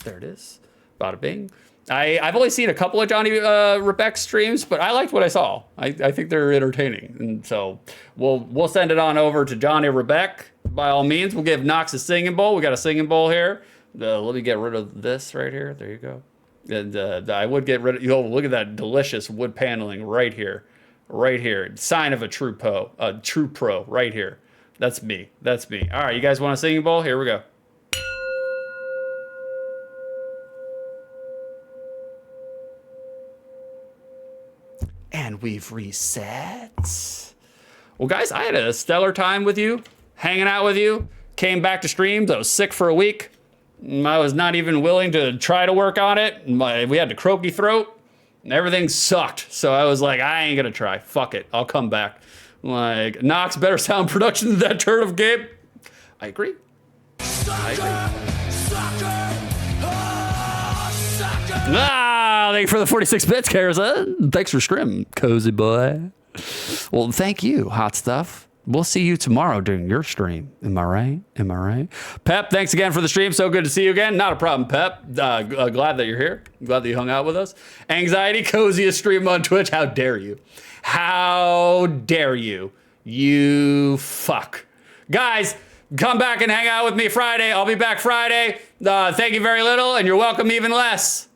Speaker 2: There it is. Bada bing. I've only seen a couple of Johnny Rebeck streams, but I liked what I saw. I think they're entertaining, and so we'll send it on over to Johnny Rebeck. By all means, we'll give Knox a singing bowl. We got a singing bowl here. Let me get rid of this right here. There you go. And I would get rid of. Look at that delicious wood paneling right here, right here. Sign of a true pro, right here. That's me. That's me. All right, you guys want a singing bowl? Here we go. And we've reset. Well, guys, I had a stellar time with you, hanging out with you. Came back to streams. I was sick for a week. I was not even willing to try to work on it. We had the croaky throat. And everything sucked. So I was like, I ain't gonna try. Fuck it. I'll come back. Like, Knox, better sound production than that turn of game. I agree. Thank you for the 46 bits, Karza. Thanks for Scrim, cozy boy. Well, thank you, hot stuff. We'll see you tomorrow during your stream. Am I right? Am I right? Pep, thanks again for the stream. So good to see you again. Not a problem, Pep. Glad that you're here. Glad that you hung out with us. Anxiety, coziest stream on Twitch. How dare you? How dare you? You fuck. Guys, Come back and hang out with me Friday. I'll be back Friday. Thank you very little, and you're welcome even less.